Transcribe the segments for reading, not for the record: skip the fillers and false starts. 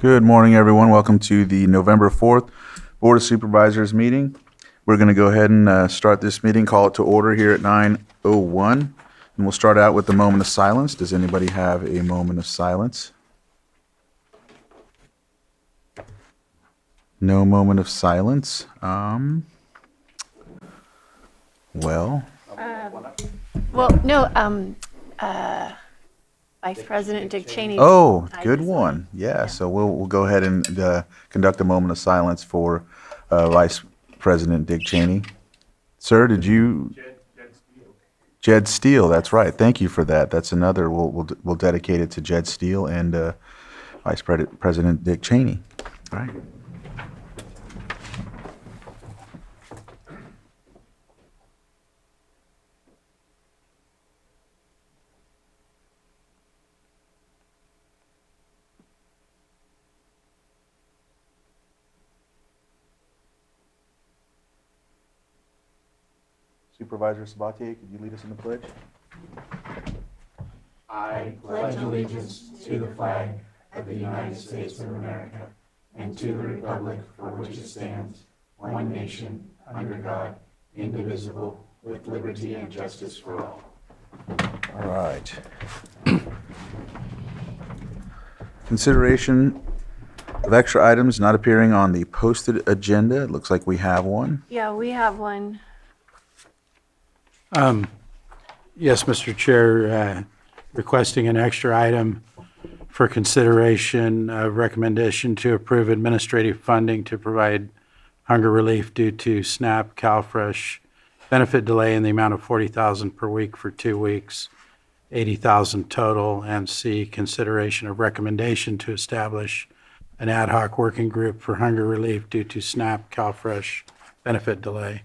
Good morning, everyone. Welcome to the November 4th Board of Supervisors meeting. We're going to go ahead and start this meeting, call it to order here at 9:01. And we'll start out with a moment of silence. Does anybody have a moment of silence? No moment of silence. Well, Vice President Dick Cheney. oh, good one. Yeah, so we'll go ahead and conduct a moment of silence for Vice President Dick Cheney. Sir, did you? Jed Steele, that's right. Thank you for that. That's another, we'll dedicate it to Jed Steele and Vice President Dick Cheney. All right. Supervisor Sabatier, could you lead us in the pledge? I pledge allegiance to the flag of the United States of America and to the republic for which it stands, one nation, under God, indivisible, with liberty and justice for all. All right. Consideration of extra items not appearing on the posted agenda. It looks like we have one. Yeah, we have one. Yes, Mr. Chair, requesting an extra item for consideration, a recommendation to approve administrative funding to provide hunger relief due to SNAP CalFresh benefit delay in the amount of $40,000 per week for 2 weeks, $80,000 total, and C, consideration of recommendation to establish an ad hoc working group for hunger relief due to SNAP CalFresh benefit delay.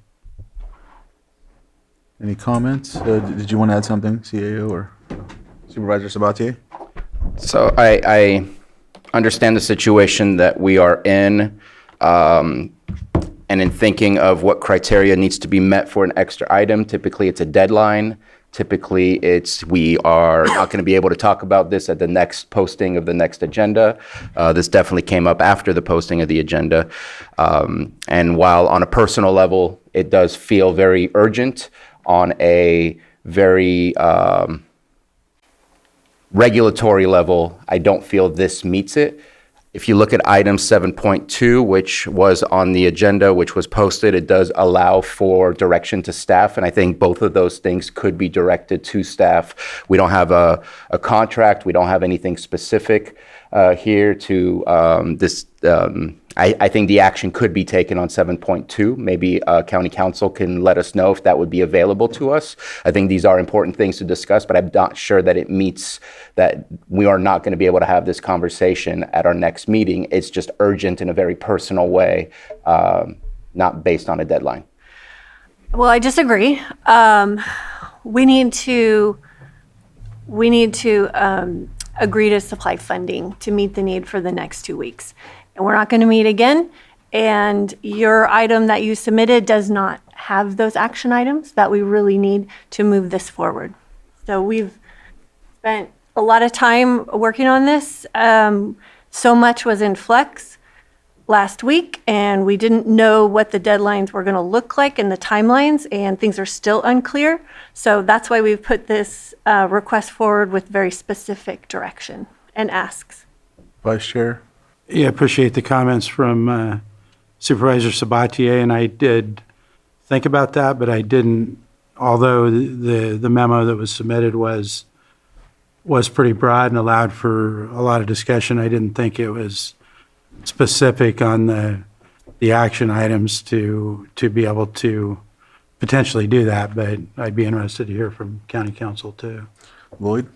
Any comments? Did you want to add something, CAO or Supervisor Sabatier? So I understand the situation that we are in, and in thinking of what criteria needs to be met for an extra item, typically it's a deadline. Typically we are not going to be able to talk about this at the next posting of the next agenda. This definitely came up after the posting of the agenda. And while on a personal level, it does feel very urgent, on a very regulatory level, I don't feel this meets it. If you look at item 7.2, which was on the agenda, which was posted, it does allow for direction to staff, and I think both of those things could be directed to staff. We don't have a contract, we don't have anything specific here to this. I think the action could be taken on 7.2. Maybe County Council can let us know if that would be available to us. I think these are important things to discuss, but I'm not sure that it meets that we are not going to be able to have this conversation at our next meeting. It's just urgent in a very personal way, not based on a deadline. Well, I disagree. We need to agree to supply funding to meet the need for the next 2 weeks. And we're not going to meet again. And your item that you submitted does not have those action items that we really need to move this forward. So we've spent a lot of time working on this. So much was in flux last week, and we didn't know what the deadlines were going to look like and the timelines, and things are still unclear. So that's why we've put this request forward with very specific direction and asks. Vice Chair? Yeah, appreciate the comments from Supervisor Sabatier, and I did think about that, but I didn't, although the memo that was submitted was pretty broad and allowed for a lot of discussion, I didn't think it was specific on the action items to be able to potentially do that, but I'd be interested to hear from County Council too. Lloyd?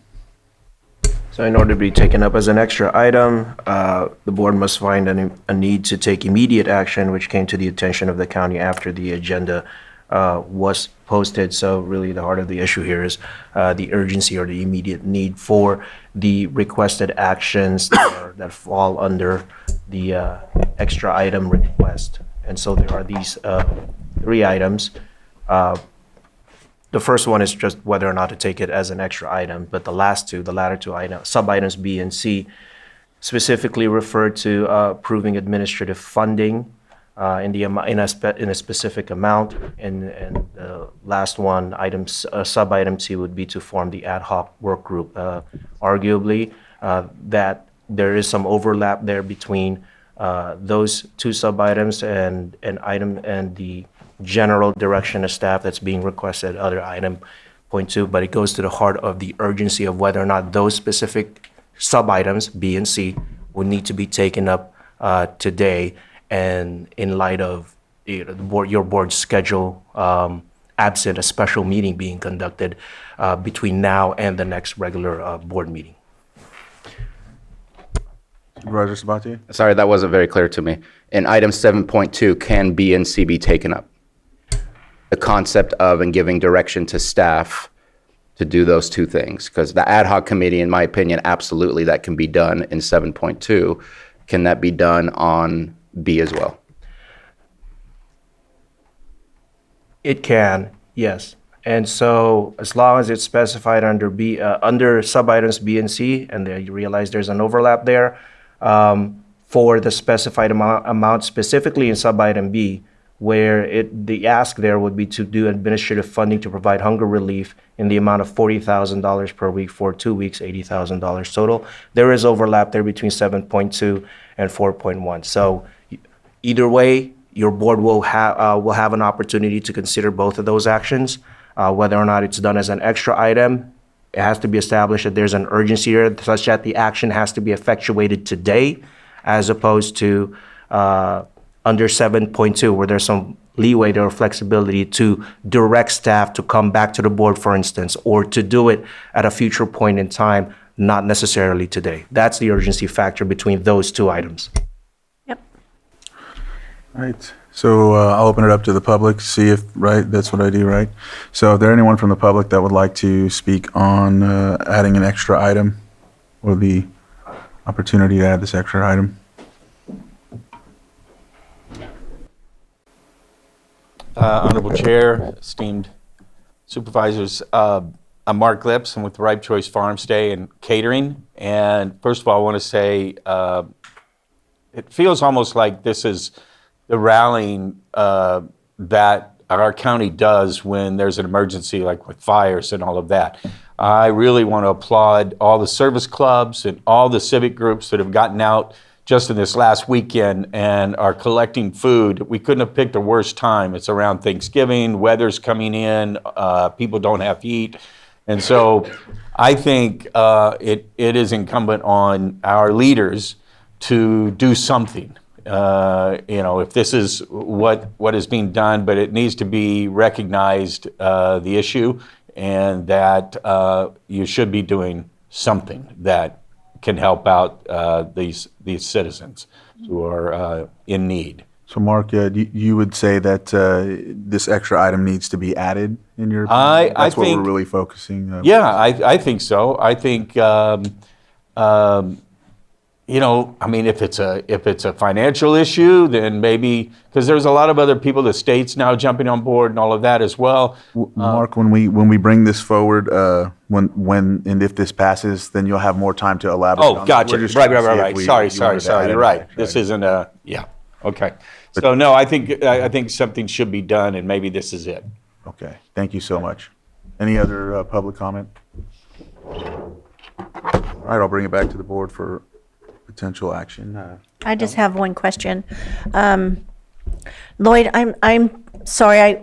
So in order to be taken up as an extra item, the board must find a need to take immediate action, which came to the attention of the county after the agenda was posted. So really the heart of the issue here is the urgency or the immediate need for the requested actions that fall under the extra item request. And so there are these 3 items. The first one is just whether or not to take it as an extra item, but the latter two items, sub-items B and C, specifically referred to approving administrative funding in a specific amount. And the last one, sub-item C would be to form the ad hoc work group. Arguably, that there is some overlap there between those two sub-items and the general direction of staff that's being requested, other item point 2, but it goes to the heart of the urgency of whether or not those specific sub-items, B and C, would need to be taken up today, and in light of your board's schedule, absent a special meeting being conducted between now and the next regular board meeting. Supervisor Sabatier? Sorry, that wasn't very clear to me. In item 7.2, can B and C be taken up? The concept of and giving direction to staff to do those two things, because the ad hoc committee, in my opinion, absolutely that can be done in 7.2. Can that be done on B as well? It can, yes. And so as long as it's specified under B, under sub-items B and C, and you realize there's an overlap there, for the specified amount specifically in sub-item B, where the ask there would be to do administrative funding to provide hunger relief in the amount of $40,000 per week for 2 weeks, $80,000 total. There is overlap there between 7.2 and 4.1. So either way, your board will have an opportunity to consider both of those actions. Whether or not it's done as an extra item, it has to be established that there's an urgency here such that the action has to be effectuated today, as opposed to under 7.2, where there's some leeway there or flexibility to direct staff to come back to the board, for instance, or to do it at a future point in time, not necessarily today. That's the urgency factor between those two items. Yep. All right. So I'll open it up to the public, see if, right, that's what I do, right? So if there anyone from the public that would like to speak on adding an extra item or the opportunity to add this extra item? Honorable Chair, esteemed supervisors, I'm Mark Lips. I'm with Ripe Choice Farm Stay and Catering. And first of all, I want to say it feels almost like this is the rallying that our county does when there's an emergency, like with fires and all of that. I really want to applaud all the service clubs and all the civic groups that have gotten out just in this last weekend and are collecting food. We couldn't have picked a worse time. It's around Thanksgiving, weather's coming in, people don't have heat. And so I think it is incumbent on our leaders to do something. If this is what is being done, but it needs to be recognized, the issue, and that you should be doing something that can help out these citizens who are in need. So Mark, you would say that this extra item needs to be added in your opinion? That's what we're really focusing on. Yeah, I think so. I think if it's a financial issue, then maybe, because there's a lot of other people, the state's now jumping on board and all of that as well. Mark, when we bring this forward, when and if this passes, then you'll have more time to elaborate. Oh, gotcha. Right. Sorry. You're right. This isn't okay. So no, I think something should be done, and maybe this is it. Okay. Thank you so much. Any other public comment? All right, I'll bring it back to the board for potential action. I just have one question. Lloyd, I'm sorry, I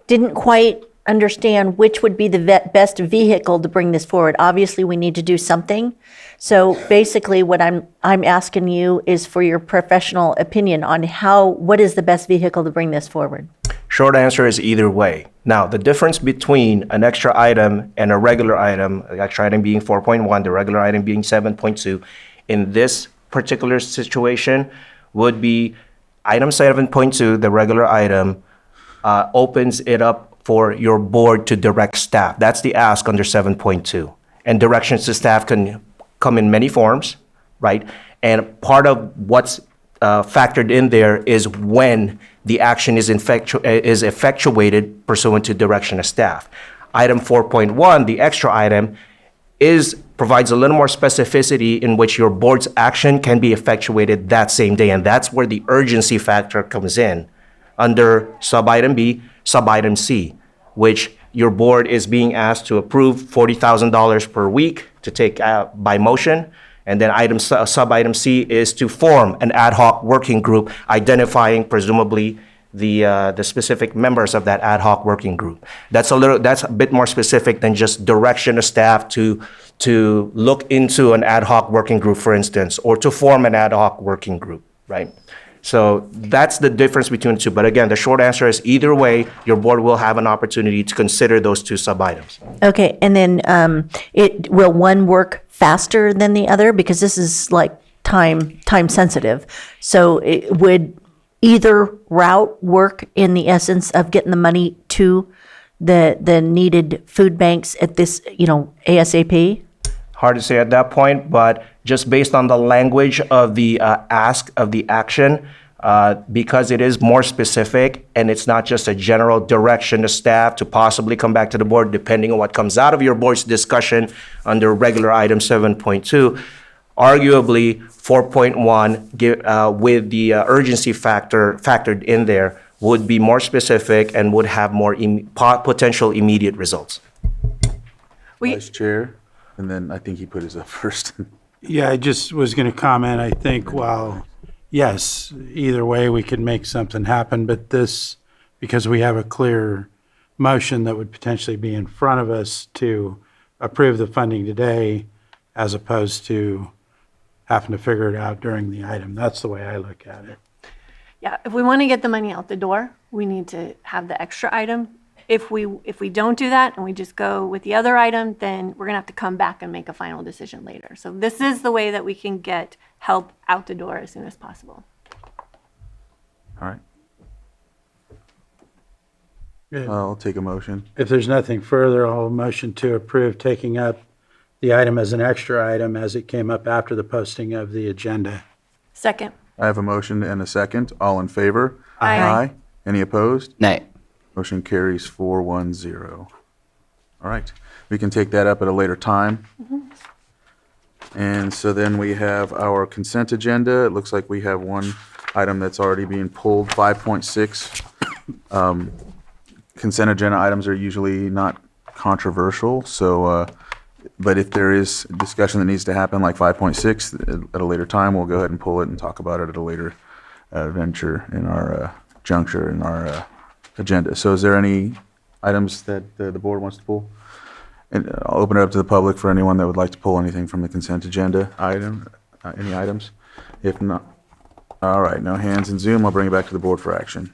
didn't quite understand which would be the best vehicle to bring this forward. Obviously, we need to do something. So basically, what I'm asking you is for your professional opinion on what is the best vehicle to bring this forward? Short answer is either way. Now, the difference between an extra item and a regular item, the extra item being 4.1, the regular item being 7.2, in this particular situation would be item 7.2, the regular item, opens it up for your board to direct staff. That's the ask under 7.2. And directions to staff can come in many forms, right? And part of what's factored in there is when the action is effectuated pursuant to direction of staff. Item 4.1, the extra item, is provides a little more specificity in which your board's action can be effectuated that same day. And that's where the urgency factor comes in under sub-item B, sub-item C, which your board is being asked to approve $40,000 per week to take by motion. And then sub-item C is to form an ad hoc working group identifying presumably the specific members of that ad hoc working group. That's a bit more specific than just direction of staff to look into an ad hoc working group, for instance, or to form an ad hoc working group, right? So that's the difference between the two. But again, the short answer is either way, your board will have an opportunity to consider those two sub-items. Okay, and then will one work faster than the other? Because this is like time sensitive. So would either route work in the essence of getting the money to the needed food banks at this, ASAP? Hard to say at that point, but just based on the language of the ask of the action, because it is more specific and it's not just a general direction to staff to possibly come back to the board depending on what comes out of your board's discussion under regular item 7.2, arguably 4.1 with the urgency factored in there would be more specific and would have more potential immediate results. Vice Chair, and then I think he put his up first. Yeah, I just was going to comment, I think, well, yes, either way, we could make something happen, but this, because we have a clear motion that would potentially be in front of us to approve the funding today, as opposed to having to figure it out during the item. That's the way I look at it. Yeah, if we want to get the money out the door, we need to have the extra item. If we don't do that and we just go with the other item, then we're gonna have to come back and make a final decision later. So this is the way that we can get help out the door as soon as possible. All right, Good. I'll take a motion. If there's nothing further, I'll motion to approve taking up the item as an extra item as it came up after the posting of the agenda. Second. I have a motion and a second. All in favor? Aye. Any opposed? Nay. Motion carries 4-1-0. All right, we can take that up at a later time. And so then we have our consent agenda. It looks like we have one item that's already being pulled, 5.6. Consent agenda items are usually not controversial, so, but if there is discussion that needs to happen, like 5.6, at a later time, we'll go ahead and pull it and talk about it at a later juncture in our agenda. So is there any items that the board wants to pull? And I'll open it up to the public for anyone that would like to pull anything from the consent agenda any items? If not, all right, no hands in Zoom. I'll bring it back to the board for action.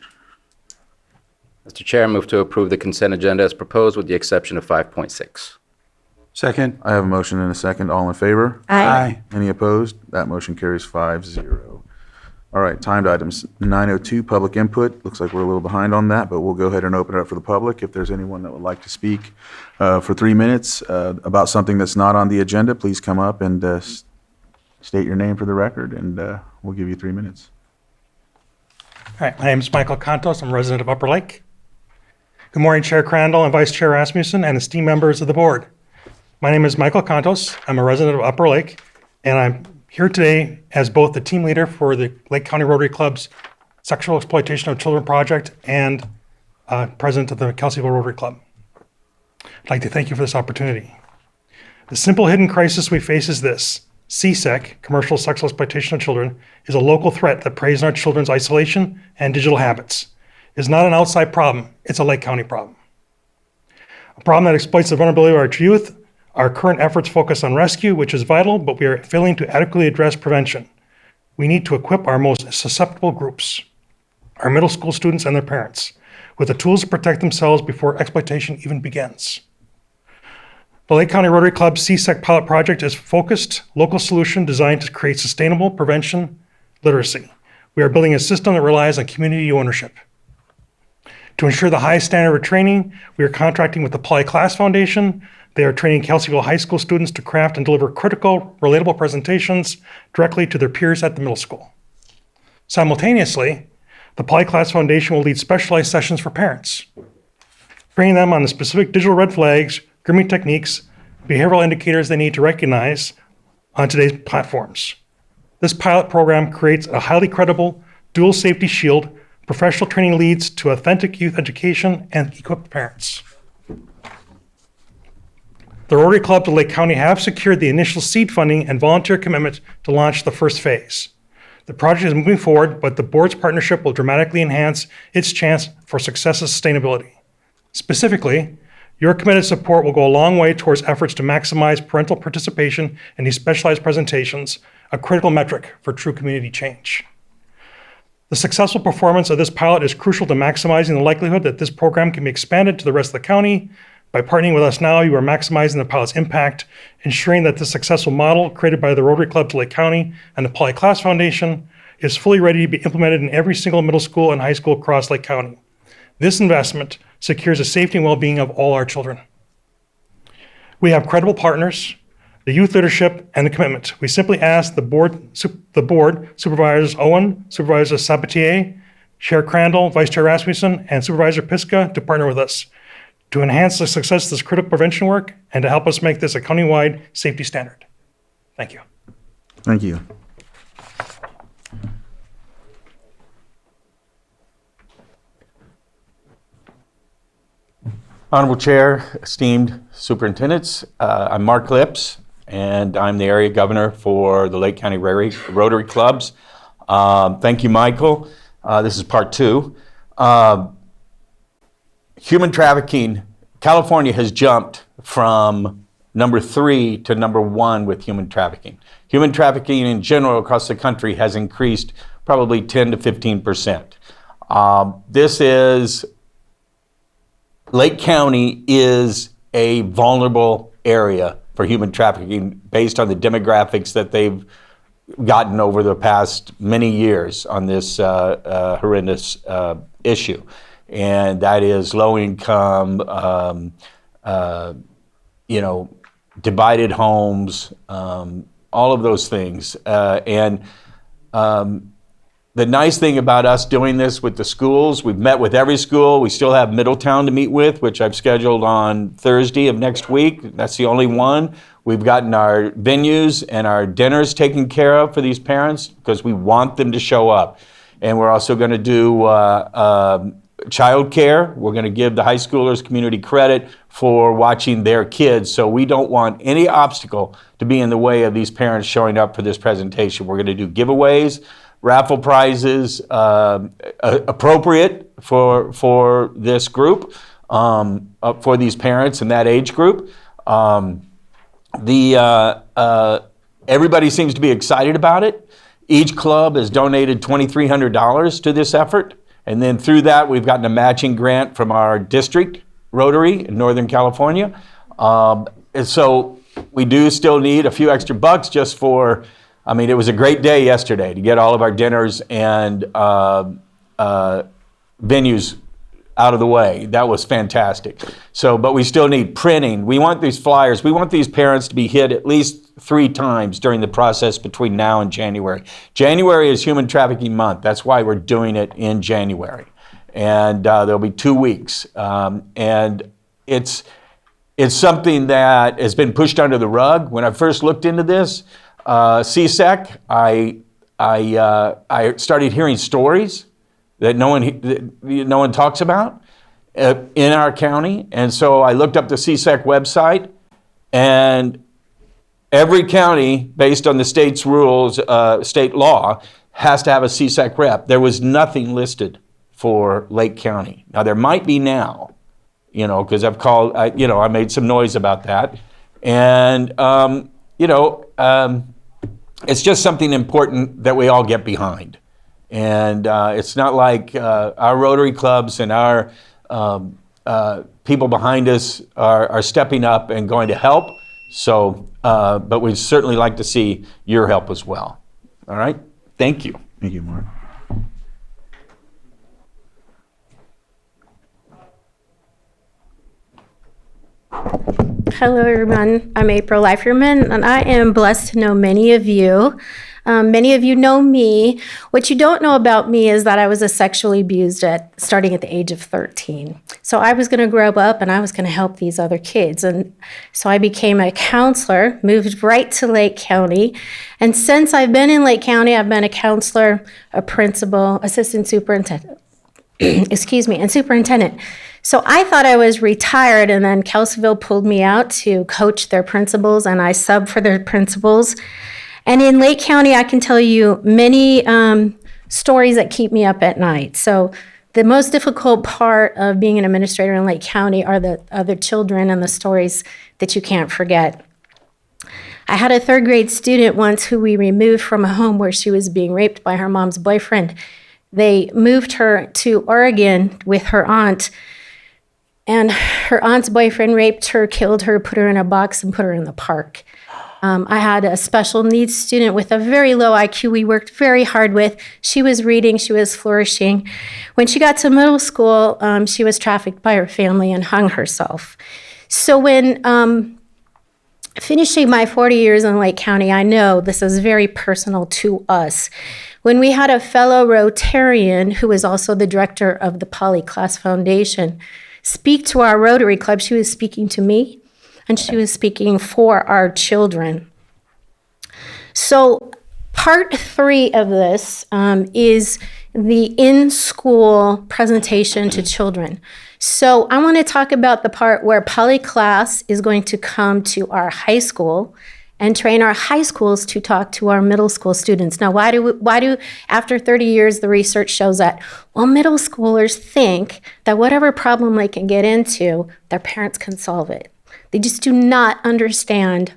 Mr. Chair, I move to approve the consent agenda as proposed with the exception of 5.6. Second? I have a motion and a second. All in favor? Aye. Any opposed? That motion carries 5-0. All right, timed items 9:02, public input. Looks like we're a little behind on that, but we'll go ahead and open it up for the public. If there's anyone that would like to speak for 3 minutes about something that's not on the agenda, please come up and state your name for the record, and we'll give you 3 minutes. All right, my name is Michael Contos. I'm a resident of Upper Lake. Good morning, Chair Crandall and Vice Chair Rasmussen and esteemed members of the board. My name is Michael Contos. I'm a resident of Upper Lake, and I'm here today as both the team leader for the Lake County Rotary Club's Sexual Exploitation of Children Project and president of the Kelseyville Rotary Club. I'd like to thank you for this opportunity. The simple hidden crisis we face is this. CSEC, commercial sexual exploitation of children, is a local threat that preys on our children's isolation and digital habits. It's not an outside problem, it's a Lake County problem. A problem that exploits the vulnerability of our youth. Our current efforts focus on rescue, which is vital, but we are failing to adequately address prevention. We need to equip our most susceptible groups, our middle school students and their parents, with the tools to protect themselves before exploitation even begins. The Lake County Rotary Club CSEC pilot project is a focused local solution designed to create sustainable prevention literacy. We are building a system that relies on community ownership. To ensure the highest standard of training, we are contracting with the Apply Class Foundation. They are training Kelseyville High School students to craft and deliver critical, relatable presentations directly to their peers at the middle school. Simultaneously, the Apply Class Foundation will lead specialized sessions for parents, training them on the specific digital red flags, grooming techniques, behavioral indicators they need to recognize on today's platforms. This pilot program creates a highly credible dual safety shield. Professional training leads to authentic youth education and equipped parents. The Rotary Clubs of Lake County have secured the initial seed funding and volunteer commitment to launch the first phase. The project is moving forward, but the board's partnership will dramatically enhance its chance for success and sustainability. Specifically, your committed support will go a long way towards efforts to maximize parental participation in these specialized presentations, a critical metric for true community change. The successful performance of this pilot is crucial to maximizing the likelihood that this program can be expanded to the rest of the county. By partnering with us now, you are maximizing the pilot's impact, ensuring that the successful model created by the Rotary Club of Lake County and the Poly Class Foundation is fully ready to be implemented in every single middle school and high school across Lake County. This investment secures the safety and well-being of all our children. We have credible partners, the youth leadership, and the commitment. We simply ask the board, Supervisors Owen, Supervisor Sabatier, Chair Crandall, Vice Chair Rasmussen, and Supervisor Piska to partner with us to enhance the success of this critical prevention work and to help us make this a countywide safety standard. Thank you. Thank you. Honorable Chair, esteemed superintendents, I'm Mark Lips, and I'm the area governor for the Lake County Rotary Clubs. Thank you, Michael. This is part 2. Human trafficking, California has jumped from number 3 to number 1 with human trafficking. Human trafficking in general across the country has increased probably 10 to 15%. Lake County is a vulnerable area for human trafficking based on the demographics that they've gotten over the past many years on this horrendous issue. And that is low income, divided homes, all of those things. The nice thing about us doing this with the schools, we've met with every school. We still have Middletown to meet with, which I've scheduled on Thursday of next week. That's the only one. We've gotten our venues and our dinners taken care of for these parents because we want them to show up. And we're also going to do childcare. We're going to give the high schoolers community credit for watching their kids. So we don't want any obstacle to be in the way of these parents showing up for this presentation. We're going to do giveaways, raffle prizes, appropriate for this group, for these parents in that age group. Everybody seems to be excited about it. Each club has donated $2,300 to this effort. And then through that, we've gotten a matching grant from our district Rotary in Northern California. And so we do still need a few extra bucks just for, it was a great day yesterday to get all of our dinners and venues out of the way. That was fantastic. So, but we still need printing. We want these flyers. We want these parents to be hit at least 3 times during the process between now and January. January is Human Trafficking Month. That's why we're doing it in January. And there'll be 2 weeks. And it's something that has been pushed under the rug. When I first looked into this, CSEC, I started hearing stories that no one talks about in our county. And so I looked up the CSEC website, and every county, based on the state's rules, state law, has to have a CSEC rep. There was nothing listed for Lake County. Now, there might be now, because I've called, I made some noise about that. And, it's just something important that we all get behind. And it's not like our Rotary clubs and our people behind us are stepping up and going to help. So, but we'd certainly like to see your help as well. All right? Thank you. Thank you, Mark. Hello, everyone. I'm April Leiferman, and I am blessed to know many of you. Many of you know me. What you don't know about me is that I was sexually abused starting at the age of 13. So I was going to grow up and I was going to help these other kids. And so I became a counselor, moved right to Lake County. And since I've been in Lake County, I've been a counselor, a principal, assistant superintendent, excuse me, and superintendent. So I thought I was retired, and then Kelseyville pulled me out to coach their principals, and I sub for their principals. And in Lake County, I can tell you many stories that keep me up at night. So the most difficult part of being an administrator in Lake County are the other children and the stories that you can't forget. I had a third grade student once who we removed from a home where she was being raped by her mom's boyfriend. They moved her to Oregon with her aunt, and her aunt's boyfriend raped her, killed her, put her in a box, and put her in the park. I had a special needs student with a very low IQ we worked very hard with. She was reading, she was flourishing. When she got to middle school, she was trafficked by her family and hung herself. So when finishing my 40 years in Lake County, I know this is very personal to us. When we had a fellow Rotarian, who was also the director of the Polyclass Foundation, speak to our Rotary Club, she was speaking to me, and she was speaking for our children. So part 3 of this is the in-school presentation to children. So I want to talk about the part where Polyclass is going to come to our high school and train our high schools to talk to our middle school students. Now, why do after 30 years, the research shows that, well, middle schoolers think that whatever problem they can get into, their parents can solve it. They just do not understand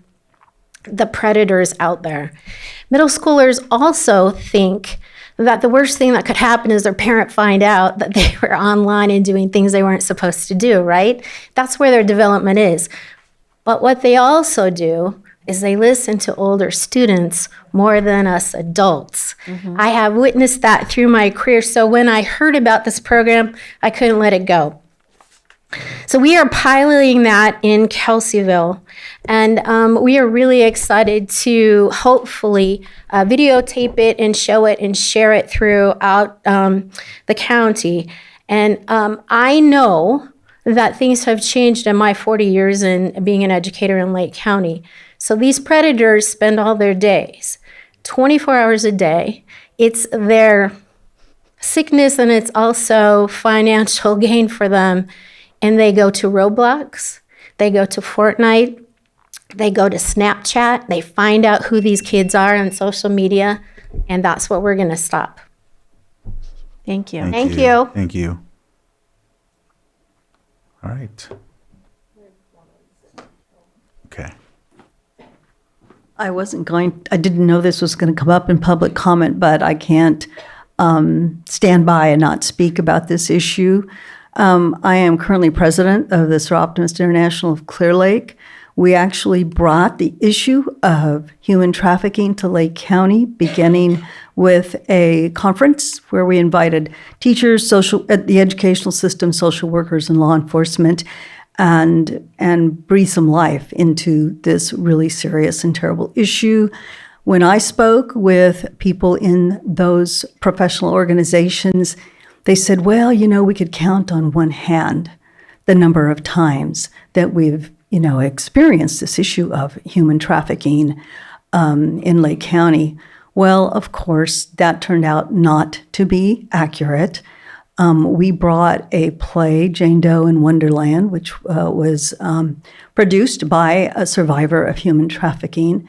the predators out there. Middle schoolers also think that the worst thing that could happen is their parent find out that they were online and doing things they weren't supposed to do, right? That's where their development is. But what they also do is they listen to older students more than us adults. I have witnessed that through my career. So when I heard about this program, I couldn't let it go. So we are piloting that in Kelseyville, and we are really excited to hopefully videotape it and show it and share it throughout the county. And I know that things have changed in my 40 years in being an educator in Lake County. So these predators spend all their days, 24 hours a day. It's their sickness and it's also financial gain for them. And they go to Roblox, they go to Fortnite, they go to Snapchat, they find out who these kids are on social media, and that's what we're going to stop. Thank you. Thank you. Thank you. All right. Okay. I didn't know this was going to come up in public comment, but I can't stand by and not speak about this issue. I am currently president of the Seroptimist International of Clear Lake. We actually brought the issue of human trafficking to Lake County, beginning with a conference where we invited teachers, the educational system, social workers, and law enforcement, and breathe some life into this really serious and terrible issue. When I spoke with people in those professional organizations, they said, well, we could count on one hand the number of times that we've, experienced this issue of human trafficking in Lake County. Well, of course, that turned out not to be accurate. We brought a play, Jane Doe in Wonderland, which was produced by a survivor of human trafficking.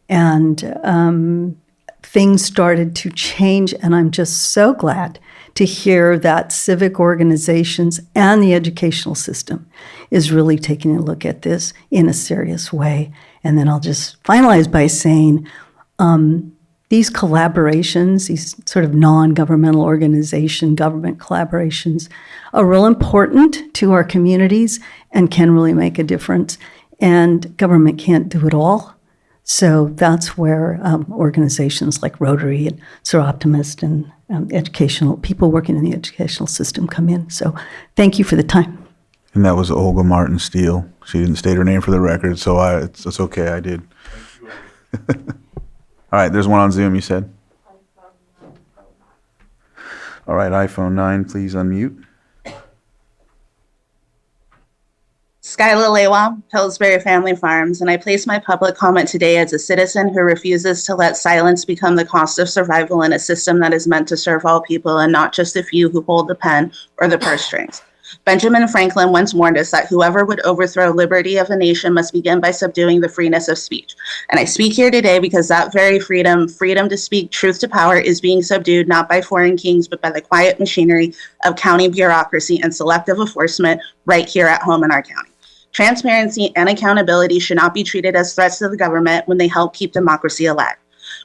And things started to change, and I'm just so glad to hear that civic organizations and the educational system is really taking a look at this in a serious way. And then I'll just finalize by saying these collaborations, these sort of non-governmental government collaborations, are real important to our communities and can really make a difference. And government can't do it all. So that's where organizations like Rotary and Seroptimist and educational people working in the educational system come in. So thank you for the time. And that was Olga Martin Steele. She didn't state her name for the record, so it's okay, I did. All right, there's one on Zoom, you said? All right, iPhone 9, please unmute. Skyla Lewa, Pillsbury Family Farms, and I place my public comment today as a citizen who refuses to let silence become the cost of survival in a system that is meant to serve all people and not just a few who hold the pen or the purse strings. Benjamin Franklin once warned us that whoever would overthrow liberty of a nation must begin by subduing the freeness of speech. And I speak here today because that very freedom to speak truth to power, is being subdued not by foreign kings, but by the quiet machinery of county bureaucracy and selective enforcement right here at home in our county. Transparency and accountability should not be treated as threats to the government when they help keep democracy alive.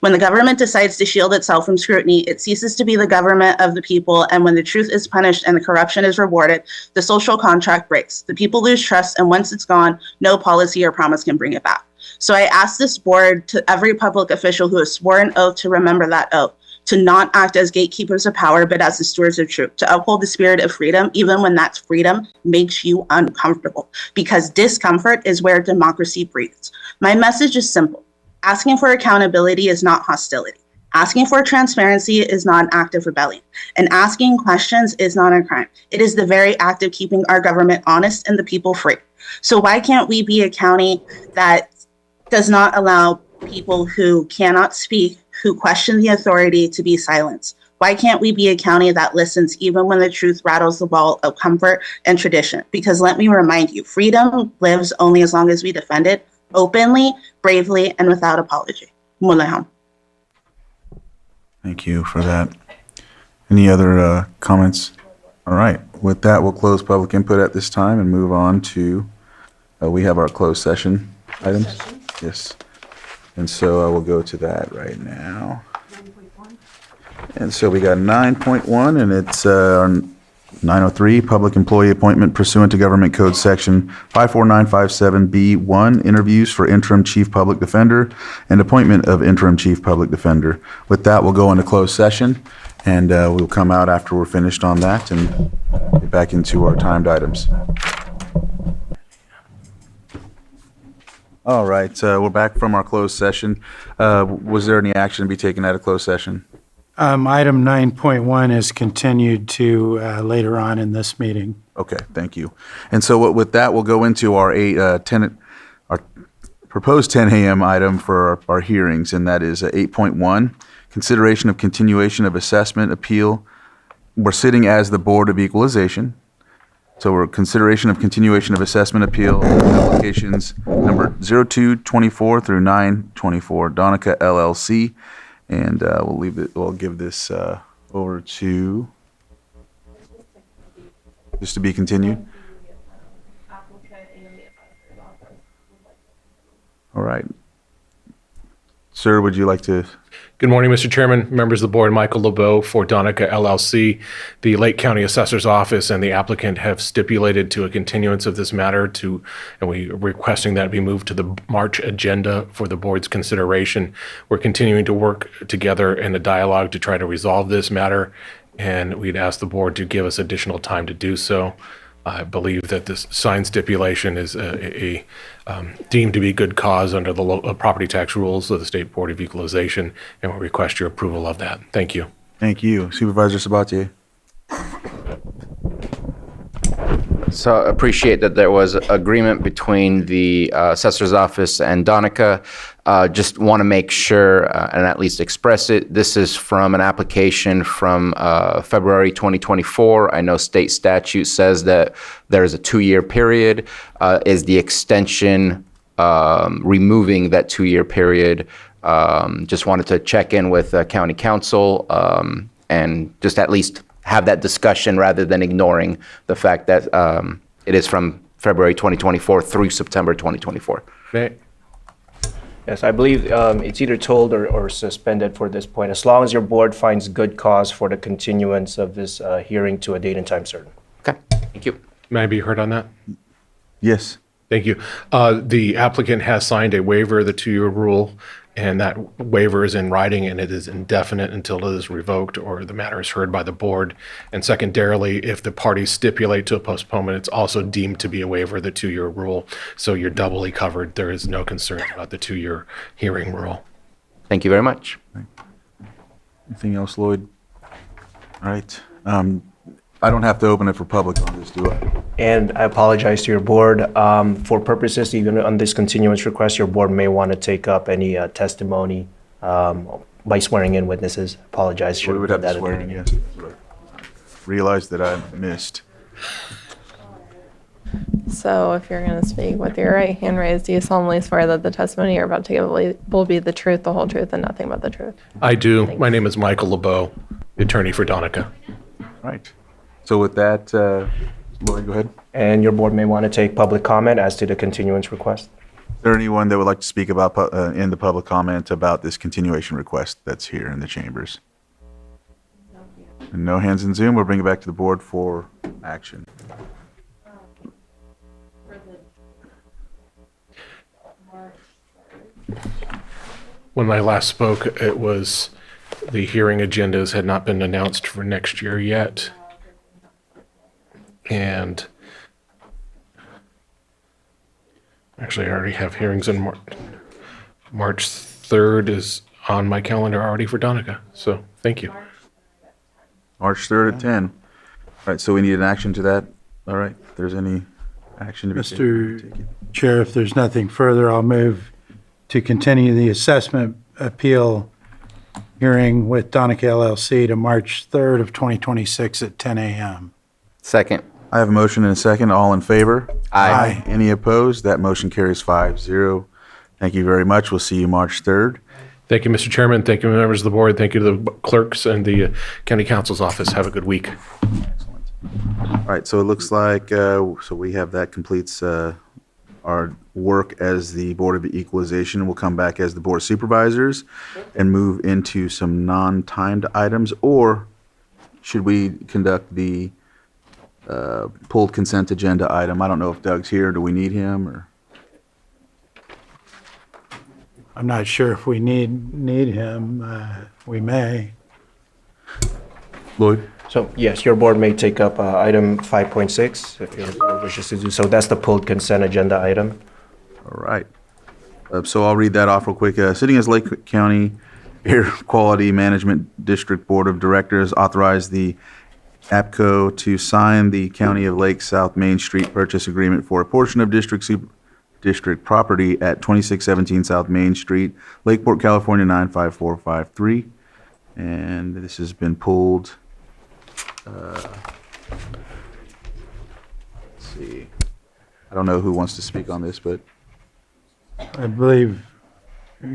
When the government decides to shield itself from scrutiny, it ceases to be the government of the people, and when the truth is punished and the corruption is rewarded, the social contract breaks. The people lose trust, and once it's gone, no policy or promise can bring it back. So I ask this board, to every public official who has sworn an oath, to remember that oath, to not act as gatekeepers of power, but as the stewards of truth, to uphold the spirit of freedom, even when that freedom makes you uncomfortable, because discomfort is where democracy breathes. My message is simple. Asking for accountability is not hostility. Asking for transparency is not an act of rebellion. And asking questions is not a crime. It is the very act of keeping our government honest and the people free. So why can't we be a county that does not allow people who cannot speak, who question the authority, to be silenced? Why can't we be a county that listens even when the truth rattles the wall of comfort and tradition? Because let me remind you, freedom lives only as long as we defend it openly, bravely, and without apology. Muleham. Thank you for that. Any other comments? All right, with that, we'll close public input at this time and move on to, we have our closed session items. Yes. And so I will go to that right now. And so we got 9.1, and it's our 903, Public Employee Appointment Pursuant to Government Code Section 54957B1, Interviews for Interim Chief Public Defender and Appointment of Interim Chief Public Defender. With that, we'll go into closed session, and we'll come out after we're finished on that and get back into our timed items. All right, we're back from our closed session. Was there any action to be taken out of closed session? Item 9.1 is continued to later on in this meeting. Okay, thank you. And so with that, we'll go into our our proposed 10 a.m. item for our hearings, and that is 8.1, consideration of continuation of assessment appeal. We're sitting as the Board of Equalization. So we're consideration of continuation of assessment appeal applications number 0224 through 924, Donica LLC. And we'll give this over to, just to be continued. All right. Sir, would you like to? Good morning, Mr. Chairman, members of the board. Michael LeBeau for Donica LLC. The Lake County Assessor's Office and the applicant have stipulated to a continuance of this matter and we are requesting that it be moved to the March agenda for the board's consideration. We're continuing to work together in a dialogue to try to resolve this matter, and we'd ask the board to give us additional time to do so. I believe that this signed stipulation is deemed to be good cause under the property tax rules of the State Board of Equalization, and we request your approval of that. Thank you. Thank you. Supervisor Sabatier. So I appreciate that there was agreement between the assessor's office and Donica. Just want to make sure and at least express it. This is from an application from February 2024. I know state statute says that there is a 2-year period. Is the extension removing that 2-year period? Just wanted to check in with county council and just at least have that discussion rather than ignoring the fact that it is from February 2024 through September 2024. Yes, I believe it's either told or suspended for this point, as long as your board finds good cause for the continuance of this hearing to a date and time certain. Okay, thank you. May I be heard on that? Yes. Thank you. The applicant has signed a waiver of the 2-year rule, and that waiver is in writing, and it is indefinite until it is revoked or the matter is heard by the board. And secondarily, if the parties stipulate to a postponement, it's also deemed to be a waiver of the 2-year rule. So you're doubly covered. There is no concern about the 2-year hearing rule. Thank you very much. Anything else, Lloyd? All right. I don't have to open it for public on this, do I? And I apologize to your board. For purposes, even on this continuance request, your board may want to take up any testimony by swearing in witnesses. Apologize. We should would have have done to that at the swear in, beginning. yes. Realized that I missed. So if you're going to speak with your right hand raised, do you solemnly swear that the testimony you're about to give will be the truth, the whole truth, and nothing but the truth? I do. My name is Michael LeBeau, attorney for Donica. Right. So with that, Lloyd, go ahead. And your board may want to take public comment as to the continuance request. Is there anyone that would like to speak about, in the public comment about this continuation request that's here in the chambers? And no hands in Zoom. We'll bring it back to the board for action. When I last spoke, it was the hearing agendas had not been announced for next year yet. And actually, I already have hearings in March. March 3rd is on my calendar already for Donica. So thank you. March 3rd at 10. All right, so we need an action to that. All right, if there's any action to be taken. Mr. Chair, if there's nothing further, I'll move to continue the assessment appeal hearing with Donica LLC to March 3rd of 2026 at 10 a.m. Second. I have a motion and a second. All in favor? Aye. Any opposed? That motion carries 5-0. Thank you very much. We'll see you March 3rd. Thank you, Mr. Chairman. Thank you, members of the board. Thank you to the clerks and the county council's office. Have a good week. All right, so it looks like, so we have that completes our work as the Board of Equalization. We'll come back as the Board of Supervisors and move into some non-timed items, or should we conduct the pulled consent agenda item? I don't know if Doug's here. Do we need him, or? I'm not sure if we need him. We may. Lloyd? So yes, your board may take up item 5.6 if your board wishes to do so. That's the pulled consent agenda item. All right. So I'll read that off real quick. Sitting as Lake County Air Quality Management District Board of Directors authorize the APCO to sign the County of Lake South Main Street purchase agreement for a portion of district property at 2617 South Main Street, Lakeport, California 95453. And this has been pulled. Let's see. I don't know who wants to speak on this, but I believe,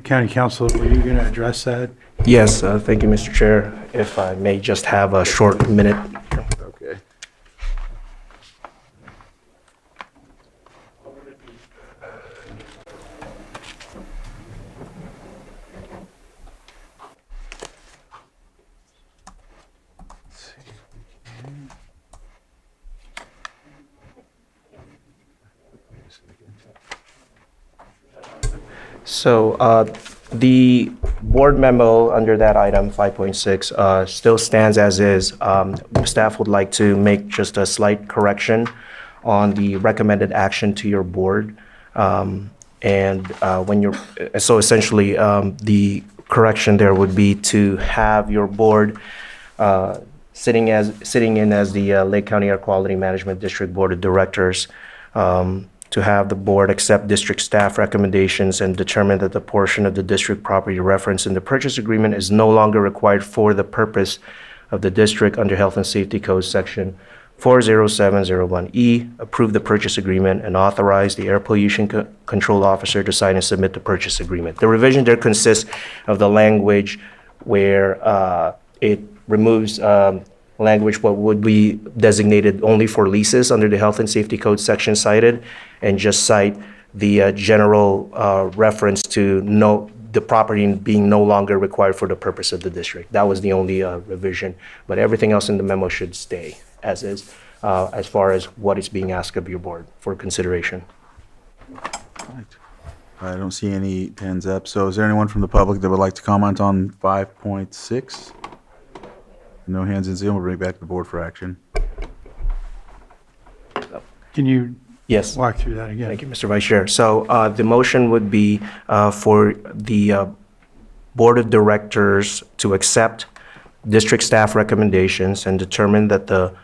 County Council, were you going to address that? Yes, thank you, Mr. Chair. If I may just have a short minute. okay. So the board memo under that item 5.6 still stands as is. Staff would like to make just a slight correction on the recommended action to your board. So essentially, the correction there would be to have your board sitting in as the Lake County Air Quality Management District Board of Directors, to have the board accept district staff recommendations and determine that the portion of the district property referenced in the purchase agreement is no longer required for the purpose of the district under Health and Safety Code Section 40701E, approve the purchase agreement, and authorize the Air Pollution Control Officer to sign and submit the purchase agreement. The revision there consists of the language where it removes language what would be designated only for leases under the Health and Safety Code section cited, and just cite the general reference to the property being no longer required for the purpose of the district. That was the only revision, but everything else in the memo should stay as is, as far as what is being asked of your board for consideration. Right. I don't see any hands up. So is there anyone from the public that would like to comment on 5.6? No hands in Zoom. We'll bring it back to the board for action. Can you Yes. walk through that again? Thank you, Mr. Vice Chair. So the motion would be for the Board of Directors to accept district staff recommendations and determine that the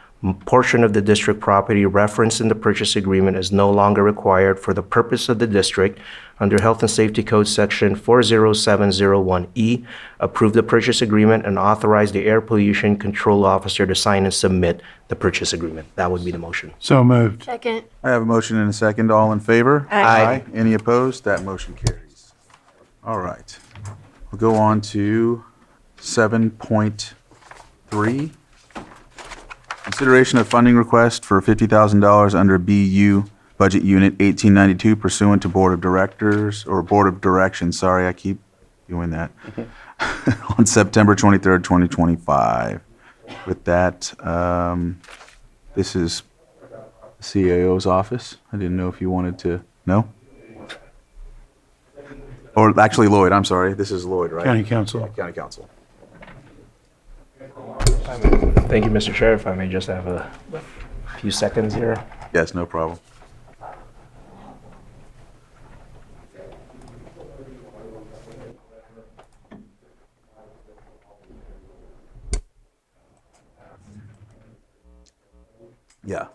portion of the district property referenced in the purchase agreement is no longer required for the purpose of the district under Health and Safety Code Section 40701E, approve the purchase agreement and authorize the air pollution control officer to sign and submit the purchase agreement. That would be the motion. So moved. Second. I have a motion and a second. All in favor? Aye. Any opposed? That motion carries. All right. We'll go on to 7.3. Consideration of funding request for $50,000 under BU Budget Unit 1892 pursuant to Board of Directors, or Board of Directions, sorry, I keep doing that, on September 23rd, 2025. With that, this is the CAO's office. I didn't know if you wanted to, no? Or actually Lloyd, I'm sorry, this is Lloyd, right? County Council. County Council. Thank you, Mr. Chair. If I may just have a few seconds here. Yes, no problem. Yeah.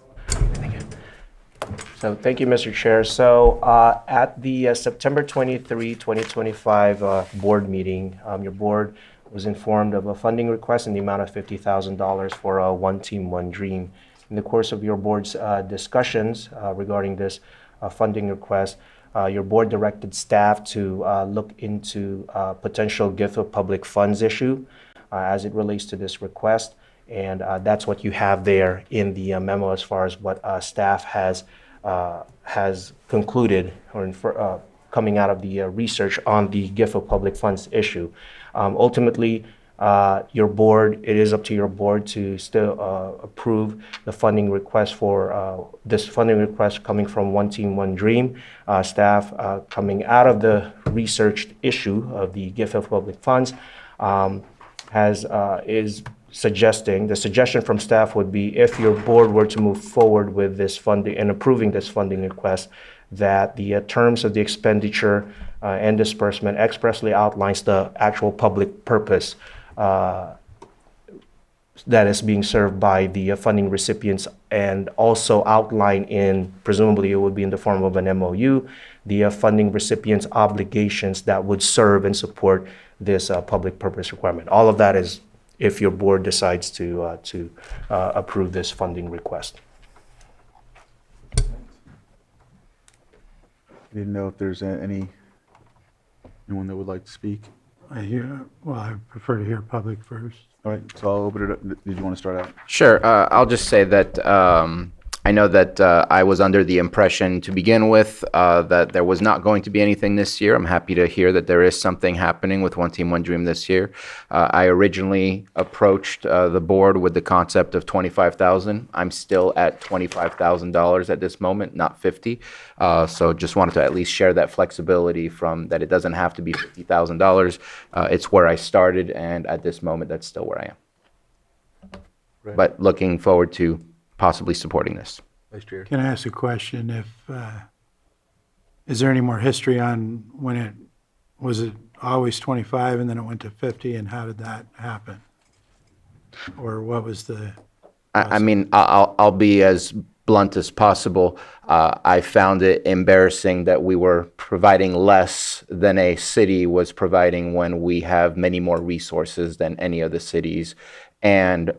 So thank you, Mr. Chair. So at the September 23, 2025 board meeting, your board was informed of a funding request in the amount of $50,000 for One Team, One Dream. In the course of your board's discussions regarding this funding request, your board directed staff to look into potential gift of public funds issue as it relates to this request. And that's what you have there in the memo as far as what staff has concluded or coming out of the research on the gift of public funds issue. Ultimately, your board, it is up to your board to still approve the funding request for this funding request coming from One Team, One Dream. Staff coming out of the researched issue of the gift of public funds is suggesting, the suggestion from staff would be if your board were to move forward with this funding and approving this funding request, that the terms of the expenditure and disbursement expressly outlines the actual public purpose that is being served by the funding recipients, and also outline in, presumably it would be in the form of an MOU, the funding recipients' obligations that would serve and support this public purpose requirement. All of that is if your board decides to approve this funding request. I didn't know if there's anyone that would like to speak. I prefer to hear public first. All right, so I'll open it up. Did you want to start out? Sure. I'll just say that I know that I was under the impression to begin with that there was not going to be anything this year. I'm happy to hear that there is something happening with One Team, One Dream this year. I originally approached the board with the concept of $25,000. I'm still at $25,000 at this moment, not 50. So just wanted to at least share that flexibility from that it doesn't have to be $50,000. It's where I started, and at this moment, that's still where I am. Right. But looking forward to possibly supporting this. Vice Chair. Can I ask a question? Is there any more history on was it always 25 and then it went to 50, and how did that happen? Or what was the? I mean, I'll be as blunt as possible. I found it embarrassing that we were providing less than a city was providing when we have many more resources than any of the cities. And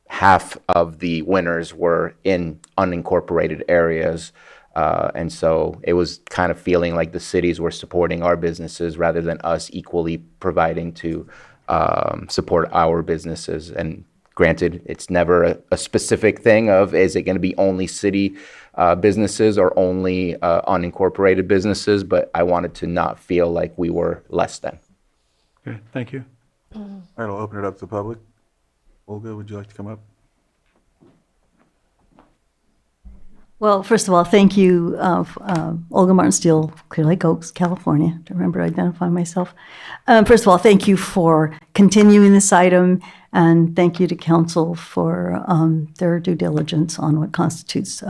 half of the winners were in unincorporated areas. And so it was kind of feeling like the cities were supporting our businesses rather than us equally providing to support our businesses. And granted, it's never a specific thing of, is it going to be only city businesses or only unincorporated businesses? But I wanted to not feel like we were less than. Okay, thank you. All right, I'll open it up to the public. Olga, would you like to come up? Well, first of all, thank you, Olga Martin Steele, Clear Lake Oaks, California, to remember to identify myself. First of all, thank you for continuing this item, and thank you to council for their due diligence on what constitutes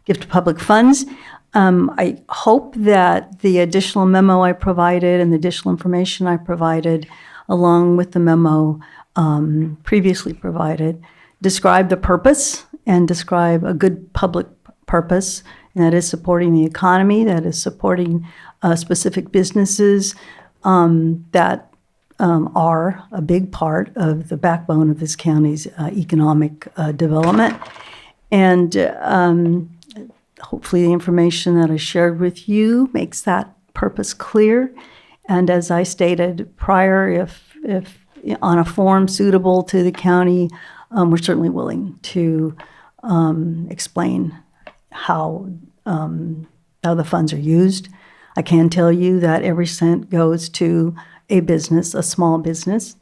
gift of public funds. I hope that the additional memo I provided and the additional information I provided, along with the memo previously provided, describe the purpose and describe a good public purpose, and that is supporting the economy, that is supporting specific businesses that are a big part of the backbone of this county's economic development. And hopefully the information that I shared with you makes that purpose clear. And as I stated prior, if on a form suitable to the county, we're certainly willing to explain how the funds are used. I can tell you that every cent goes to a business, a small business.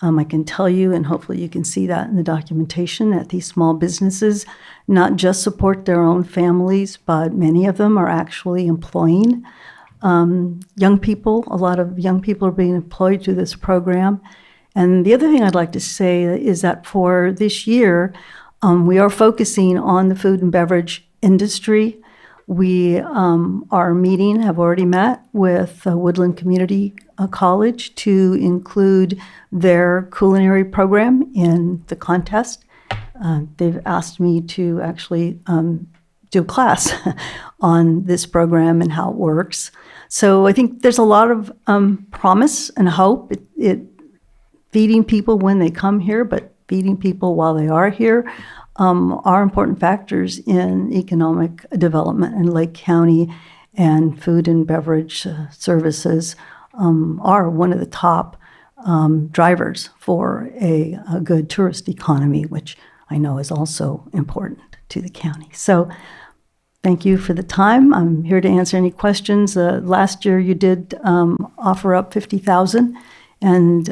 I can tell you, and hopefully you can see that in the documentation, that these small businesses not just support their own families, but many of them are actually employing young people. A lot of young people are being employed through this program. And the other thing I'd like to say is that for this year, we are focusing on the food and beverage industry. We have already met with Woodland Community College to include their culinary program in the contest. They've asked me to actually do a class on this program and how it works. So I think there's a lot of promise and hope. It feeding people when they come here, but feeding people while they are here are important factors in economic development in Lake County, and food and beverage services are one of the top drivers for a good tourist economy, which I know is also important to the county. So thank you for the time. I'm here to answer any questions. Last year you did offer up $50,000, and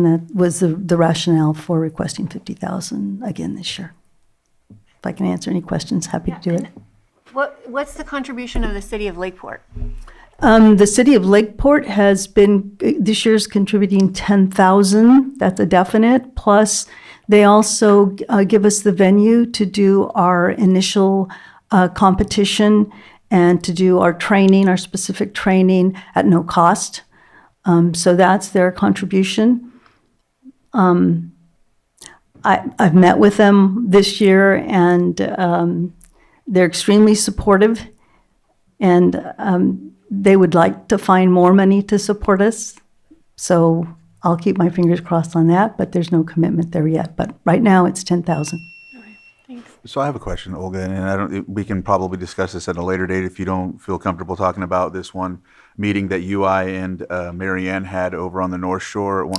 that was the rationale for requesting $50,000 again this year. If I can answer any questions, happy to do it. What's the contribution of the city of Lakeport? The city of Lakeport has been, this year's contributing $10,000, that's a definite, plus they also give us the venue to do our initial competition and to do our training, our specific training at no cost. So that's their contribution. I've met with them this year, and they're extremely supportive, and they would like to find more money to support us. So I'll keep my fingers crossed on that, but there's no commitment there yet. But right now it's $10,000. So I have a question, Olga, and we can probably discuss this at a later date if you don't feel comfortable talking about this one meeting that UI and Mary Ann had over on the North Shore.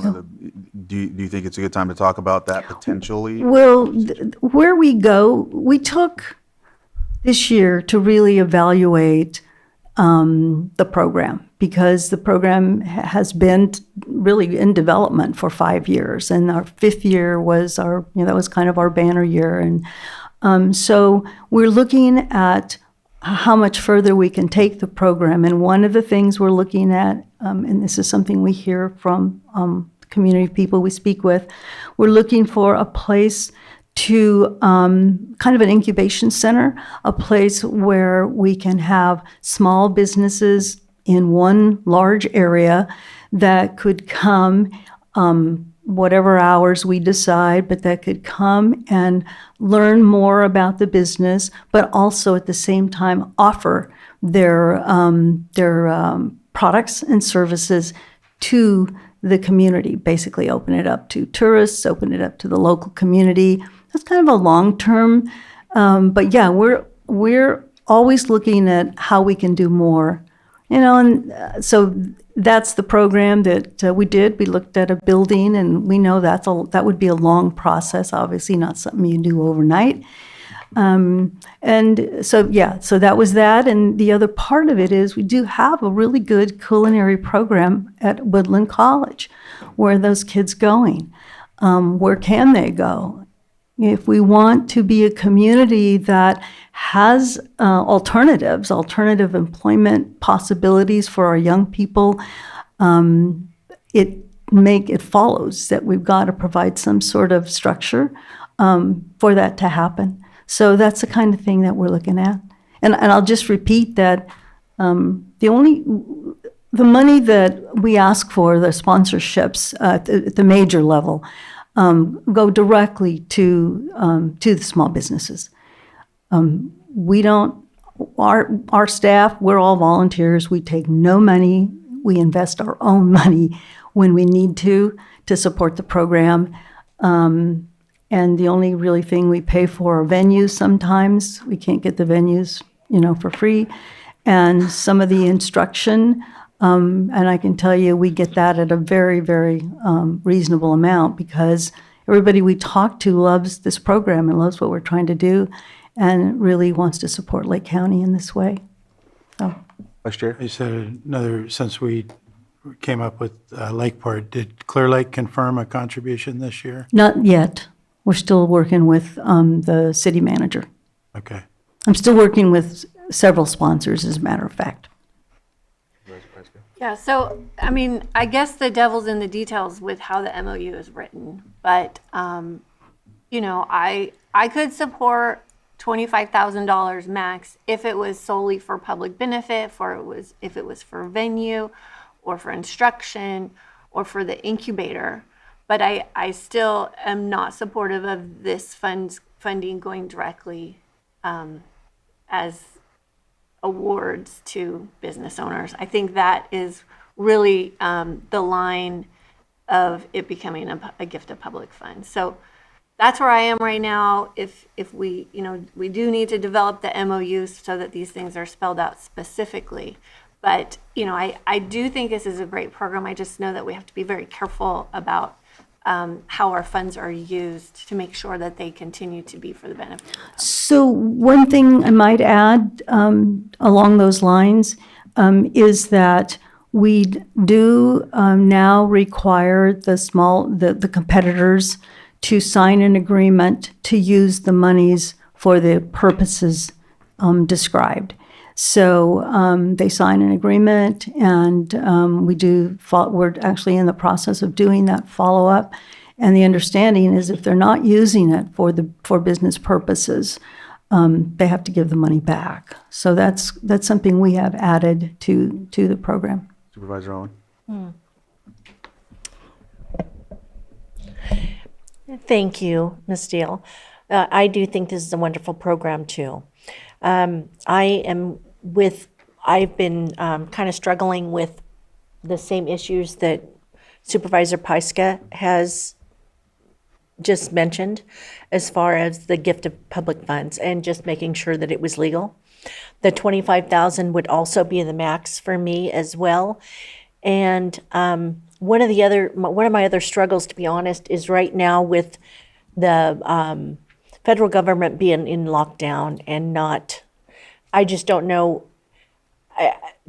Do you think it's a good time to talk about that potentially? Well, where we go, we took this year to really evaluate the program, because the program has been really in development for 5 years, and our 5th year was that was kind of our banner year. And so we're looking at how much further we can take the program. And one of the things we're looking at, and this is something we hear from community people we speak with, we're looking for a place to kind of an incubation center, a place where we can have small businesses in one large area that could come whatever hours we decide, but that could come and learn more about the business, but also at the same time offer their products and services to the community. Basically open it up to tourists, open it up to the local community. That's kind of a long-term, but yeah, we're always looking at how we can do more, and so that's the program that we did. We looked at a building, and we know that would be a long process, obviously not something you do overnight. And so that was that. And the other part of it is we do have a really good culinary program at Woodland College. Where are those kids going? Where can they go? If we want to be a community that has alternative employment possibilities for our young people, it follows that we've got to provide some sort of structure for that to happen. So that's the kind of thing that we're looking at. And I'll just repeat that the money that we ask for, the sponsorships at the major level, go directly to the small businesses. We don't, our staff, we're all volunteers. We take no money. We invest our own money when we need to support the program. And the only really thing we pay for are venues sometimes. We can't get the venues, for free. And some of the instruction, and I can tell you, we get that at a very, very reasonable amount because everybody we talk to loves this program and loves what we're trying to do and really wants to support Lake County in this way. So, Vice Chair? You said since we came up with Lakeport, did Clear Lake confirm a contribution this year? not yet. We're still working with the city manager. Okay. I'm still working with several sponsors, as a matter of fact. Yeah, so, I mean, I guess the devil's in the details with how the MOU is written, but, I could support $25,000 max if it was solely for public benefit, if it was for venue, or for instruction, or for the incubator. But I still am not supportive of this funding going directly as awards to business owners. I think that is really the line of it becoming a gift of public funds. So that's where I am right now. If we, we do need to develop the MOUs so that these things are spelled out specifically. But, I do think this is a great program. I just know that we have to be very careful about how our funds are used to make sure that they continue to be for the benefit. So one thing I might add along those lines is that we do now require the competitors to sign an agreement to use the monies for the purposes described. So they sign an agreement, and we're actually in the process of doing that follow-up. And the understanding is if they're not using it for business purposes, they have to give the money back. So that's something we have added to the program. Supervisor Owen? Thank you, Ms. Steele. I do think this is a wonderful program, too. I've been kind of struggling with the same issues that Supervisor Pyska has just mentioned as far as the gift of public funds and just making sure that it was legal. The $25,000 would also be the max for me as well. And one of my other struggles, to be honest, is right now with the federal government being in lockdown and I just don't know.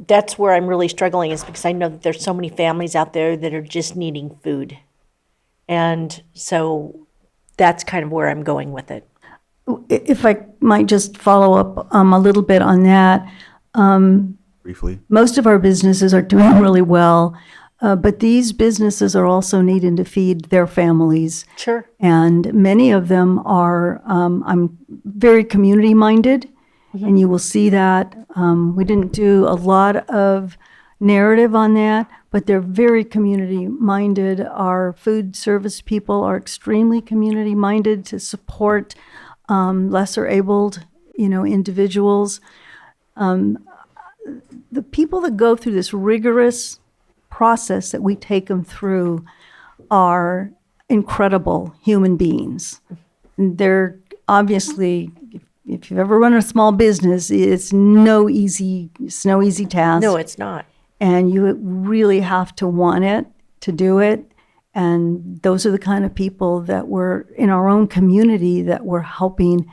That's where I'm really struggling, is because I know that there's so many families out there that are just needing food. And so that's kind of where I'm going with it. If I might just follow up a little bit on that. Briefly. Most of our businesses are doing really well, but these businesses are also needing to feed their families. Sure. And many of them are I'm very community-minded, and you will see that. We didn't do a lot of narrative on that, but they're very community-minded. Our food service people are extremely community-minded to support lesser abled, individuals. The people that go through this rigorous process that we take them through are incredible human beings. They're obviously, if you've ever run a small business, it's no easy task. No, it's not. And you really have to want it to do it. And those are the kind of people that we're in our own community that we're helping.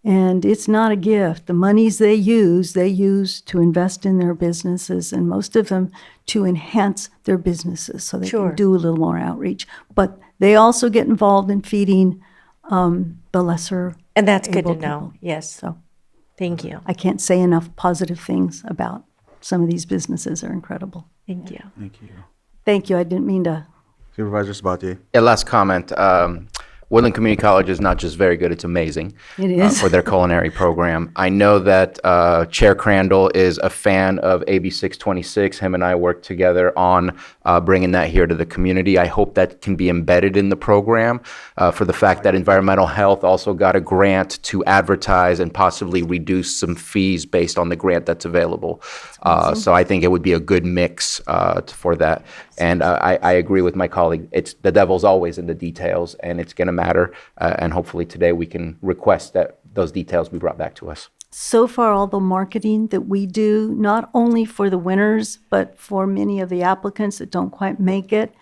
And it's not a gift. The monies they use to invest in their businesses, and most of them to enhance their businesses so they Sure. can do a little more outreach. But they also get involved in feeding the lesser And that's good to able know. people. Yes. So Thank you. I can't say enough positive things about some of these businesses. Are incredible. Thank you. Thank you. Thank you. I didn't mean to. Supervisor Sabatier? Yeah, last comment. Woodland Community College is not just very good, it's amazing. It is. For their culinary program. I know that Chair Crandall is a fan of AB 626. Him and I work together on bringing that here to the community. I hope that can be embedded in the program for the fact that environmental health also got a grant to advertise and possibly reduce some fees based on the grant that's available. So I think it would be a good mix for that. And I agree with my colleague. It's the devil's always in the details, and it's going to matter. And hopefully today we can request that those details be brought back to us. So far, all the marketing that we do, not only for the winners, but for many of the applicants that don't quite make it,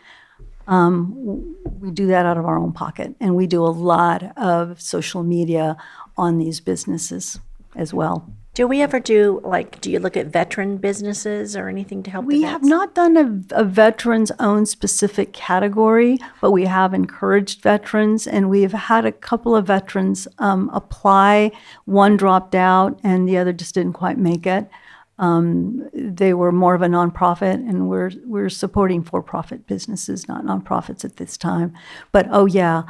we do that out of our own pocket. And we do a lot of social media on these businesses as well. Do we ever do, like, do you look at veteran businesses or anything to help the We vets? have not done a veterans-owned specific category, but we have encouraged veterans, and we've had a couple of veterans apply. One dropped out, and the other just didn't quite make it. They were more of a nonprofit, and we're supporting for-profit businesses, not nonprofits at this time. But, oh yeah,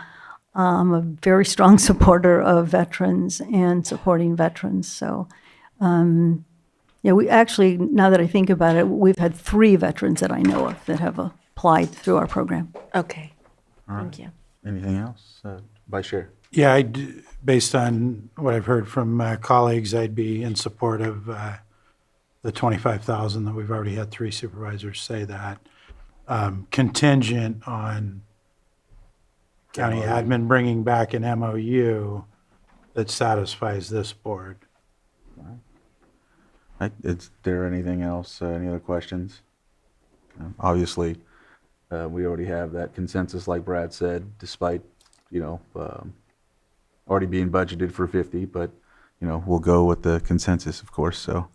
I'm a very strong supporter of veterans and supporting veterans, so... yeah, we actually, now that I think about it, we've had 3 veterans that I know of that have applied through our program. Okay, thank you. Anything else? Vice Chair? Yeah, based on what I've heard from colleagues, I'd be in support of the 25,000 that we've already had 3 supervisors say that. Contingent on county admin bringing back an MOU that satisfies this board. Is there anything else? Any other questions? Obviously, we already have that consensus, like Brad said, despite, already being budgeted for 50, but, we'll go with the consensus, of course. So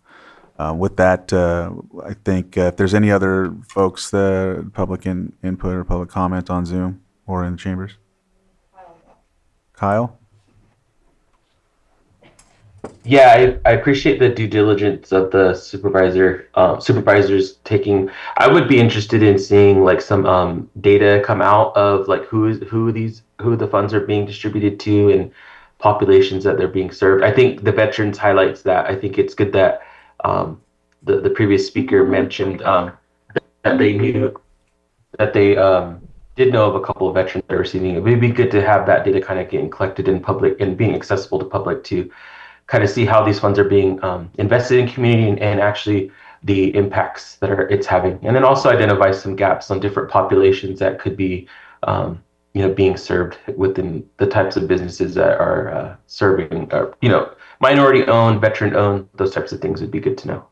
with that, I think if there's any other folks, public input or public comment on Zoom or in the chambers? Kyle? Yeah, I appreciate the due diligence of the supervisors taking. I would be interested in seeing like some data come out of like who the funds are being distributed to and populations that they're being served. I think the veterans highlights that. I think it's good that the previous speaker mentioned that they did know of a couple of veterans that are receiving it. It would be good to have that data kind of getting collected in public and being accessible to public to kind of see how these funds are being invested in community and actually the impacts that it's having. And then also identify some gaps on different populations that could be, being served within the types of businesses that are serving, minority owned, veteran owned, those types of things would be good to know.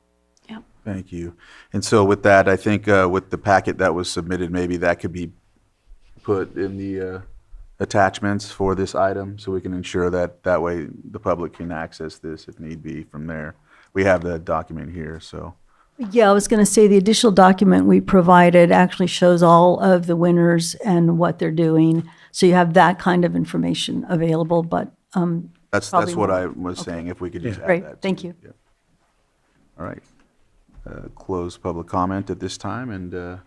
Thank you. And so with that, I think with the packet that was submitted, maybe that could be put in the attachments for this item, so we can ensure that way the public can access this if need be from there. We have the document here, so. Yeah, I was going to say the additional document we provided actually shows all of the winners and what they're doing. So you have that kind of information available, but That's what I was saying, if we could just add great. that. Thank you. Yeah. All right. Close public comment at this time, and do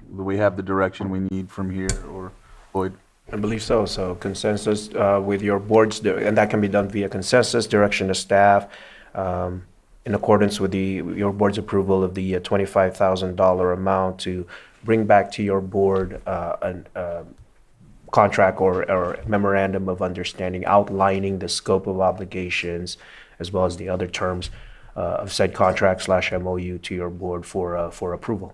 we have the direction we need from here, or Lloyd? I believe so. So consensus with your boards, and that can be done via consensus, direction to staff, in accordance with your board's approval of the $25,000 amount to bring back to your board a contract or memorandum of understanding outlining the scope of obligations as well as the other terms of said contract / MOU to your board for approval.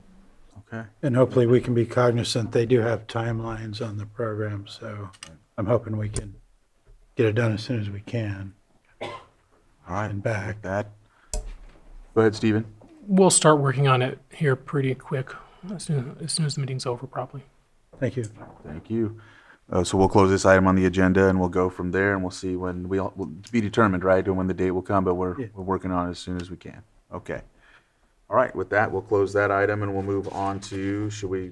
Okay. And hopefully we can be cognizant, they do have timelines on the program, so I'm hoping we can get it done as soon as we can. All right. And back. That. Go ahead, Stephen. We'll start working on it here pretty quick, as soon as the meeting's over, probably. Thank you. Thank you. So we'll close this item on the agenda, and we'll go from there, and we'll see when we'll be determined, right, and when the date will come, but we're working on it as soon as we can. Okay. All right, with that, we'll close that item, and we'll move on to, should we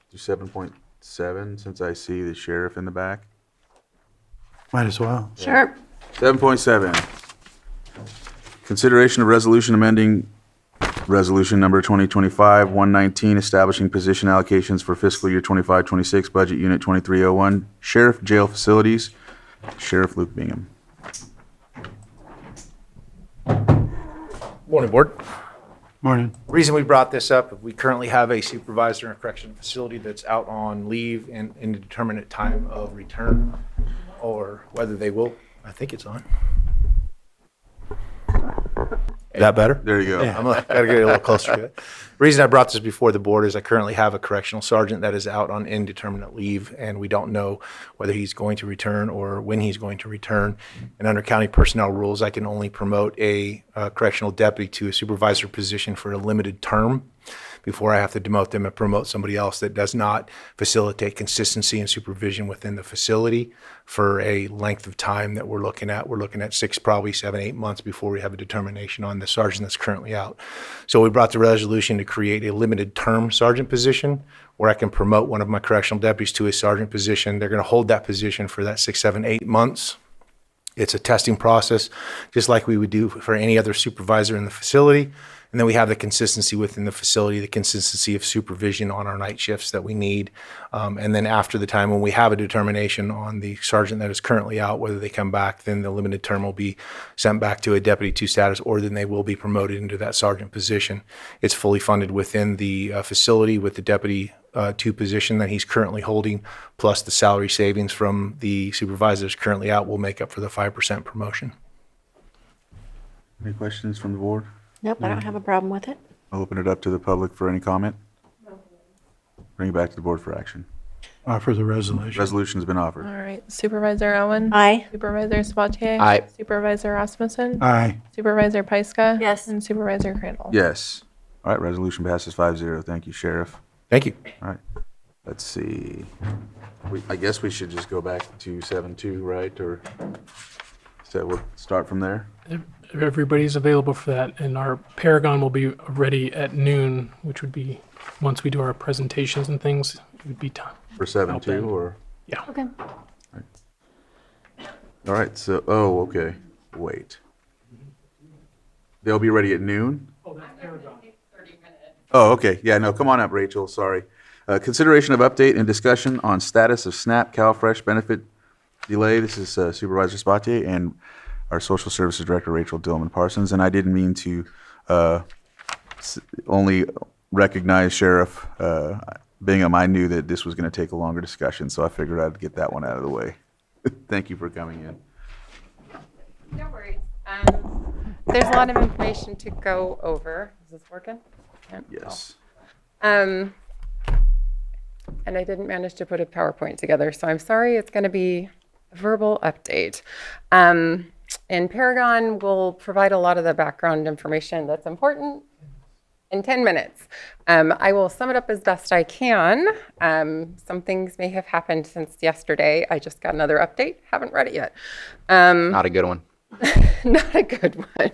do 7.7, since I see the sheriff in the back? Might as well. Sure. 7.7, consideration of resolution amending Resolution number 2025-119, establishing position allocations for fiscal year 25-26, Budget Unit 2301, Sheriff Jail Facilities. Sheriff Luke Bingham. Morning, Board. Morning. Reason we brought this up, we currently have a supervisor in a correctional facility that's out on leave and indeterminate time of return, or whether they will, I think it's on. Is that better? There you go. I'm gotta get a little closer to it. The reason I brought this before the board is I currently have a correctional sergeant that is out on indeterminate leave, and we don't know whether he's going to return or when he's going to return. And under county personnel rules, I can only promote a correctional deputy to a supervisor position for a limited term before I have to demote them and promote somebody else that does not facilitate consistency and supervision within the facility for a length of time that we're looking at. We're looking at 6, probably 7, 8 months before we have a determination on the sergeant that's currently out. So we brought the resolution to create a limited term sergeant position where I can promote one of my correctional deputies to a sergeant position. They're going to hold that position for that 6, 7, 8 months. It's a testing process, just like we would do for any other supervisor in the facility. And then we have the consistency within the facility, the consistency of supervision on our night shifts that we need. And then after the time when we have a determination on the sergeant that is currently out, whether they come back, then the limited term will be sent back to a Deputy 2 status, or then they will be promoted into that sergeant position. It's fully funded within the facility with the Deputy 2 position that he's currently holding, plus the salary savings from the supervisors currently out will make up for the 5% promotion. Any questions from the board? Nope, I don't have a problem with it. I'll open it up to the public for any comment. Bring it back to the board for action. Offer the resolution. Resolution's been offered. All right, Supervisor Owen? Aye. Supervisor Sabatier? Aye. Supervisor Rasmussen? Aye. Supervisor Pyska? Yes. And Supervisor Crandall? Yes. All right, resolution passes 5-0. Thank you, Sheriff. Thank you. All right, let's see. I guess we should just go back to 7-2, right? Or, so we'll start from there? If everybody's available for that, and our Paragon will be ready at noon, which would be, once we do our presentations and things, it would be time. For 7-2 or? Yeah. Okay. All right, so, okay, wait. They'll be ready at noon? Oh, okay, yeah, no, come on up, Rachel, sorry. Consideration of update and discussion on status of SNAP CalFresh benefit delay. This is Supervisor Sabatier and our Social Services Director, Rachel Dillman Parsons, and I didn't mean to only recognize Sheriff Bingham. I knew that this was going to take a longer discussion, so I figured I'd get that one out of the way. Thank you for coming in. No worries. There's a lot of information to go over. Is this working? Yes. And I didn't manage to put a PowerPoint together, so I'm sorry. It's going to be a verbal update. And Paragon will provide a lot of the background information that's important in 10 minutes. I will sum it up as best I can. Some things may have happened since yesterday. I just got another update. Haven't read it yet. Not a good one. Not a good one.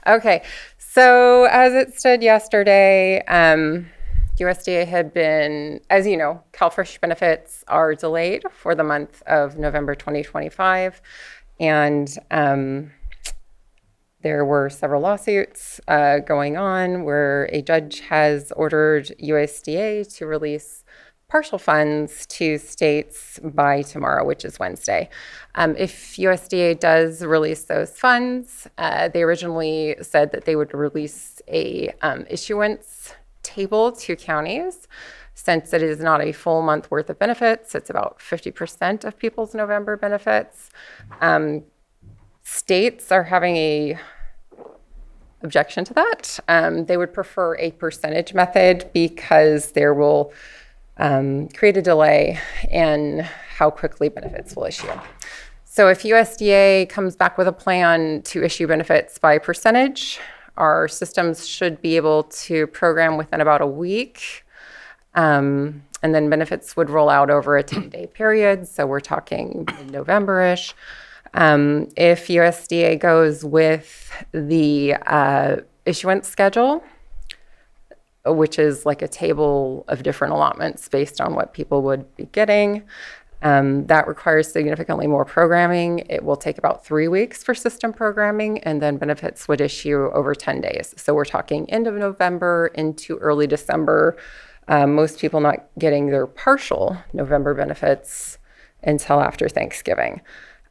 Okay, so as it stood yesterday, USDA had been, as you know, CalFresh benefits are delayed for the month of November 2025. And there were several lawsuits going on where a judge has ordered USDA to release partial funds to states by tomorrow, which is Wednesday. If USDA does release those funds, they originally said that they would release a issuance table to counties. Since it is not a full month worth of benefits, it's about 50% of people's November benefits. States are having a objection to that. They would prefer a percentage method because there will create a delay in how quickly benefits will issue. So if USDA comes back with a plan to issue benefits by percentage, our systems should be able to program within about a week. And then benefits would roll out over a 10-day period. So we're talking November-ish. If USDA goes with the issuance schedule, which is like a table of different allotments based on what people would be getting, That requires significantly more programming. It will take about 3 weeks for system programming, and then benefits would issue over 10 days. So we're talking end of November into early December. Most people not getting their partial November benefits until after Thanksgiving.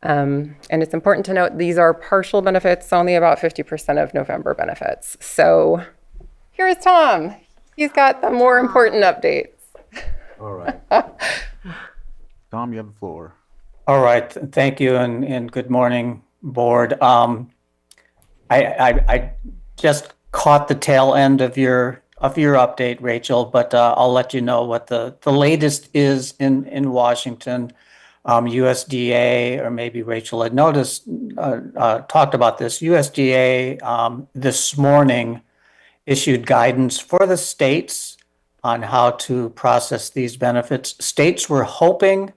And it's important to note these are partial benefits, only about 50% of November benefits. So here's Tom. He's got the more important updates. All right. Tom, you have the floor. All right, thank you, and good morning, board. I just caught the tail end of your update, Rachel, but I'll let you know what the latest is in Washington. USDA, or maybe Rachel had noticed, talked about this. USDA this morning issued guidance for the states on how to process these benefits. States were hoping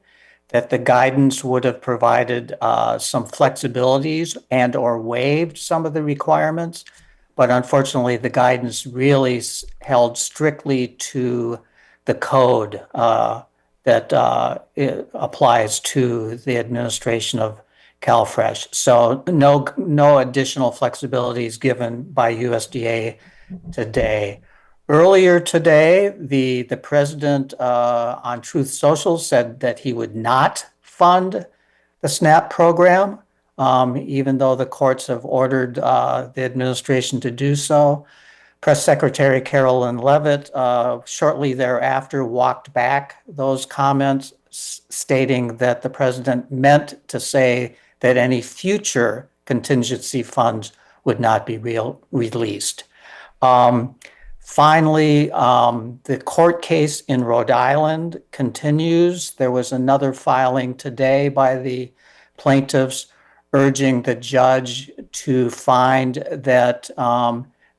that the guidance would have provided some flexibilities and or waived some of the requirements. But unfortunately, the guidance really held strictly to the code that it applies to the administration of CalFresh. So no additional flexibilities given by USDA today. Earlier today, the president on Truth Social said that he would not fund the SNAP program, even though the courts have ordered the administration to do so. Press Secretary Carolyn Leavitt shortly thereafter walked back those comments, stating that the president meant to say that any future contingency funds would not be released. Finally, the court case in Rhode Island continues. There was another filing today by the plaintiffs urging the judge to find that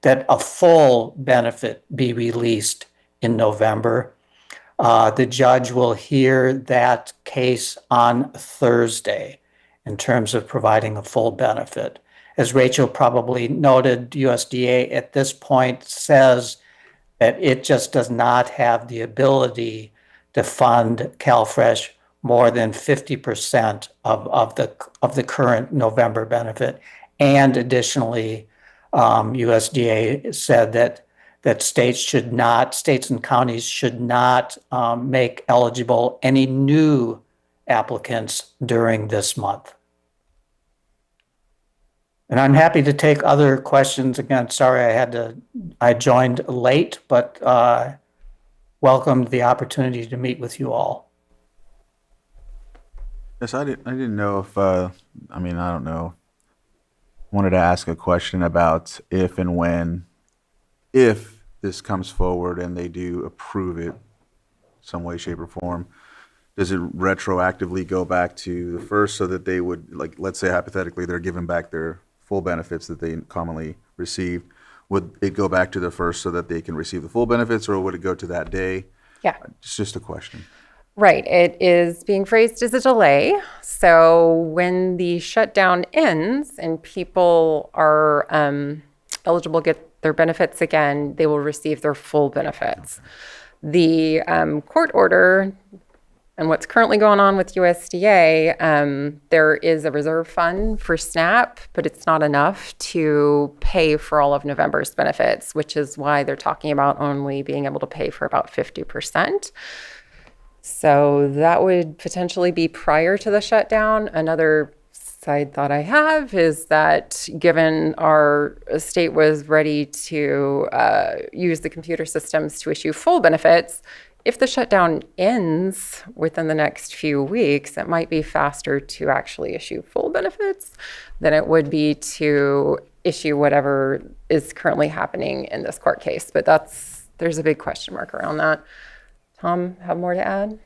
that a full benefit be released in November. The judge will hear that case on Thursday in terms of providing a full benefit. As Rachel probably noted, USDA at this point says that it just does not have the ability to fund CalFresh more than 50% of the current November benefit. And additionally, USDA said that states and counties should not make eligible any new applicants during this month. And I'm happy to take other questions. Again, sorry I joined late, but welcomed the opportunity to meet with you all. Yes, I didn't know if, I don't know. Wanted to ask a question about if and when, if this comes forward and they do approve it some way, shape, or form, does it retroactively go back to the first so that they would, like, let's say hypothetically they're giving back their full benefits that they commonly receive, would it go back to the first so that they can receive the full benefits, or would it go to that day? Yeah. It's just a question. Right. It is being phrased as a delay. So when the shutdown ends and people are eligible to get their benefits again, they will receive their full benefits. The court order and what's currently going on with USDA, there is a reserve fund for SNAP, but it's not enough to pay for all of November's benefits, which is why they're talking about only being able to pay for about 50%. So that would potentially be prior to the shutdown. Another side thought I have is that given our state was ready to use the computer systems to issue full benefits, if the shutdown ends within the next few weeks, it might be faster to actually issue full benefits than it would be to issue whatever is currently happening in this court case. But there's a big question mark around that. Tom, have more to add?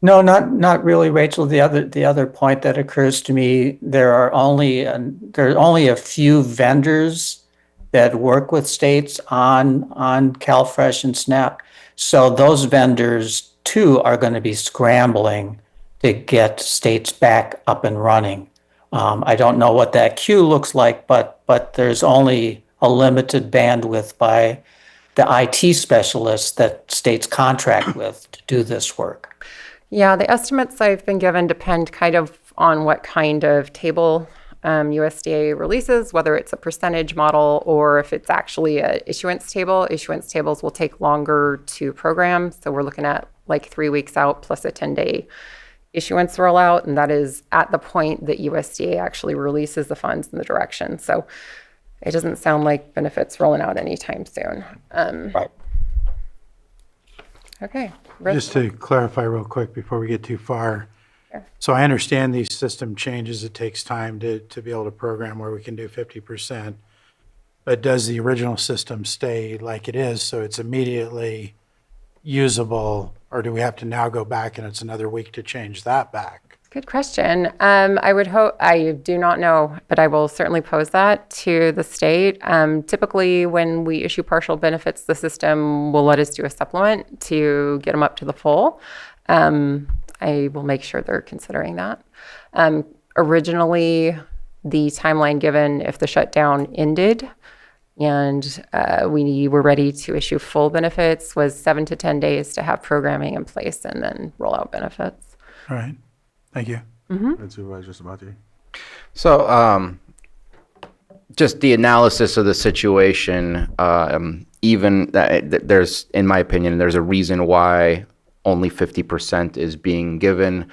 No, not really, Rachel. The other point that occurs to me, there are only a few vendors that work with states on CalFresh and SNAP. So those vendors too are going to be scrambling to get states back up and running. I don't know what that queue looks like, but there's only a limited bandwidth by the IT specialists that states contract with to do this work. Yeah, the estimates I've been given depend kind of on what kind of table USDA releases, whether it's a percentage model or if it's actually a issuance table. Issuance tables will take longer to program, so we're looking at like 3 weeks out plus a 10-day issuance rollout, and that is at the point that USDA actually releases the funds in the direction. So it doesn't sound like benefits rolling out anytime soon. Right. Okay. Just to clarify real quick before we get too far. Sure. So I understand these system changes, it takes time to be able to program where we can do 50%. But does the original system stay like it is, so it's immediately usable? Or do we have to now go back and it's another week to change that back? Good question. I would hope, I do not know, but I will certainly pose that to the state. Typically, when we issue partial benefits, the system will let us do a supplement to get them up to the full. I will make sure they're considering that. Originally, the timeline given if the shutdown ended and we were ready to issue full benefits was 7 to 10 days to have programming in place and then roll out benefits. All right, thank you. Supervisor Sabatier. So, just the analysis of the situation, even there's, in my opinion, there's a reason why only 50% is being given.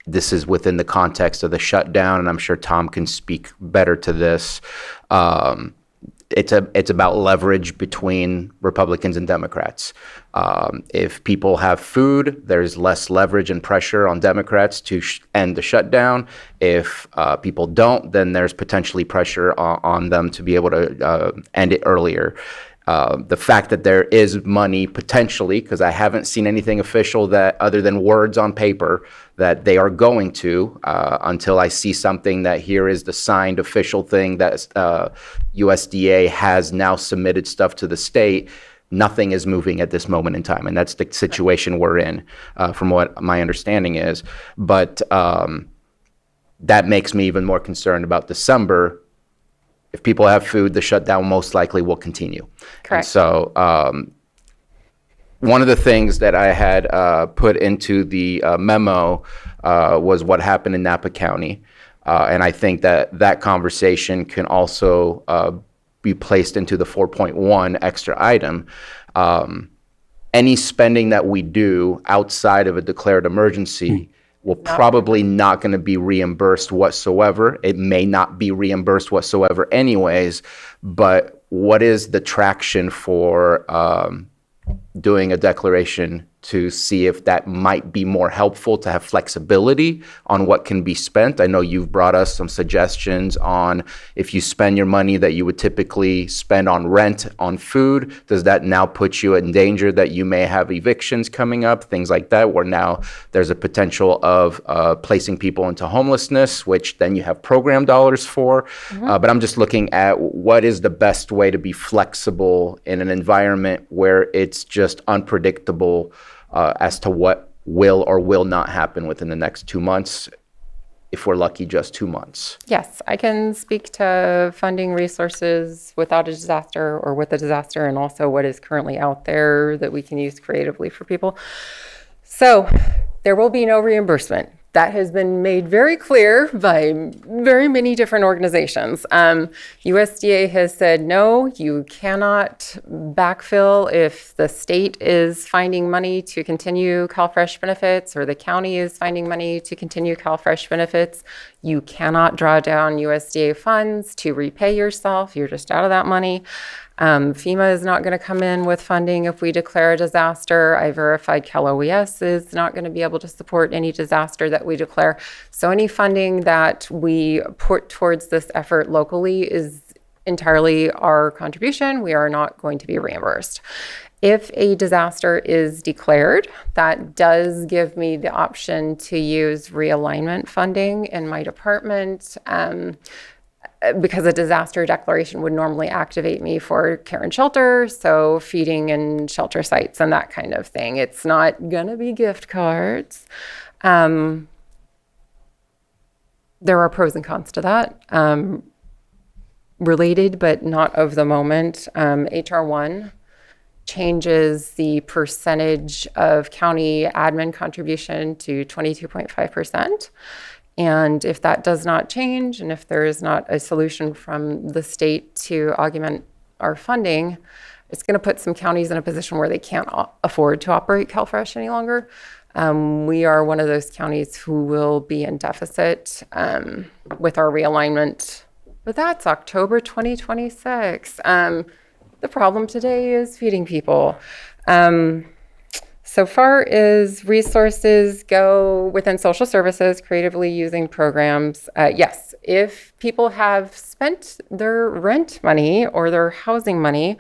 This is within the context of the shutdown, and I'm sure Tom can speak better to this. It's about leverage between Republicans and Democrats. If people have food, there's less leverage and pressure on Democrats to end the shutdown. If people don't, then there's potentially pressure on them to be able to end it earlier. The fact that there is money potentially, because I haven't seen anything official that other than words on paper that they are going to, until I see something that here is the signed official thing that USDA has now submitted stuff to the state. Nothing is moving at this moment in time, and that's the situation we're in, from what my understanding is. But that makes me even more concerned about December. If people have food, the shutdown most likely will continue. Correct. And so one of the things that I had put into the memo was what happened in Napa County. And I think that conversation can also be placed into the 4.1 extra item. Any spending that we do outside of a declared emergency will probably not going to be reimbursed whatsoever. It may not be reimbursed whatsoever anyways, but what is the traction for doing a declaration to see if that might be more helpful to have flexibility on what can be spent? I know you've brought us some suggestions on if you spend your money that you would typically spend on rent, on food, does that now put you in danger that you may have evictions coming up, things like that, where now there's a potential of placing people into homelessness, which then you have program dollars for. But I'm just looking at what is the best way to be flexible in an environment where it's just unpredictable as to what will or will not happen within the next 2 months, if we're lucky, just 2 months. Yes, I can speak to funding resources without a disaster or with a disaster, and also what is currently out there that we can use creatively for people. So there will be no reimbursement. That has been made very clear by very many different organizations. USDA has said, no, you cannot backfill if the state is finding money to continue CalFresh benefits or the county is finding money to continue CalFresh benefits. You cannot draw down USDA funds to repay yourself. You're just out of that money. FEMA is not going to come in with funding if we declare a disaster. I verified Cal OES is not going to be able to support any disaster that we declare. So any funding that we put towards this effort locally is entirely our contribution. We are not going to be reimbursed. If a disaster is declared, that does give me the option to use realignment funding in my department. Because a disaster declaration would normally activate me for care and shelter, so feeding and shelter sites and that kind of thing. It's not gonna be gift cards. There are pros and cons to that. Related, but not of the moment. HR1 changes the percentage of county admin contribution to 22.5%. And if that does not change, and if there is not a solution from the state to augment our funding, it's going to put some counties in a position where they can't afford to operate CalFresh any longer. We are one of those counties who will be in deficit with our realignment, but that's October 2026. The problem today is feeding people. So far as resources go within social services, creatively using programs, yes, if people have spent their rent money or their housing money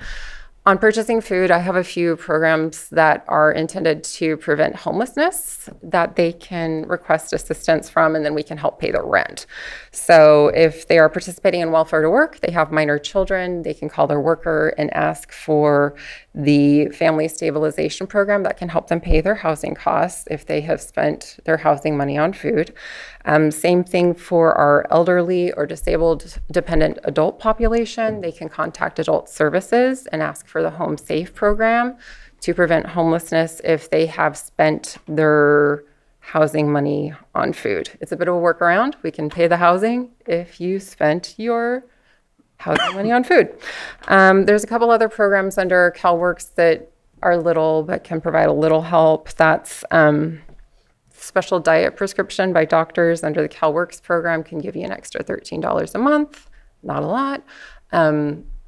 on purchasing food, I have a few programs that are intended to prevent homelessness that they can request assistance from, and then we can help pay their rent. So if they are participating in welfare to work, they have minor children, they can call their worker and ask for the family stabilization program that can help them pay their housing costs if they have spent their housing money on food. Same thing for our elderly or disabled dependent adult population. They can contact Adult Services and ask for the Home Safe program to prevent homelessness if they have spent their housing money on food. It's a bit of a workaround. We can pay the housing if you spent your housing money on food. There's a couple other programs under CalWorks that are little but can provide a little help. That's special diet prescription by doctors under the CalWorks program can give you an extra $13 a month. Not a lot.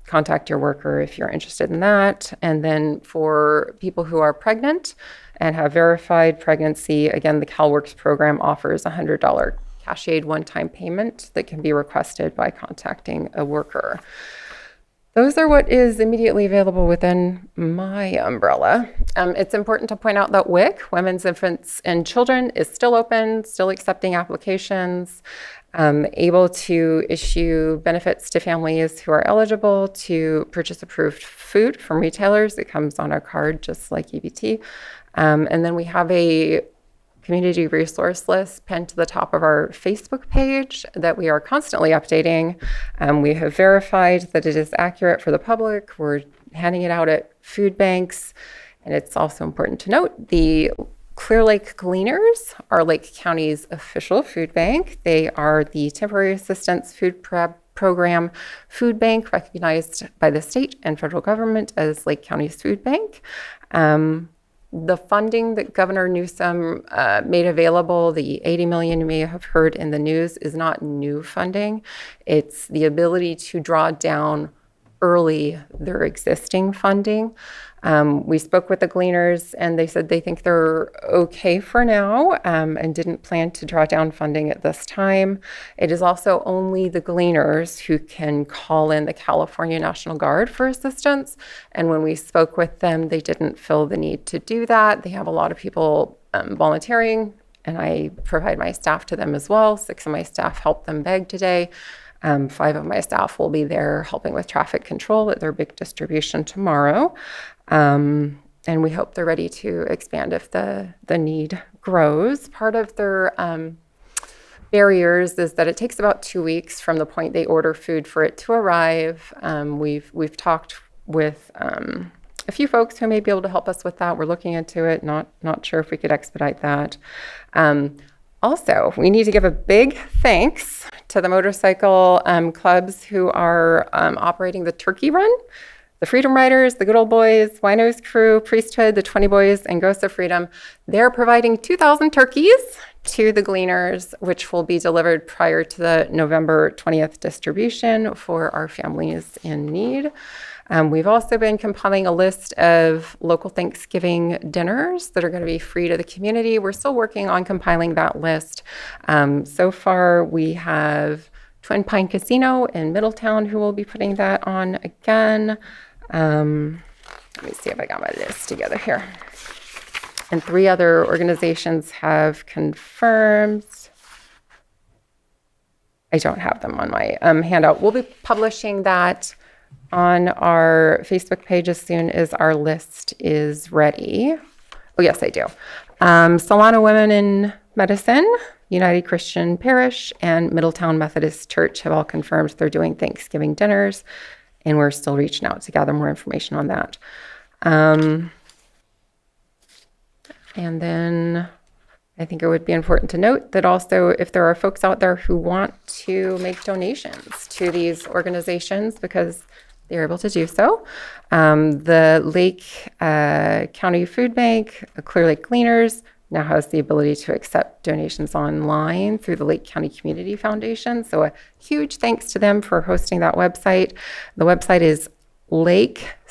Contact your worker if you're interested in that. And then for people who are pregnant and have verified pregnancy, again, the CalWorks program offers a $100 cash aid one-time payment that can be requested by contacting a worker. Those are what is immediately available within my umbrella. It's important to point out that WIC, Women's, Infants, and Children, is still open, still accepting applications, able to issue benefits to families who are eligible to purchase approved food from retailers. It comes on our card just like EBT. And then we have a community resource list pinned to the top of our Facebook page that we are constantly updating. We have verified that it is accurate for the public. We're handing it out at food banks. And it's also important to note the Clear Lake Gleaners are Lake County's official food bank. They are the Temporary Assistance Food Program food bank recognized by the state and federal government as Lake County's food bank. The funding that Governor Newsom made available, the $80 million you may have heard in the news, is not new funding. It's the ability to draw down early their existing funding. We spoke with the Gleaners and they said they think they're okay for now and didn't plan to draw down funding at this time. It is also only the Gleaners who can call in the California National Guard for assistance. And when we spoke with them, they didn't feel the need to do that. They have a lot of people volunteering, and I provide my staff to them as well. 6 of my staff helped them beg today. 5 of my staff will be there helping with traffic control at their big distribution tomorrow. And we hope they're ready to expand if the need grows. Part of their barriers is that it takes about 2 weeks from the point they order food for it to arrive. We've talked with a few folks who may be able to help us with that. We're looking into it, not sure if we could expedite that. Also, we need to give a big thanks to the motorcycle clubs who are operating the Turkey Run. The Freedom Riders, the Good Old Boys, Winos Crew, Priesthood, the 20 Boys, and Ghosts of Freedom. They're providing 2,000 turkeys to the Gleaners, which will be delivered prior to the November 20th distribution for our families in need. We've also been compiling a list of local Thanksgiving dinners that are going to be free to the community. We're still working on compiling that list. So far, we have Twin Pine Casino in Middletown who will be putting that on again. Let me see if I got my list together here. And 3 other organizations have confirmed. I don't have them on my handout. We'll be publishing that on our Facebook page as soon as our list is ready. Oh, yes, I do. Solana Women in Medicine, United Christian Parish, and Middletown Methodist Church have all confirmed they're doing Thanksgiving dinners, and we're still reaching out to gather more information on that. And then I think it would be important to note that also if there are folks out there who want to make donations to these organizations because they're able to do so, the Lake County Food Bank, Clear Lake Cleaners, now has the ability to accept donations online through the Lake County Community Foundation. So a huge thanks to them for hosting that website. The website is lakeccf.org,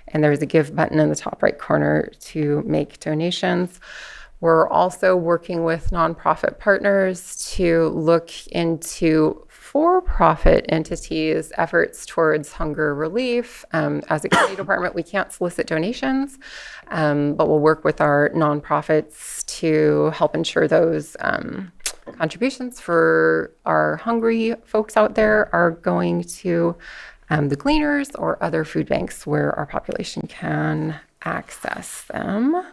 and there's a give button in the top right corner to make donations. We're also working with nonprofit partners to look into for-profit entities' efforts towards hunger relief. As a county department, we can't solicit donations, but we'll work with our nonprofits to help ensure those contributions for our hungry folks out there are going to the Gleaners or other food banks where our population can access them.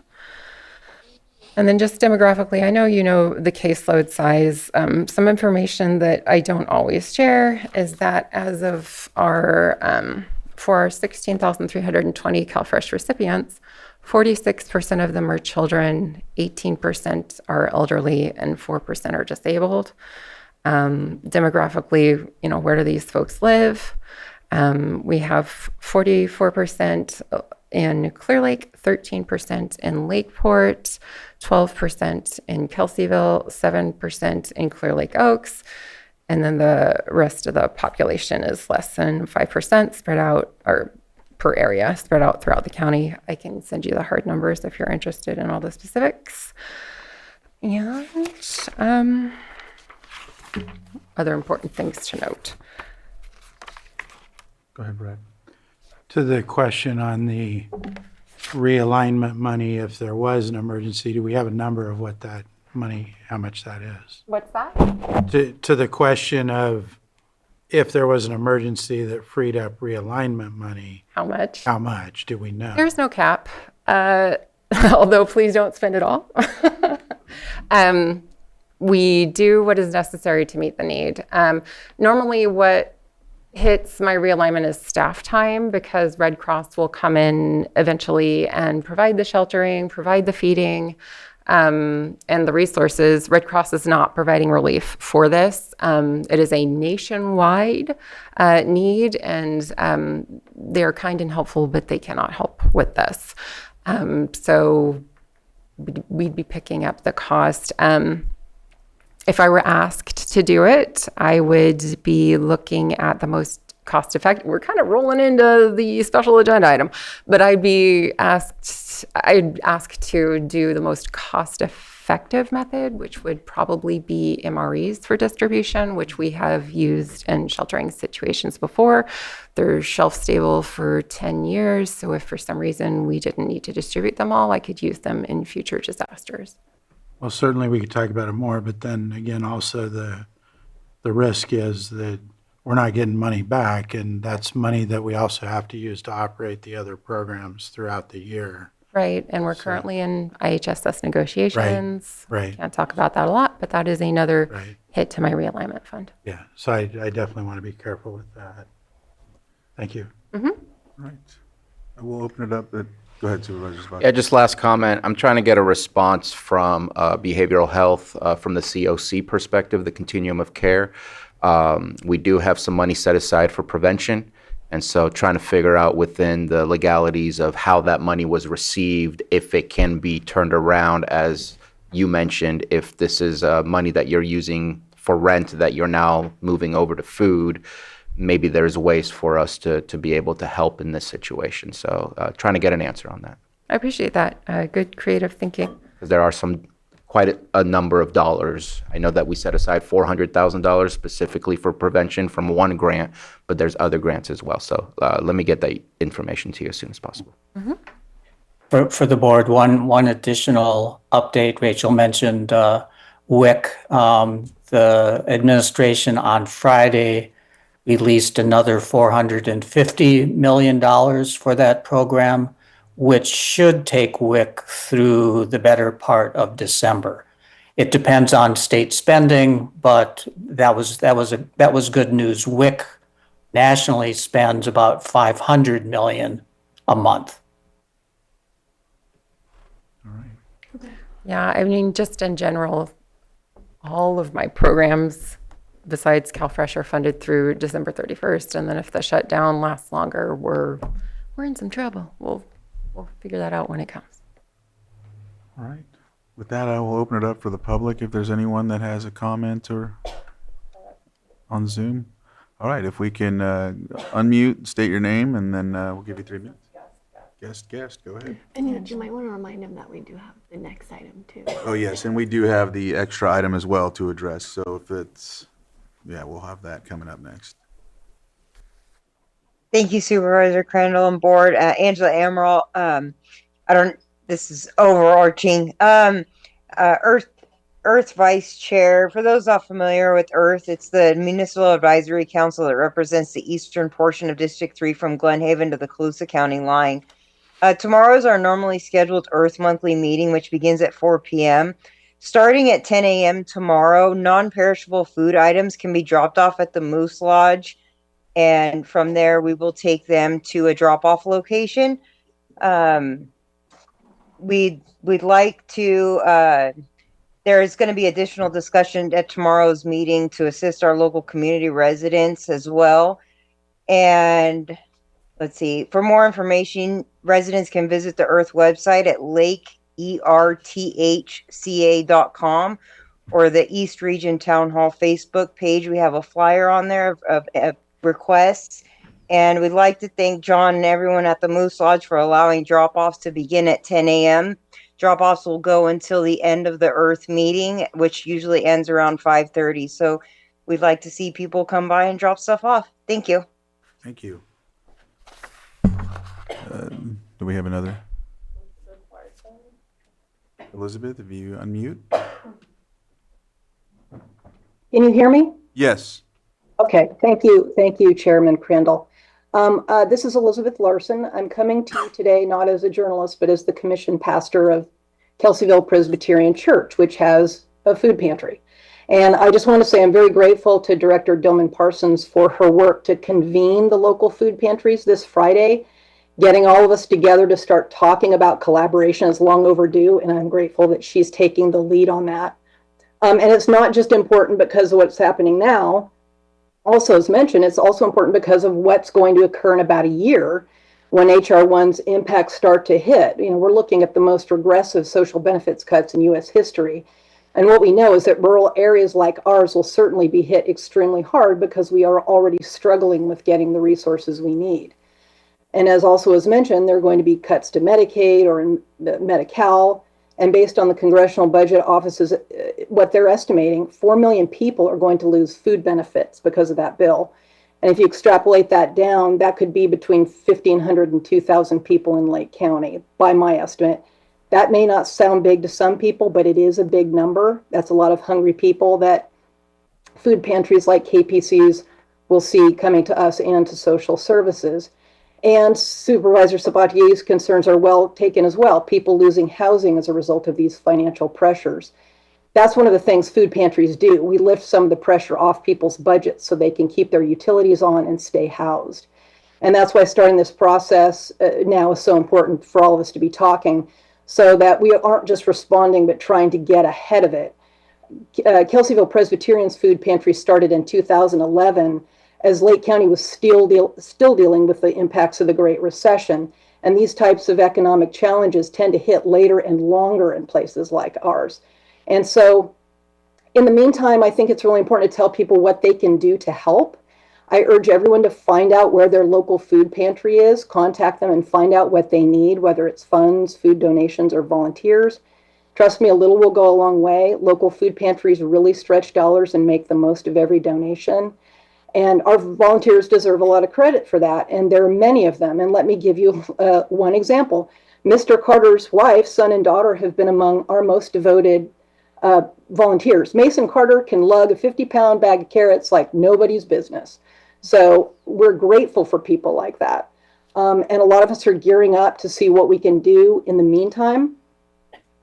And then just demographically, I know you know the caseload size. Some information that I don't always share is that as of our, for our 16,320 CalFresh recipients, 46% of them are children, 18% are elderly, and 4% are disabled. Demographically, you know, where do these folks live? We have 44% in Clear Lake, 13% in Lakeport, 12% in Kelseyville, 7% in Clear Lake Oaks, and then the rest of the population is less than 5% spread out, or per area, spread out throughout the county. I can send you the hard numbers if you're interested in all the specifics. And other important things to note. Go ahead, Brad. To the question on the realignment money, if there was an emergency, do we have a number of what that money, how much that is? What's that? To the question of if there was an emergency that freed up realignment money, How much? how much do we know? There's no cap, although please don't spend it all. We do what is necessary to meet the need. Normally what hits my realignment is staff time because Red Cross will come in eventually and provide the sheltering, provide the feeding, and the resources. Red Cross is not providing relief for this. It is a nationwide need, and they're kind and helpful, but they cannot help with this. So we'd be picking up the cost. If I were asked to do it, I would be looking at the most cost effective. We're kind of rolling into the special agenda item, but I'd ask to do the most cost effective method, which would probably be MREs for distribution, which we have used in sheltering situations before. They're shelf stable for 10 years. So if for some reason we didn't need to distribute them all, I could use them in future disasters. Well, certainly we could talk about it more, but then again, also the risk is that we're not getting money back, and that's money that we also have to use to operate the other programs throughout the year. Right, and we're currently in IHSS negotiations. Right. Can't talk about that a lot, but that is another hit to my realignment fund. Yeah, so I definitely want to be careful with that. Thank you. All right. We'll open it up. Go ahead, Supervisor. Yeah, just last comment. I'm trying to get a response from behavioral health from the COC perspective, the continuum of care. We do have some money set aside for prevention. And so trying to figure out within the legalities of how that money was received, if it can be turned around, as you mentioned, if this is money that you're using for rent that you're now moving over to food, maybe there's ways for us to be able to help in this situation. So trying to get an answer on that. I appreciate that. Good creative thinking. Because there are quite a number of dollars. I know that we set aside $400,000 specifically for prevention from one grant, but there's other grants as well. So let me get that information to you as soon as possible. For the board, one additional update. Rachel mentioned WIC. The administration on Friday released another $450 million for that program, which should take WIC through the better part of December. It depends on state spending, but that was good news. WIC nationally spends about 500 million a month. Yeah, I mean, just in general, all of my programs besides CalFresh are funded through December 31st. And then if the shutdown lasts longer, we're in some trouble. We'll figure that out when it comes. All right. With that, I will open it up for the public if there's anyone that has a comment or on Zoom. All right, if we can unmute, state your name, and then we'll give you 3 minutes. Guest, go ahead. And you might want to remind him that we do have the next item too. Oh, yes, and we do have the extra item as well to address, so if it's, yeah, we'll have that coming up next. Thank you, Supervisor Crandall and Board. Angela Amaral, this is overarching. Earth Vice Chair, for those not familiar with Earth, it's the Municipal Advisory Council that represents the eastern portion of District 3 from Glen Haven to the Colusa County line. Tomorrow is our normally scheduled Earth Monthly meeting, which begins at 4 p.m. Starting at 10 a.m. tomorrow, non-perishable food items can be dropped off at the Moose Lodge, and from there we will take them to a drop-off location. We'd like to, there is going to be additional discussion at tomorrow's meeting to assist our local community residents as well. And let's see, for more information, residents can visit the Earth website at lakeerthca.com or the East Region Town Hall Facebook page. We have a flyer on there of requests. And we'd like to thank John and everyone at the Moose Lodge for allowing drop-offs to begin at 10 a.m. Drop-offs will go until the end of the Earth meeting, which usually ends around 5:30. So we'd like to see people come by and drop stuff off. Thank you. Thank you. Do we have another? Elizabeth, if you unmute. Can you hear me? Yes. Okay, thank you, Chairman Crandall. This is Elizabeth Larson. I'm coming to you today not as a journalist, but as the commission pastor of Kelseyville Presbyterian Church, which has a food pantry. And I just want to say I'm very grateful to Director Dillman Parsons for her work to convene the local food pantries this Friday. Getting all of us together to start talking about collaboration is long overdue, and I'm grateful that she's taking the lead on that. And it's not just important because of what's happening now. Also, as mentioned, it's also important because of what's going to occur in about a year when HR 1's impacts start to hit. You know, we're looking at the most regressive social benefits cuts in U.S. history. And what we know is that rural areas like ours will certainly be hit extremely hard because we are already struggling with getting the resources we need. And as also was mentioned, there are going to be cuts to Medicaid or Medi-Cal. And based on the Congressional Budget Office's, what they're estimating, 4 million people are going to lose food benefits because of that bill. And if you extrapolate that down, that could be between 1,500 and 2,000 people in Lake County, by my estimate. That may not sound big to some people, but it is a big number. That's a lot of hungry people that food pantries like KPC's will see coming to us and to social services. And Supervisor Sabatier's concerns are well taken as well. People losing housing as a result of these financial pressures. That's one of the things food pantries do. We lift some of the pressure off people's budgets so they can keep their utilities on and stay housed. And that's why starting this process now is so important for all of us to be talking so that we aren't just responding but trying to get ahead of it. Kelseyville Presbyterian's food pantry started in 2011 as Lake County was still dealing with the impacts of the Great Recession. And these types of economic challenges tend to hit later and longer in places like ours. And so in the meantime, I think it's really important to tell people what they can do to help. I urge everyone to find out where their local food pantry is, contact them and find out what they need, whether it's funds, food donations, or volunteers. Trust me, a little will go a long way. Local food pantries really stretch dollars and make the most of every donation. And our volunteers deserve a lot of credit for that. And there are many of them. And let me give you one example. Mr. Carter's wife, son, and daughter have been among our most devoted volunteers. Mason Carter can lug a 50-pound bag of carrots like nobody's business. So we're grateful for people like that. And a lot of us are gearing up to see what we can do in the meantime.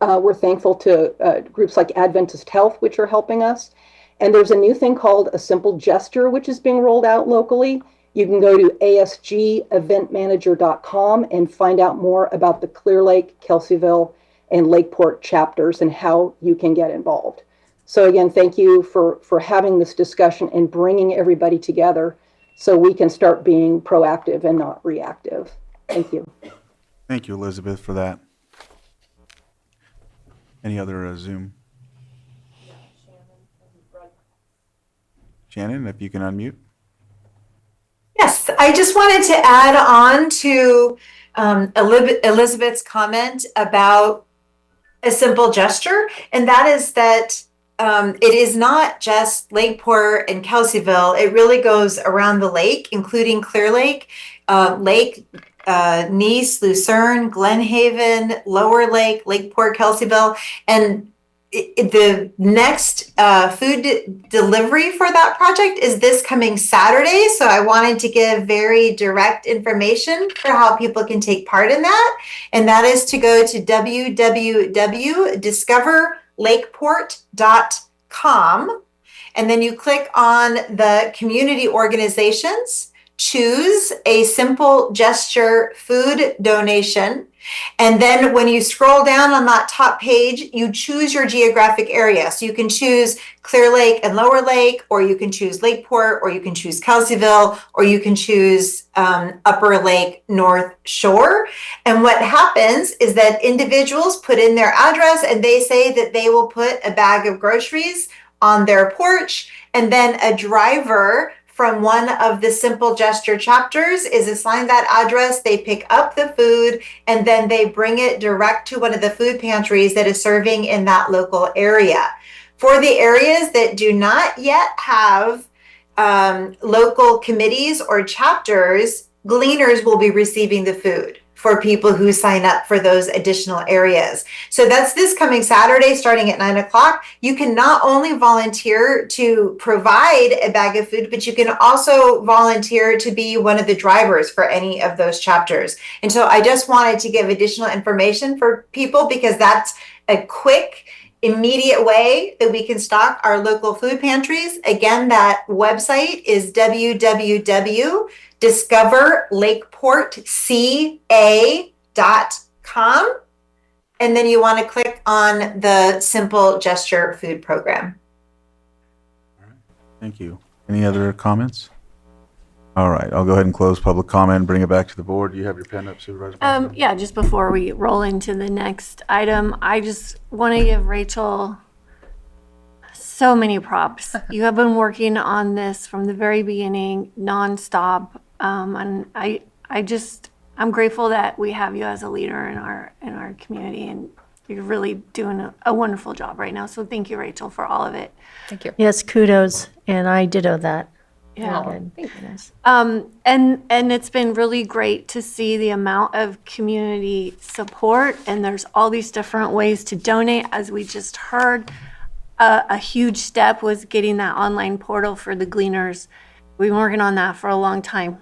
We're thankful to groups like Adventist Health, which are helping us. And there's a new thing called a simple gesture, which is being rolled out locally. You can go to asgeventmanager.com and find out more about the Clear Lake, Kelseyville, and Lakeport chapters and how you can get involved. So again, thank you for having this discussion and bringing everybody together so we can start being proactive and not reactive. Thank you. Thank you, Elizabeth, for that. Any other Zoom? Shannon, if you can unmute. Yes, I just wanted to add on to Elizabeth's comment about a simple gesture, and that is that it is not just Lakeport and Kelseyville. It really goes around the lake, including Clear Lake, Nice, Lucerne, Glenhaven, Lower Lake, Lakeport, Kelseyville, and the next food delivery for that project is this coming Saturday. So I wanted to give very direct information for how people can take part in that. And that is to go to www.discoverlakeport.com. And then you click on the community organizations, choose a simple gesture food donation. And then when you scroll down on that top page, you choose your geographic area. So you can choose Clear Lake and Lower Lake, or you can choose Lakeport, or you can choose Kelseyville, or you can choose Upper Lake North Shore. And what happens is that individuals put in their address and they say that they will put a bag of groceries on their porch, and then a driver from one of the Simple Gesture chapters is assigned that address. They pick up the food and then they bring it direct to one of the food pantries that is serving in that local area. For the areas that do not yet have local committees or chapters, gleaners will be receiving the food for people who sign up for those additional areas. So that's this coming Saturday, starting at 9 o'clock. You can not only volunteer to provide a bag of food, but you can also volunteer to be one of the drivers for any of those chapters. And so I just wanted to give additional information for people because that's a quick, immediate way that we can stock our local food pantries. Again, that website is www.discoverlakeportca.com. And then you want to click on the Simple Gesture Food Program. Thank you. Any other comments? All right, I'll go ahead and close public comment and bring it back to the board. Do you have your pen up, Supervisor? Yeah, just before we roll into the next item, I just want to give Rachel so many props. You have been working on this from the very beginning, nonstop, and I'm grateful that we have you as a leader in our community, and you're really doing a wonderful job right now. So thank you, Rachel, for all of it. Thank you. Yes, kudos, and I ditto that. Yeah. Thank you. And it's been really great to see the amount of community support, and there's all these different ways to donate. As we just heard, a huge step was getting that online portal for the gleaners. We've been working on that for a long time.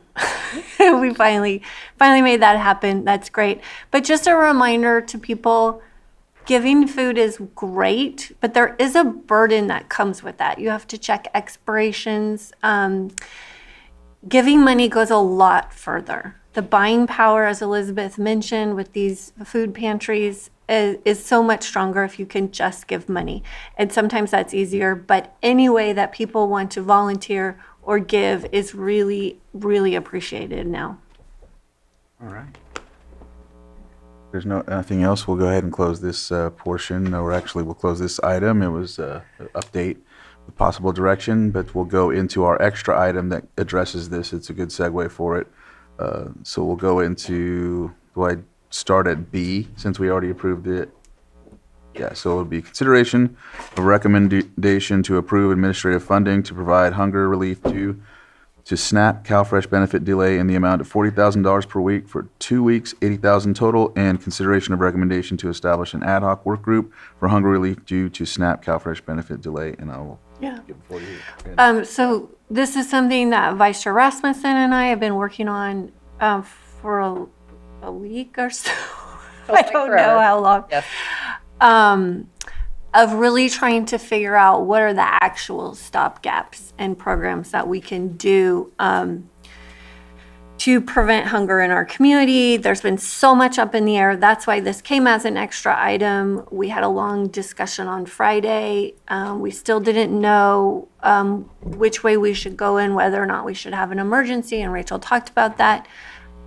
We finally made that happen. That's great. But just a reminder to people, giving food is great, but there is a burden that comes with that. You have to check expirations. Giving money goes a lot further. The buying power, as Elizabeth mentioned, with these food pantries is so much stronger if you can just give money. And sometimes that's easier, but any way that people want to volunteer or give is really, really appreciated now. All right. There's nothing else. We'll go ahead and close this portion, or actually we'll close this item. It was an update with possible direction, but we'll go into our extra item that addresses this. It's a good segue for it. So we'll go into, do I start at B since we already approved it? Yeah, so it'll be consideration of recommendation to approve administrative funding to provide hunger relief due to SNAP CalFresh benefit delay in the amount of $40,000 per week for 2 weeks, $80,000 total, and consideration of recommendation to establish an ad hoc work group for hunger relief due to SNAP CalFresh benefit delay. And I will give it for you. So this is something that Vice Chair Rasmussen and I have been working on for a week or so. I don't know how long. Yes. Of really trying to figure out what are the actual stopgaps and programs that we can do. to prevent hunger in our community. There's been so much up in the air. That's why this came as an extra item. We had a long discussion on Friday. We still didn't know which way we should go in, whether or not we should have an emergency, and Rachel talked about that.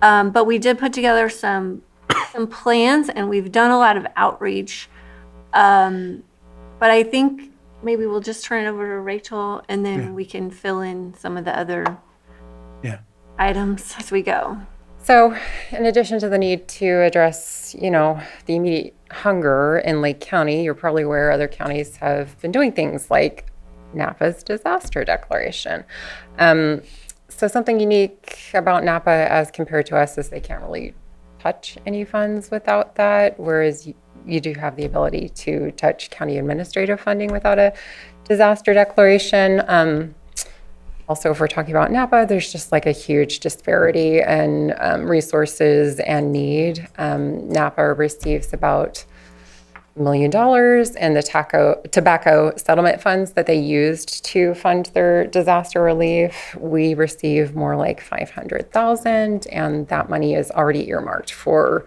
But we did put together some plans, and we've done a lot of outreach. But I think maybe we'll just turn it over to Rachel, and then we can fill in some of the other items as we go. So in addition to the need to address, the immediate hunger in Lake County, you're probably aware other counties have been doing things like Napa's disaster declaration. So something unique about Napa as compared to us is they can't really touch any funds without that, whereas you do have the ability to touch county administrative funding without a disaster declaration. Also, if we're talking about Napa, there's just like a huge disparity in resources and need. Napa receives about $1 million in the tobacco settlement funds that they used to fund their disaster relief. We receive more like $500,000, and that money is already earmarked for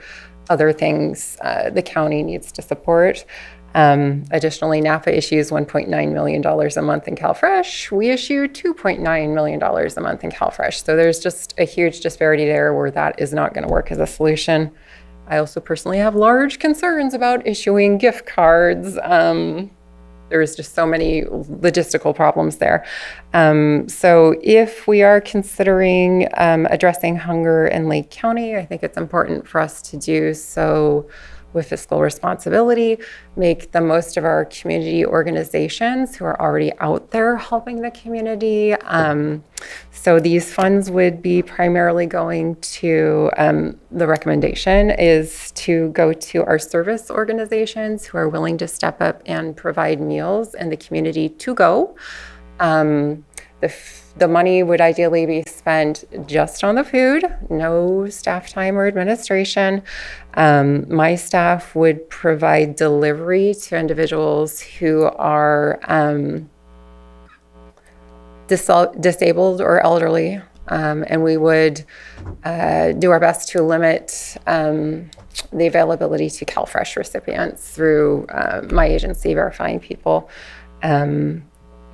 other things the county needs to support. Additionally, Napa issues $1.9 million a month in CalFresh. We issue $2.9 million a month in CalFresh. So there's just a huge disparity there where that is not going to work as a solution. I also personally have large concerns about issuing gift cards. There's just so many logistical problems there. So if we are considering addressing hunger in Lake County, I think it's important for us to do so with fiscal responsibility, make the most of our community organizations who are already out there helping the community. So these funds would be primarily going to, the recommendation is to go to our service organizations who are willing to step up and provide meals in the community to go. The money would ideally be spent just on the food, no staff time or administration. My staff would provide delivery to individuals who are disabled or elderly, and we would do our best to limit the availability to CalFresh recipients through my agency verifying people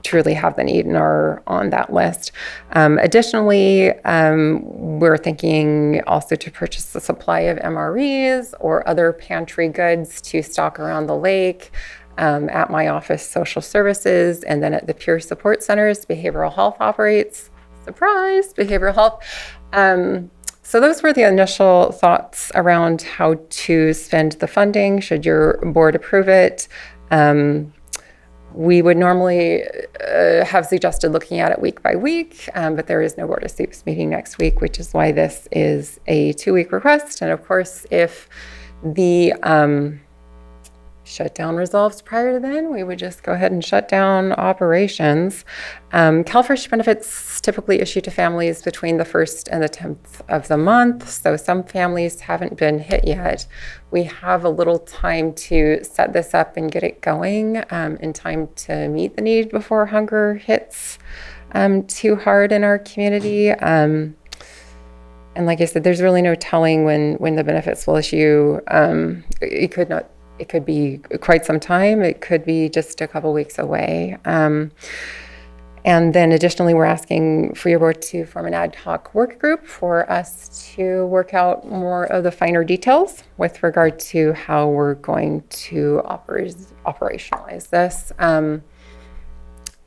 truly have the need and are on that list. Additionally, we're thinking also to purchase a supply of MREs or other pantry goods to stock around the lake. At my office, social services, and then at the peer support centers, behavioral health operates. Surprise, behavioral health. So those were the initial thoughts around how to spend the funding, should your board approve it. We would normally have suggested looking at it week by week, but there is no Board of Soups meeting next week, which is why this is a 2-week request. And of course, if the shutdown resolves prior to then, we would just go ahead and shut down operations. CalFresh benefits typically issue to families between the 1st and the 10th of the month, so some families haven't been hit yet. We have a little time to set this up and get it going in time to meet the need before hunger hits too hard in our community. And like I said, there's really no telling when the benefits will issue. It could be quite some time. It could be just a couple weeks away. And then additionally, we're asking for your board to form an ad hoc work group for us to work out more of the finer details with regard to how we're going to operationalize this.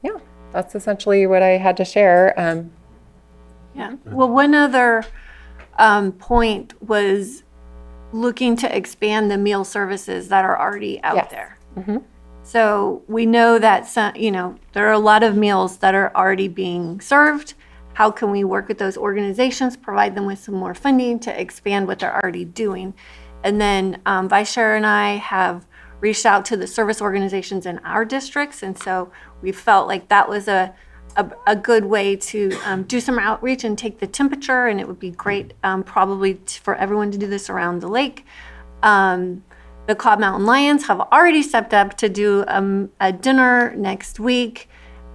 Yeah, that's essentially what I had to share. Yeah. Well, one other point was looking to expand the meal services that are already out there. Mm-hmm. So we know that there are a lot of meals that are already being served. How can we work with those organizations, provide them with some more funding to expand what they're already doing? And then Vice Chair and I have reached out to the service organizations in our districts, and so we felt like that was a good way to do some outreach and take the temperature, and it would be great probably for everyone to do this around the lake. The Cobb Mountain Lions have already stepped up to do a dinner next week.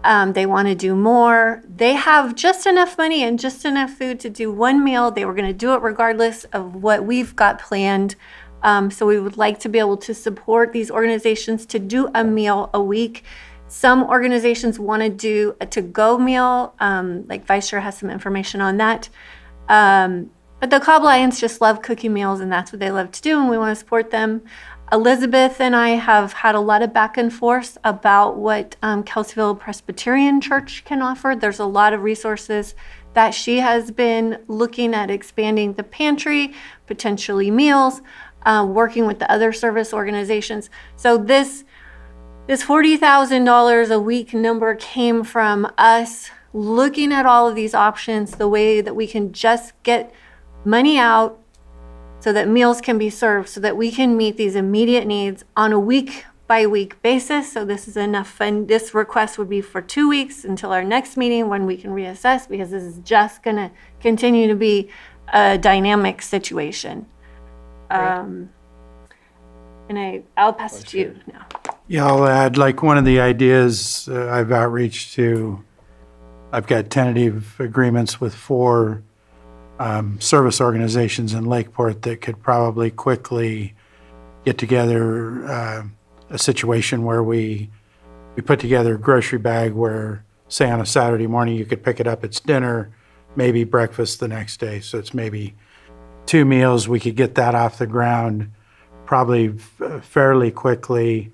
They want to do more. They have just enough money and just enough food to do one meal. They were going to do it regardless of what we've got planned. So we would like to be able to support these organizations to do a meal a week. Some organizations want to do a to-go meal, like Vice Chair has some information on that. But the Cobb Lions just love cooking meals, and that's what they love to do, and we want to support them. Elizabeth and I have had a lot of back and forth about what Kelseyville Presbyterian Church can offer. There's a lot of resources that she has been looking at expanding the pantry, potentially meals, working with the other service organizations. So this $40,000 a week number came from us looking at all of these options, the way that we can just get money out so that meals can be served, so that we can meet these immediate needs on a week-by-week basis. So this is enough fund. This request would be for 2 weeks until our next meeting when we can reassess, because this is just going to continue to be a dynamic situation. And I'll pass it to you now. Yeah, I'll add, like, one of the ideas I've outreached to, I've got tentative agreements with 4 service organizations in Lakeport that could probably quickly get together a situation where we put together a grocery bag where, say, on a Saturday morning, you could pick it up, it's dinner, maybe breakfast the next day. So it's maybe 2 meals. We could get that off the ground probably fairly quickly,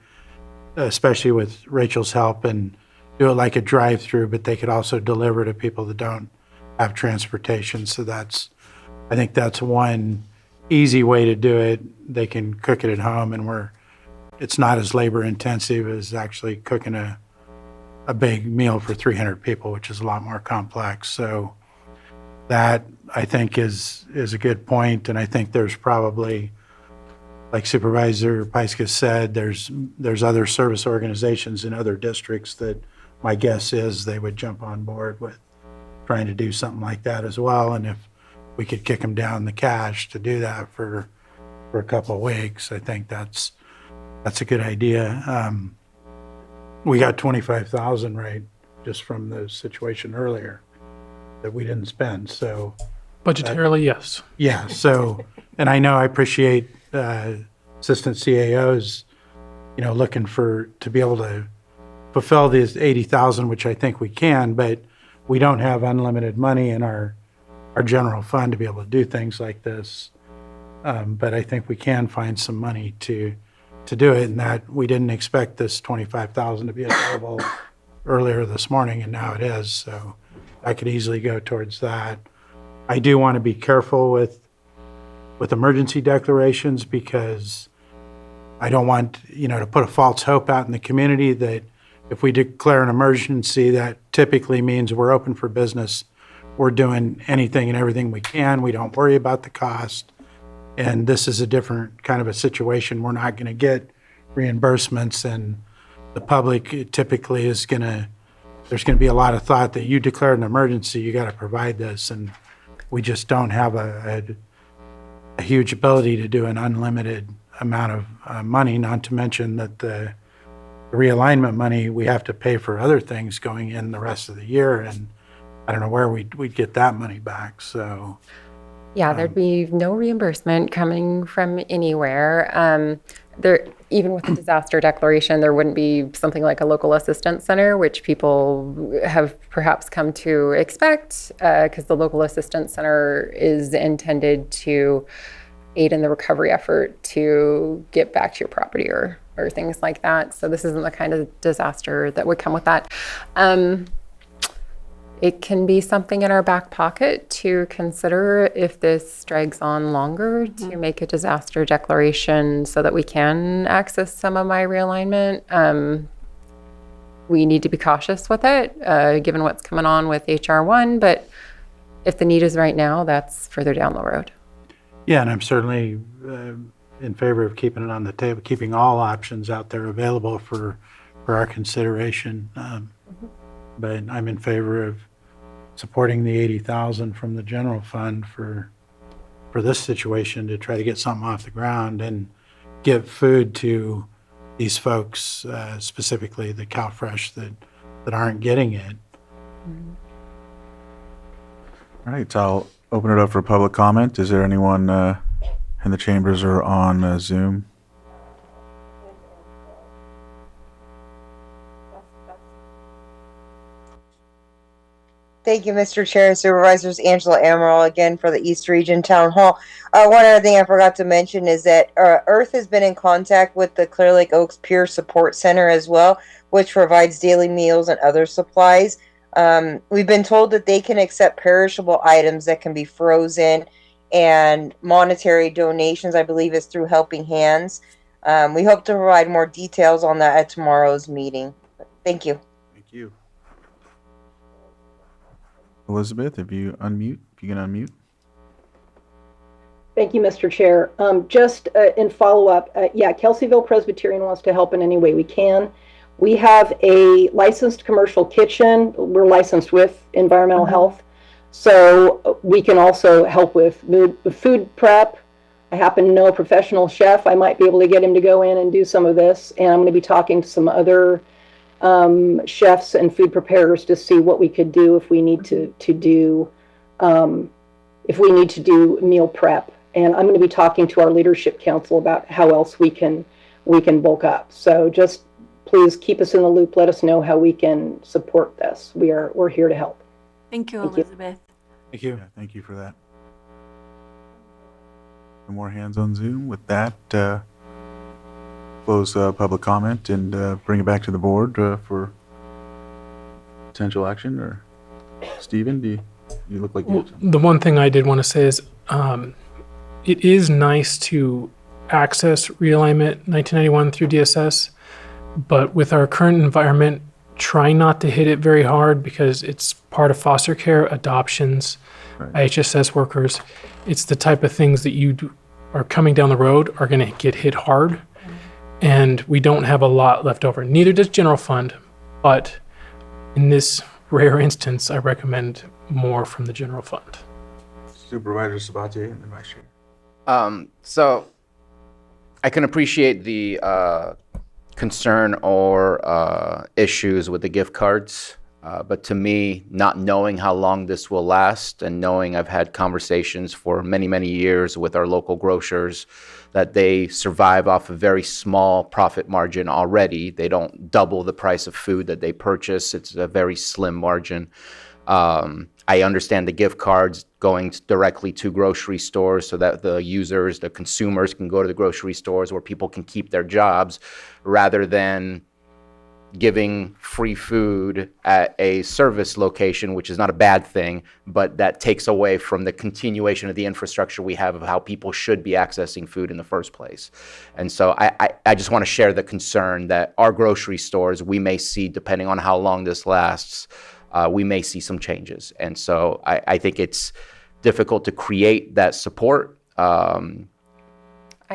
especially with Rachel's help, and do it like a drive-through, but they could also deliver to people that don't have transportation. So I think that's one easy way to do it. They can cook it at home, and it's not as labor intensive as actually cooking a big meal for 300 people, which is a lot more complex. So that, I think, is a good point. And I think there's probably, like Supervisor Pyska said, there's other service organizations in other districts that my guess is they would jump on board with trying to do something like that as well. And if we could kick them down the cash to do that for a couple of weeks, I think that's a good idea. We got $25,000 right just from the situation earlier that we didn't spend. So Budgetarily, yes. yeah. So, and I know I appreciate assistant CAOs, looking to be able to fulfill this 80,000, which I think we can, but we don't have unlimited money in our general fund to be able to do things like this. But I think we can find some money to do it, and that we didn't expect this 25,000 to be available earlier this morning, and now it is. So I could easily go towards that. I do want to be careful with emergency declarations, because I don't want, to put a false hope out in the community that if we declare an emergency, that typically means we're open for business. We're doing anything and everything we can. We don't worry about the cost. And this is a different kind of a situation. We're not going to get reimbursements, and the public typically there's going to be a lot of thought that you declared an emergency, you got to provide this. And we just don't have a huge ability to do an unlimited amount of money, not to mention that the realignment money, we have to pay for other things going in the rest of the year, and I don't know where we'd get that money back. So yeah, there'd be no reimbursement coming from anywhere. Even with the disaster declaration, there wouldn't be something like a local assistance center, which people have perhaps come to expect, because the local assistance center is intended to aid in the recovery effort to get back to your property or things like that. So this isn't the kind of disaster that would come with that. It can be something in our back pocket to consider if this drags on longer, to make a disaster declaration so that we can access some of my realignment. We need to be cautious with it, given what's coming on with HR1, but if the need is right now, that's further down the road. yeah, and I'm certainly in favor of keeping it on the table, keeping all options out there available for our consideration. But I'm in favor of supporting the 80,000 from the general fund for this situation, to try to get something off the ground and get food to these folks, specifically the CalFresh that that aren't getting it. All right, so I'll open it up for public comment. Is there anyone in the chambers or on Zoom? Thank you, Mr. Chair. Supervisors Angela Amaral again for the East Region Town Hall. One other thing I forgot to mention is that Earth has been in contact with the Clear Lake Oaks Peer Support Center as well, which provides daily meals and other supplies. We've been told that they can accept perishable items that can be frozen, and monetary donations, I believe, is through Helping Hands. We hope to provide more details on that at tomorrow's meeting. Thank you. Thank you. Elizabeth, if you can unmute. Thank you, Mr. Chair. Just in follow-up, yeah, Kelseyville Presbyterian wants to help in any way we can. We have a licensed commercial kitchen. We're licensed with environmental health. So we can also help with food prep. I happen to know a professional chef. I might be able to get him to go in and do some of this. And I'm going to be talking to some other chefs and food preparers to see what we could do if we need to do meal prep. And I'm going to be talking to our leadership council about how else we can bulk up. So just please keep us in the loop. Let us know how we can support this. We're here to help. Thank you, Thank you. Elizabeth. Thank you. Yeah, thank you for that. No more hands on Zoom. With that, close public comment and bring it back to the board for potential action. Or Stephen, do you look like you have something? The one thing I did want to say is it is nice to access realignment 1991 through DSS, but with our current environment, try not to hit it very hard because it's part of foster care, adoptions, IHSS workers. It's the type of things that are coming down the road are going to get hit hard, and we don't have a lot left over. Neither does general fund, but in this rare instance, I recommend more from the general fund. Supervisor Sabatier and the Vice Chair. So I can appreciate the concern or issues with the gift cards. But to me, not knowing how long this will last and knowing I've had conversations for many, many years with our local grocers that they survive off a very small profit margin already. They don't double the price of food that they purchase. It's a very slim margin. I understand the gift cards going directly to grocery stores so that the users, the consumers can go to the grocery stores where people can keep their jobs rather than giving free food at a service location, which is not a bad thing, but that takes away from the continuation of the infrastructure we have of how people should be accessing food in the first place. And so I just want to share the concern that our grocery stores, we may see, depending on how long this lasts, we may see some changes. And so I think it's difficult to create that support.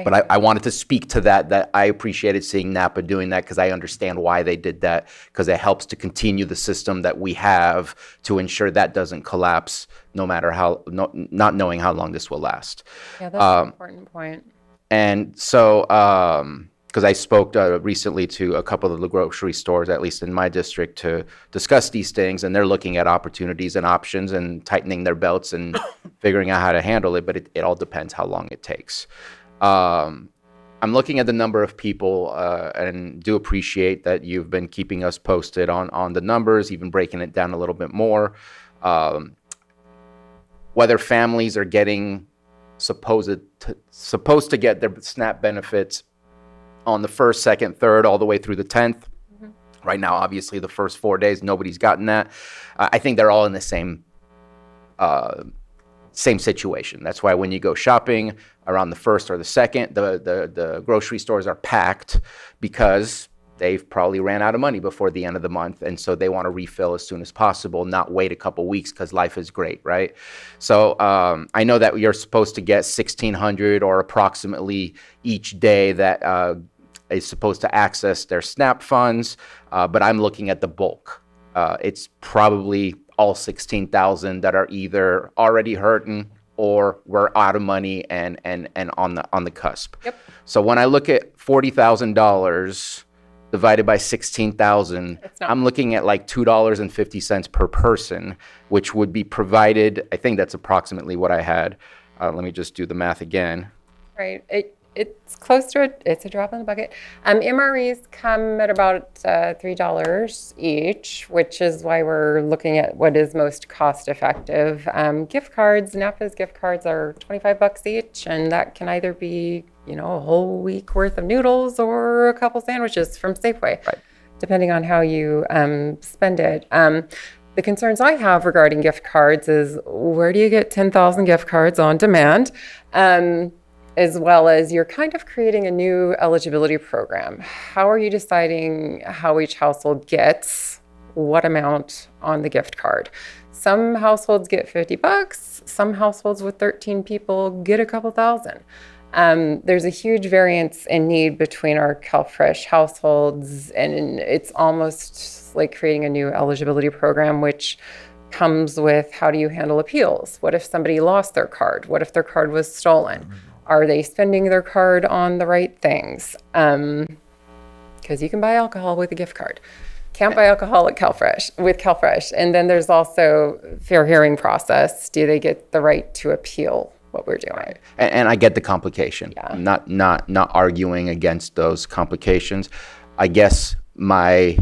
But I wanted to speak to that I appreciated seeing Napa doing that because I understand why they did that, because it helps to continue the system that we have to ensure that doesn't collapse no matter how, not knowing how long this will last. Yeah, that's an important point. And so, because I spoke recently to a couple of the grocery stores, at least in my district, to discuss these things, and they're looking at opportunities and options and tightening their belts and figuring out how to handle it, but it all depends how long it takes. I'm looking at the number of people and do appreciate that you've been keeping us posted on the numbers, even breaking it down a little bit more. Whether families are getting supposed to get their SNAP benefits on the 1st, 2nd, 3rd, all the way through the 10th. Mm-hmm. Right now, obviously, the first 4 days, nobody's gotten that. I think they're all in the same situation. That's why when you go shopping around the 1st or the 2nd, the grocery stores are packed because they've probably ran out of money before the end of the month. And so they want to refill as soon as possible, not wait a couple weeks because life is great, right? So I know that you're supposed to get $1,600 or approximately each day that is supposed to access their SNAP funds, but I'm looking at the bulk. It's probably all 16,000 that are either already hurting or we're out of money and on the cusp. Yep. So when I look at $40,000, divided by 16,000, I'm looking at like $2.50 per person, which would be provided, I think that's approximately what I had. Let me just do the math again. Right. It's close to it. It's a drop in the bucket. MREs come at about $3 each, which is why we're looking at what is most cost effective. Gift cards, Napa's gift cards are $25 each, and that can either be, a whole week worth of noodles or a couple sandwiches from Safeway, depending on how you spend it. The concerns I have regarding gift cards is, where do you get 10,000 gift cards on demand? As well as you're kind of creating a new eligibility program. How are you deciding how each household gets what amount on the gift card? Some households get $50. Some households with 13 people get a couple thousand. There's a huge variance in need between our CalFresh households, and it's almost like creating a new eligibility program, which comes with, how do you handle appeals? What if somebody lost their card? What if their card was stolen? Are they spending their card on the right things? Because you can buy alcohol with a gift card. Can't buy alcohol at CalFresh. And then there's also fair hearing process. Do they get the right to appeal what we're doing? And I get the complication. I'm not arguing against those complications. I guess my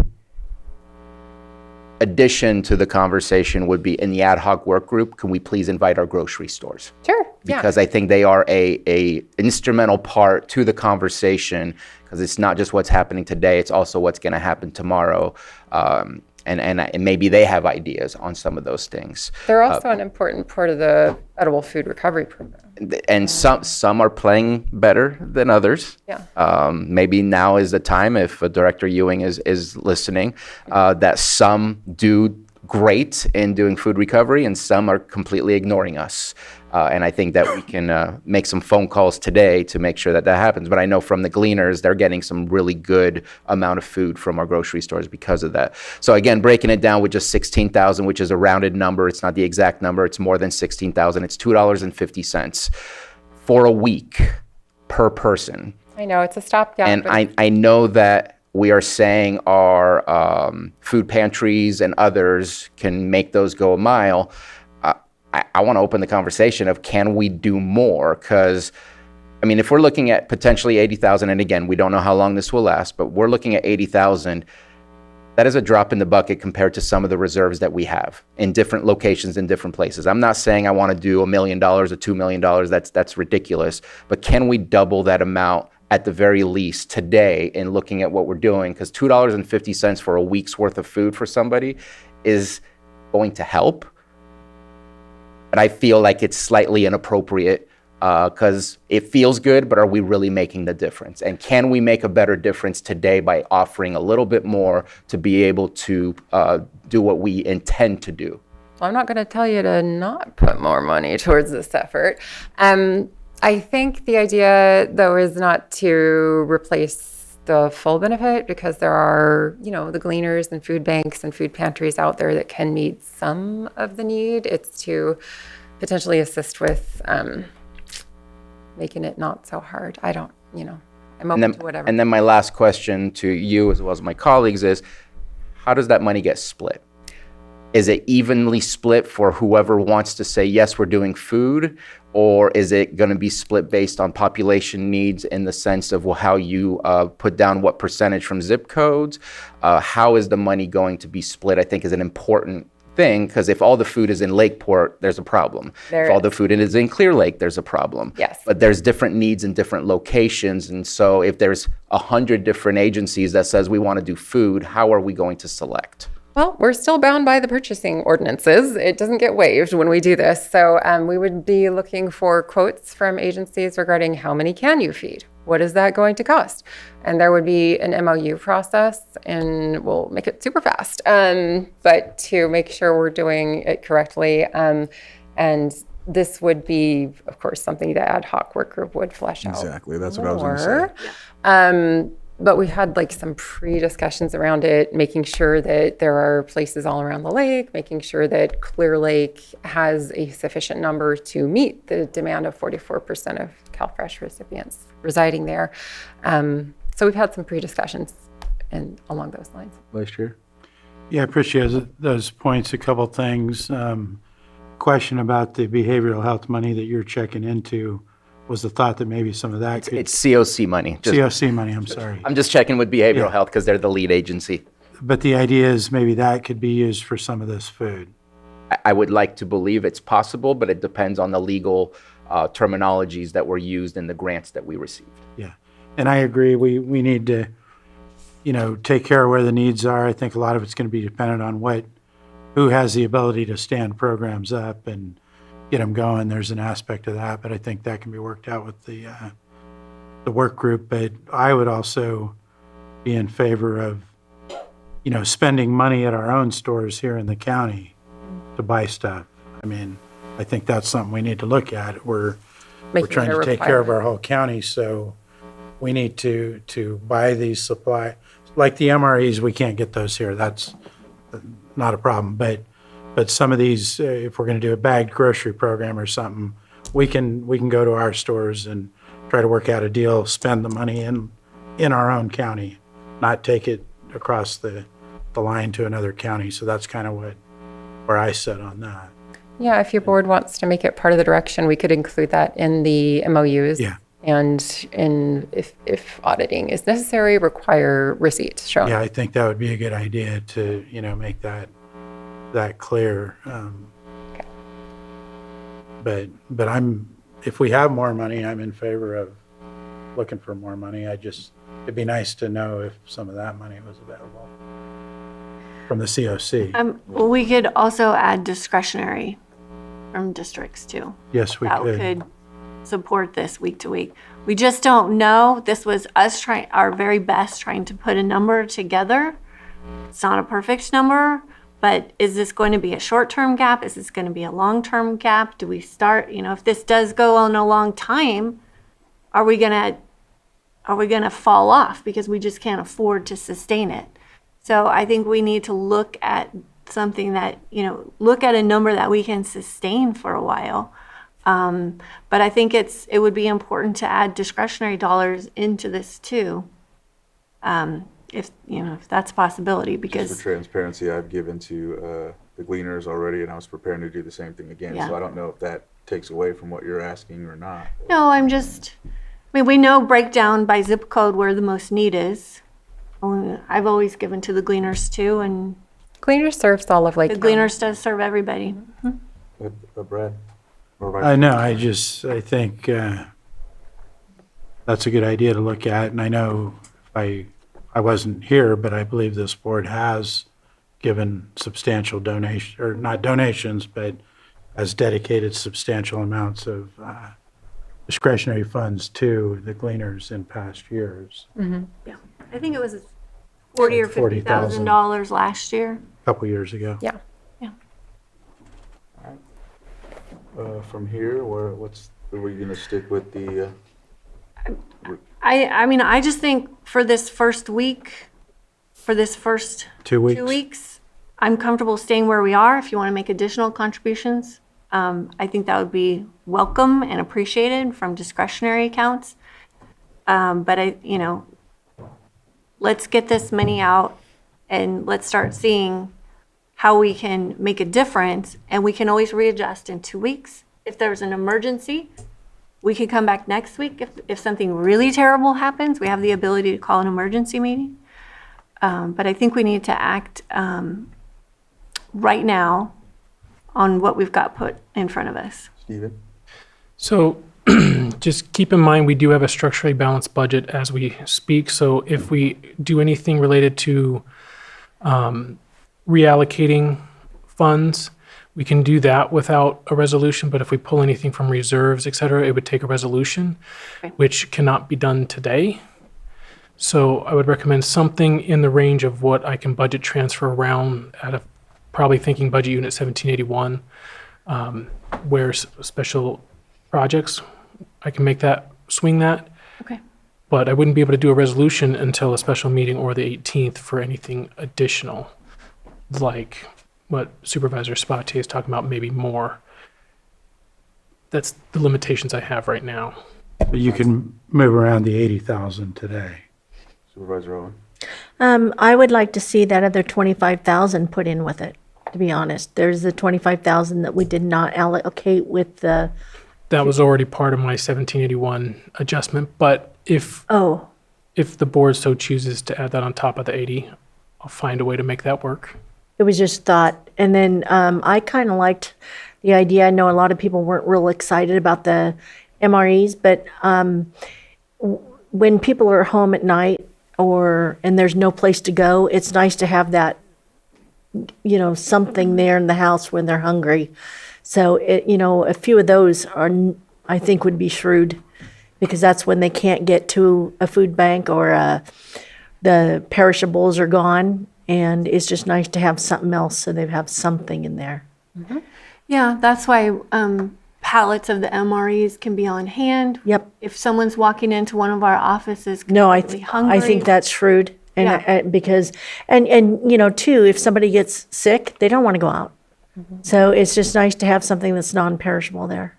addition to the conversation would be, in the ad hoc work group, can we please invite our grocery stores? Sure. Because I think they are a instrumental part to the conversation, because it's not just what's happening today, it's also what's going to happen tomorrow. And maybe they have ideas on some of those things. They're also an important part of the edible food recovery program. And some are playing better than others. Yeah. Maybe now is the time, if Director Ewing is listening, that some do great in doing food recovery and some are completely ignoring us. And I think that we can make some phone calls today to make sure that happens. But I know from the gleaners, they're getting some really good amount of food from our grocery stores because of that. So again, breaking it down with just 16,000, which is a rounded number. It's not the exact number. It's more than 16,000. It's $2.50 for a week per person. I know, it's a stopgap. And I know that we are saying our food pantries and others can make those go a mile. I want to open the conversation of, can we do more? Because, I mean, if we're looking at potentially 80,000, and again, we don't know how long this will last, but we're looking at 80,000, that is a drop in the bucket compared to some of the reserves that we have in different locations in different places. I'm not saying I want to do $1 million or $2 million. That's ridiculous. But can we double that amount at the very least today in looking at what we're doing? Because $2.50 for a week's worth of food for somebody is going to help. But I feel like it's slightly inappropriate because it feels good, but are we really making the difference? And can we make a better difference today by offering a little bit more to be able to do what we intend to do? Well, I'm not going to tell you to not put more money towards this effort. I think the idea, though, is not to replace the full benefit, because there are, the gleaners and food banks and food pantries out there that can meet some of the need. It's to potentially assist with making it not so hard. I don't, I'm open to whatever. And then my last question to you, as well as my colleagues, is how does that money get split? Is it evenly split for whoever wants to say, yes, we're doing food? Or is it going to be split based on population needs in the sense of how you put down what percentage from zip codes? How is the money going to be split, I think is an important thing, because if all the food is in Lakeport, there's a problem. If all the food is in Clear Lake, there's a problem. Yes. But there's different needs in different locations. And so if there's 100 different agencies that says we want to do food, how are we going to select? Well, we're still bound by the purchasing ordinances. It doesn't get waived when we do this. So we would be looking for quotes from agencies regarding how many can you feed? What is that going to cost? And there would be an MOU process, and we'll make it super fast, but to make sure we're doing it correctly. And this would be, of course, something the ad hoc work group would flesh out. Exactly. That's what I was going to say. But we had some pre-discussions around it, making sure that there are places all around the lake, making sure that Clear Lake has a sufficient number to meet the demand of 44% of CalFresh recipients residing there. So we've had some pre-discussions and along those lines. Vice Chair? Yeah, I appreciate those points. A couple things. Question about the behavioral health money that you're checking into. Was the thought that maybe some of that could... It's COC money. COC money, I'm sorry. I'm just checking with behavioral Yeah. health because they're the lead agency. But the idea is maybe that could be used for some of this food. I would like to believe it's possible, but it depends on the legal terminologies that were used in the grants that we received. Yeah. And I agree, we need to, take care of where the needs are. I think a lot of it's going to be dependent on who has the ability to stand programs up and get them going. There's an aspect of that, but I think that can be worked out with the work group. But I would also be in favor of, spending money at our own stores here in the county to buy stuff. I mean, I think that's something we need to look at. We're trying to take care of our whole county, so we need to buy these supply. Like the MREs, we can't get those here. That's not a problem. But some of these, if we're going to do a bagged grocery program or something, we can go to our stores and try to work out a deal, spend the money in our own county, not take it across the line to another county. So that's kind of where I sit on that. Yeah, if your board wants to make it part of the direction, we could include that in the MOUs. Yeah. And if auditing is necessary, require receipts shown. Yeah, I think that would be a good idea to, make that clear. But if we have more money, I'm in favor of looking for more money. It'd be nice to know if some of that money was available from the COC. We could also add discretionary from districts too. Yes, we That could. could support this week to week. We just don't know. This was us trying our very best trying to put a number together. It's not a perfect number, but is this going to be a short-term gap? Is this going to be a long-term gap? Do we start, if this does go on a long time, are we going to fall off because we just can't afford to sustain it? So I think we need to look at something that, look at a number that we can sustain for a while. But I think it would be important to add discretionary dollars into this too. If that's a possibility, because Just for transparency, I've given to the Gleaners already, and I was preparing to do the same thing again. Yeah. So I don't know if that takes away from what you're asking or not. no, we know breakdown by zip code where the most need is. I've always given to the Gleaners too, and Gleaners serves all of Lake the County. Gleaners does serve everybody. Brad? Or Vice I know, I think that's a good idea to look at. And I know I wasn't here, but I believe this board has given substantial donation, or not donations, but has dedicated substantial amounts of discretionary funds to the Gleaners in past years. Yeah, I think it was $40,000 or $50,000 last year. A couple years ago. Yeah. From here, are we going to stick with the? I just think for this first week, for this first 2 weeks. 2 weeks, I'm comfortable staying where we are. If you want to make additional contributions, I think that would be welcome and appreciated from discretionary accounts. But let's get this money out and let's start seeing how we can make a difference, and we can always readjust in 2 weeks. If there's an emergency, we can come back next week. If something really terrible happens, we have the ability to call an emergency meeting. But I think we need to act right now on what we've got put in front of us. Stephen? So just keep in mind, we do have a structurally balanced budget as we speak. So if we do anything related to reallocating funds, we can do that without a resolution. But if we pull anything from reserves, et cetera, it would take a resolution, which cannot be done today. So I would recommend something in the range of what I can budget transfer around at probably thinking budget unit 1781, where special projects, I can make that, swing that. Okay. But I wouldn't be able to do a resolution until a special meeting or the 18th for anything additional, like what Supervisor Spatier is talking about, maybe more. That's the limitations I have right now. But you can move around the 80,000 today. Supervisor Owen? I would like to see that other 25,000 put in with it, to be honest. There's the 25,000 that we did not allocate with the, That was already part of my 1781 adjustment, but if oh, if the board so chooses to add that on top of the 80, I'll find a way to make that work. it was just thought. And then I kind of liked the idea. I know a lot of people weren't real excited about the MREs, but when people are home at night and there's no place to go, it's nice to have that, something there in the house when they're hungry. So a few of those I think would be shrewd, because that's when they can't get to a food bank or the perishables are gone, and it's just nice to have something else so they have something in there. Yeah, that's why pallets of the MREs can be on hand. Yep. If someone's walking into one of our offices No, completely hungry. I think that's shrewd, and Yeah. because too, if somebody gets sick, they don't want to go out. So it's just nice to have something that's non-perishable there.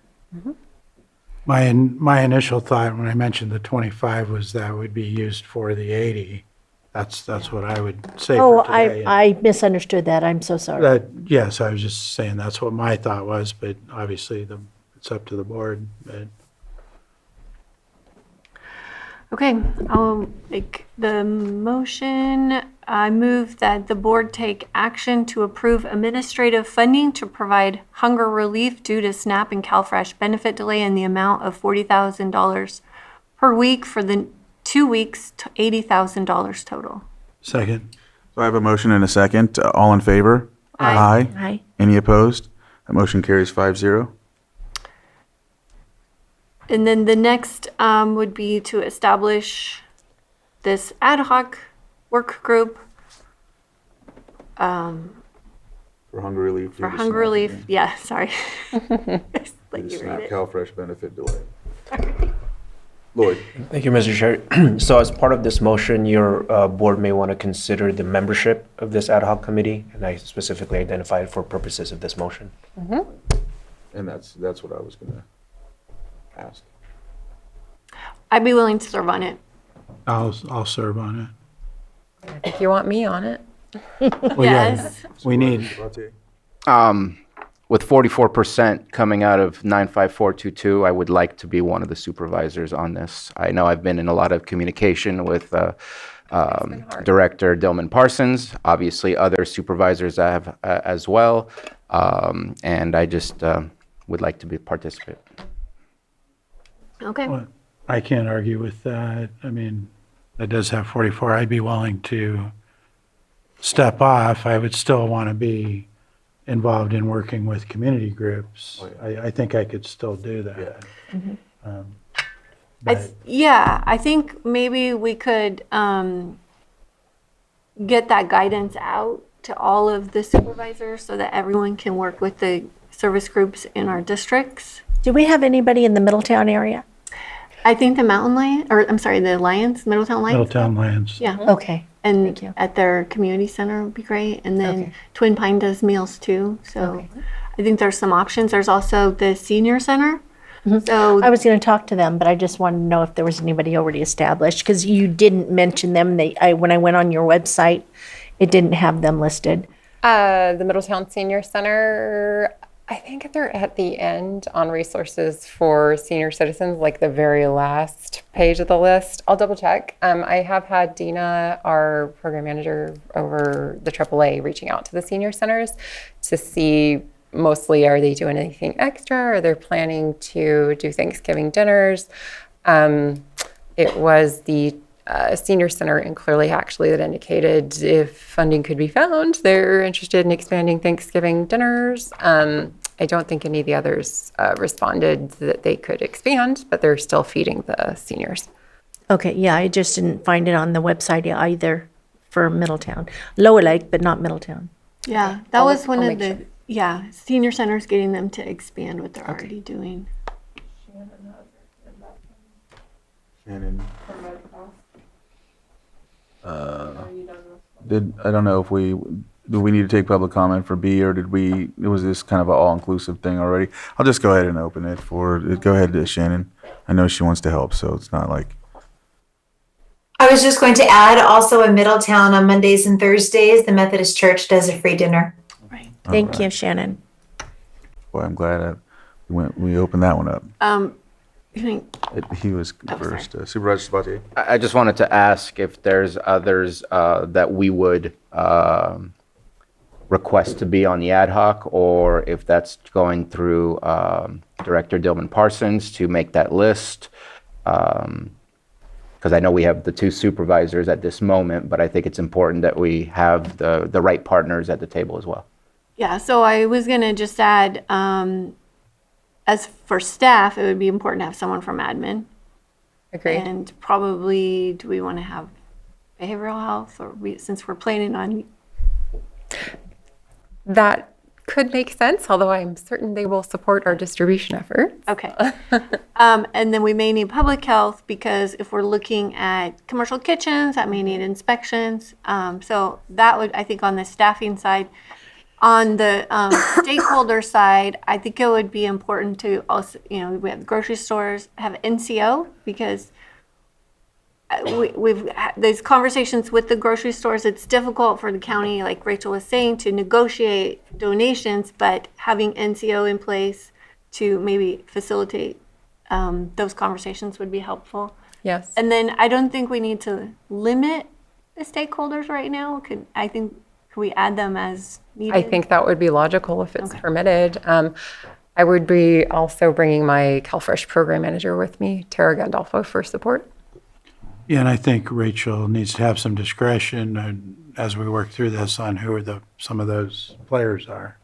My initial thought when I mentioned the 25 was that would be used for the 80. That's what I would say Oh, for today. I misunderstood that. I'm so sorry. Yes, I was just saying that's what my thought was, but obviously it's up to the board. But Okay, I'll make the motion. I move that the board take action to approve administrative funding to provide hunger relief due to SNAP and CalFresh benefit delay in the amount of $40,000 per week for the 2 weeks, to $80,000 total. second. So I have a motion and a second. All in favor? Aye. Aye. Any opposed? That motion carries 5-0. And then the next would be to establish this ad hoc work group For hunger relief. for hunger relief. Yeah, sorry. Let you SNAP read it. CalFresh benefit delay. Lloyd. Thank you, Mr. Chair. So as part of this motion, your board may want to consider the membership of this ad hoc committee, and I specifically identified for purposes of this motion. And that's what I was gonna ask. I'd be willing to serve on it. I'll serve on If you want me on it. it. Well, yeah, Yes. we need, With 44% coming out of 95422, I would like to be one of the supervisors on this. I know I've been in a lot of communication with Director Dillman Parsons, obviously other supervisors I have as well, and I just would like to be a participant. Okay. well, I can't argue with that. I mean, that does have 44. I'd be willing to step off. I would still want to be involved in working with community groups. I think I could still do that. But I think maybe we could get that guidance out to all of the supervisors so that everyone can work with the service groups in our districts. Do we have anybody in the Middletown area? I think the the Lions, Middletown Lions. Middletown Lions. Yeah. Okay. And Thank you. at their community center would be great. And then Okay. Twin Pine does meals too. So I think there's some options. There's also the senior center. So I was going to talk to them, but I just wanted to know if there was anybody already established, because you didn't mention them. When I went on your website, it didn't have them listed. The Middletown Senior Center, I think they're at the end on resources for senior citizens, like the very last page of the list. I'll double check. I have had Dina, our program manager over the AAA, reaching out to the senior centers to see mostly, are they doing anything extra? Are they planning to do Thanksgiving dinners? It was the senior center in Clearly actually that indicated if funding could be found, they're interested in expanding Thanksgiving dinners. I don't think any of the others responded that they could expand, but they're still feeding the seniors. Okay, yeah, I just didn't find it on the website either for Middletown. Lower Lake, but not Middletown. yeah, that I'll- was one I'll of make the senior centers getting them to expand what they're already doing. Shannon. I don't know if do we need to take public comment for B, or was this kind of an all-inclusive thing already? I'll just go ahead and open it go ahead, Shannon. I know she wants to help, so it's not like. I was just going to add also in Middletown on Mondays and Thursdays, the Methodist Church does a free dinner. Thank you, Shannon. Boy, I'm glad we opened that one up. You think- He was first. Supervisor Sabatier? I just wanted to ask if there's others that we would request to be on the ad hoc, or if that's going through Director Dillman Parsons to make that list. Because I know we have the two supervisors at this moment, but I think it's important that we have the right partners at the table as well. Yeah, so I was gonna just add, as for staff, it would be important to have someone from admin. Agreed. And probably, do we want to have behavioral health, or since we're planning on, That could make sense, although I'm certain they will support our distribution effort. okay. And then we may need public health, because if we're looking at commercial kitchens, that may need inspections. So that would, I think, on the staffing side. On the stakeholder side, I think it would be important to also, we have grocery stores, have NCO, because we've had these conversations with the grocery stores. It's difficult for the county, like Rachel was saying, to negotiate donations, but having NCO in place to maybe facilitate those conversations would be helpful. Yes. And then I don't think we need to limit the stakeholders right now. Could we add them as needed? I think that would be logical if it's permitted. I would be also bringing my CalFresh program manager with me, Tara Gandolfo, for support. Yeah, and I think Rachel needs to have some discretion as we work through this on who some of those players are.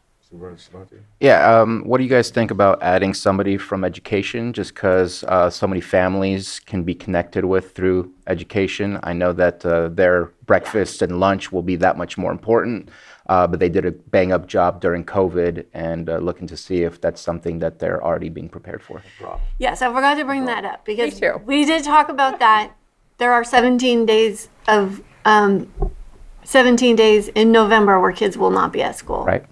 Yeah, what do you guys think about adding somebody from education, just because so many families can be connected with through education? I know that their breakfast and lunch will be that much more important, but they did a bang-up job during COVID, and looking to see if that's something that they're already being prepared for. Yes, I forgot to bring that up, because we did talk about that. There are 17 days in November where kids will not be at school. Right.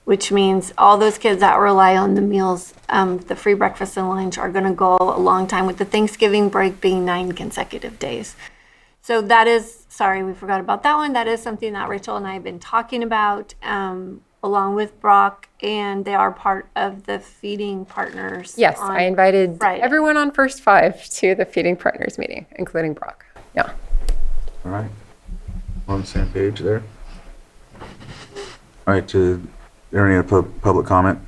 Which means all those kids that rely on the meals, the free breakfast and lunch, are going to go a long time, with the Thanksgiving break being 9 consecutive days. So that is, sorry, we forgot about that one. That is something that Rachel and I have been talking about, along with Brock, and they are part of the feeding partners. Yes, on I invited Friday. everyone on First Five to the Feeding Partners meeting, including Brock. Yeah. All right. We're on the same page there. All right, is there any other public comment?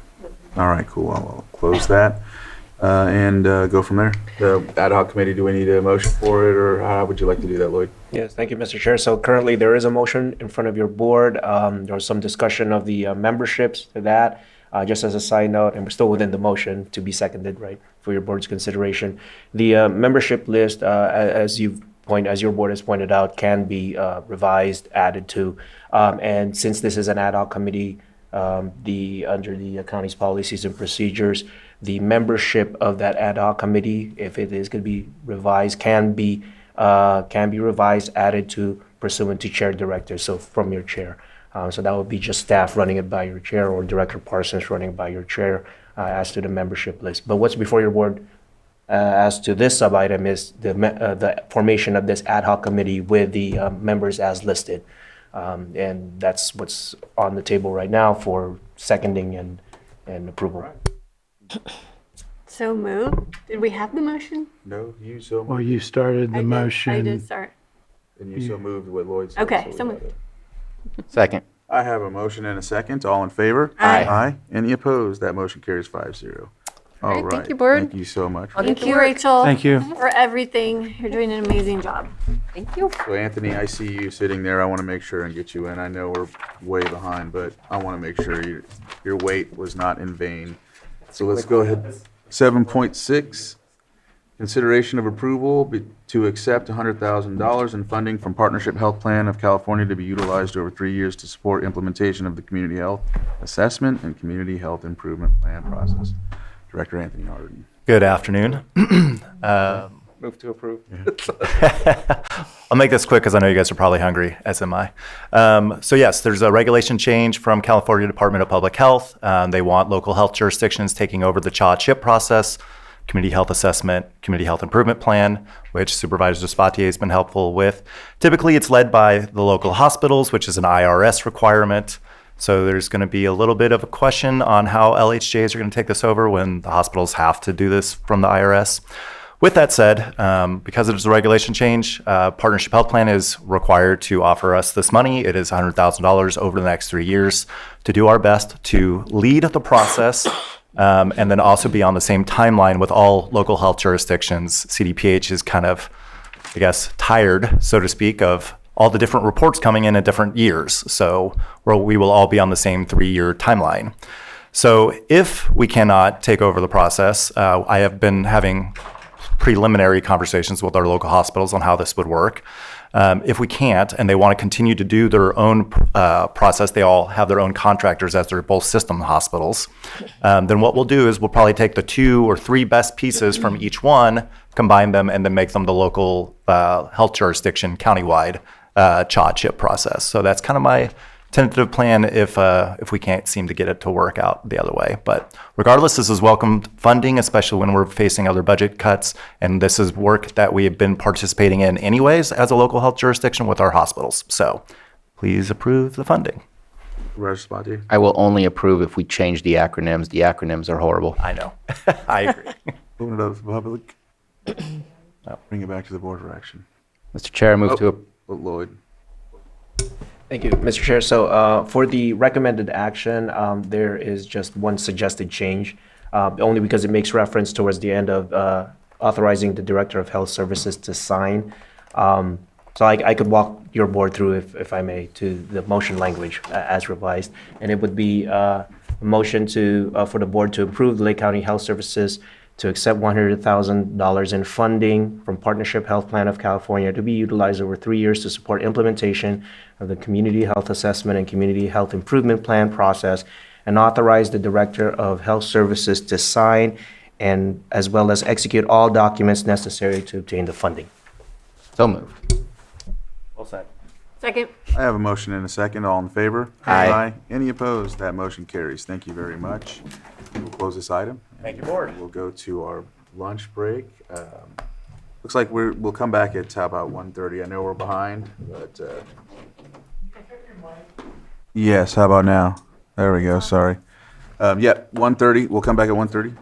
All right, cool. I'll close that and go from there. The ad hoc committee, do we need a motion for it, or how would you like to do that, Lloyd? Yes, thank you, Mr. Chair. So currently there is a motion in front of your board. There was some discussion of the memberships to that. Just as a side note, and we're still within the motion to be seconded, right, for your board's consideration. The membership list, as your board has pointed out, can be revised, added to. And since this is an ad hoc committee, under the county's policies and procedures, the membership of that ad hoc committee, if it is going to be revised, can be revised, added to pursuant to chair director, so from your chair. So that would be just staff running it by your chair, or Director Parsons running it by your chair, as to the membership list. But what's before your board as to this sub-item is the formation of this ad hoc committee with the members as listed. And that's what's on the table right now for seconding and approval. So moved. Did we have the motion? No, you so moved. Well, you started the motion. I did start. And you so moved what Lloyd said. Okay, we so got moved. it. Second. I have a motion and a second. All in favor? Aye. Aye. Any opposed? That motion carries 5-0. All right, right. thank you, board. Thank you so much. Thank you, Rachel. Thank you. For everything. You're doing an amazing job. Thank you. So Anthony, I see you sitting there. I want to make sure and get you in. I know we're way behind, but I want to make sure your wait was not in vain. So let's go ahead. 7.6, consideration of approval to accept $100,000 in funding from Partnership Health Plan of California to be utilized over 3 years to support implementation of the Community Health Assessment and Community Health Improvement Plan process. Director Anthony Arden. Good afternoon. Move to approve. I'll make this quick because I know you guys are probably hungry, as am I. So yes, there's a regulation change from California Department of Public Health. They want local health jurisdictions taking over the CHA chip process. community health assessment, community health improvement plan, which Supervisor Mtg has been helpful with. Typically, it's led by the local hospitals, which is an IRS requirement. So there's going to be a little bit of a question on how LHJs are going to take this over when the hospitals have to do this from the IRS. With that said, because it is a regulation change, Partnership Health Plan is required to offer us this money. It is $100,000 over the next 3 years to do our best to lead the process and then also be on the same timeline with all local health jurisdictions. CDPH is kind of, I guess, tired, so to speak, of all the different reports coming in at different years. So we will all be on the same 3-year timeline. So if we cannot take over the process, I have been having preliminary conversations with our local hospitals on how this would work. If we can't, and they want to continue to do their own process, they all have their own contractors as they're both system hospitals, then what we'll do is we'll probably take the 2 or 3 best pieces from each one, combine them, and then make them the local health jurisdiction countywide CHOD process. So that's kind of my tentative plan if we can't seem to get it to work out the other way. But regardless, this is welcome funding, especially when we're facing other budget cuts. And this is work that we have been participating in anyways as a local health jurisdiction with our hospitals. So please approve the funding. I will only approve if we change the acronyms. The acronyms are horrible. I know. I agree. Moving it up to the public. Bring it back to the board for action. Mr. Chair, I move to Lloyd. Thank you, Mr. Chair. So for the recommended action, there is just one suggested change, only because it makes reference towards the end of authorizing the Director of Health Services to sign. So I could walk your board through, if I may, to the motion language as revised. And it would be a motion for the board to approve the Lake County Health Services to accept $100,000 in funding from Partnership Health Plan of California to be utilized over 3 years to support implementation of the Community Health Assessment and Community Health Improvement Plan process, and authorize the Director of Health Services to sign and as well as execute all documents necessary to obtain the funding. So moved. Well said. Second. I have a motion and a second. All in favor? Aye. Any opposed? That motion carries. Thank you very much. We'll close this item. Thank you, board. We'll go to our lunch break. Looks like we'll come back at about 1:30. I know we're behind, but yes. How about now? There we go. Sorry. 1:30. We'll come back at 1:30.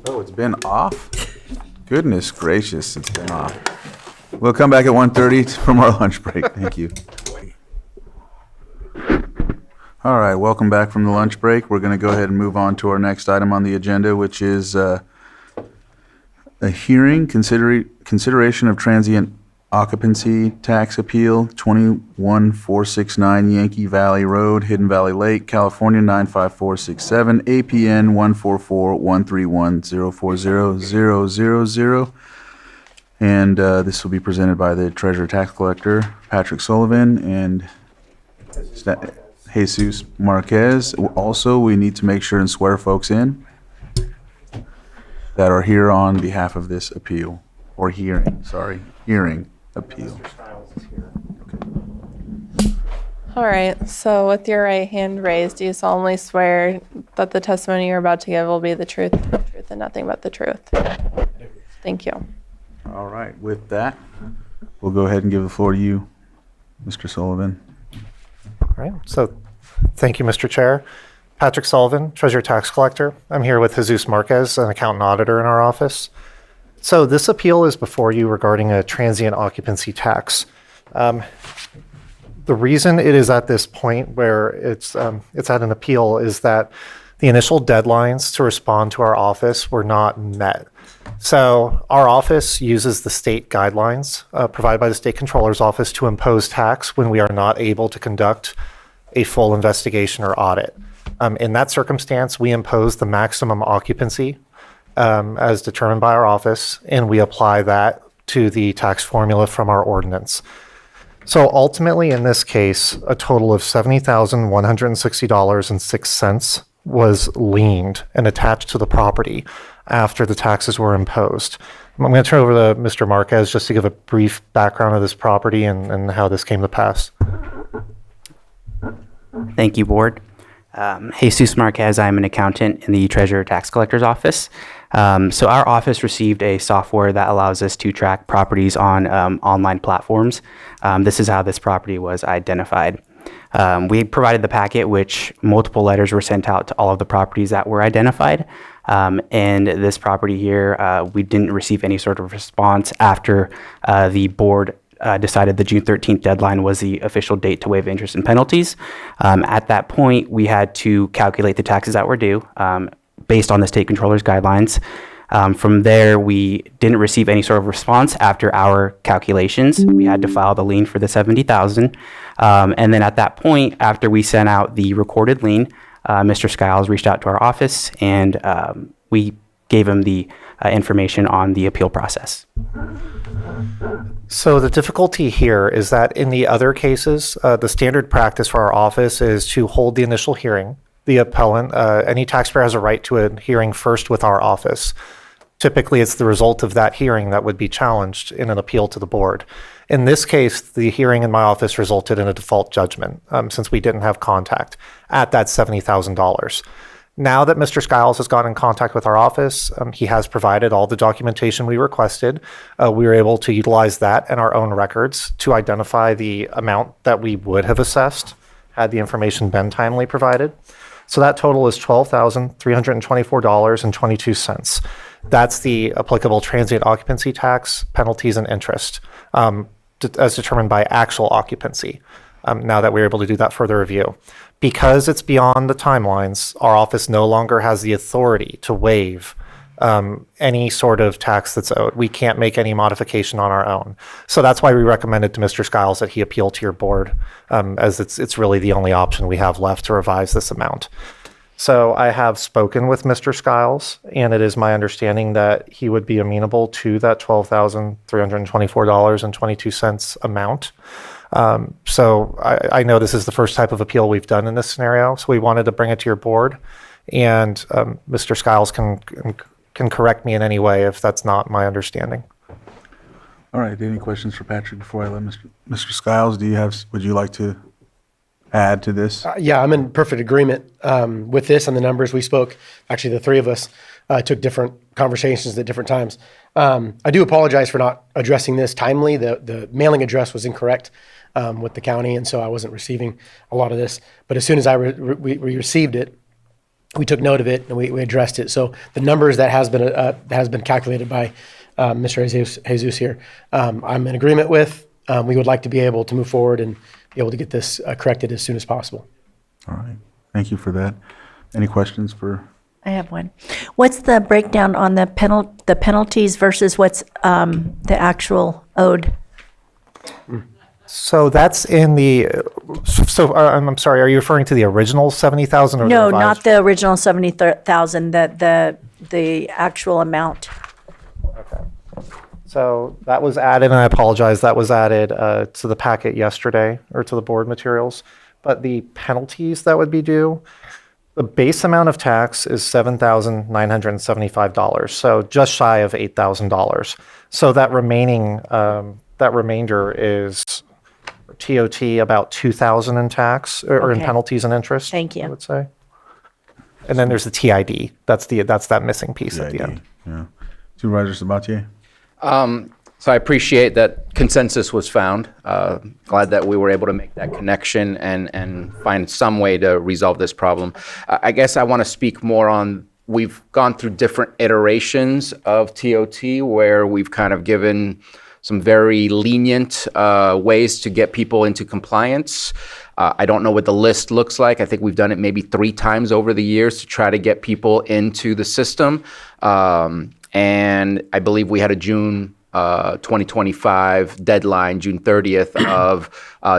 Oh, it's been off. Goodness gracious, it's been off. We'll come back at 1:30 from our lunch break. Thank you. All right, welcome back from the lunch break. We're going to go ahead and move on to our next item on the agenda, which is a hearing, consideration of transient occupancy tax appeal, 21469 Yankee Valley Road, Hidden Valley Lake, California, 95467, APN 1441310400000. And this will be presented by the Treasurer Tax Collector, Patrick Sullivan, and Jesus Marquez. Also, we need to make sure and swear folks in that are here on behalf of this appeal, or hearing appeal. All right, so with your right hand raised, do you solemnly swear that the testimony you're about to give will be the truth, and nothing but the truth? Thank you. All right, with that, we'll go ahead and give the floor to you, Mr. Sullivan. All right, so thank you, Mr. Chair. Patrick Sullivan, Treasurer Tax Collector. I'm here with Jesus Marquez, an accountant auditor in our office. So this appeal is before you regarding a transient occupancy tax. The reason it is at this point where it's at an appeal is that the initial deadlines to respond to our office were not met. So our office uses the state guidelines provided by the State Controller's Office to impose tax when we are not able to conduct a full investigation or audit. In that circumstance, we impose the maximum occupancy as determined by our office, and we apply that to the tax formula from our ordinance. So ultimately, in this case, a total of $70,160.06 was liened and attached to the property after the taxes were imposed. I'm going to turn over to Mr. Marquez just to give a brief background of this property and how this came to pass. Thank you, Board. Jesus Marquez, I'm an accountant in the Treasurer Tax Collector's Office. So our office received a software that allows us to track properties on online platforms. This is how this property was identified. We provided the packet, which multiple letters were sent out to all of the properties that were identified. And this property here, we didn't receive any sort of response after the board decided the June 13th deadline was the official date to waive interest and penalties. At that point, we had to calculate the taxes that were due based on the state controller's guidelines. From there, we didn't receive any sort of response after our calculations. We had to file the lien for the $70,000. And then at that point, after we sent out the recorded lien, Mr. Skiles reached out to our office and we gave him the information on the appeal process. So the difficulty here is that in the other cases, the standard practice for our office is to hold the initial hearing. The appellant, any taxpayer has a right to a hearing first with our office. Typically, it's the result of that hearing that would be challenged in an appeal to the board. In this case, the hearing in my office resulted in a default judgment since we didn't have contact at that $70,000. Now that Mr. Skiles has gotten in contact with our office, he has provided all the documentation we requested. We were able to utilize that and our own records to identify the amount that we would have assessed had the information been timely provided. So that total is $12,324.22. That's the applicable transient occupancy tax, penalties, and interest as determined by actual occupancy. Now that we're able to do that further review. Because it's beyond the timelines, our office no longer has the authority to waive any sort of tax that's owed. We can't make any modification on our own. So that's why we recommended to Mr. Skiles that he appeal to your board, as it's really the only option we have left to revise this amount. So I have spoken with Mr. Skiles, and it is my understanding that he would be amenable to that $12,324.22 amount. So I know this is the first type of appeal we've done in this scenario, so we wanted to bring it to your board, and Mr. Skiles can correct me in any way if that's not my understanding. All right, any questions for Patrick before I let Mr. Skiles, would you like to add to this? Yeah, I'm in perfect agreement with this and the numbers we spoke. Actually, the three of us took different conversations at different times. I do apologize for not addressing this timely. The mailing address was incorrect with the county, and so I wasn't receiving a lot of this. But as soon as we received it, we took note of it and we addressed it. So the numbers that has been calculated by Mr. Jesus here, I'm in agreement with. We would like to be able to move forward and be able to get this corrected as soon as possible. All right, thank you for that. Any questions for? I have one. What's the breakdown on the penalties versus what's the actual owed? So that's in the, I'm sorry, are you referring to the original 70,000 or No, the not revised? the original 70,000, the actual amount. So that was added, and I apologize, that was added to the packet yesterday, or to the board materials. But the penalties that would be due, the base amount of tax is $7,975, so just shy of $8,000. So that remainder is TOT about $2,000 in tax or in Okay. penalties and interest. Thank you. I would say. And then there's the TID. That's that missing piece at the end. Yeah. Supervisor Sabatier? So I appreciate that consensus was found. Glad that we were able to make that connection and find some way to resolve this problem. I guess I want to speak more on, we've gone through different iterations of TOT where we've kind of given some very lenient ways to get people into compliance. I don't know what the list looks like. I think we've done it maybe 3 times over the years to try to get people into the system. And I believe we had a June 2025 deadline, June 30th, of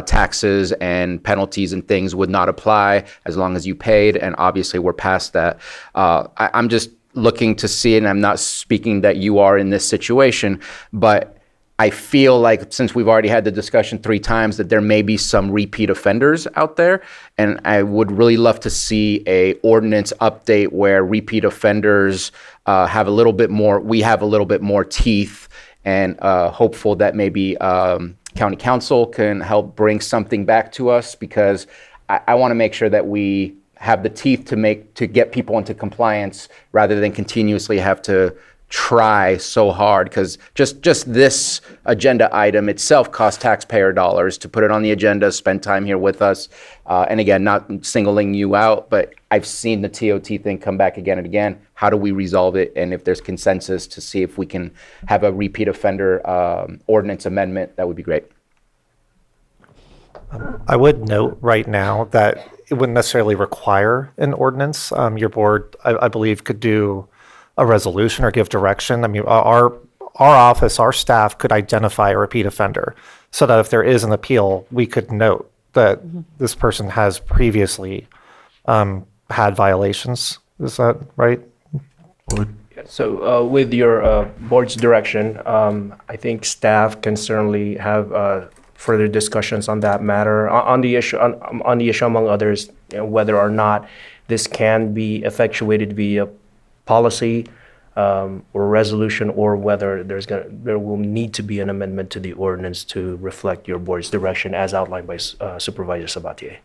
taxes and penalties and things would not apply as long as you paid. And obviously we're past that. I'm just looking to see, and I'm not speaking that you are in this situation, but I feel like since we've already had the discussion 3 times that there may be some repeat offenders out there. And I would really love to see a ordinance update where repeat offenders have a little bit more, we have a little bit more teeth, and hopeful that maybe county council can help bring something back to us, because I want to make sure that we have the teeth to get people into compliance rather than continuously have to try so hard, because just this agenda item itself costs taxpayer dollars to put it on the agenda, spend time here with us. And again, not singling you out, but I've seen the TOT thing come back again and again. How do we resolve it? And if there's consensus to see if we can have a repeat offender ordinance amendment, that would be great. I would note right now that it wouldn't necessarily require an ordinance. Your board, I believe, could do a resolution or give direction. I mean, our office, our staff could identify a repeat offender so that if there is an appeal, we could note that this person has previously had violations. Is that right? So with your board's direction, I think staff can certainly have further discussions on that matter. On the issue, among others, whether or not this can be effectuated via policy or resolution, or whether there will need to be an amendment to the ordinance to reflect your board's direction as outlined by Supervisor Sabatier.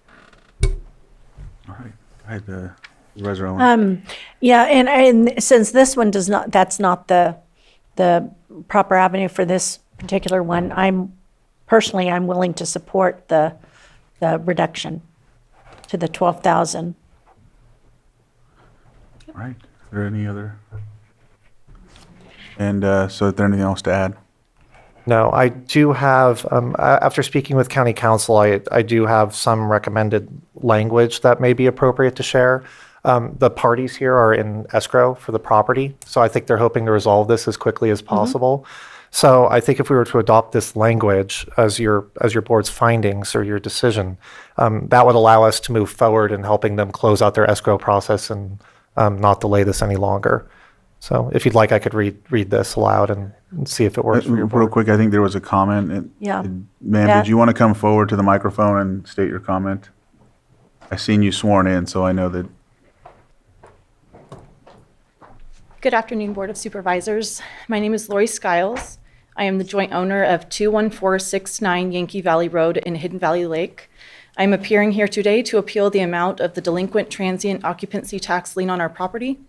All right. I had Supervisor Owen. Yeah, and since this one that's not the proper avenue for this particular one, I'm willing to support the reduction to the 12,000. All right. Is there any other? And so is there anything else to add? No, I do have, after speaking with county council, I do have some recommended language that may be appropriate to share. The parties here are in escrow for the property, so I think they're hoping to resolve this as quickly as possible. So I think if we were to adopt this language as your board's findings or your decision, that would allow us to move forward in helping them close out their escrow process and not delay this any longer. So if you'd like, I could read this aloud and see if it works for your board. Real quick, I think there was a comment. Yeah. Ma'am, Yeah. did you want to come forward to the microphone and state your comment? I seen you sworn in, so I know that. Good afternoon, Board of Supervisors. My name is Lori Skiles. I am the joint owner of 21469 Yankee Valley Road in Hidden Valley Lake. I am appearing here today to appeal the amount of the delinquent transient occupancy tax lien on our property.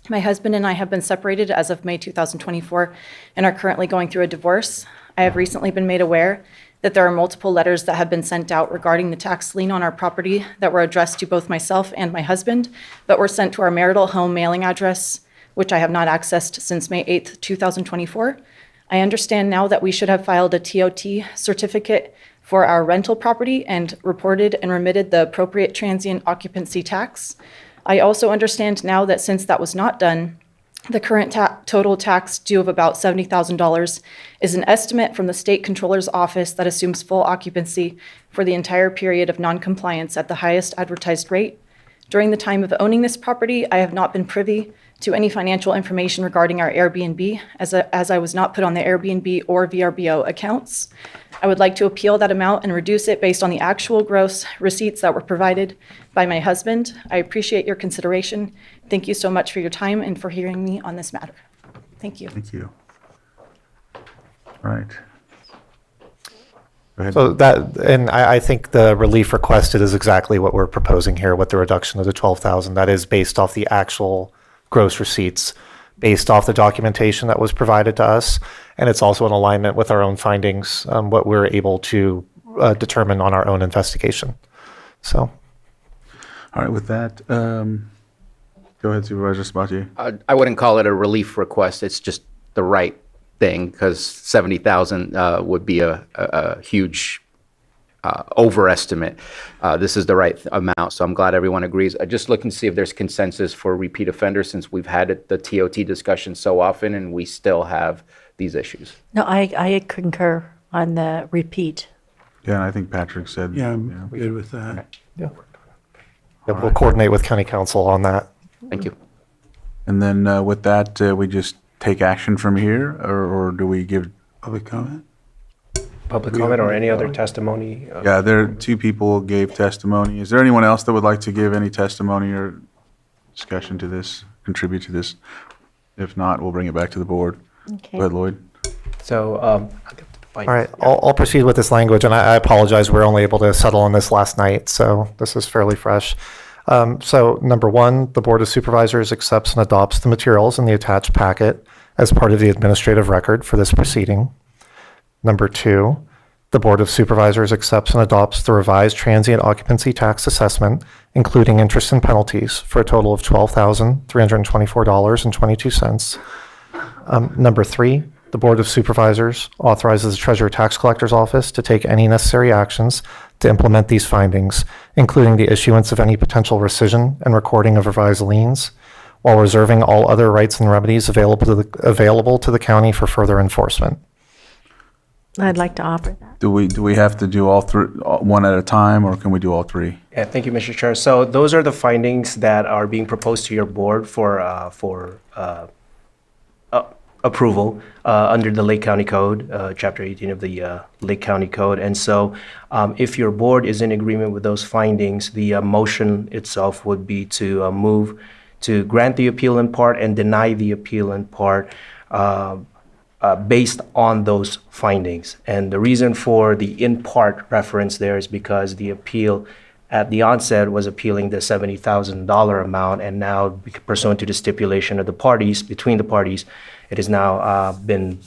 My husband and I have been separated as of May 2024 and are currently going through a divorce. I have recently been made aware that there are multiple letters that have been sent out regarding the tax lien on our property that were addressed to both myself and my husband, but were sent to our marital home mailing address, which I have not accessed since May 8th, 2024. I understand now that we should have filed a TOT certificate for our rental property and reported and remitted the appropriate transient occupancy tax. I also understand now that since that was not done, the current total tax due of about $70,000 is an estimate from the State Controller's Office that assumes full occupancy for the entire period of noncompliance at the highest advertised rate. During the time of owning this property, I have not been privy to any financial information regarding our Airbnb, as I was not put on the Airbnb or VRBO accounts. I would like to appeal that amount and reduce it based on the actual gross receipts that were provided by my husband. I appreciate your consideration. Thank you so much for your time and for hearing me on this matter. Thank you. Thank you. All right. Go ahead. So that, and I think the relief requested is exactly what we're proposing here with the reduction of the 12,000. That is based off the actual gross receipts, based off the documentation that was provided to us. And it's also in alignment with our own findings, what we're able to determine on our own investigation. So. All right, with that, go ahead, Supervisor Sabatier. I wouldn't call it a relief request. It's just the right thing, because 70,000 would be a huge overestimate. This is the right amount, so I'm glad everyone agrees. I just looking to see if there's consensus for repeat offenders, since we've had the TOT discussion so often and we still have these issues. No, I concur on the repeat. Yeah, and I think Patrick said. Yeah, I'm good with that. Yeah. We'll coordinate with county council on that. Thank you. And then with that, we just take action from here, or do we give Public comment? Public comment or any other testimony? Yeah, there two people gave testimony. Is there anyone else that would like to give any testimony or discussion to this, contribute to this? If not, we'll bring it back to the board. Okay. Go ahead, Lloyd. So, All right, I'll proceed with this language, and I apologize, we were only able to settle on this last night, so this is fairly fresh. So number one, the Board of Supervisors accepts and adopts the materials in the attached packet as part of the administrative record for this proceeding. Number two, the Board of Supervisors accepts and adopts the revised transient occupancy tax assessment, including interest and penalties, for a total of $12,324.22. Number three, the Board of Supervisors authorizes the Treasurer Tax Collector's Office to take any necessary actions to implement these findings, including the issuance of any potential rescission and recording of revised liens, while reserving all other rights and remedies available to the county for further enforcement. I'd like to offer that. Do we have to do all three, one at a time, or can we do all three? Yeah, thank you, Mr. Chair. So those are the findings that are being proposed to your board for approval under the Lake County Code, Chapter 18 of the Lake County Code. And so if your board is in agreement with those findings, the motion itself would be to move to grant the appeal in part and deny the appeal in part based on those findings. And the reason for the in part reference there is because the appeal at the onset was appealing the $70,000 amount, and now pursuant to the stipulation of the parties, between the parties, it has now been,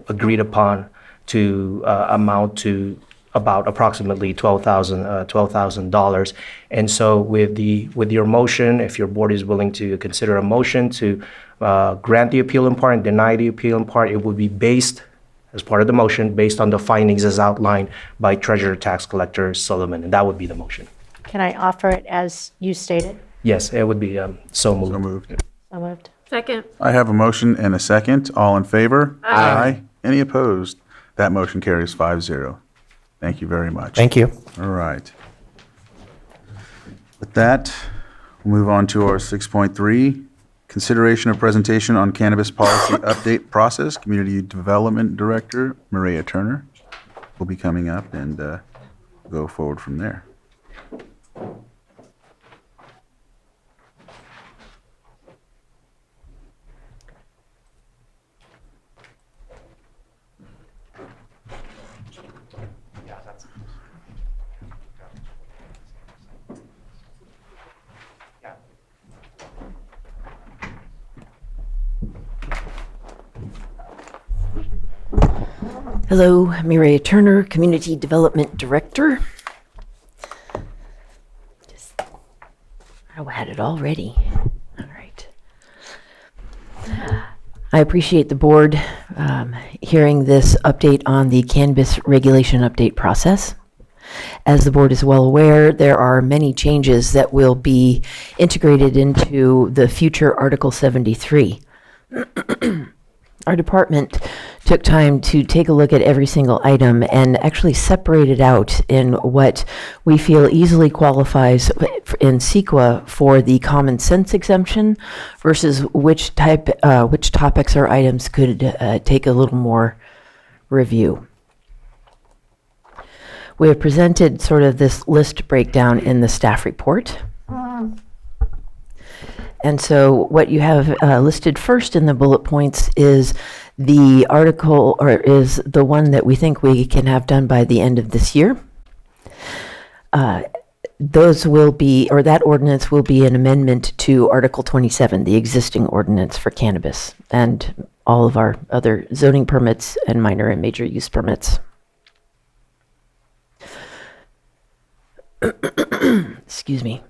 agreed upon to amount to about approximately $12,000. And so with your motion, if your board is willing to consider a motion to grant the appeal in part and deny the appeal in part, it would be based, as part of the motion, based on the findings as outlined by Treasurer Tax Collector Sullivan, and that would be the motion. Can I offer it as you stated? Yes, it would be so moved. So moved. So moved. Second. I have a motion and a second. All in favor? Aye. Any opposed? That motion carries 5-0. Thank you very much. Thank you. All right. With that, we'll move on to our 6.3, consideration of presentation on cannabis policy update process. Community Development Director Maria Turner will be coming up and go forward from there. Hello, Maria Turner, Community Development Director. I had it all ready. All right. I appreciate the board hearing this update on the cannabis regulation update process. As the board is well aware, there are many changes that will be integrated into the future Article 73. Our department took time to take a look at every single item and actually separate it out in what we feel easily qualifies in CEQA for the common sense exemption versus which topics or items could take a little more review. We have presented sort of this list breakdown in the staff report. And so what you have listed first in the bullet points is the article, or is the one that we think we can have done by the end of this year. Those will be, or that ordinance will be an amendment to Article 27, the existing ordinance for cannabis, and all of our other zoning permits and minor and major use permits. Excuse me.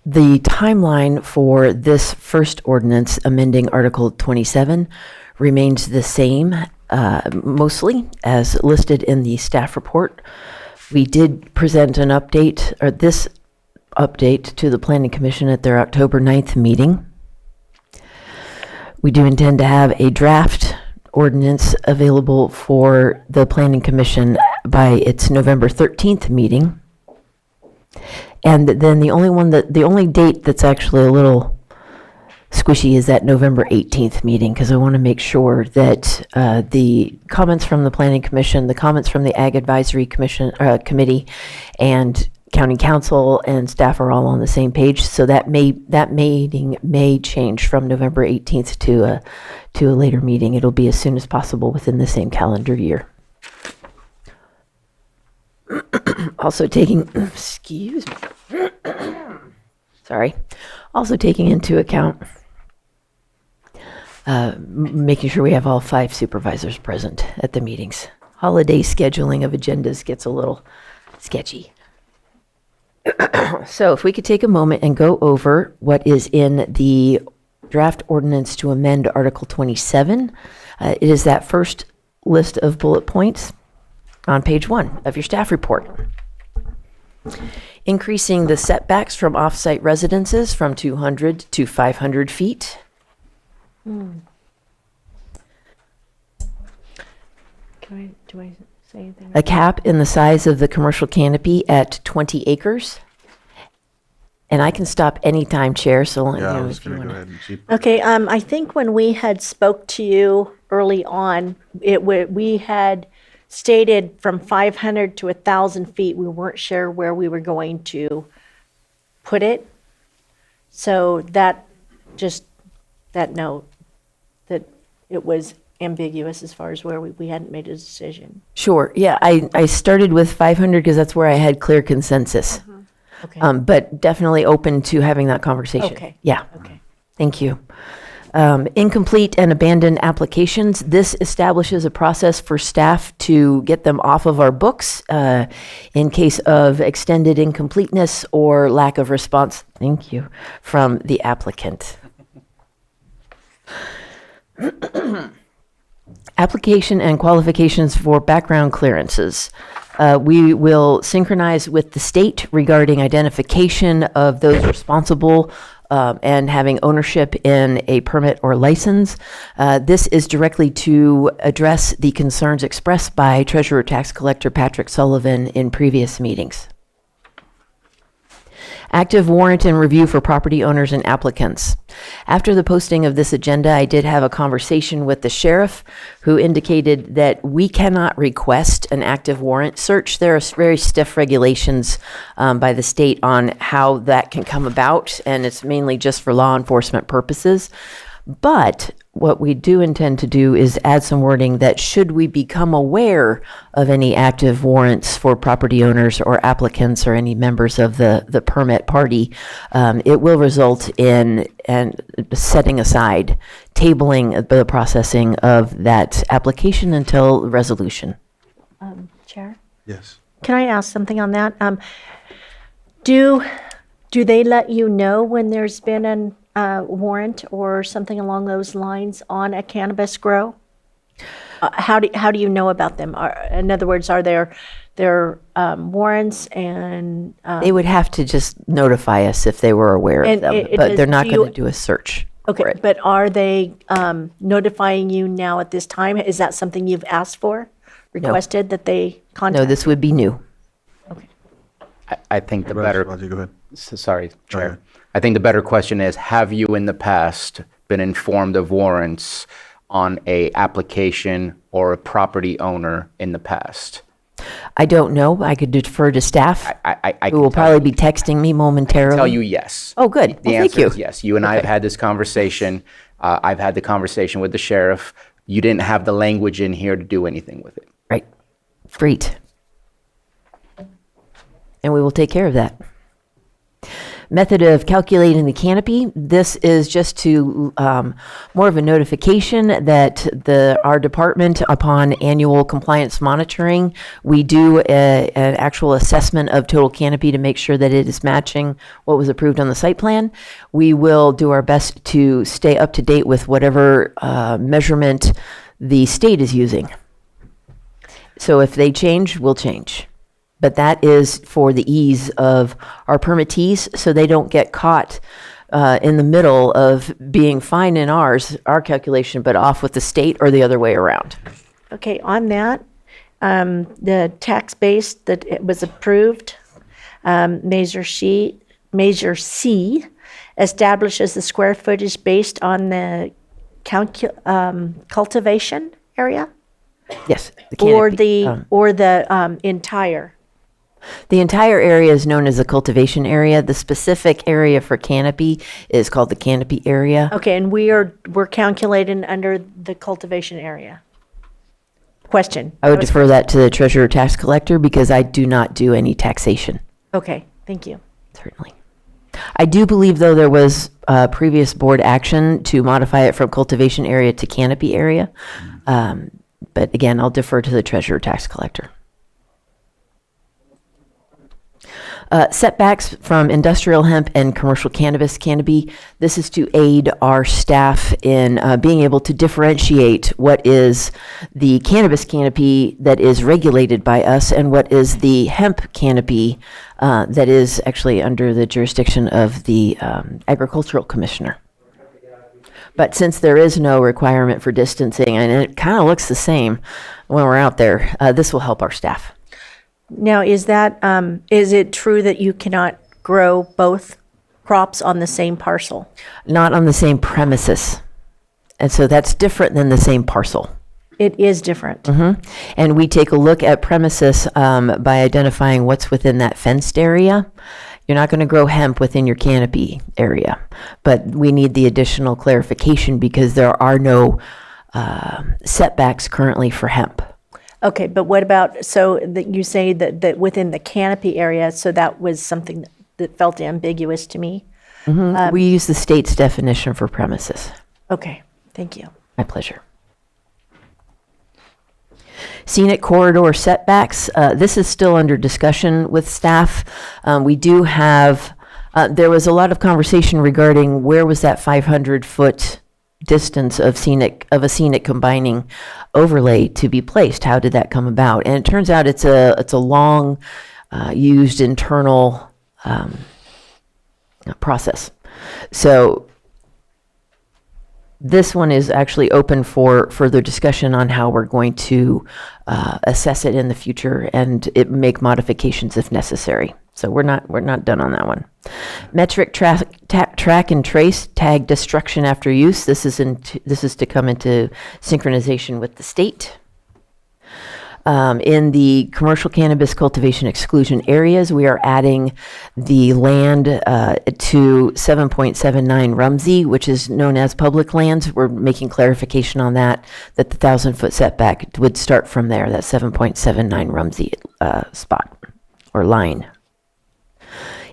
The timeline for this first ordinance amending Article 27 remains the same, mostly as listed in the staff report. We did present an update, or this update, to the Planning Commission at their October 9th meeting. We do intend to have a draft ordinance available for the Planning Commission by its November 13th meeting. And then the only date that's actually a little squishy is that November 18th meeting, because I want to make sure that the comments from the Planning Commission, the comments from the Ag Advisory Committee, and County Council and staff are all on the same page. So that meeting may change from November 18th to a later meeting. It'll be as soon as possible within the same calendar year. Also taking, excuse me. Sorry. Also taking into account making sure we have all 5 supervisors present at the meetings. Holiday scheduling of agendas gets a little sketchy. So if we could take a moment and go over what is in the draft ordinance to amend Article 27. It is that first list of bullet points on page 1 of your staff report. Increasing the setbacks from off-site residences from 200 to 500 feet. Do I say anything? A cap in the size of the commercial canopy at 20 acres. And I can stop anytime, Chair, so Yeah, I you know, was if you going to go want ahead and Okay, I think when we had spoke to you early on, we had stated from 500 to 1,000 feet, we weren't sure where we were going to put it. So that note, that it was ambiguous as far as where we hadn't made a decision. Sure, yeah, I started with 500 because that's where I had clear consensus. Okay. But definitely open to having that conversation. Okay. Yeah. Okay. Thank you. Incomplete and abandoned applications. This establishes a process for staff to get them off of our books in case of extended incompleteness or lack of response, thank you, from the applicant. Application and qualifications for background clearances. We will synchronize with the state regarding identification of those responsible and having ownership in a permit or license. This is directly to address the concerns expressed by Treasurer Tax Collector Patrick Sullivan in previous meetings. Active warrant and review for property owners and applicants. After the posting of this agenda, I did have a conversation with the sheriff who indicated that we cannot request an active warrant search. There are very stiff regulations by the state on how that can come about, and it's mainly just for law enforcement purposes. But what we do intend to do is add some wording that should we become aware of any active warrants for property owners or applicants or any members of the permit party, it will result in setting aside, tabling the processing of that application until resolution. Chair? Yes. Can I ask something on that? Do they let you know when there's been an warrant or something along those lines on a cannabis grow? How do you know about them? In other words, are there warrants and? They would have to just notify us if they were aware of And them, it but is- they're not do you- going to do a search. Okay, for it. but are they notifying you now at this time? Is that something you've asked for, requested that they contact? No, this would be new. I think the Supervisor better, Spalti, go ahead. sorry, Chair. ahead. I think the better question is, have you in the past been informed of warrants on a application or a property owner in the past? I don't know. I could defer to staff, I who will probably be texting me momentarily. tell you yes. Oh, good. The Well, thank answer you. is yes. You and I have Okay. had this conversation. I've had the conversation with the sheriff. You didn't have the language in here to do anything with it. Right. Great. And we will take care of that. Method of calculating the canopy. This is just to more of a notification that our department, upon annual compliance monitoring, we do an actual assessment of total canopy to make sure that it is matching what was approved on the site plan. We will do our best to stay up to date with whatever measurement the state is using. So if they change, we'll change. But that is for the ease of our permittees, so they don't get caught in the middle of being fine in our calculation, but off with the state or the other way around. Okay, on that, the tax base that it was approved, Measure C establishes the square footage based on the cultivation area? Yes. Or canopy, the entire? The entire area is known as the cultivation area. The specific area for canopy is called the canopy area. Okay, and we're calculating under the cultivation area. Question. I would defer that to the treasurer tax collector because I do not do any taxation. Okay, thank you. Certainly. I do believe, though, there was previous board action to modify it from cultivation area to canopy area. But again, I'll defer to the treasurer tax collector. Setbacks from industrial hemp and commercial cannabis canopy. This is to aid our staff in being able to differentiate what is the cannabis canopy that is regulated by us and what is the hemp canopy that is actually under the jurisdiction of the agricultural commissioner. But since there is no requirement for distancing, and it kind of looks the same when we're out there, this will help our staff. Now, is it true that you cannot grow both crops on the same parcel? Not on the same premises. And so that's different than the same parcel. It is different. Mm-hmm. And we take a look at premises by identifying what's within that fenced area. You're not going to grow hemp within your canopy area, but we need the additional clarification because there are no setbacks currently for hemp. Okay, but what about, so that you say that within the canopy area, so that was something that felt ambiguous to me? Mm-hmm. We use the state's definition for premises. Okay, thank you. My pleasure. Scenic corridor setbacks. This is still under discussion with staff. We do have, there was a lot of conversation regarding where was that 500-foot distance of a scenic combining overlay to be placed. How did that come about? And it turns out it's a long used internal process. So this one is actually open for further discussion on how we're going to assess it in the future and make modifications if necessary. So we're not done on that one. Metric track and trace tag destruction after use. This is to come into synchronization with the state. In the commercial cannabis cultivation exclusion areas, we are adding the land to 7.79 Rumsey, which is known as public lands. We're making clarification on that the 1,000-foot setback would start from there, that 7.79 Rumsey spot or line.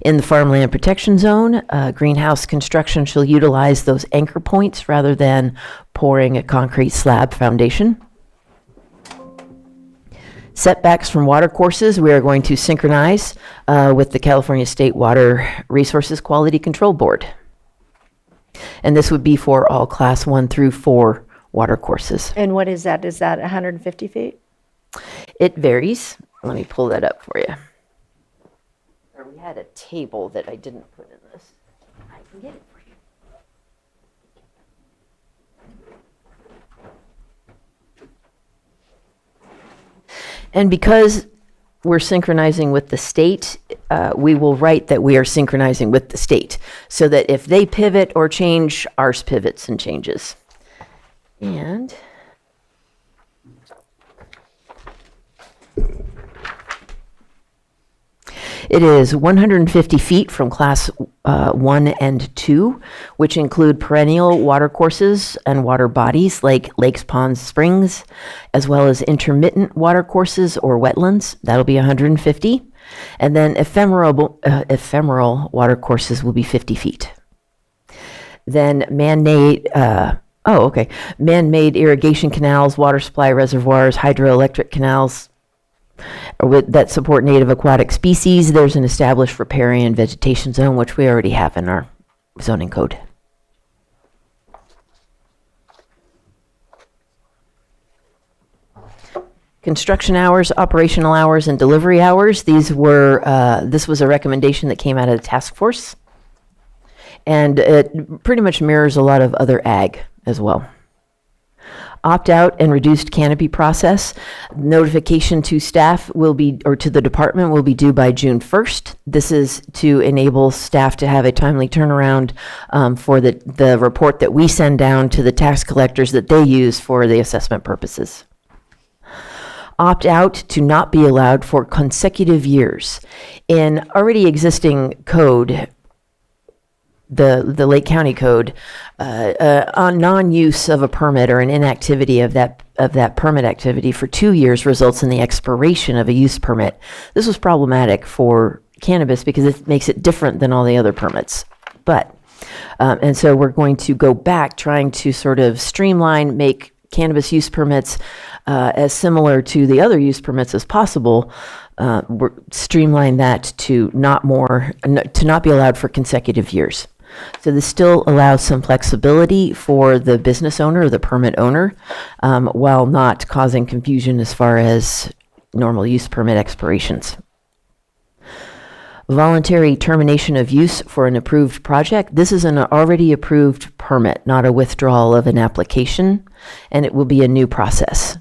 In the farmland protection zone, greenhouse construction shall utilize those anchor points rather than pouring a concrete slab foundation. Setbacks from water courses, we are going to synchronize with the California State Water Resources Quality Control Board. And this would be for all class 1 through 4 water courses. And what is that? Is that 150 feet? It varies. Let me pull that up for you. We had a table that I didn't put in this. I can get it for you. And because we're synchronizing with the state, we will write that we are synchronizing with the state so that if they pivot or change, ours pivots and changes. And it is 150 feet from class 1 and 2, which include perennial water courses and water bodies like lakes, ponds, springs, as well as intermittent water courses or wetlands. That'll be 150. And then ephemeral water courses will be 50 feet. Then man-made irrigation canals, water supply reservoirs, hydroelectric canals, that support native aquatic species. There's an established riparian vegetation zone, which we already have in our zoning code. Construction hours, operational hours, and delivery hours. This was a recommendation that came out of the task force. And it pretty much mirrors a lot of other ag as well. Opt-out and reduced canopy process. Notification to staff will be, or to the department will be due by June 1st. This is to enable staff to have a timely turnaround for the report that we send down to the tax collectors that they use for the assessment purposes. Opt-out to not be allowed for consecutive years. In already existing code, the Lake County Code, on non-use of a permit or an inactivity of that of that permit activity for 2 years results in the expiration of a use permit. This was problematic for cannabis because it makes it different than all the other permits. And so we're going to go back trying to sort of streamline, make cannabis use permits as similar to the other use permits as possible. Streamline that to not be allowed for consecutive years. So this still allows some flexibility for the business owner or the permit owner, while not causing confusion as far as normal use permit expirations. Voluntary termination of use for an approved project. This is an already approved permit, not a withdrawal of an application, and it will be a new process.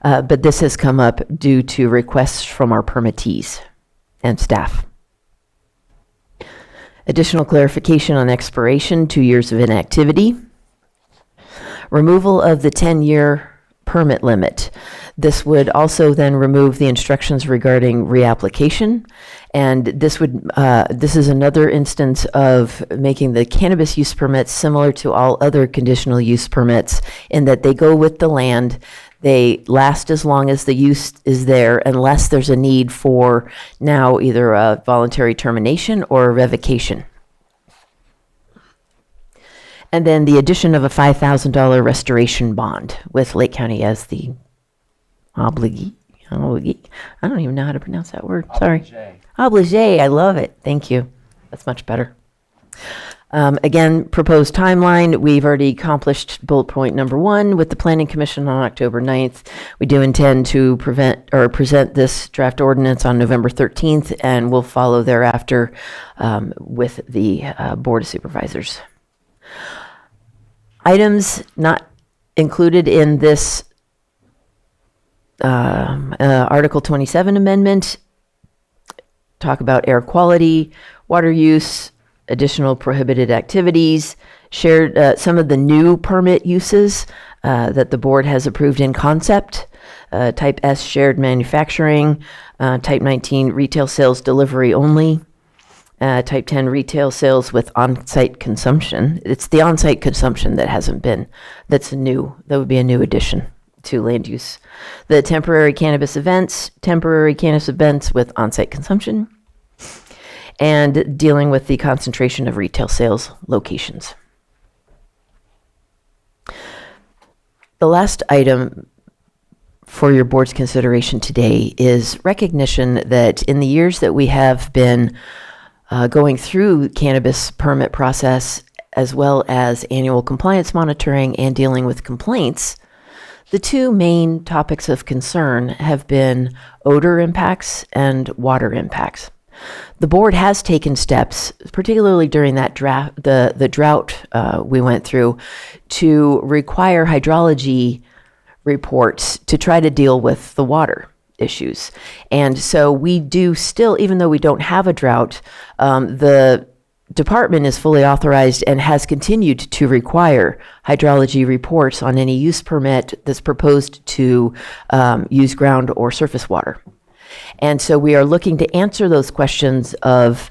But this has come up due to requests from our permittees and staff. Additional clarification on expiration, 2 years of inactivity. Removal of the 10-year permit limit. This would also then remove the instructions regarding reapplication. And this is another instance of making the cannabis use permits similar to all other conditional use permits in that they go with the land. They last as long as the use is there unless there's a need for now either a voluntary termination or a revocation. And then the addition of a $5,000 restoration bond with Lake County as the obligee. I don't even know how to pronounce that word. Sorry. Obligé. I love it. Thank you. That's much better. Again, proposed timeline. We've already accomplished bullet point number 1 with the Planning Commission on October 9th. We do intend to present this draft ordinance on November 13th, and we'll follow thereafter with the Board of Supervisors. Items not included in this Article 27 amendment talk about air quality, water use, additional prohibited activities, shared some of the new permit uses that the board has approved in concept, type S shared manufacturing, type 19 retail sales delivery only, type 10 retail sales with on-site consumption. It's the on-site consumption that hasn't been, that would be a new addition to land use. The temporary cannabis events with on-site consumption, and dealing with the concentration of retail sales locations. The last item for your board's consideration today is recognition that in the years that we have been going through cannabis permit process, as well as annual compliance monitoring and dealing with complaints, the two main topics of concern have been odor impacts and water impacts. The board has taken steps, particularly during that the drought we went through, to require hydrology reports to try to deal with the water issues. And so we do still, even though we don't have a drought, the department is fully authorized and has continued to require hydrology reports on any use permit that's proposed to use ground or surface water. And so we are looking to answer those questions of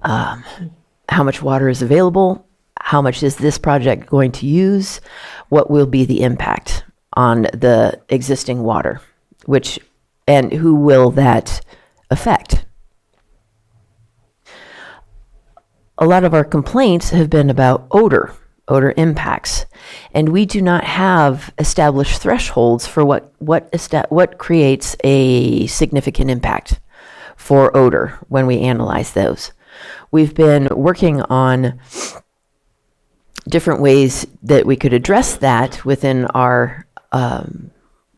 how much water is available, how much is this project going to use, what will be the impact on the existing water, and who will that affect. A lot of our complaints have been about odor impacts, and we do not have established thresholds for what creates a significant impact for odor when we analyze those. We've been working on different ways that we could address that within our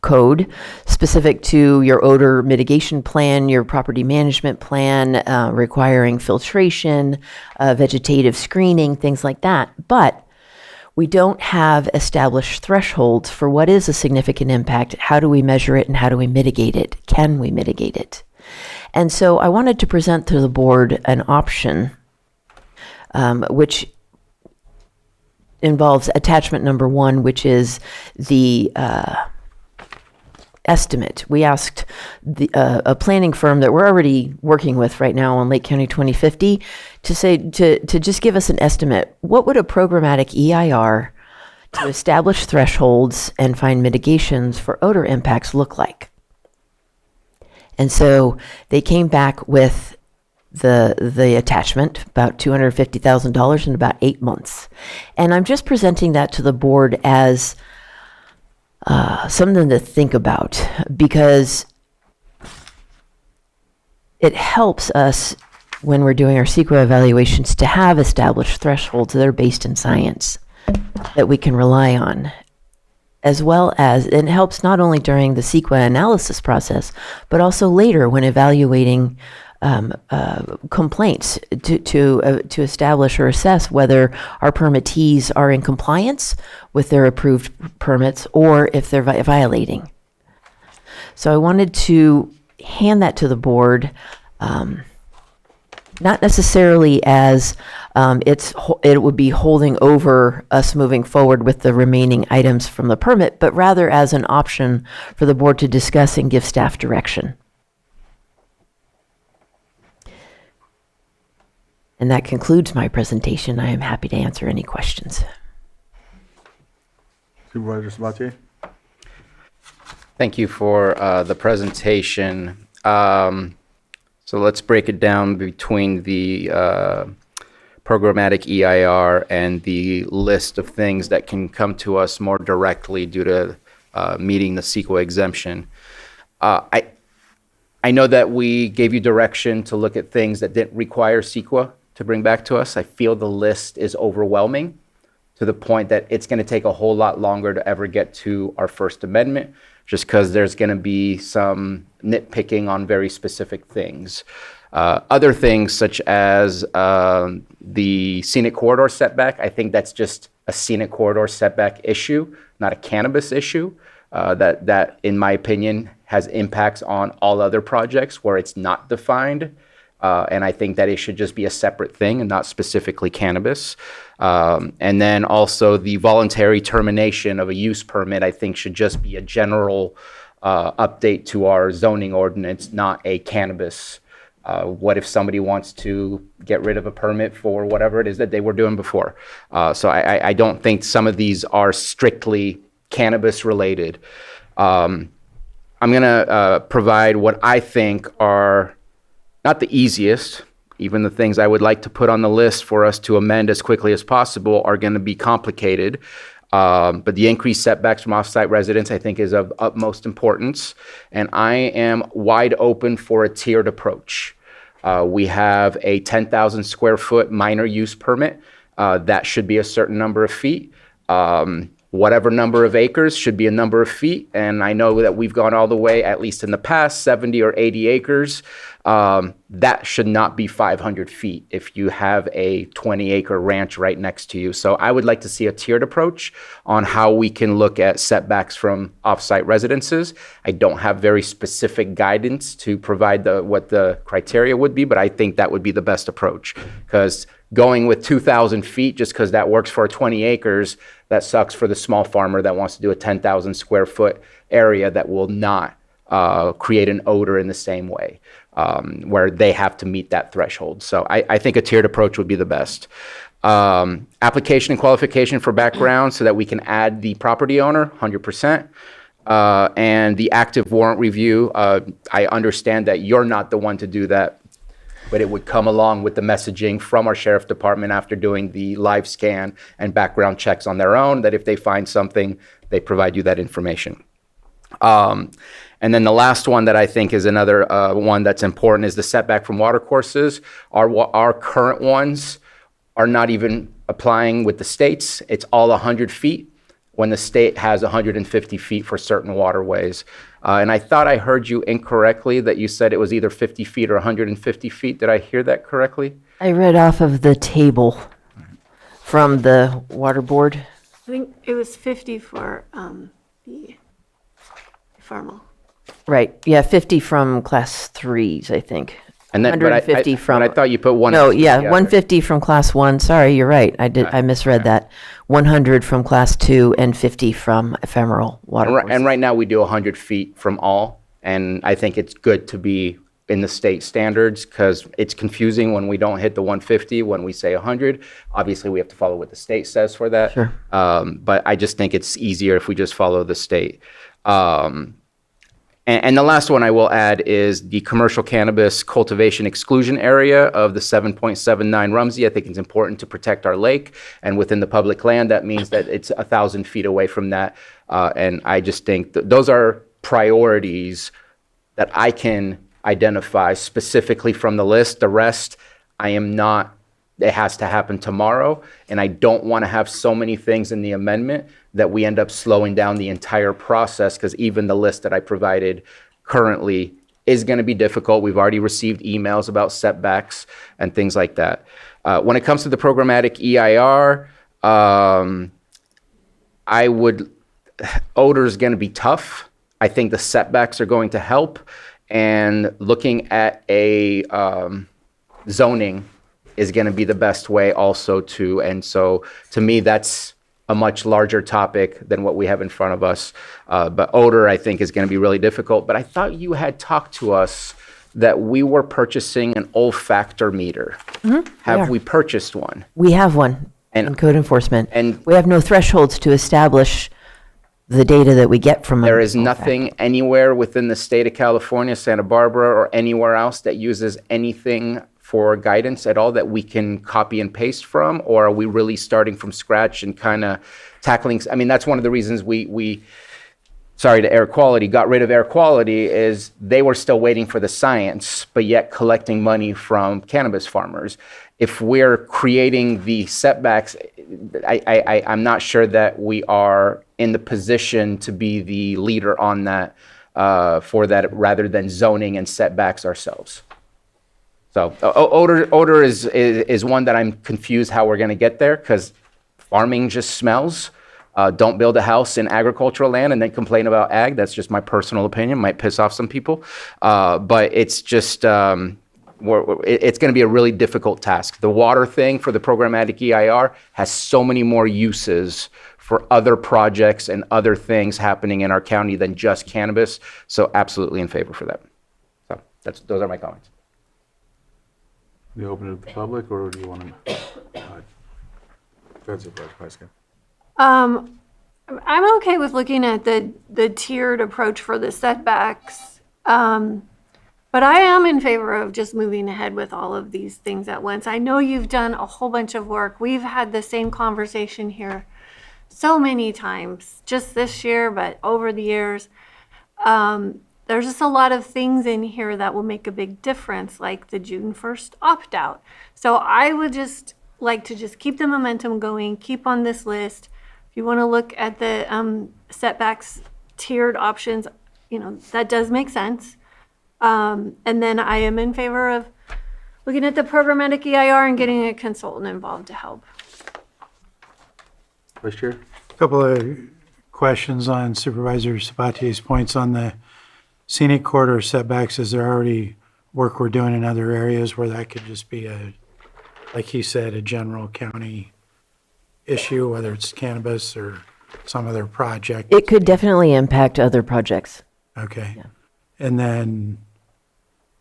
code specific to your odor mitigation plan, your property management plan, requiring filtration, vegetative screening, things like that. But we don't have established thresholds for what is a significant impact. How do we measure it and how do we mitigate it? Can we mitigate it? And so I wanted to present to the board an option which involves attachment number 1, which is the estimate. We asked a planning firm that we're already working with right now on Lake County 2050 to just give us an estimate. What would a programmatic EIR to establish thresholds and find mitigations for odor impacts look like? And so they came back with the attachment, about $250,000 in about 8 months. And I'm just presenting that to the board as something to think about, because it helps us when we're doing our CEQA evaluations to have established thresholds that are based in science that we can rely on, as well as it helps not only during the CEQA analysis process, but also later when evaluating complaints to establish or assess whether our permittees are in compliance with their approved permits or if they're violating. So I wanted to hand that to the board, not necessarily as it would be holding over us moving forward with the remaining items from the permit, but rather as an option for the board to discuss and give staff direction. And that concludes my presentation. I am happy to answer any questions. Supervisor Sabatier? Thank you for the presentation. So let's break it down between the programmatic EIR and the list of things that can come to us more directly due to meeting the CEQA exemption. I know that we gave you direction to look at things that didn't require CEQA to bring back to us. I feel the list is overwhelming to the point that it's going to take a whole lot longer to ever get to our First Amendment, just because there's going to be some nitpicking on very specific things. Other things such as the scenic corridor setback, I think that's just a scenic corridor setback issue, not a cannabis issue. That, in my opinion, has impacts on all other projects where it's not defined. And I think that it should just be a separate thing and not specifically cannabis. And then also the voluntary termination of a use permit, I think should just be a general update to our zoning ordinance, not a cannabis. What if somebody wants to get rid of a permit for whatever it is that they were doing before? So I don't think some of these are strictly cannabis related. I'm going to provide what I think are not the easiest. Even the things I would like to put on the list for us to amend as quickly as possible are going to be complicated. But the increased setbacks from off-site residents, I think, is of utmost importance. And I am wide open for a tiered approach. We have a 10,000 square foot minor use permit. That should be a certain number of feet. Whatever number of acres should be a number of feet. And I know that we've gone all the way, at least in the past, 70 or 80 acres. That should not be 500 feet if you have a 20-acre ranch right next to you. So I would like to see a tiered approach on how we can look at setbacks from off-site residences. I don't have very specific guidance to provide what the criteria would be, but I think that would be the best approach. Because going with 2,000 feet, just because that works for 20 acres, that sucks for the small farmer that wants to do a 10,000 square foot area that will not create an odor in the same way, where they have to meet that threshold. So I think a tiered approach would be the best. Application and qualification for background so that we can add the property owner, 100%. And the active warrant review, I understand that you're not the one to do that, but it would come along with the messaging from our sheriff department after doing the live scan and background checks on their own, that if they find something, they provide you that information. And then the last one that I think is another one that's important is the setback from watercourses. Our current ones are not even applying with the states. It's all 100 feet when the state has 150 feet for certain waterways. And I thought I heard you incorrectly that you said it was either 50 feet or 150 feet. Did I hear that correctly? I read off of the table from the water board. I think it was 50 for the formal. Right, yeah, 50 from class 3s, I think. And then, but 150 from. I thought you put one. No, yeah, together. 150 from class 1. Sorry, you're right. I misread that. 100 from class 2 and 50 from ephemeral water. And right now we do 100 feet from all, and I think it's good to be in the state standards, because it's confusing when we don't hit the 150, when we say 100. Obviously, we have to follow what the state says for that. Sure. But I just think it's easier if we just follow the state. And the last one I will add is the commercial cannabis cultivation exclusion area of the 7.79 Rumsey. I think it's important to protect our lake, and within the public land, that means that it's 1,000 feet away from that. And I just think those are priorities that I can identify specifically from the list. The rest, I am not, it has to happen tomorrow, and I don't want to have so many things in the amendment that we end up slowing down the entire process, because even the list that I provided currently is going to be difficult. We've already received emails about setbacks and things like that. When it comes to the programmatic EIR, odor is going to be tough. I think the setbacks are going to help, and looking at a zoning is going to be the best way also too. And so to me, that's a much larger topic than what we have in front of us. But odor, I think, is going to be really difficult. But I thought you had talked to us that we were purchasing an olfactor meter. Have we purchased one? We have one in code enforcement. And we have no thresholds to establish the data that we get from there is nothing anywhere within the state of California, Santa Barbara, or anywhere else that uses anything for guidance at all that we can copy and paste from? Or are we really starting from scratch and kind of tackling? I mean, that's one of the reasons we sorry to air quality, got rid of air quality, is they were still waiting for the science, but yet collecting money from cannabis farmers. If we're creating the setbacks, I'm not sure that we are in the position to be the leader on that, for that, rather than zoning and setbacks ourselves. So odor is one that I'm confused how we're going to get there, because farming just smells. Don't build a house in agricultural land and then complain about ag. That's just my personal opinion. Might piss off some people. But it's just, it's going to be a really difficult task. The water thing for the programmatic EIR has so many more uses for other projects and other things happening in our county than just cannabis. So absolutely in favor for that. So those are my comments. You open it to the public, or do you want to? That's it, Pascal. I'm okay with looking at the tiered approach for the setbacks. But I am in favor of just moving ahead with all of these things at once. I know you've done a whole bunch of work. We've had the same conversation here so many times, just this year, but over the years. There's just a lot of things in here that will make a big difference, like the June 1st opt-out. So I would just like to just keep the momentum going, keep on this list. If you want to look at the setbacks tiered options, that does make sense. And then I am in favor of looking at the programmatic EIR and getting a consultant involved to help. Vice Chair? A couple of questions on Supervisor Sabatier's points on the scenic corridor setbacks. Is there already work we're doing in other areas where that could just be like he said, a general county issue, whether it's cannabis or some other project? It could definitely impact other projects. Okay. Yeah. And then,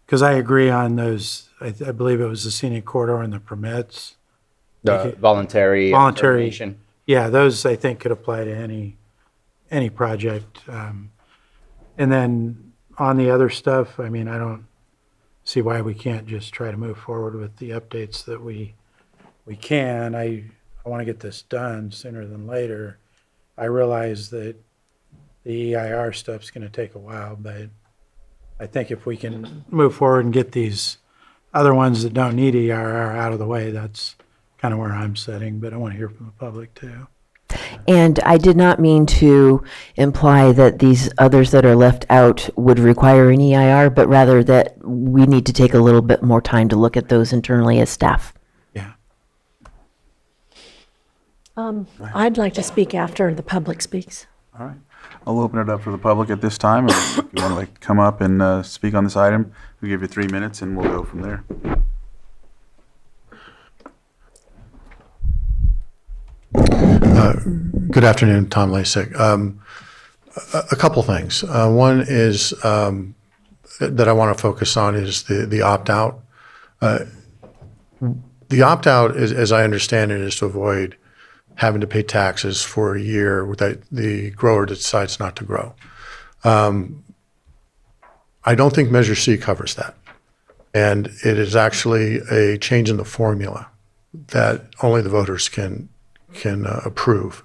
because I agree on those, I believe it was the scenic corridor and the permits. The voluntary. Termination. Yeah, those I think could apply to any project. And then on the other stuff, I mean, I don't see why we can't just try to move forward with the updates that we can. I want to get this done sooner than later. I realize that the EIR stuff's going to take a while, but I think if we can move forward and get these other ones that don't need EIR out of the way, that's kind of where I'm sitting, but I want to hear from the public too. And I did not mean to imply that these others that are left out would require an EIR, but rather that we need to take a little bit more time to look at those internally as staff. Yeah. I'd like to speak after the public speaks. All right. I'll open it up for the public at this time. If you want to come up and speak on this item, we'll give you 3 minutes and we'll go from there. Good afternoon, Tom Lasik. A couple things. One is that I want to focus on is the opt-out. The opt-out, as I understand it, is to avoid having to pay taxes for a year that the grower decides not to grow. I don't think Measure C covers that. And it is actually a change in the formula that only the voters can approve.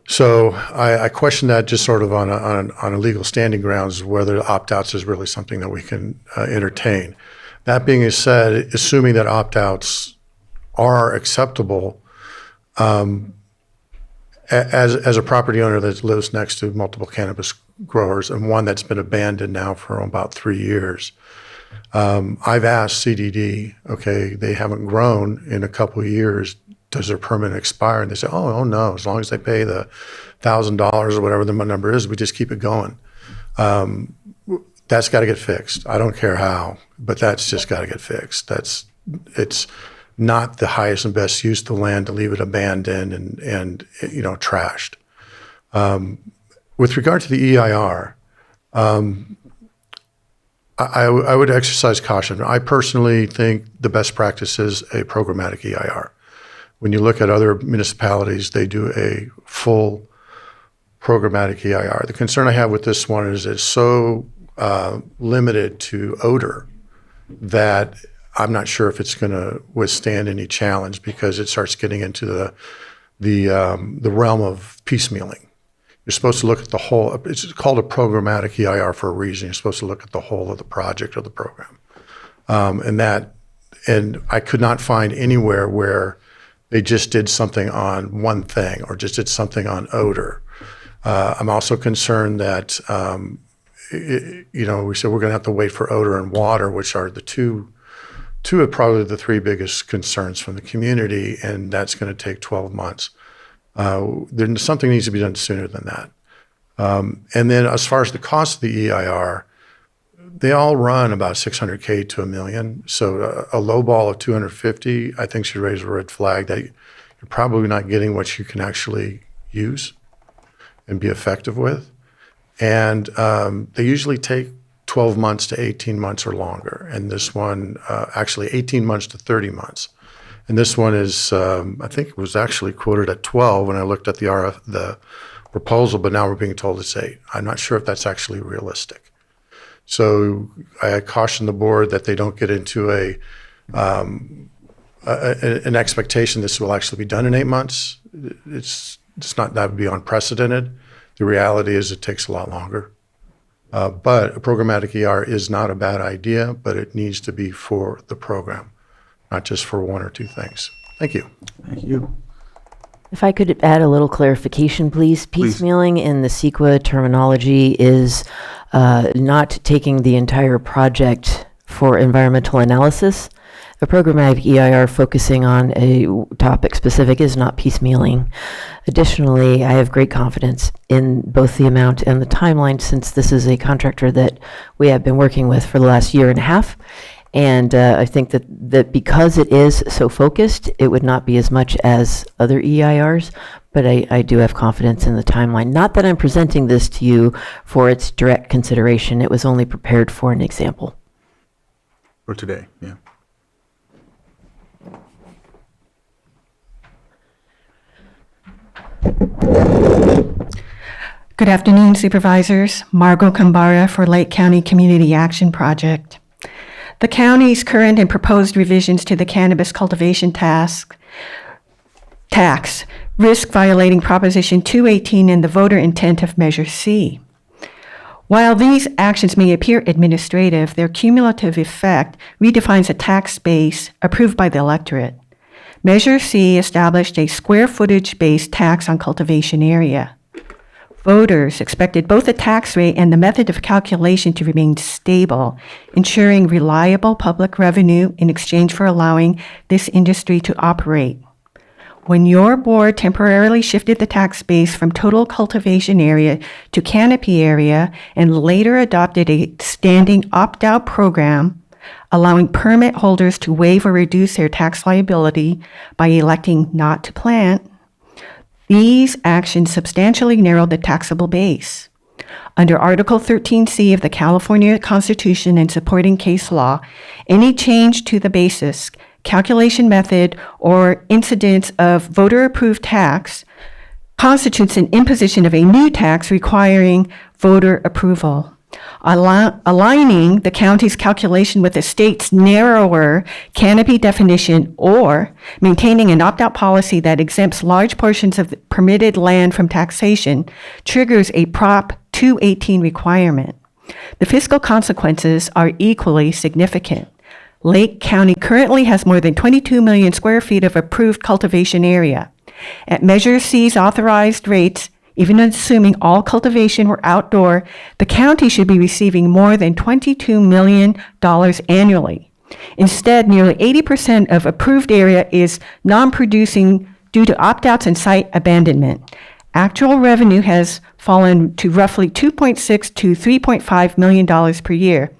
So I question that just sort of on a legal standing grounds, whether opt-outs is really something that we can entertain. That being said, assuming that opt-outs are acceptable, as a property owner that lives next to multiple cannabis growers and one that's been abandoned now for about 3 years, I've asked CDD, okay, they haven't grown in a couple of years, does their permit expire? And they say, oh no, as long as they pay the $1,000 or whatever the number is, we just keep it going. That's got to get fixed. I don't care how, but that's just got to get fixed. It's not the highest and best use of the land to leave it abandoned and trashed. With regard to the EIR, I would exercise caution. I personally think the best practice is a programmatic EIR. When you look at other municipalities, they do a full programmatic EIR. The concern I have with this one is it's so limited to odor that I'm not sure if it's going to withstand any challenge because it starts getting into the realm of piecemealing. You're supposed to look at the whole. It's called a programmatic EIR for a reason. You're supposed to look at the whole of the project or the program, and I could not find anywhere where they just did something on one thing or just did something on odor. I'm also concerned that we said we're going to have to wait for odor and water, which are the two of probably the three biggest concerns from the community, and that's going to take 12 months. Then something needs to be done sooner than that. And then as far as the cost of the EIR, they all run about $600K to $1 million. So a low ball of 250, I think should raise a red flag that you're probably not getting what you can actually use and be effective with. And they usually take 12 months to 18 months or longer. And this one, actually 18 months to 30 months. And this one is, I think it was actually quoted at 12 when I looked at the proposal, but now we're being told it's 8. I'm not sure if that's actually realistic. So I caution the board that they don't get into an expectation this will actually be done in 8 months. It's not, that would be unprecedented. The reality is it takes a lot longer. But a programmatic ER is not a bad idea, but it needs to be for the program, not just for one or two things. Thank you. Thank you. If I could add a little clarification, please. Piecemealing in the CEQA terminology is not taking the entire project for environmental analysis. A programmatic EIR focusing on a topic specific is not piecemealing. Additionally, I have great confidence in both the amount and the timeline since this is a contractor that we have been working with for the last year and a half. And I think that because it is so focused, it would not be as much as other EIRs, but I do have confidence in the timeline. Not that I'm presenting this to you for its direct consideration. It was only prepared for an example. For today, yeah. Good afternoon, Supervisors. Margot Kambara for Lake County Community Action Project. The county's current and proposed revisions to the cannabis cultivation tax risk violating Proposition 218 and the voter intent of Measure C. While these actions may appear administrative, their cumulative effect redefines a tax base approved by the electorate. Measure C established a square footage-based tax on cultivation area. Voters expected both the tax rate and the method of calculation to remain stable, ensuring reliable public revenue in exchange for allowing this industry to operate. When your board temporarily shifted the tax base from total cultivation area to canopy area and later adopted a standing opt-out program, allowing permit holders to waive or reduce their tax liability by electing not to plant, these actions substantially narrowed the taxable base. Under Article 13C of the California Constitution and supporting case law, any change to the basis, calculation method, or incidence of voter-approved tax constitutes an imposition of a new tax requiring voter approval. Aligning the county's calculation with the state's narrower canopy definition or maintaining an opt-out policy that exempts large portions of the permitted land from taxation triggers a Prop 218 requirement. The fiscal consequences are equally significant. Lake County currently has more than 22 million square feet of approved cultivation area. At Measure C's authorized rates, even assuming all cultivation were outdoor, the county should be receiving more than $22 million annually. Instead, nearly 80% of approved area is non-producing due to opt-outs and site abandonment. Actual revenue has fallen to roughly $2.6 to $3.5 million per year,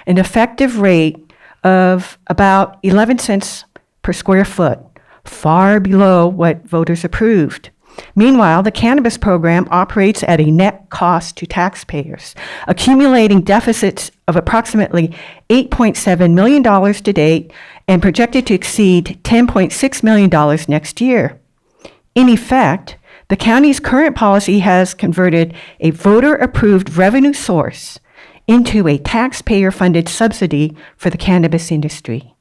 an effective rate of about 11 cents per square foot, far below what voters approved. Meanwhile, the cannabis program operates at a net cost to taxpayers, accumulating deficits of approximately $8.7 million to date and projected to exceed $10.6 million next year. In effect, the county's current policy has converted a voter-approved revenue source into a taxpayer-funded subsidy for the cannabis industry,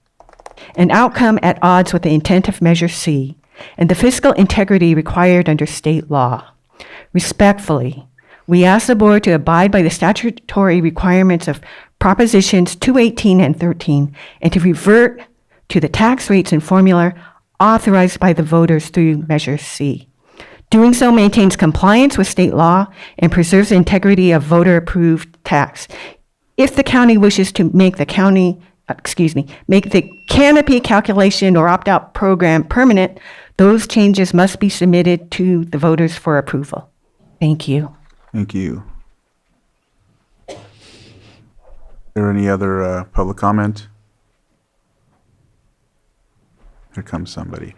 an outcome at odds with the intent of Measure C and the fiscal integrity required under state law. Respectfully, we ask the board to abide by the statutory requirements of Propositions 218 and 13 and to revert to the tax rates and formula authorized by the voters through Measure C. Doing so maintains compliance with state law and preserves the integrity of voter-approved tax. If the county wishes to make the canopy calculation or opt-out program permanent, those changes must be submitted to the voters for approval. Thank you. Thank you. Is there any other public comment? Here comes somebody.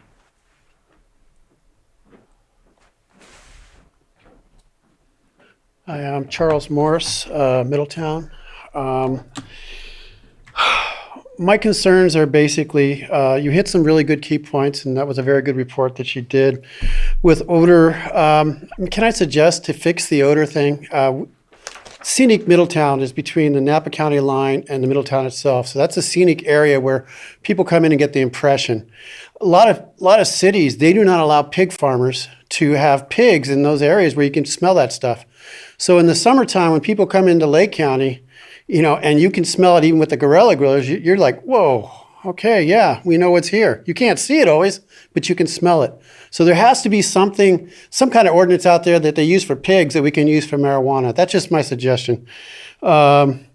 Hi, I'm Charles Morris, Middletown. My concerns are basically, you hit some really good key points, and that was a very good report that you did. With odor, can I suggest to fix the odor thing? Scenic Middletown is between the Napa County line and the Middletown itself. So that's a scenic area where people come in and get the impression. A lot of cities, they do not allow pig farmers to have pigs in those areas where you can smell that stuff. So in the summertime, when people come into Lake County, and you can smell it even with the gorilla grillers, you're like, whoa, okay, yeah, we know what's here. You can't see it always, but you can smell it. So there has to be some kind of ordinance out there that they use for pigs that we can use for marijuana. That's just my suggestion. The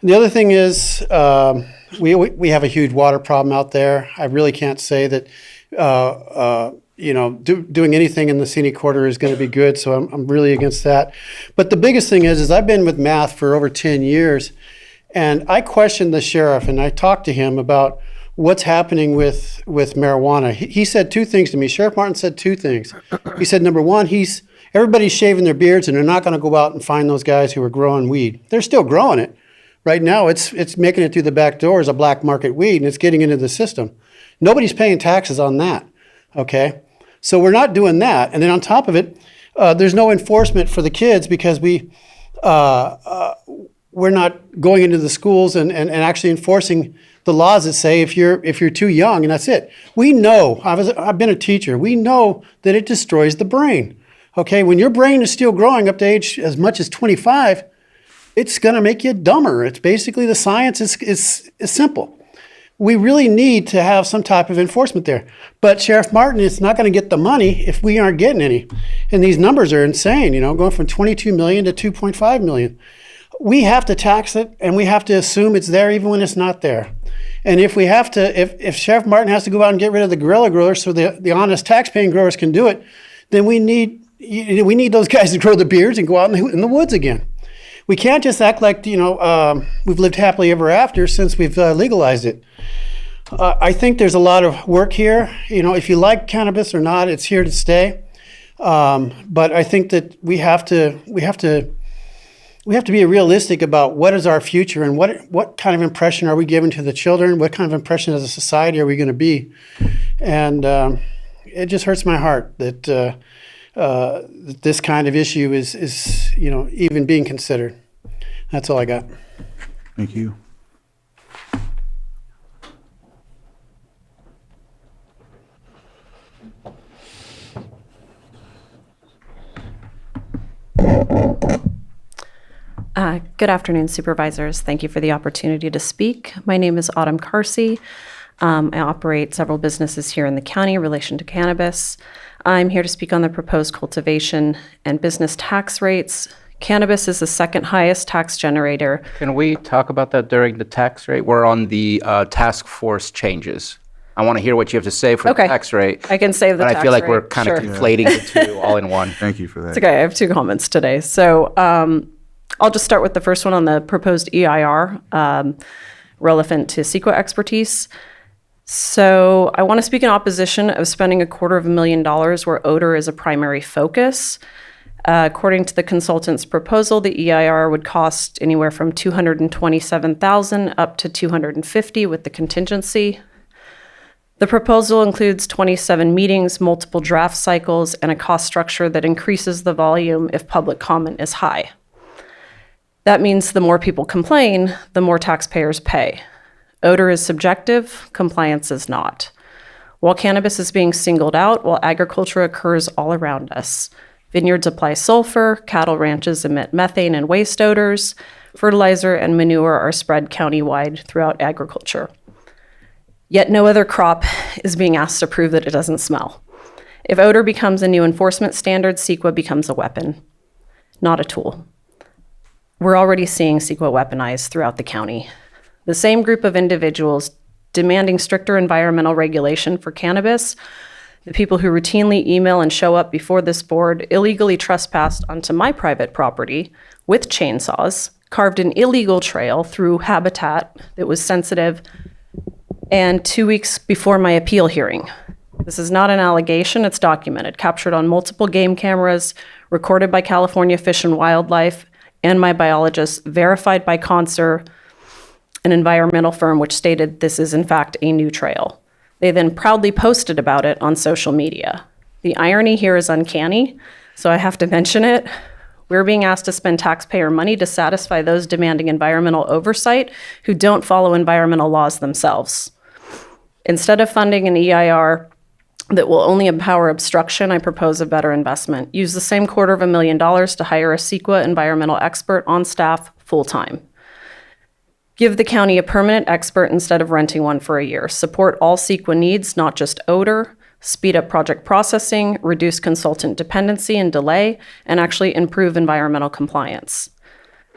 other thing is we have a huge water problem out there. I really can't say that doing anything in the scenic corridor is going to be good, so I'm really against that. But the biggest thing is I've been with math for over 10 years, and I questioned the sheriff, and I talked to him about what's happening with marijuana. He said two things to me. Sheriff Martin said two things. He said, number one, everybody's shaving their beards, and they're not going to go out and find those guys who are growing weed. They're still growing it. Right now, it's making it through the back door as a black market weed, and it's getting into the system. Nobody's paying taxes on that, okay? So we're not doing that. And then on top of it, there's no enforcement for the kids because we're not going into the schools and actually enforcing the laws that say if you're too young, and that's it. We know, I've been a teacher, we know that it destroys the brain. Okay, when your brain is still growing up to age as much as 25, it's gonna make you dumber. It's basically, the science is simple. We really need to have some type of enforcement there. But Sheriff Martin is not going to get the money if we aren't getting any. And these numbers are insane, going from 22 million to 2.5 million. We have to tax it, and we have to assume it's there even when it's not there. And if if Sheriff Martin has to go out and get rid of the gorilla growers so the honest tax-paying growers can do it, then we need those guys to grow the beards and go out in the woods again. We can't just act like, we've lived happily ever after since we've legalized it. I think there's a lot of work here. If you like cannabis or not, it's here to stay. But I think that we have to we have to be realistic about what is our future and what kind of impression are we giving to the children? What kind of impression as a society are we going to be? And it just hurts my heart that this kind of issue is even being considered. That's all I got. Thank you. Good afternoon, supervisors. Thank you for the opportunity to speak. My name is Autumn Carsey. I operate several businesses here in the county in relation to cannabis. I'm here to speak on the proposed cultivation and business tax rates. Cannabis is the second highest tax generator. Can we talk about that during the tax rate? We're on the task force changes. I want to hear what you have to say for the tax rate. I can save the But tax I feel like rate. we're kind of Sure. conflating the two all in one. Thank you for that. It's okay. I have two comments today. So I'll just start with the first one on the proposed EIR relevant to CEQA expertise. So I want to speak in opposition of spending $250,000 where odor is a primary focus. According to the consultant's proposal, the EIR would cost anywhere from $227,000 up to $250,000 with the contingency. The proposal includes 27 meetings, multiple draft cycles, and a cost structure that increases the volume if public comment is high. That means the more people complain, the more taxpayers pay. Odor is subjective, compliance is not. While cannabis is being singled out, while agriculture occurs all around us. Vineyards apply sulfur, cattle ranches emit methane and waste odors, fertilizer and manure are spread countywide throughout agriculture. Yet no other crop is being asked to prove that it doesn't smell. If odor becomes a new enforcement standard, CEQA becomes a weapon, not a tool. We're already seeing CEQA weaponized throughout the county. The same group of individuals demanding stricter environmental regulation for cannabis, the people who routinely email and show up before this board, illegally trespassed onto my private property with chainsaws, carved an illegal trail through habitat that was sensitive, and 2 weeks before my appeal hearing. This is not an allegation, it's documented, captured on multiple game cameras, recorded by California Fish and Wildlife, and my biologists, verified by Conser, an environmental firm which stated this is in fact a new trail. They then proudly posted about it on social media. The irony here is uncanny, so I have to mention it. We're being asked to spend taxpayer money to satisfy those demanding environmental oversight who don't follow environmental laws themselves. Instead of funding an EIR that will only empower obstruction, I propose a better investment. Use the same $250,000 to hire a CEQA environmental expert on staff full-time. Give the county a permanent expert instead of renting one for a year. Support all CEQA needs, not just odor. Speed up project processing, reduce consultant dependency and delay, and actually improve environmental compliance.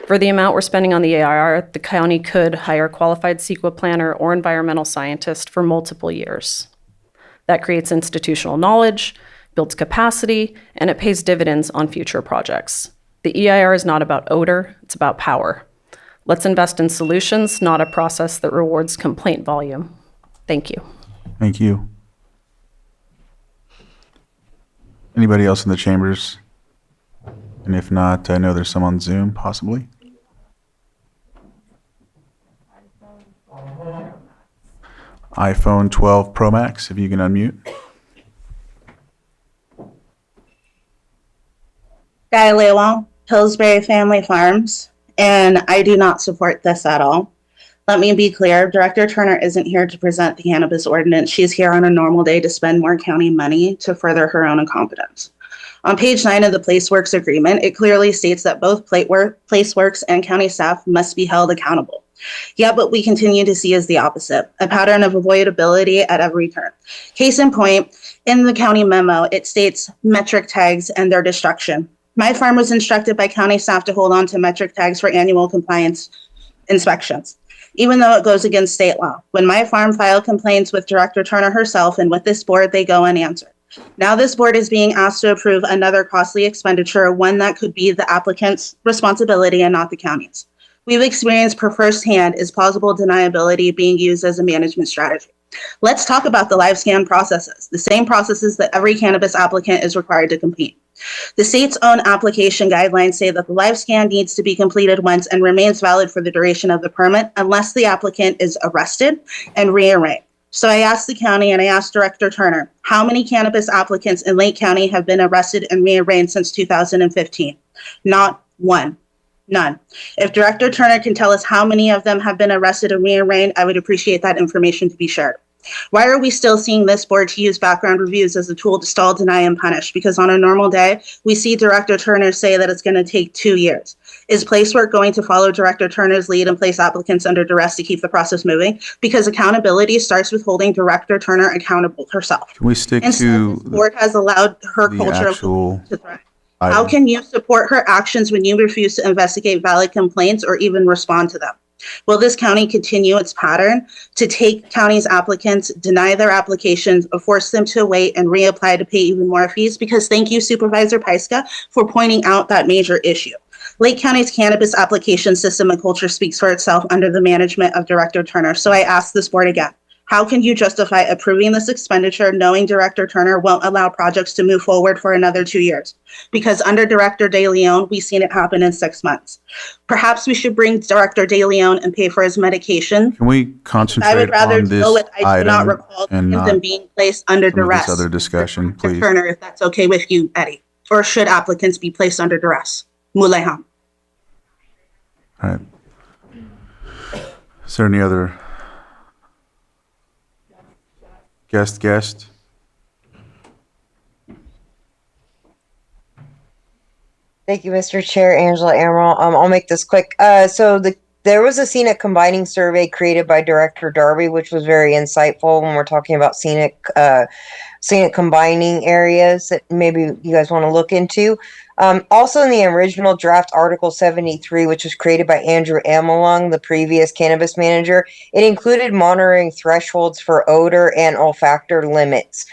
For the amount we're spending on the EIR, the county could hire a qualified CEQA planner or environmental scientist for multiple years. That creates institutional knowledge, builds capacity, and it pays dividends on future projects. The EIR is not about odor, it's about power. Let's invest in solutions, not a process that rewards complaint volume. Thank you. Thank you. Anybody else in the chambers? And if not, I know there's some on Zoom, possibly. iPhone 12 Pro Max, if you can unmute. Guy Lewell, Pillsbury Family Farms, and I do not support this at all. Let me be clear, Director Turner isn't here to present the cannabis ordinance. She's here on a normal day to spend more county money to further her own incompetence. On page 9 of the PlaceWorks agreement, it clearly states that both PlaceWorks and county staff must be held accountable. Yet what we continue to see is the opposite, a pattern of avoidability at every turn. Case in point, in the county memo, it states metric tags and their destruction. My farm was instructed by county staff to hold on to metric tags for annual compliance inspections, even though it goes against state law. When my farm filed complaints with Director Turner herself and with this board, they go unanswered. Now this board is being asked to approve another costly expenditure, one that could be the applicant's responsibility and not the county's. We've experienced per firsthand is plausible deniability being used as a management strategy. Let's talk about the live scan processes, the same processes that every cannabis applicant is required to complete. The state's own application guidelines say that the live scan needs to be completed once and remains valid for the duration of the permit unless the applicant is arrested and rearranged. So I asked the county and I asked Director Turner, how many cannabis applicants in Lake County have been arrested and rearranged since 2015? Not one. None. If Director Turner can tell us how many of them have been arrested and rearranged, I would appreciate that information to be shared. Why are we still seeing this board to use background reviews as a tool to stall, deny, and punish? Because on a normal day, we see Director Turner say that it's going to take 2 years. Is Placework going to follow Director Turner's lead and place applicants under duress to keep the process moving? Because accountability starts with holding Director Turner accountable herself. Can we stick Instead, to this board has allowed her the culture actual of to thrive. item? How can you support her actions when you refuse to investigate valid complaints or even respond to them? Will this county continue its pattern to take county's applicants, deny their applications, or force them to wait and reapply to pay even more fees? Because thank you, Supervisor Pyska, for pointing out that major issue. Lake County's cannabis application system and culture speaks for itself under the management of Director Turner. So I ask this board again, how can you justify approving this expenditure knowing Director Turner won't allow projects to move forward for another 2 years? Because under Director De Leon, we've seen it happen in 6 months. Perhaps we should bring Director De Leon and pay for his medication. Can we concentrate I would rather on this deal with, I do not item recall and them not being placed under some of duress. this other discussion, please? Turner, if that's okay with you, Eddie. Or should applicants be placed under duress? Muleham. All right. Is there any other guest? Thank you, Mr. Chair. Angela Amaral. I'll make this quick. There was a scenic combining survey created by Director Darby, which was very insightful when we're talking about scenic combining areas that maybe you guys want to look into. Also in the original draft Article 73, which was created by Andrew Amelung, the previous cannabis manager, it included monitoring thresholds for odor and olfactor limits.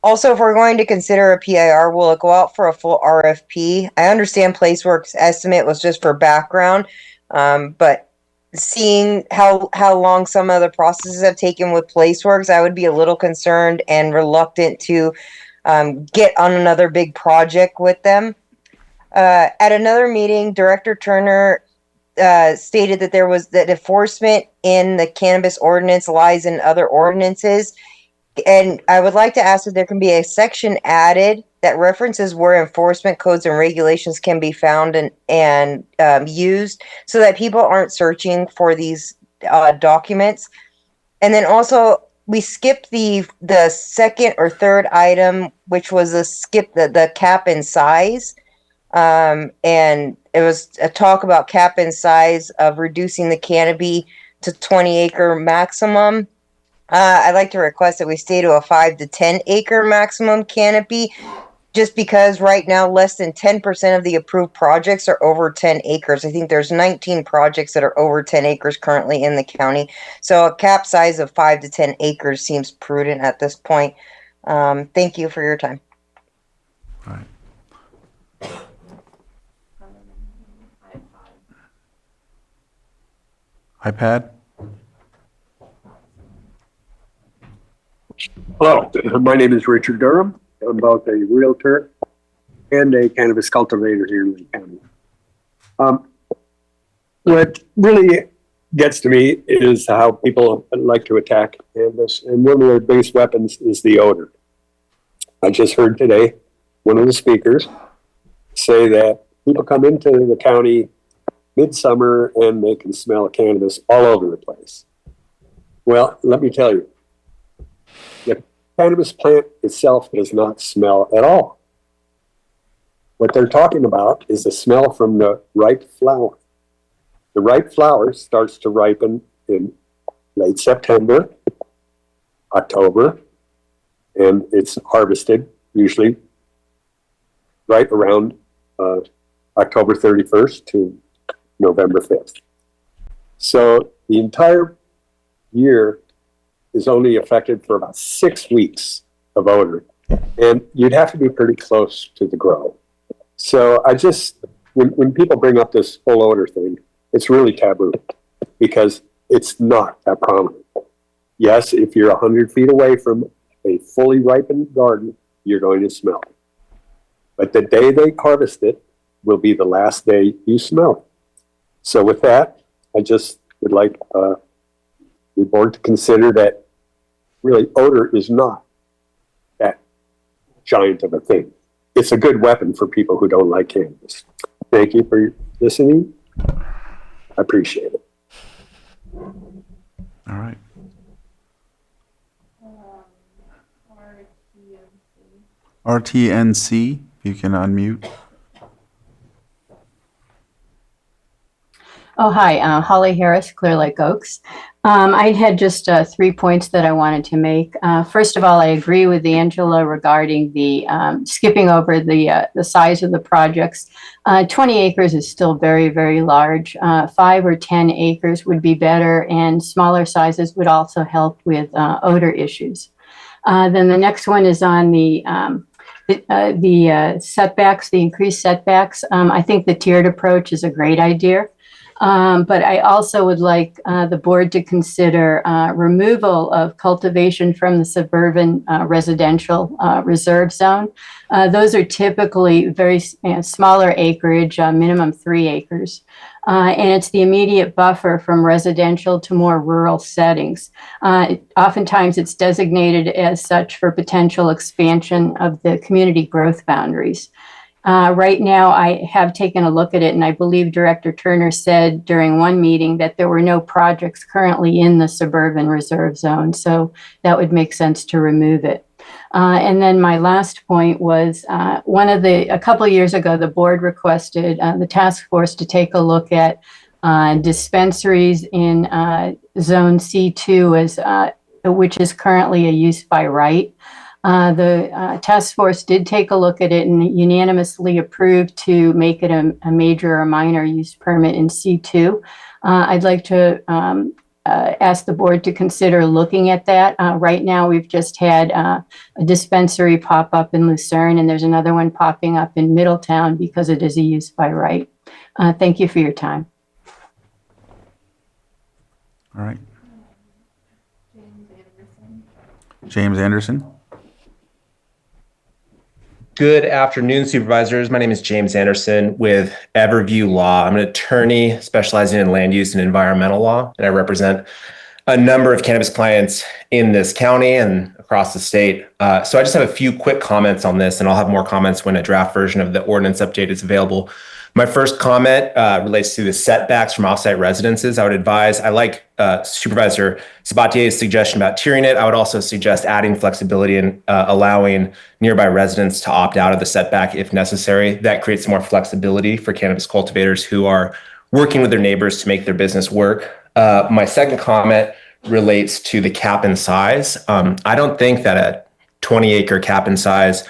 Also, if we're going to consider a PIR, will it go out for a full RFP? I understand Placeworks' estimate was just for background, but seeing how long some of the processes have taken with Placeworks, I would be a little concerned and reluctant to get on another big project with them. At another meeting, Director Turner stated that enforcement in the cannabis ordinance lies in other ordinances. And I would like to ask if there can be a section added that references where enforcement codes and regulations can be found and used so that people aren't searching for these documents. And then also, we skipped the second or third item, which was the cap and size. And it was a talk about cap and size of reducing the canopy to 20-acre maximum. I'd like to request that we stay to a 5 to 10 acre maximum canopy, just because right now less than 10% of the approved projects are over 10 acres. I think there's 19 projects that are over 10 acres currently in the county. So a cap size of 5 to 10 acres seems prudent at this point. Thank you for your time. All right. iPad? Hello, my name is Richard Durham. I'm both a realtor and a cannabis cultivator here in Lake County. What really gets to me is how people like to attack cannabis, and one of their biggest weapons is the odor. I just heard today one of the speakers say that people come into the county midsummer and they can smell cannabis all over the place. Well, let me tell you, the cannabis plant itself does not smell at all. What they're talking about is the smell from the ripe flower. The ripe flower starts to ripen in late September, October, and it's harvested usually right around October 31st to November 5th. So the entire year is only affected for about 6 weeks of odor, and you'd have to be pretty close to the grow. So I just, when people bring up this full odor thing, it's really taboo because it's not that prominent. Yes, if you're 100 feet away from a fully ripened garden, you're going to smell it. but the day they harvest it will be the last day you smell it. So with that, I just would like the board to consider that really odor is not that giant of a thing. It's a good weapon for people who don't like cannabis. Thank you for listening. I appreciate it. All right. RTNC, you can unmute. Oh, hi, Holly Harris, Clear Lake Oaks. I had just 3 points that I wanted to make. First of all, I agree with Angela regarding the skipping over the size of the projects. 20 acres is still very, very large. 5 or 10 acres would be better, and smaller sizes would also help with odor issues. Then the next one is on the setbacks, the increased setbacks. I think the tiered approach is a great idea. But I also would like the board to consider removal of cultivation from the suburban residential reserve zone. Those are typically very smaller acreage, minimum 3 acres. And it's the immediate buffer from residential to more rural settings. Oftentimes it's designated as such for potential expansion of the community growth boundaries. Right now, I have taken a look at it, and I believe Director Turner said during one meeting that there were no projects currently in the suburban reserve zone, so that would make sense to remove it. And then my last point was a couple of years ago, the board requested the task force to take a look at dispensaries in Zone C2, which is currently a use by right. The task force did take a look at it and unanimously approved to make it a major or minor use permit in C2. I'd like to ask the board to consider looking at that. Right now, we've just had a dispensary pop up in Lucerne, and there's another one popping up in Middletown because it is a use by right. Thank you for your time. All right. James Anderson. Good afternoon, supervisors. My name is James Anderson with Everview Law. I'm an attorney specializing in land use and environmental law, and I represent a number of cannabis clients in this county and across the state. So I just have a few quick comments on this, and I'll have more comments when a draft version of the ordinance update is available. My first comment relates to the setbacks from offsite residences. I would advise, I like Supervisor Sabatier's suggestion about tiering it. I would also suggest adding flexibility and allowing nearby residents to opt out of the setback if necessary. That creates more flexibility for cannabis cultivators who are working with their neighbors to make their business work. My second comment relates to the cap in size. I don't think that a 20-acre cap in size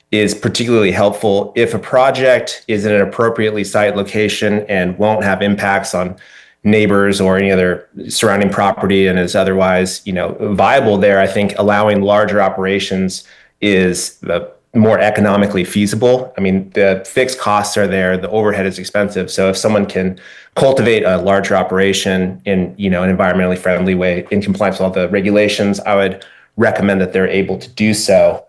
is particularly helpful. If a project is in an appropriately sited location and won't have impacts on neighbors or any other surrounding property and is otherwise, viable there, I think allowing larger operations is more economically feasible. I mean, the fixed costs are there, the overhead is expensive. So if someone can cultivate a larger operation in, an environmentally friendly way in compliance with all the regulations, I would recommend that they're able to do so.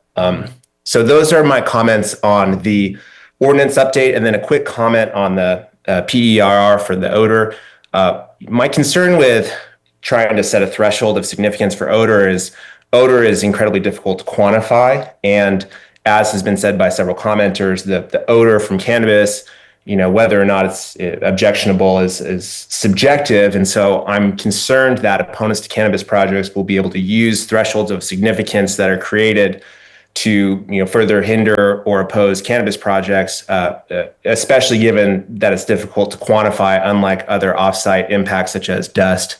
So those are my comments on the ordinance update, and then a quick comment on the PERR for the odor. My concern with trying to set a threshold of significance for odor is incredibly difficult to quantify. And as has been said by several commenters, the odor from cannabis, whether or not it's objectionable is subjective. And so I'm concerned that opponents to cannabis projects will be able to use thresholds of significance that are created to further hinder or oppose cannabis projects, especially given that it's difficult to quantify, unlike other offsite impacts such as dust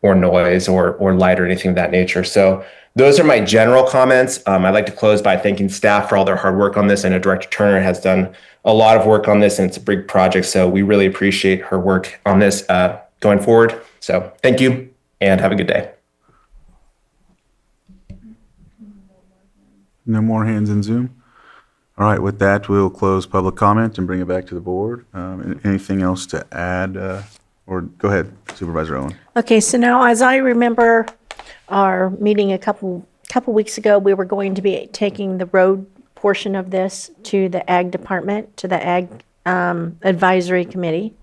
or noise or light or anything of that nature. So those are my general comments. I'd like to close by thanking staff for all their hard work on this. I know Director Turner has done a lot of work on this, and it's a big project, so we really appreciate her work on this going forward. So thank you, and have a good day. No more hands in Zoom? All right, with that, we'll close public comment and bring it back to the board. Anything else to add? Or go ahead, Supervisor Owen. Okay, so now as I remember our meeting a couple weeks ago, we were going to be taking the road portion of this to the Ag Department, to the Ag Advisory Committee,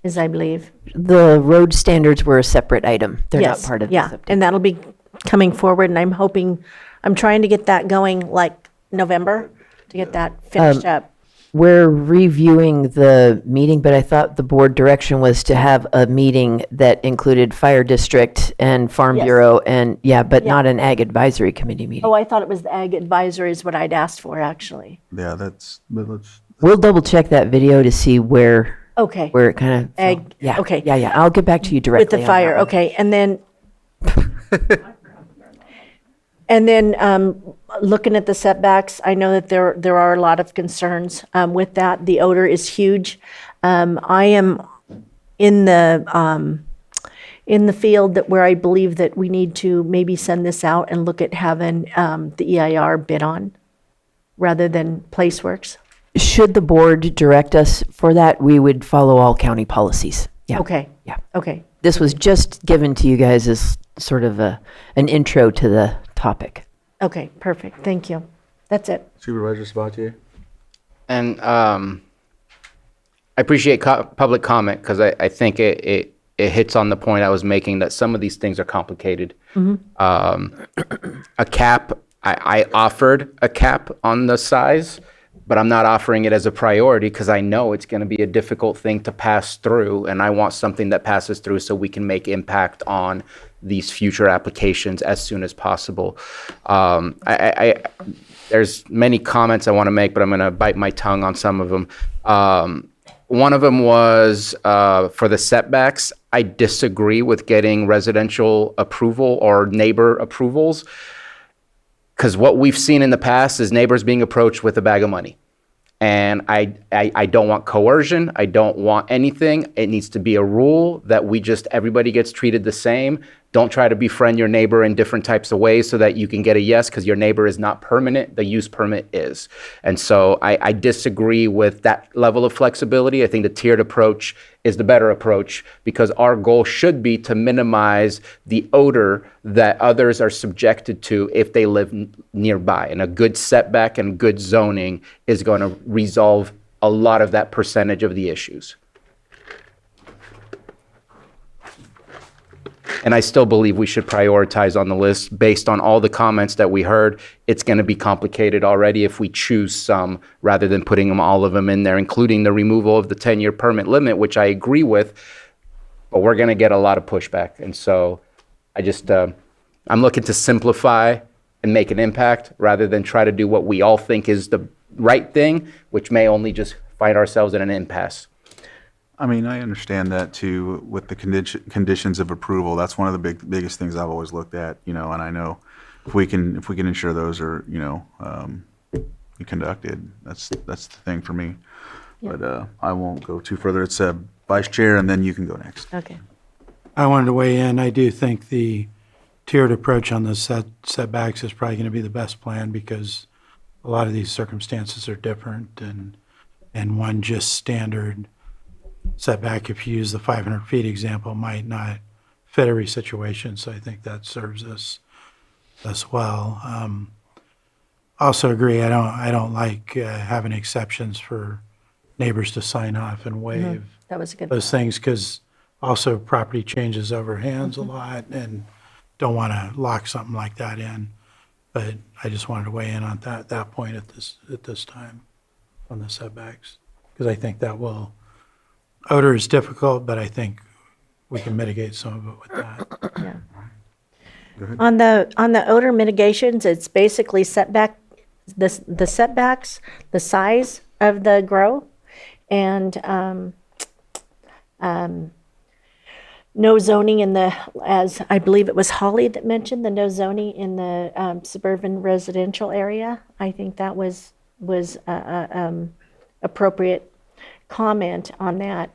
is I believe. The road standards were a separate item. They're not Yes, part of this yeah, update. and that'll be coming forward, and I'm trying to get that going like November, to get that finished up. We're reviewing the meeting, but I thought the board direction was to have a meeting that included fire district and farm Yes. bureau and, but Yeah. not an ag advisory committee meeting. Oh, I thought it was the Ag Advisory is what I'd asked for, actually. Yeah, but let's, We'll double check that video to see where Okay. it kind of. Ag, Yeah. okay. Yeah. I'll get back to you directly. With the on that fire, one. okay, and then, looking at the setbacks, I know that there are a lot of concerns, with that. The odor is huge. I am in the field where I believe that we need to maybe send this out and look at having, the EIR bid on, rather than Placeworks. Should the board direct us for that, we would follow all county policies. Yeah. Okay. Yeah. Okay, This was just given to you guys as sort of an intro to the topic. okay, perfect, thank you. That's it. Supervisor Sabatier? And I appreciate public comment because I think it hits on the point I was making that some of these things are complicated. A cap, I offered a cap on the size, but I'm not offering it as a priority because I know it's going to be a difficult thing to pass through, and I want something that passes through so we can make impact on these future applications as soon as possible. There's many comments I want to make, but I'm going to bite my tongue on some of them. One of them was for the setbacks. I disagree with getting residential approval or neighbor approvals, because what we've seen in the past is neighbors being approached with a bag of money. And I don't want coercion. I don't want anything. It needs to be a rule that everybody gets treated the same. Don't try to befriend your neighbor in different types of ways so that you can get a yes, because your neighbor is not permanent. The use permit is. And so I disagree with that level of flexibility. I think the tiered approach is the better approach, because our goal should be to minimize the odor that others are subjected to if they live nearby. And a good setback and good zoning is going to resolve a lot of that percentage of the issues. And I still believe we should prioritize on the list based on all the comments that we heard. It's going to be complicated already if we choose some rather than putting all of them in there, including the removal of the 10-year permit limit, which I agree with, but we're going to get a lot of pushback. And so I'm looking to simplify and make an impact rather than try to do what we all think is the right thing, which may only just find ourselves in an impasse. I mean, I understand that too, with the conditions of approval. That's one of the biggest things I've always looked at, and I know if we can ensure those are, conducted, that's the thing for me. Yeah. But I won't go too further. It's Vice Chair, and then you can go next. Okay. I wanted to weigh in. I do think the tiered approach on the setbacks is probably going to be the best plan, because a lot of these circumstances are different, and one just standard setback, if you use the 500 feet example, might not fit every situation. So I think that serves us as well. Also agree, I don't like having exceptions for neighbors to sign off and waive That was a good. those things, because also property changes over hands a lot, and don't want to lock something like that in. But I just wanted to weigh in on that point at this time on the setbacks, because I think that will. Odor is difficult, but I think we can mitigate some of it with that. Yeah. On the odor mitigations, it's basically the setbacks, the size of the grow, and no zoning in as I believe it was Holly that mentioned, the no zoning in the suburban residential area. I think that was appropriate comment on that.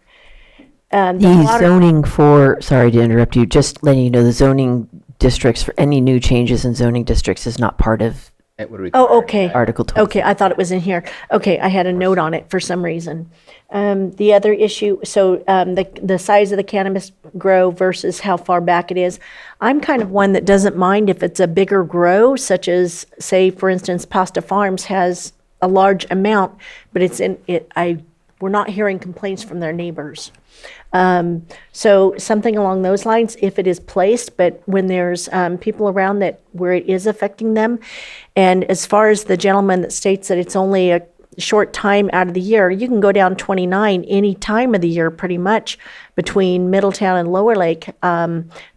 The zoning for, sorry to interrupt you, just letting you know, the zoning districts for any new changes in zoning districts is not part of It would Oh, okay. Article 20. Okay, I thought it was in here. Okay, I had a note on it for some reason. The other issue, so the size of the cannabis grow versus how far back it is. I'm kind of one that doesn't mind if it's a bigger grow, such as, say, for instance, Pasta Farms has a large amount, but we're not hearing complaints from their neighbors. So something along those lines, if it is placed, but when there's people around that where it is affecting them. And as far as the gentleman that states that it's only a short time out of the year, you can go down 29 any time of the year pretty much between Middletown and Lower Lake.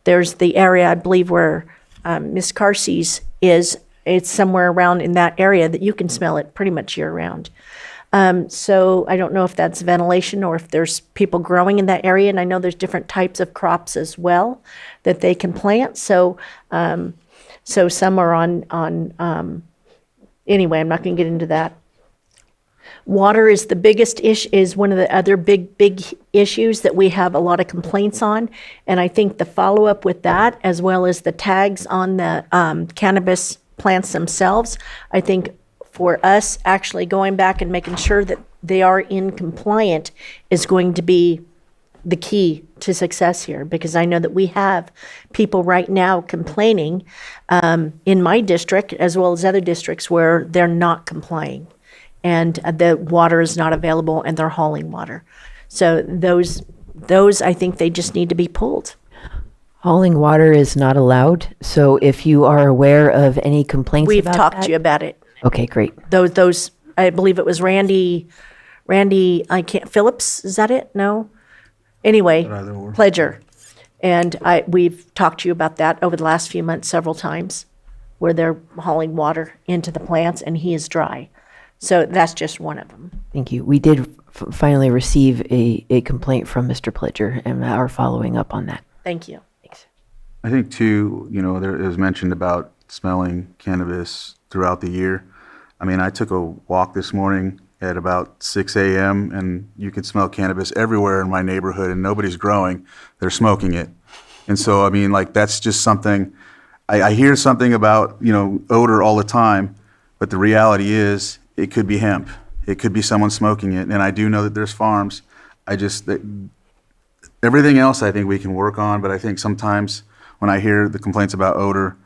There's the area, I believe, where Miss Carsey's is. It's somewhere around in that area that you can smell it pretty much year round. So I don't know if that's ventilation or if there's people growing in that area. And I know there's different types of crops as well that they can plant. So some are on anyway, I'm not going to get into that. Water is the biggest is one of the other big issues that we have a lot of complaints on. And I think the follow-up with that, as well as the tags on the cannabis plants themselves, I think for us actually going back and making sure that they are in compliant is going to be the key to success here, because I know that we have people right now complaining in my district as well as other districts where they're not complying and the water is not available and they're hauling water. So those I think they just need to be pulled. Hauling water is not allowed. So if you are aware of any complaints We've about talked that, to you about it. Okay, great. Those, I believe it was Randy, Phillips, is that it? No? Anyway, Pledger. And we've talked to you about that over the last few months several times, where they're hauling water into the plants and he is dry. So that's just one of them. Thank you. We did finally receive a complaint from Mr. Pledger and are following up on that. Thank you. I think too, there was mentioned about smelling cannabis throughout the year. I mean, I took a walk this morning at about 6 a.m. and you could smell cannabis everywhere in my neighborhood and nobody's growing. They're smoking it. And so, I mean, like, that's just something, I hear something about, odor all the time, but the reality is it could be hemp. It could be someone smoking it. And I do know that there's farms. Everything else I think we can work on, but I think sometimes when I hear the complaints about odor,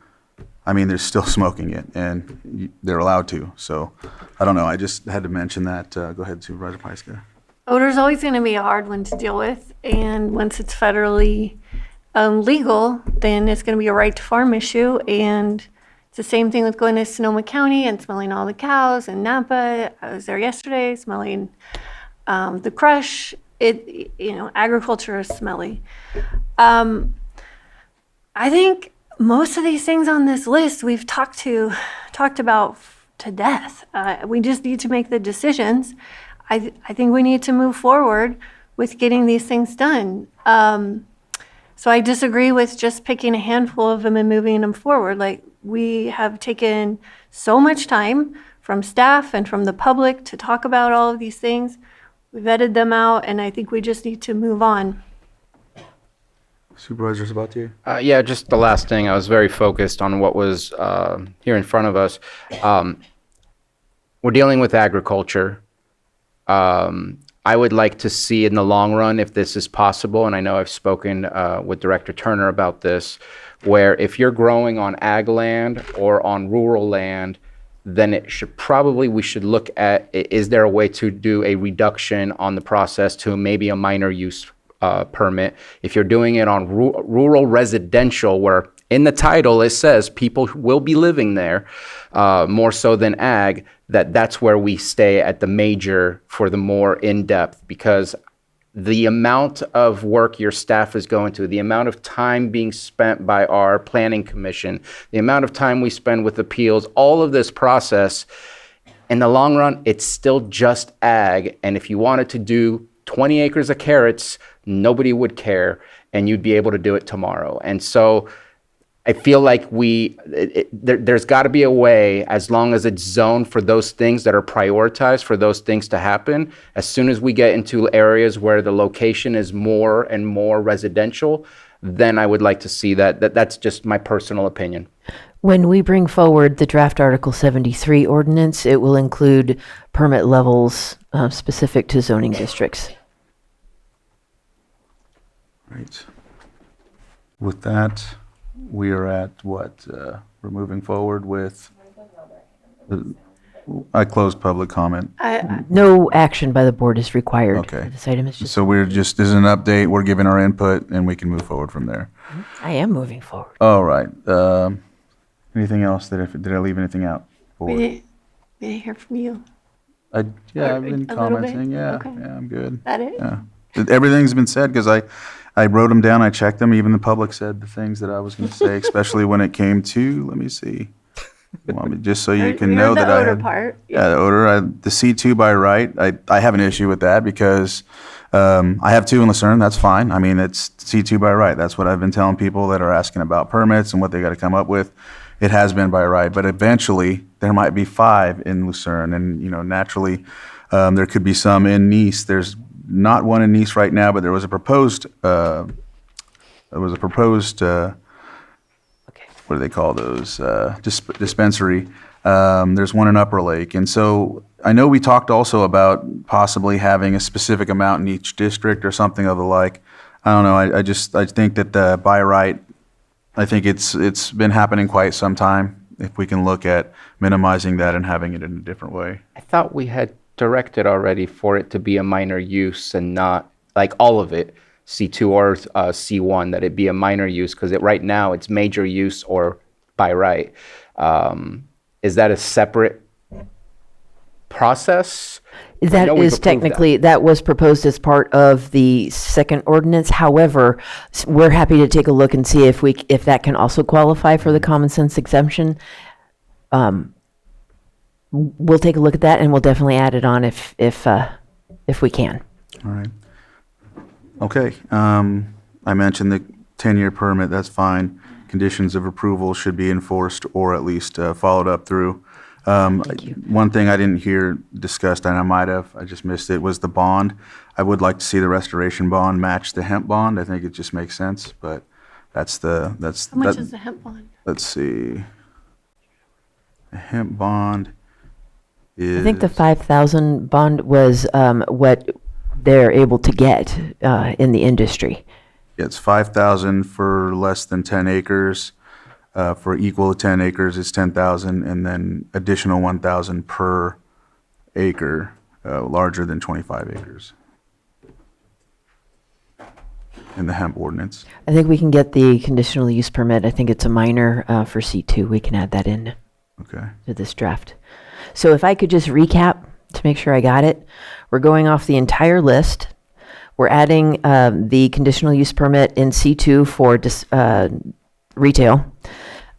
I mean, they're still smoking it, and they're allowed to. So, I don't know. I just had to mention that. Go ahead, Supervisor Pyska. Odor is always going to be a hard one to deal with, and once it's federally legal, then it's going to be a right to farm issue, and it's the same thing with going to Sonoma County and smelling all the cows in Napa. I was there yesterday smelling the crush. Agriculture is smelly. I think most of these things on this list we've talked about to death. We just need to make the decisions. I think we need to move forward with getting these things done. So I disagree with just picking a handful of them and moving them forward. Like, we have taken so much time from staff and from the public to talk about all of these things. We vetted them out, and I think we just need to move on. Supervisors, about you? Yeah, just the last thing. I was very focused on what was here in front of us. We're dealing with agriculture. I would like to see in the long run, if this is possible, and I know I've spoken with Director Turner about this, where if you're growing on ag land or on rural land, then we should look at, is there a way to do a reduction on the process to maybe a minor use permit? If you're doing it on rural residential, where in the title it says people will be living there, more so than ag, that's where we stay at the major for the more in-depth, because the amount of work your staff is going to, the amount of time being spent by our planning commission, the amount of time we spend with appeals, all of this process, in the long run, it's still just ag. And if you wanted to do 20 acres of carrots, nobody would care, and you'd be able to do it tomorrow. And so I feel like there's got to be a way, as long as it's zoned for those things that are prioritized for those things to happen. As soon as we get into areas where the location is more and more residential, then I would like to see that. That's just my personal opinion. When we bring forward the draft Article 73 ordinance, it will include permit levels specific to zoning districts. Right. With that, we are at what? We're moving forward with. I closed public comment. No action by the board is required. Okay. This item is just, So we're just, this is an update, we're giving our input, and we can move forward from there. I am moving forward. All right. Anything else? Did I leave anything out? We didn't hear from you. Yeah, I've been A little bit? commenting. Yeah, Okay. yeah, I'm good. That it? Yeah. Everything's been said because I wrote them down, I checked them. Even the public said the things that I was going to say, especially when it came to, let me see. Just so you can We know heard that the I odor had. part. Yeah, the odor, the C2 by right, I have an issue with that because I have two in Lucerne, that's fine. I mean, it's C2 by right. That's what I've been telling people that are asking about permits and what they got to come up with. It has been by right, but eventually there might be 5 in Lucerne, and naturally there could be some in Nice. There's not one in Nice right now, but there was a proposed. What do they call those? Dispensary. There's one in Upper Lake, and so I know we talked also about possibly having a specific amount in each district or something of the like. I don't know. I think that the by right. I think it's been happening quite some time. If we can look at minimizing that and having it in a different way. I thought we had directed already for it to be a minor use and not like all of it, C2 or C1, that it be a minor use, because right now it's major use or by right. Is that a separate process? I That know we've is approved technically, that was proposed as part of the second ordinance. However, we're happy to take a look and see if that can also qualify for the common sense exemption. We'll take a look at that and we'll definitely add it on if we can. All right. Okay. I mentioned the 10-year permit. That's fine. Conditions of approval should be enforced or at least followed up through. One thing I didn't hear discussed, and I might have, I just missed it, was the bond. I would like to see the restoration bond match the hemp bond. I think it just makes sense, but that's How much is the hemp bond? Let's see. The hemp bond is. I think the 5,000 bond was what they're able to get in the industry. It's 5,000 for less than 10 acres. For equal to 10 acres, it's 10,000, and then additional 1,000 per acre, larger than 25 acres in the hemp ordinance. I think we can get the conditional use permit. I think it's a minor for C2. We can add that in Okay. to this draft. So if I could just recap to make sure I got it, we're going off the entire list. We're adding the conditional use permit in C2 for retail.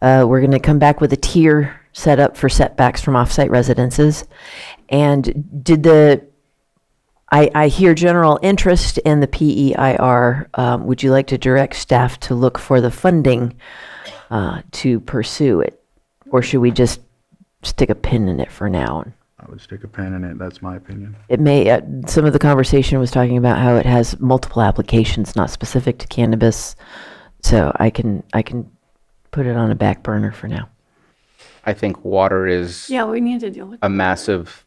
We're going to come back with a tier set up for setbacks from offsite residences. And I hear general interest in the PEIR. Would you like to direct staff to look for the funding to pursue it? Or should we just stick a pin in it for now? I would stick a pin in it. That's my opinion. It may, some of the conversation was talking about how it has multiple applications, not specific to cannabis. So I can put it on a back burner for now. I think water is Yeah, we need to deal with a massive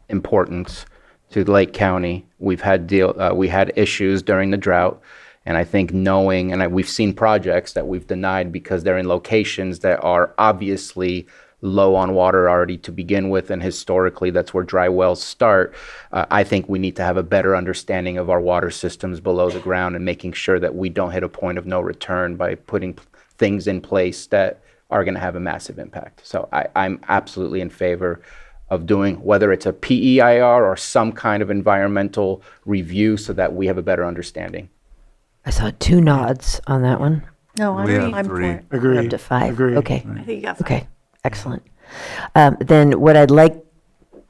importance to Lake County. We had issues during the drought, and I think knowing, and we've seen projects that we've denied because they're in locations that are obviously low on water already to begin with, and historically that's where dry wells start. I think we need to have a better understanding of our water systems below the ground and making sure that we don't hit a point of no return by putting things in place that are going to have a massive impact. So I'm absolutely in favor of doing, whether it's a PEIR or some kind of environmental review, so that we have a better understanding. I saw 2 nods on that one. No, We have I'm for 3. it. Agree. Up to 5. Agree. Okay. I think you got 5. Okay. Excellent. Then what I'd like,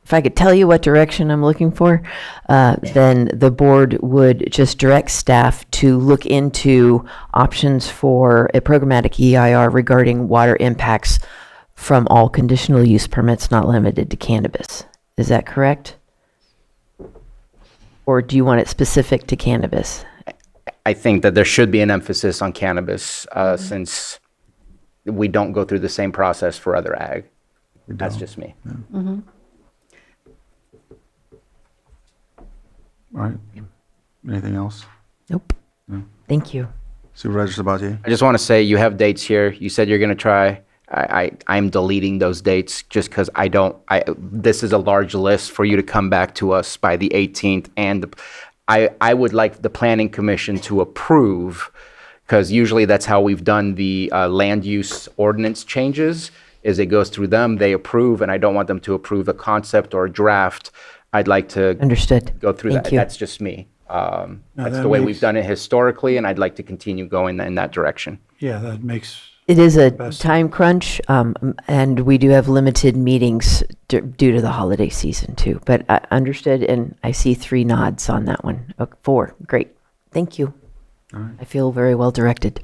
if I could tell you what direction I'm looking for, then the board would just direct staff to look into options for a programmatic EIR regarding water impacts from all conditional use permits not limited to cannabis. Is that correct? Or do you want it specific to cannabis? I think that there should be an emphasis on cannabis, since we don't go through the same process for other ag. That's just me. All right. Anything else? Nope. Thank you. Supervisor Sabatier? I just want to say you have dates here. You said you're going to try. I'm deleting those dates just because this is a large list for you to come back to us by the 18th. And I would like the Planning Commission to approve, because usually that's how we've done the land use ordinance changes, is it goes through them, they approve, and I don't want them to approve a concept or a draft. I'd like to Understood. go through Thank that. you. That's just me. That's that the way makes- we've done it historically, and I'd like to continue going in that direction. Yeah, that makes, It is a Best. time crunch, and we do have limited meetings due to the holiday season too. But I understood, and I see 3 nods on that one. 4, great. Thank you. All right. I feel very well directed.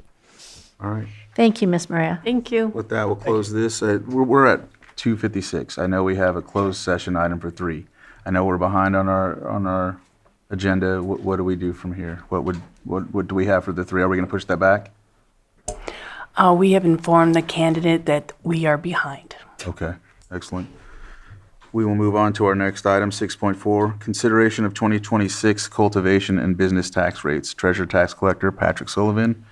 All right. Thank you, Miss Maria. Thank you. With that, we'll close this. We're at 2:56. I know we have a closed session item for 3. I know we're behind on our agenda. What do we do from here? What do we have for the 3? Are we going to push that back? We have informed the candidate that we are behind. Okay, excellent. We will move on to our next item, 6.4, consideration of 2026 cultivation and business tax rates. Treasurer Tax Collector Patrick Sullivan.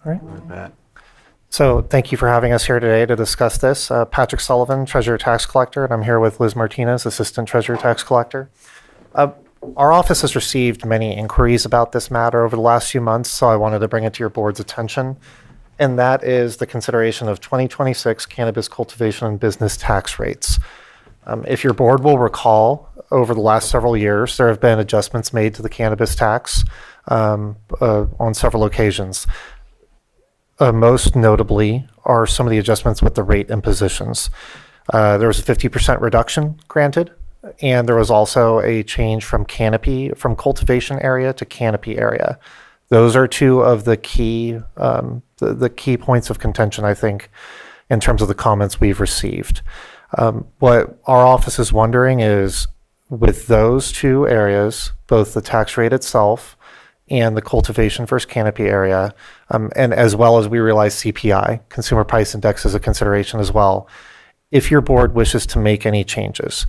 All right. So thank you for having us here today to discuss this. Patrick Sullivan, Treasurer Tax Collector, and I'm here with Liz Martinez, Assistant Treasurer Tax Collector. Our office has received many inquiries about this matter over the last few months, so I wanted to bring it to your board's attention. And that is the consideration of 2026 cannabis cultivation and business tax rates. If your board will recall, over the last several years, there have been adjustments made to the cannabis tax on several occasions. Most notably are some of the adjustments with the rate impositions. There was a 50% reduction granted, and there was also a change from cultivation area to canopy area. Those are 2 of the key points of contention, I think, in terms of the comments we've received. What our office is wondering is, with those 2 areas, both the tax rate itself and the cultivation versus canopy area, and as well as we realize CPI, Consumer Price Index, is a consideration as well. If your board wishes to make any changes,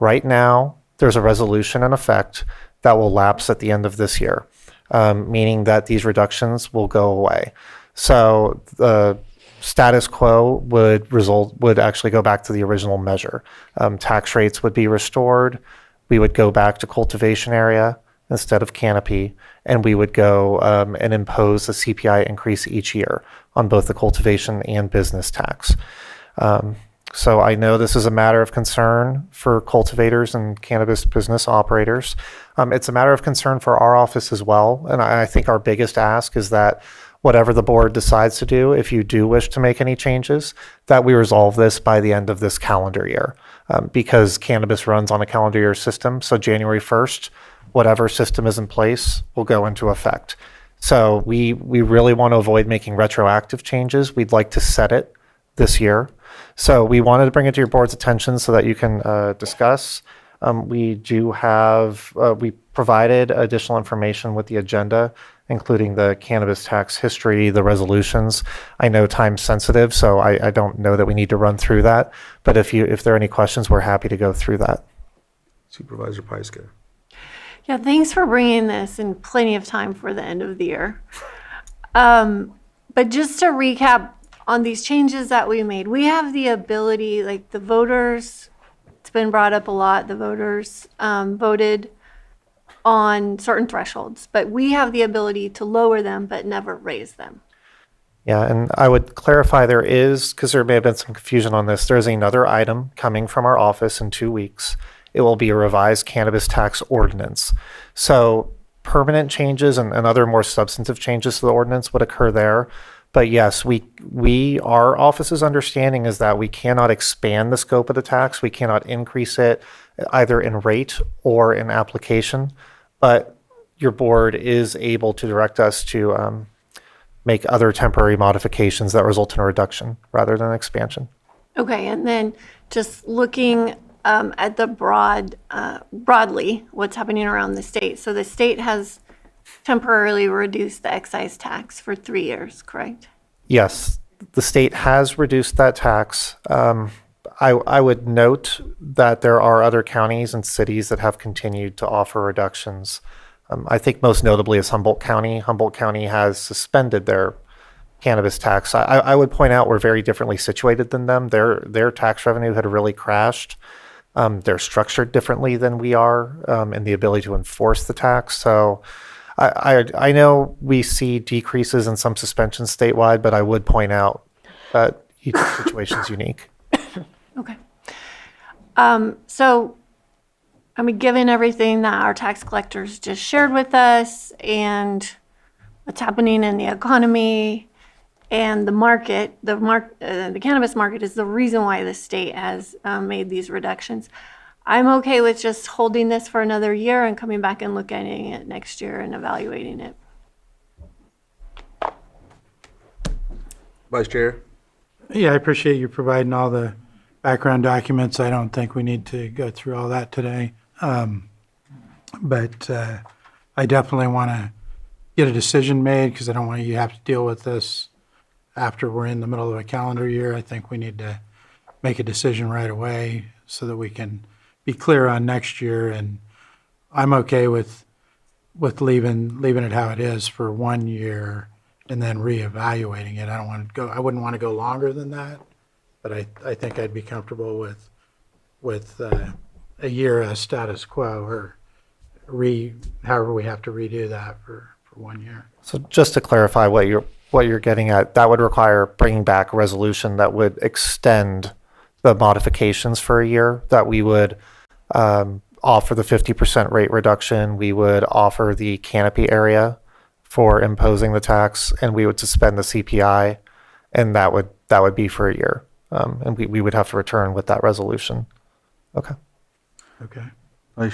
right now there's a resolution in effect that will lapse at the end of this year, meaning that these reductions will go away. So the status quo would actually go back to the original measure. Tax rates would be restored. We would go back to cultivation area instead of canopy, and we would go and impose a CPI increase each year on both the cultivation and business tax. So I know this is a matter of concern for cultivators and cannabis business operators. It's a matter of concern for our office as well, and I think our biggest ask is that whatever the board decides to do, if you do wish to make any changes, that we resolve this by the end of this calendar year, because cannabis runs on a calendar year system, so January 1st, whatever system is in place will go into effect. So we really want to avoid making retroactive changes. We'd like to set it this year. So we wanted to bring it to your board's attention so that you can discuss. We provided additional information with the agenda, including the cannabis tax history, the resolutions. I know time's sensitive, so I don't know that we need to run through that. But if there are any questions, we're happy to go through that. Supervisor Pyska. Yeah, thanks for bringing this in plenty of time for the end of the year. But just to recap on these changes that we made, we have the ability, like the voters, it's been brought up a lot, the voters voted on certain thresholds, but we have the ability to lower them but never raise them. Yeah, and I would clarify there is, because there may have been some confusion on this, there's another item coming from our office in 2 weeks. It will be a revised cannabis tax ordinance. So permanent changes and other more substantive changes to the ordinance would occur there. But yes, our office's understanding is that we cannot expand the scope of the tax. We cannot increase it either in rate or in application. But your board is able to direct us to make other temporary modifications that result in a reduction rather than expansion. Okay, and then just looking at the broadly, what's happening around the state. So the state has temporarily reduced the excise tax for 3 years, correct? Yes, the state has reduced that tax. I would note that there are other counties and cities that have continued to offer reductions. I think most notably is Humboldt County. Humboldt County has suspended their cannabis tax. I would point out we're very differently situated than them. Their tax revenue had really crashed. They're structured differently than we are in the ability to enforce the tax. So I know we see decreases in some suspensions statewide, but I would point out that each situation is unique. Okay. So, I mean, given everything that our tax collectors just shared with us and what's happening in the economy and the market, the cannabis market is the reason why the state has made these reductions. I'm okay with just holding this for another year and coming back and looking at it next year and evaluating it. Vice Chair? Yeah, I appreciate you providing all the background documents. I don't think we need to go through all that today. But I definitely want to get a decision made because I don't want you to have to deal with this after we're in the middle of a calendar year. I think we need to make a decision right away so that we can be clear on next year. And I'm okay with leaving it how it is for 1 year and then reevaluating it. I wouldn't want to go longer than that, but I think I'd be comfortable with a year as status quo or however we have to redo that for 1 year. So just to clarify what you're getting at, that would require bringing back a resolution that would extend the modifications for a year, that we would offer the 50% rate reduction, we would offer the canopy area for imposing the tax, and we would suspend the CPI, and that would be for a year. And we would have to return with that resolution. Okay. Okay. I'm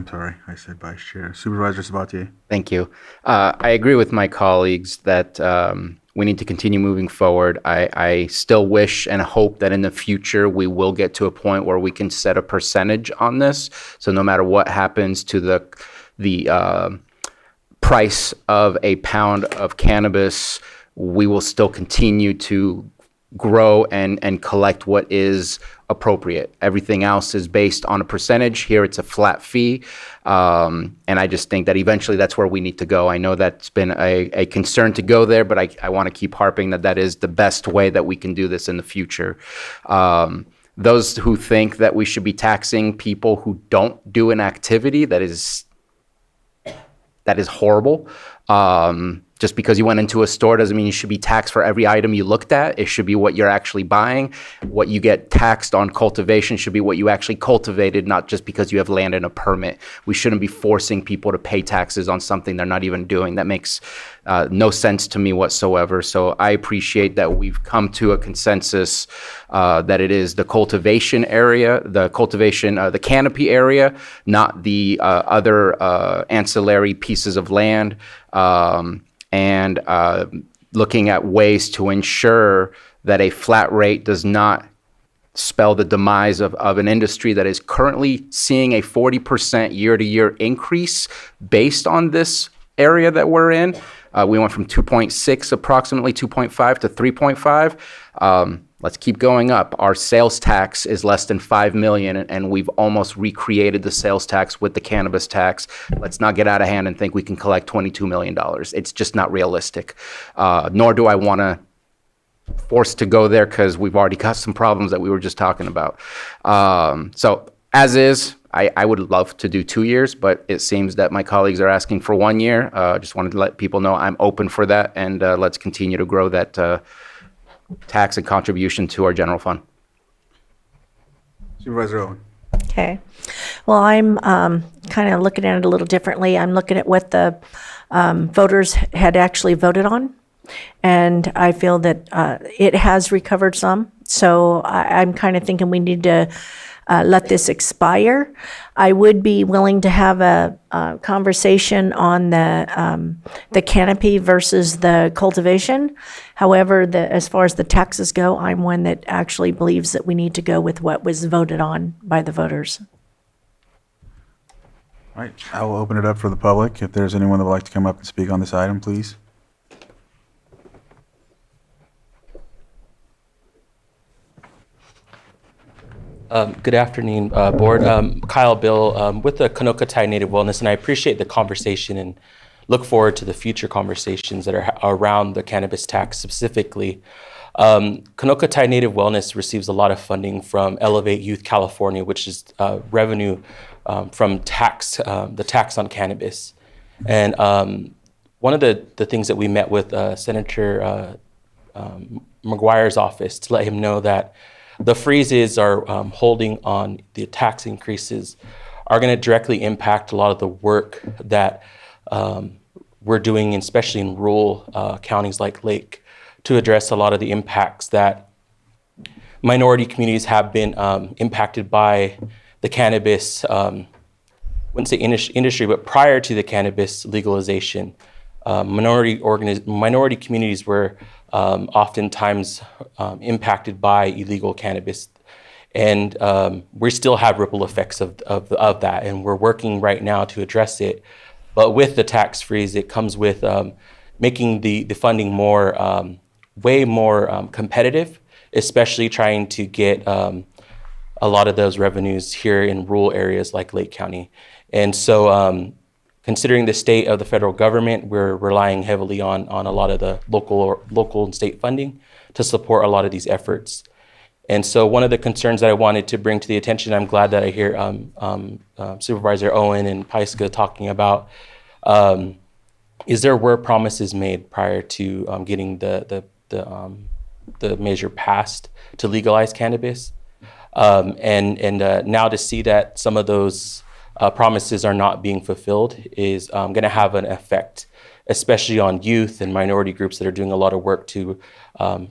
sorry, I said Vice Chair. Supervisor Sabatier? Thank you. I agree with my colleagues that we need to continue moving forward. I still wish and hope that in the future we will get to a point where we can set a percentage on this. So no matter what happens to the price of a pound of cannabis, we will still continue to grow and collect what is appropriate. Everything else is based on a percentage. Here it's a flat fee. And I just think that eventually that's where we need to go. I know that's been a concern to go there, but I want to keep harping that is the best way that we can do this in the future. Those who think that we should be taxing people who don't do an activity that is horrible. Just because you went into a store doesn't mean you should be taxed for every item you looked at. It should be what you're actually buying. What you get taxed on cultivation should be what you actually cultivated, not just because you have land and a permit. We shouldn't be forcing people to pay taxes on something they're not even doing. That makes no sense to me whatsoever. So I appreciate that we've come to a consensus that it is the cultivation area, the canopy area, not the other ancillary pieces of land. And looking at ways to ensure that a flat rate does not spell the demise of an industry that is currently seeing a 40% year-to-year increase based on this area that we're in. We went from 2.6, approximately 2.5 to 3.5. Let's keep going up. Our sales tax is less than $5 million, and we've almost recreated the sales tax with the cannabis tax. Let's not get out of hand and think we can collect $22 million. It's just not realistic. Nor do I want to force to go there because we've already got some problems that we were just talking about. So as is, I would love to do 2 years, but it seems that my colleagues are asking for 1 year. Just wanted to let people know I'm open for that, and let's continue to grow that tax and contribution to our general fund. Supervisor Owen? Okay. Well, I'm kind of looking at it a little differently. I'm looking at what the voters had actually voted on And I feel that it has recovered some. So I'm kind of thinking we need to let this expire. I would be willing to have a conversation on the canopy versus the cultivation. However, as far as the taxes go, I'm one that actually believes that we need to go with what was voted on by the voters. All right, I will open it up for the public. If there's anyone that would like to come up and speak on this item, please. Good afternoon, Board. Kyle Bill with the Kanokatai Native Wellness, and I appreciate the conversation and look forward to the future conversations that are around the cannabis tax specifically. Kanokatai Native Wellness receives a lot of funding from Elevate Youth California, which is revenue from the tax on cannabis. And one of the things that we met with Senator McGuire's office to let him know that the freezes are holding on the tax increases are going to directly impact a lot of the work that we're doing, especially in rural counties like Lake, to address a lot of the impacts that minority communities have been impacted by the cannabis, wouldn't say industry, but prior to the cannabis legalization, minority communities were oftentimes impacted by illegal cannabis. And we still have ripple effects of that, and we're working right now to address it. But with the tax freeze, it comes with making the funding way more competitive, especially trying to get a lot of those revenues here in rural areas like Lake County. And so considering the state of the federal government, we're relying heavily on a lot of the local and state funding to support a lot of these efforts. And so one of the concerns that I wanted to bring to the attention, I'm glad that I hear Supervisor Owen and Pyska talking about, is there were promises made prior to getting the measure passed to legalize cannabis. And now to see that some of those promises are not being fulfilled is going to have an effect, especially on youth and minority groups that are doing a lot of work to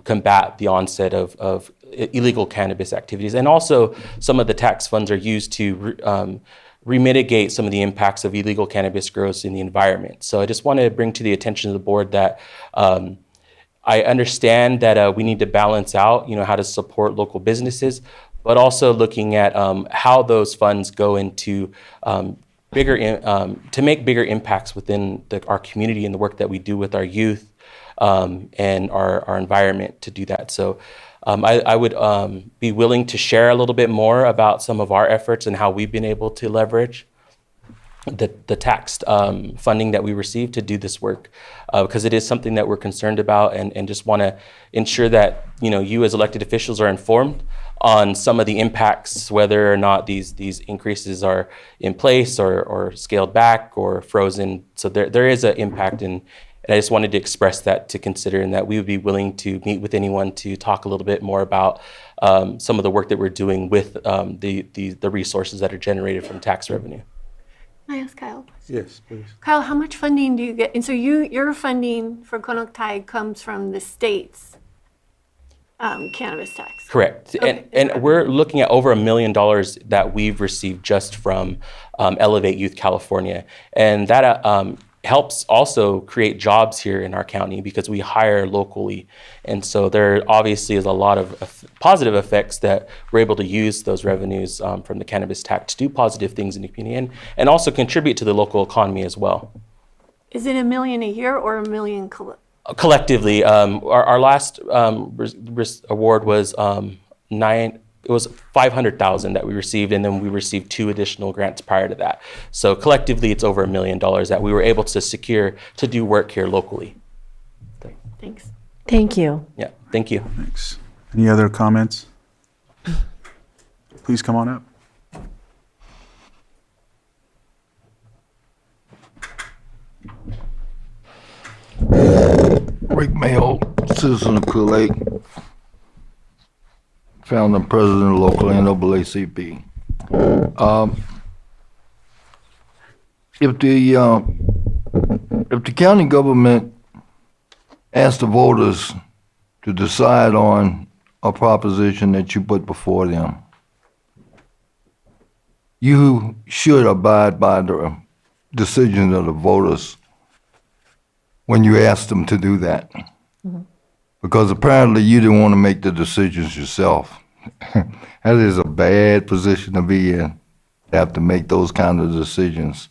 combat the onset of illegal cannabis activities. And also some of the tax funds are used to remitigate some of the impacts of illegal cannabis growth in the environment. So I just want to bring to the attention of the board that I understand that we need to balance out, how to support local businesses, but also looking at how those funds go into to make bigger impacts within our community and the work that we do with our youth and our environment to do that. So I would be willing to share a little bit more about some of our efforts and how we've been able to leverage the taxed funding that we receive to do this work, because it is something that we're concerned about and just want to ensure that you as elected officials are informed on some of the impacts, whether or not these increases are in place or scaled back or frozen. So there is an impact, and I just wanted to express that to consider, and that we would be willing to meet with anyone to talk a little bit more about some of the work that we're doing with the resources that are generated from tax revenue. Can I ask Kyle? Yes, please. Kyle, how much funding do you get? And so your funding for Konoktai comes from the state's cannabis tax. Correct. Okay. And we're looking at over $1 million that we've received just from Elevate Youth California. And that helps also create jobs here in our county because we hire locally. And so there obviously is a lot of positive effects that we're able to use those revenues from the cannabis tax to do positive things in the community and also contribute to the local economy as well. Is it $1 million a year or $1 million Collectively, our last award was it was $500,000 that we received, and then we received 2 additional grants prior to that. So collectively, it's over $1 million that we were able to secure to do work here locally. Thanks. Thank you. Yeah, thank you. Thanks. Any other comments? Please come on up. Rick Mayo, citizen of Clear Lake, founder and president of local NAACP. If the county government ask the voters to decide on a proposition that you put before them, you should abide by the decisions of the voters when you ask them to do that. Because apparently you didn't want to make the decisions yourself. That is a bad position to be in, to have to make those kind of decisions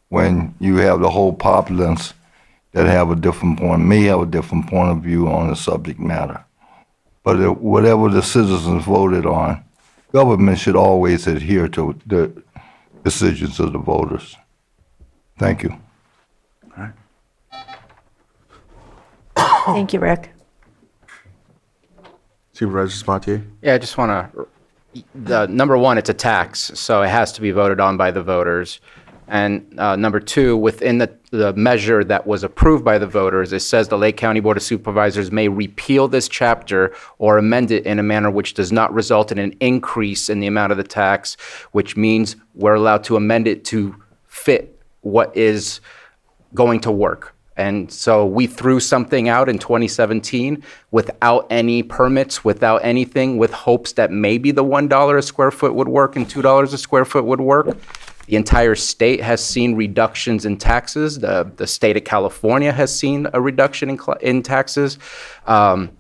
when you have the whole populace that have a different point, may have a different point of view on the subject matter. But whatever the citizens voted on, government should always adhere to the decisions of the voters. Thank you. Thank you, Rick. Supervisor Spatier? Yeah, I just want to, number one, it's a tax, so it has to be voted on by the voters. And number two, within the measure that was approved by the voters, it says the Lake County Board of Supervisors may repeal this chapter or amend it in a manner which does not result in an increase in the amount of the tax, which means we're allowed to amend it to fit what is going to work. And so we threw something out in 2017 without any permits, without anything, with hopes that maybe the $1 a square foot would work and $2 a square foot would work. The entire state has seen reductions in taxes. The state of California has seen a reduction in taxes. The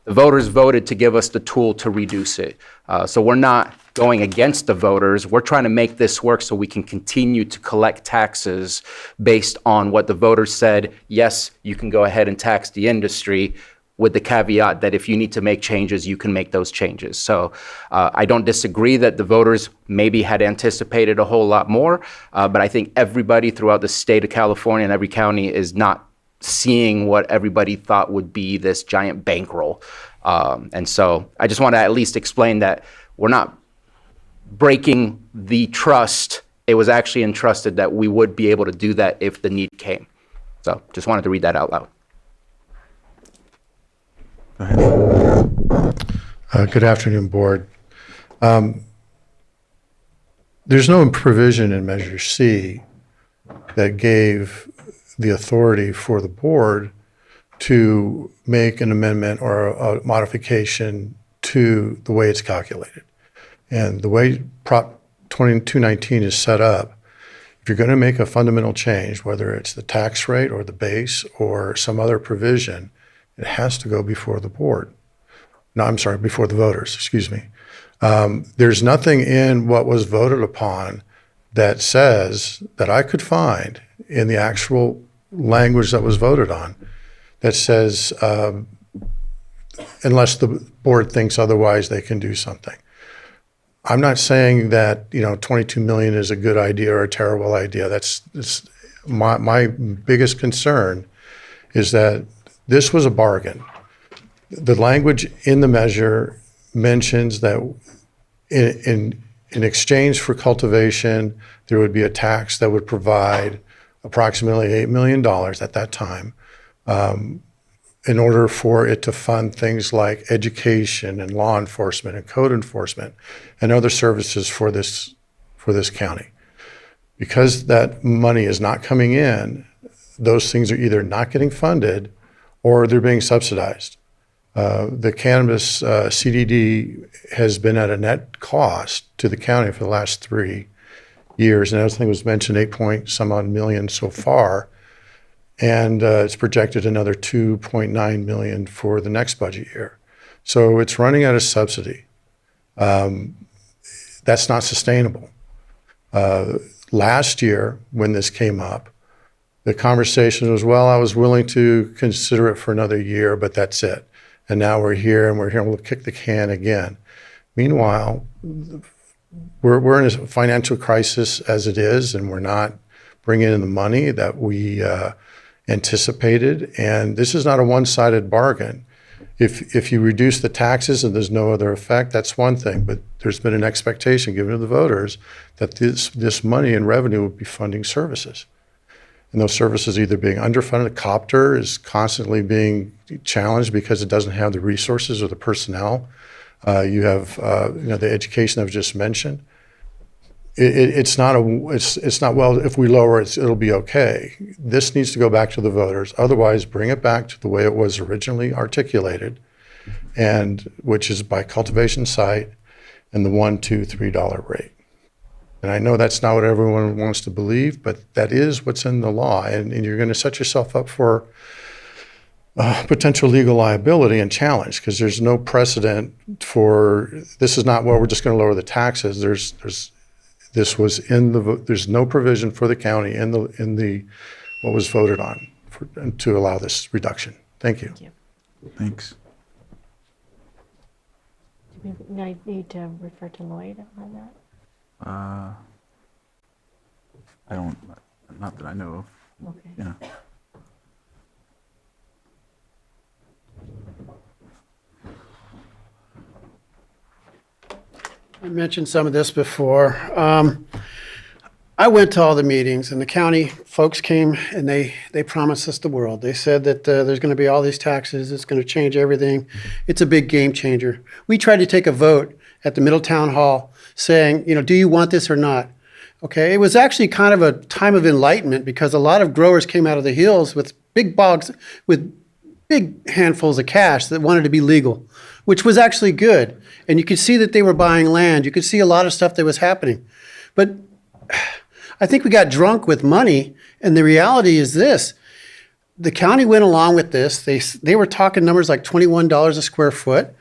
voters voted to give us the tool to reduce it. So we're not going against the voters. We're trying to make this work so we can continue to collect taxes based on what the voters said. Yes, you can go ahead and tax the industry, with the caveat that if you need to make changes, you can make those changes. So I don't disagree that the voters maybe had anticipated a whole lot more, but I think everybody throughout the state of California and every county is not seeing what everybody thought would be this giant bankroll. And so I just want to at least explain that we're not breaking the trust. It was actually entrusted that we would be able to do that if the need came. So just wanted to read that out loud. Good afternoon, Board. There's no provision in Measure C that gave the authority for the Board to make an amendment or a modification to the way it's calculated. And the way Prop 2219 is set up, if you're going to make a fundamental change, whether it's the tax rate or the base or some other provision, it has to go before the board. No, I'm sorry, before the voters, excuse me. There's nothing in what was voted upon that says, that I could find in the actual language that was voted on, that says, unless the board thinks otherwise, they can do something. I'm not saying that, 22 million is a good idea or a terrible idea. That's my biggest concern is that this was a bargain. The language in the measure mentions that in exchange for cultivation, there would be a tax that would provide approximately $8 million at that time in order for it to fund things like education and law enforcement and code enforcement and other services for this county. Because that money is not coming in, those things are either not getting funded or they're being subsidized. The cannabis CDD has been at a net cost to the county for the last 3 years. And as I think was mentioned, 8-point-some odd million so far. And it's projected another 2.9 million for the next budget year. So it's running out of subsidy. That's not sustainable. Last year, when this came up, the conversation was, well, I was willing to consider it for another year, but that's it. And now we're here and we'll kick the can again. Meanwhile, we're in a financial crisis as it is, and we're not bringing in the money that we anticipated. And this is not a one-sided bargain. If you reduce the taxes and there's no other effect, that's one thing. But there's been an expectation given to the voters that this money and revenue would be funding services. And those services either being underfunded. The copter is constantly being challenged because it doesn't have the resources or the personnel. You have the education I've just mentioned. it's not, well, if we lower it, it'll be okay. This needs to go back to the voters. Otherwise, bring it back to the way it was originally articulated, and which is by cultivation site and the $1, $2, $3 rate. And I know that's not what everyone wants to believe, but that is what's in the law. And you're going to set yourself up for potential legal liability and challenge, because there's no precedent for, this is not, well, we're just going to lower the taxes. This was in the, there's no provision for the county in the what was voted on to allow this reduction. Thank you. Thanks. Do we need to refer to Lloyd on that? I don't, not that I know of. Okay. Yeah. I mentioned some of this before. I went to all the meetings, and the county folks came and they promised us the world. They said that there's going to be all these taxes. It's going to change everything. It's a big game changer. We tried to take a vote at the Middle Town Hall saying, do you want this or not? Okay, it was actually kind of a time of enlightenment, because a lot of growers came out of the hills with big bogs, with big handfuls of cash that wanted to be legal, which was actually good. And you could see that they were buying land. You could see a lot of stuff that was happening. But I think we got drunk with money, and the reality is this. The county went along with this. They were talking numbers like $21 a square foot.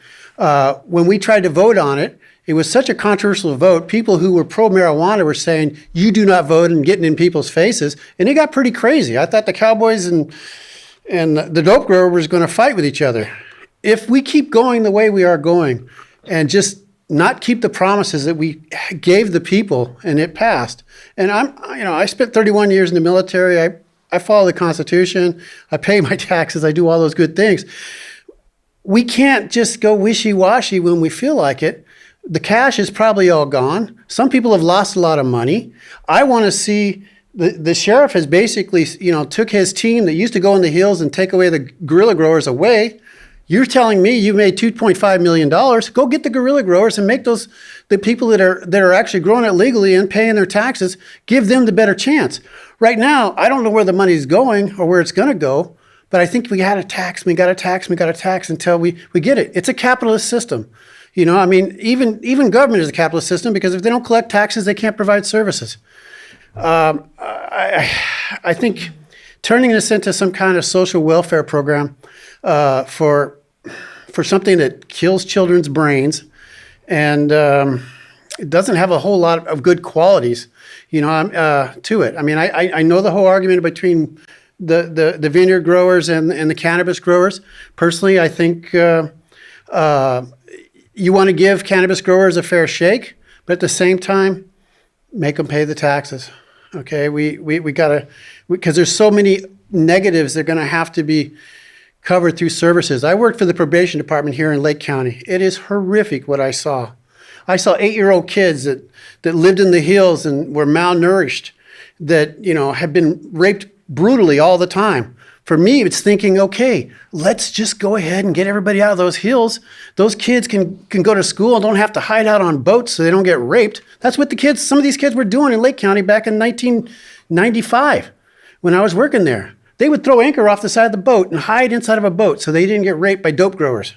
When we tried to vote on it, it was such a controversial vote. People who were pro-marijuana were saying, you do not vote, and getting in people's faces. And it got pretty crazy. I thought the cowboys and the dope grower was going to fight with each other. If we keep going the way we are going and just not keep the promises that we gave the people, and it passed. And I spent 31 years in the military. I follow the Constitution. I pay my taxes. I do all those good things. We can't just go wishy-washy when we feel like it. The cash is probably all gone. Some people have lost a lot of money. I want to see the sheriff has basically, took his team that used to go in the hills and take away the guerrilla growers away. You're telling me you made $2.5 million. Go get the guerrilla growers and make the people that are actually growing it legally and paying their taxes, give them the better chance. Right now, I don't know where the money's going or where it's going to go, but I think we got to tax until we get it. It's a capitalist system. Even government is a capitalist system, because if they don't collect taxes, they can't provide services. I think turning this into some kind of social welfare program for something that kills children's brains and it doesn't have a whole lot of good qualities, to it. I mean, I know the whole argument between the vineyard growers and the cannabis growers. Personally, I think you want to give cannabis growers a fair shake, but at the same time, make them pay the taxes. Okay, we got to, because there's so many negatives that are going to have to be covered through services. I worked for the probation department here in Lake County. It is horrific what I saw. I saw 8-year-old kids that lived in the hills and were malnourished, that had been raped brutally all the time. For me, it's thinking, okay, let's just go ahead and get everybody out of those hills. Those kids can go to school and don't have to hide out on boats so they don't get raped. That's what some of these kids were doing in Lake County back in 1995 when I was working there. They would throw anchor off the side of the boat and hide inside of a boat so they didn't get raped by dope growers.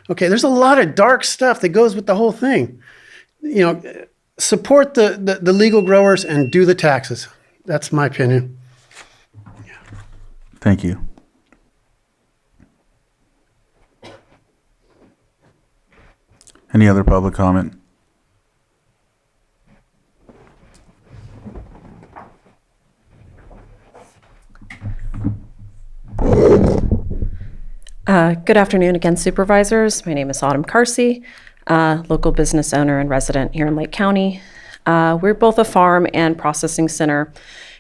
Okay, there's a lot of dark stuff that goes with the whole thing. Support the legal growers and do the taxes. That's my opinion. Thank you. Any other public comment? Good afternoon again, supervisors. My name is Autumn Carsey, local business owner and resident here in Lake County. We're both a farm and processing center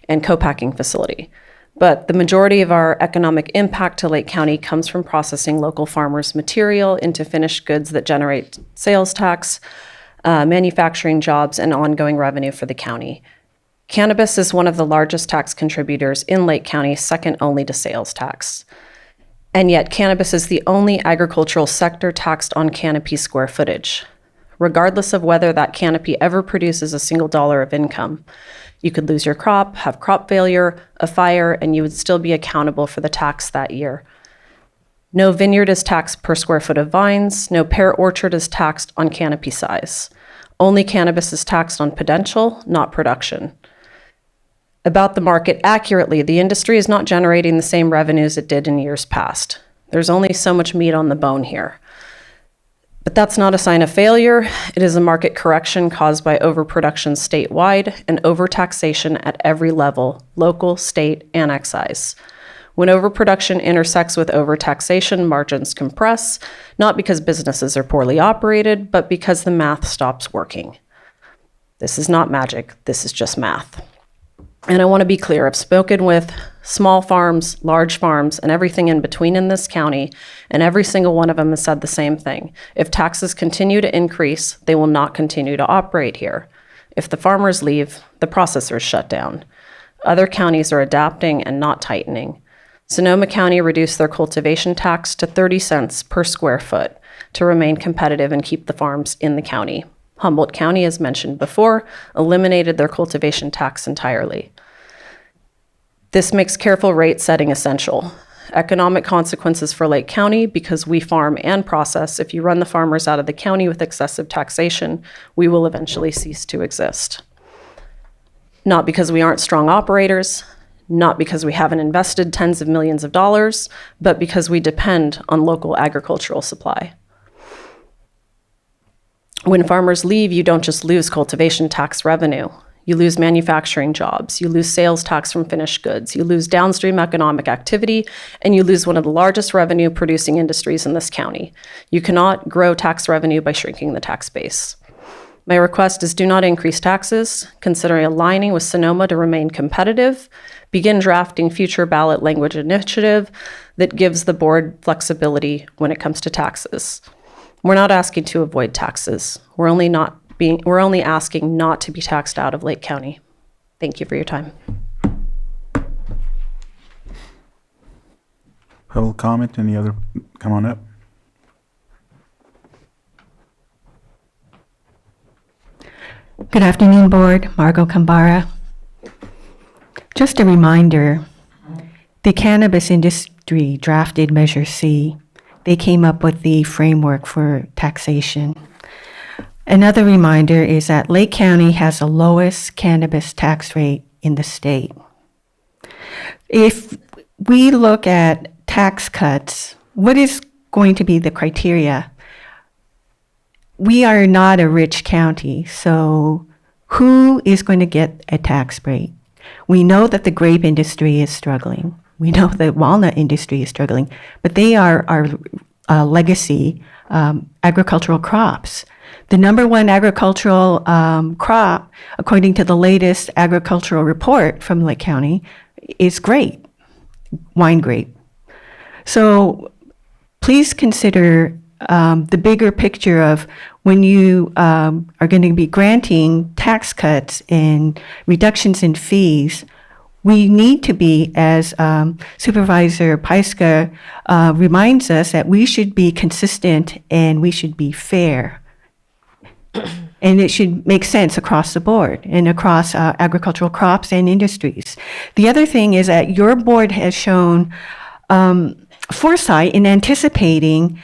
and co-packing facility. But the majority of our economic impact to Lake County comes from processing local farmers' material into finished goods that generate sales tax, manufacturing jobs, and ongoing revenue for the county. Cannabis is one of the largest tax contributors in Lake County, second only to sales tax. And yet cannabis is the only agricultural sector taxed on canopy square footage. regardless of whether that canopy ever produces a single dollar of income. You could lose your crop, have crop failure, a fire, and you would still be accountable for the tax that year. No vineyard is taxed per square foot of vines. No pear orchard is taxed on canopy size. Only cannabis is taxed on potential, not production. About the market accurately, the industry is not generating the same revenues it did in years past. There's only so much meat on the bone here. But that's not a sign of failure. It is a market correction caused by overproduction statewide and overtaxation at every level, local, state, and excise. When overproduction intersects with overtaxation, margins compress, not because businesses are poorly operated, but because the math stops working. This is not magic, this is just math. And I want to be clear, I've spoken with small farms, large farms, and everything in between in this county, and every single one of them has said the same thing. If taxes continue to increase, they will not continue to operate here. If the farmers leave, the processors shut down. Other counties are adapting and not tightening. Sonoma County reduced their cultivation tax to 30 cents per square foot to remain competitive and keep the farms in the county. Humboldt County, as mentioned before, eliminated their cultivation tax entirely. This makes careful rate setting essential. Economic consequences for Lake County, because we farm and process. If you run the farmers out of the county with excessive taxation, we will eventually cease to exist. Not because we aren't strong operators, not because we haven't invested tens of millions of dollars, but because we depend on local agricultural supply. When farmers leave, you don't just lose cultivation tax revenue. You lose manufacturing jobs, you lose sales tax from finished goods, you lose downstream economic activity, and you lose one of the largest revenue producing industries in this county. You cannot grow tax revenue by shrinking the tax base. My request is do not increase taxes, consider aligning with Sonoma to remain competitive, begin drafting future ballot language initiative that gives the board flexibility when it comes to taxes. We're not asking to avoid taxes. We're only asking not to be taxed out of Lake County. Thank you for your time. Public comment, any other, come on up. Good afternoon, Board. Margot Kambara. Just a reminder, the cannabis industry drafted Measure C. They came up with the framework for taxation. Another reminder is that Lake County has the lowest cannabis tax rate in the state. If we look at tax cuts, what is going to be the criteria? We are not a rich county, so who is going to get a tax break? We know that the grape industry is struggling. We know the walnut industry is struggling, but they are our legacy agricultural crops. The number one agricultural crop, according to the latest agricultural report from Lake County, is grape, wine grape. So please consider the bigger picture of when you are going to be granting tax cuts and reductions in fees. We need to be, as Supervisor Pyska reminds us, that we should be consistent and we should be fair. And it should make sense across the board and across agricultural crops and industries. The other thing is that your board has shown foresight in anticipating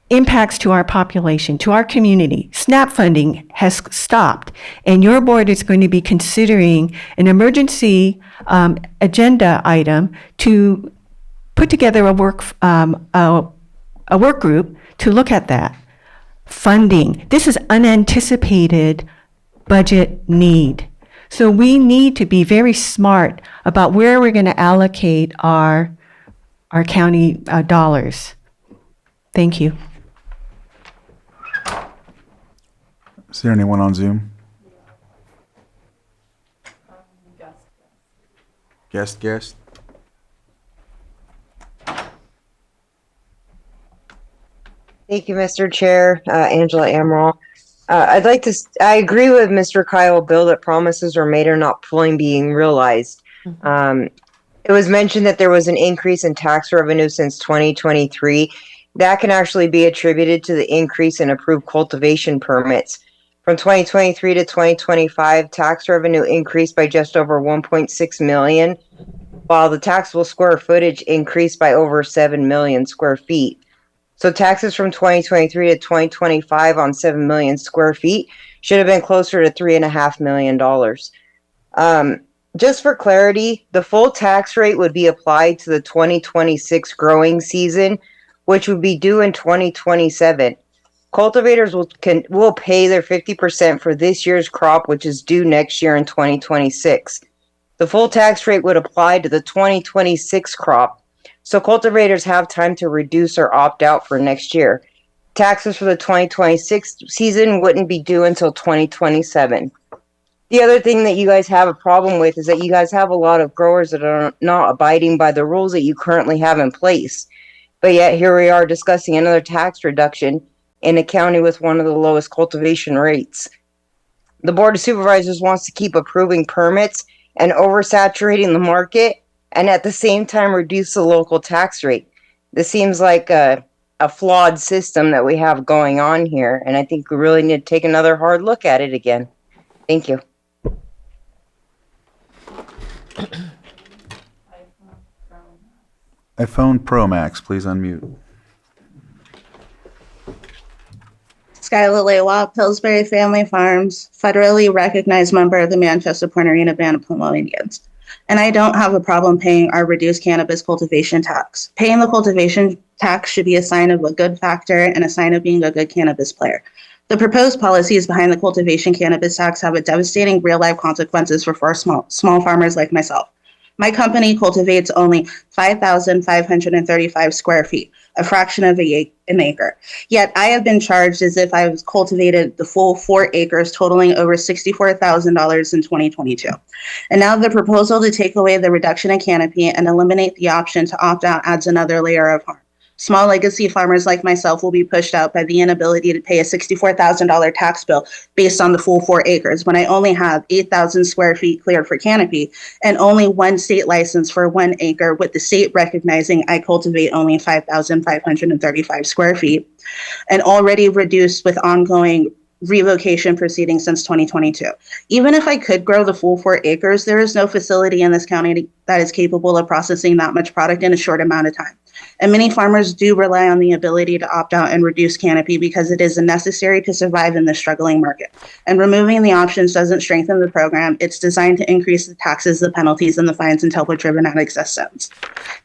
impacts to our population, to our community. SNAP funding has stopped, and your board is going to be considering an emergency agenda item to put together a work group to look at that. Funding. This is unanticipated budget need. So we need to be very smart about where we're going to allocate our county dollars. Thank you. Is there anyone on Zoom? Guest? Thank you, Mr. Chair, Angela Amaral. I agree with Mr. Kyle Bill that promises are made are not fully being realized. It was mentioned that there was an increase in tax revenue since 2023. That can actually be attributed to the increase in approved cultivation permits. From 2023 to 2025, tax revenue increased by just over 1.6 million, while the taxable square footage increased by over 7 million square feet. So taxes from 2023 to 2025 on 7 million square feet should have been closer to $3.5 million. Just for clarity, the full tax rate would be applied to the 2026 growing season, which would be due in 2027. Cultivators will pay their 50% for this year's crop, which is due next year in 2026. The full tax rate would apply to the 2026 crop, so cultivators have time to reduce or opt out for next year. Taxes for the 2026 season wouldn't be due until 2027. The other thing that you guys have a problem with is that you guys have a lot of growers that are not abiding by the rules that you currently have in place. But yet here we are discussing another tax reduction in a county with one of the lowest cultivation rates. The Board of Supervisors wants to keep approving permits and oversaturating the market, and at the same time reduce the local tax rate. This seems like a flawed system that we have going on here, and I think we really need to take another hard look at it again. Thank you. iPhone Pro Max, please unmute. Skyla Lewa, Pillsbury Family Farms, federally recognized member of the Manchester Pomeranian Band of Pomo Indians. And I don't have a problem paying our reduced cannabis cultivation tax. Paying the cultivation tax should be a sign of a good factor and a sign of being a good cannabis player. The proposed policies behind the cultivation cannabis tax have a devastating real-life consequences for small farmers like myself. My company cultivates only 5,535 square feet, a fraction of an acre. Yet I have been charged as if I've cultivated the full 4 acres, totaling over $64,000 in 2022. And now the proposal to take away the reduction in canopy and eliminate the option to opt out adds another layer of harm. Small legacy farmers like myself will be pushed out by the inability to pay a $64,000 tax bill based on the full 4 acres when I only have 8,000 square feet cleared for canopy and only 1 state license for 1 acre, with the state recognizing I cultivate only 5,535 square feet and already reduced with ongoing relocation proceedings since 2022. Even if I could grow the full 4 acres, there is no facility in this county that is capable of processing that much product in a short amount of time. And many farmers do rely on the ability to opt out and reduce canopy because it is necessary to survive in this struggling market. And removing the options doesn't strengthen the program. It's designed to increase the taxes, the penalties, and the fines until we're driven out of existence.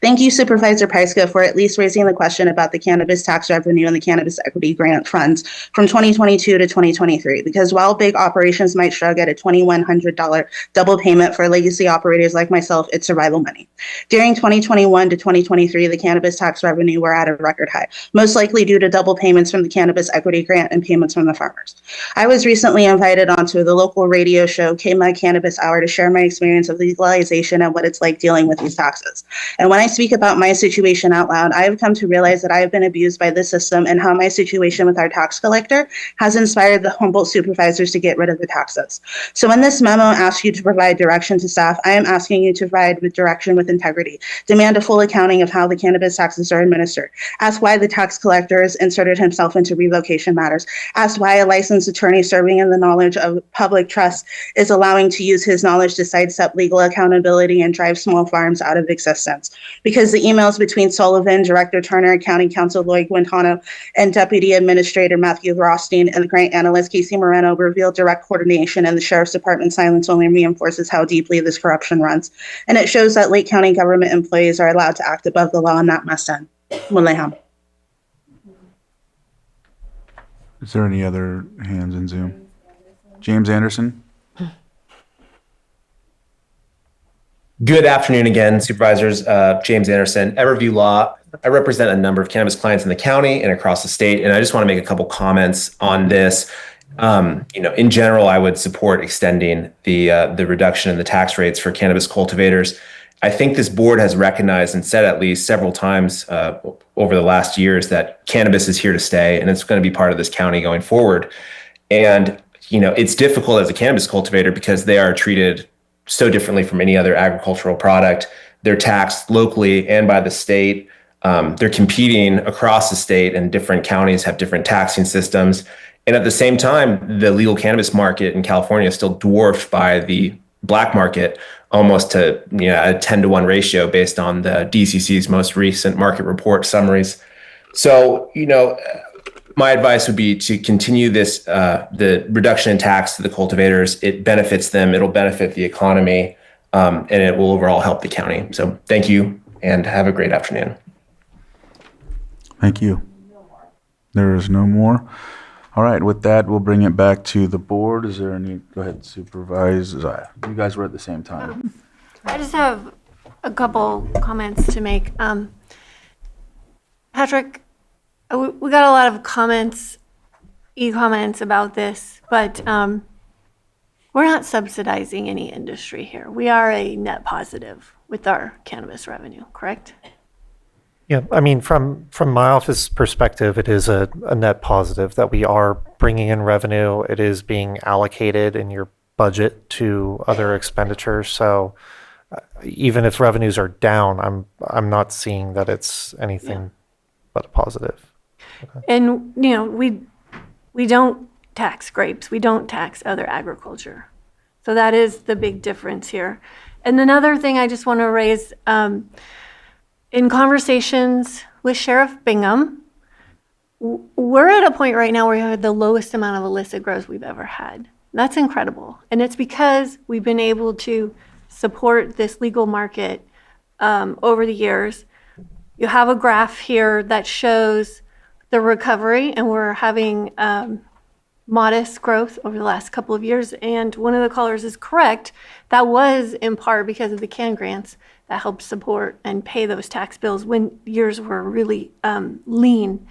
Thank you, Supervisor Pyska, for at least raising the question about the cannabis tax revenue and the cannabis equity grant funds from 2022 to 2023. Because while big operations might shrug at a $2,100 double payment for legacy operators like myself, it's survival money. During 2021 to 2023, the cannabis tax revenue were at a record high, most likely due to double payments from the cannabis equity grant and payments from the farmers. I was recently invited onto the local radio show, K-My Cannabis Hour, to share my experience of legalization and what it's like dealing with these taxes. And when I speak about my situation out loud, I have come to realize that I have been abused by this system and how my situation with our tax collector has inspired the Humboldt supervisors to get rid of the taxes. So when this memo asks you to provide direction to staff, I am asking you to provide with direction with integrity. Demand a full accounting of how the cannabis taxes are administered. Ask why the tax collector has inserted himself into revocation matters. Ask why a licensed attorney serving in the knowledge of public trust is allowing to use his knowledge to sidestep legal accountability and drive small farms out of existence. Because the emails between Sullivan, Director Turner, County Counsel Lloyd Guantano, and Deputy Administrator Matthew Rothstein and the grant analyst Casey Moreno revealed direct coordination, and the Sheriff's Department silence only reinforces how deeply this corruption runs. And it shows that Lake County government employees are allowed to act above the law, and that must end. Muleham. Is there any other hands in Zoom? James Anderson? Good afternoon again, Supervisors. James Anderson, Everview Law. I represent a number of cannabis clients in the county and across the state, and I just want to make a couple comments on this. In general, I would support extending the reduction in the tax rates for cannabis cultivators. I think this board has recognized and said at least several times over the last years that cannabis is here to stay, and it's going to be part of this county going forward. And it's difficult as a cannabis cultivator because they are treated so differently from any other agricultural product. They're taxed locally and by the state. They're competing across the state, and different counties have different taxing systems. And at the same time, the legal cannabis market in California is still dwarfed by the black market, almost to a 10-to-1 ratio based on the DCC's most recent market report summaries. So, my advice would be to continue this, the reduction in tax to the cultivators. It benefits them, it'll benefit the economy, and it will overall help the county. So thank you, and have a great afternoon. Thank you. There is no more. All right, with that, we'll bring it back to the board. Is there any, go ahead, Supervisor. You guys were at the same time. I just have a couple comments to make. Patrick, we got a lot of comments, e-comments about this, but we're not subsidizing any industry here. We are a net positive with our cannabis revenue, correct? Yeah, I mean, from my office perspective, it is a net positive that we are bringing in revenue. It is being allocated in your budget to other expenditures. So even if revenues are down, I'm not seeing that it's anything but a positive. Okay. And we don't tax grapes. We don't tax other agriculture. So that is the big difference here. And another thing I just want to raise. In conversations with Sheriff Bingham, we're at a point right now where we have the lowest amount of illicit grows we've ever had. That's incredible. And it's because we've been able to support this legal market over the years. You have a graph here that shows the recovery, and we're having modest growth over the last couple of years. And one of the callers is correct. That was in part because of the CAN grants that helped support and pay those tax bills when years were really lean.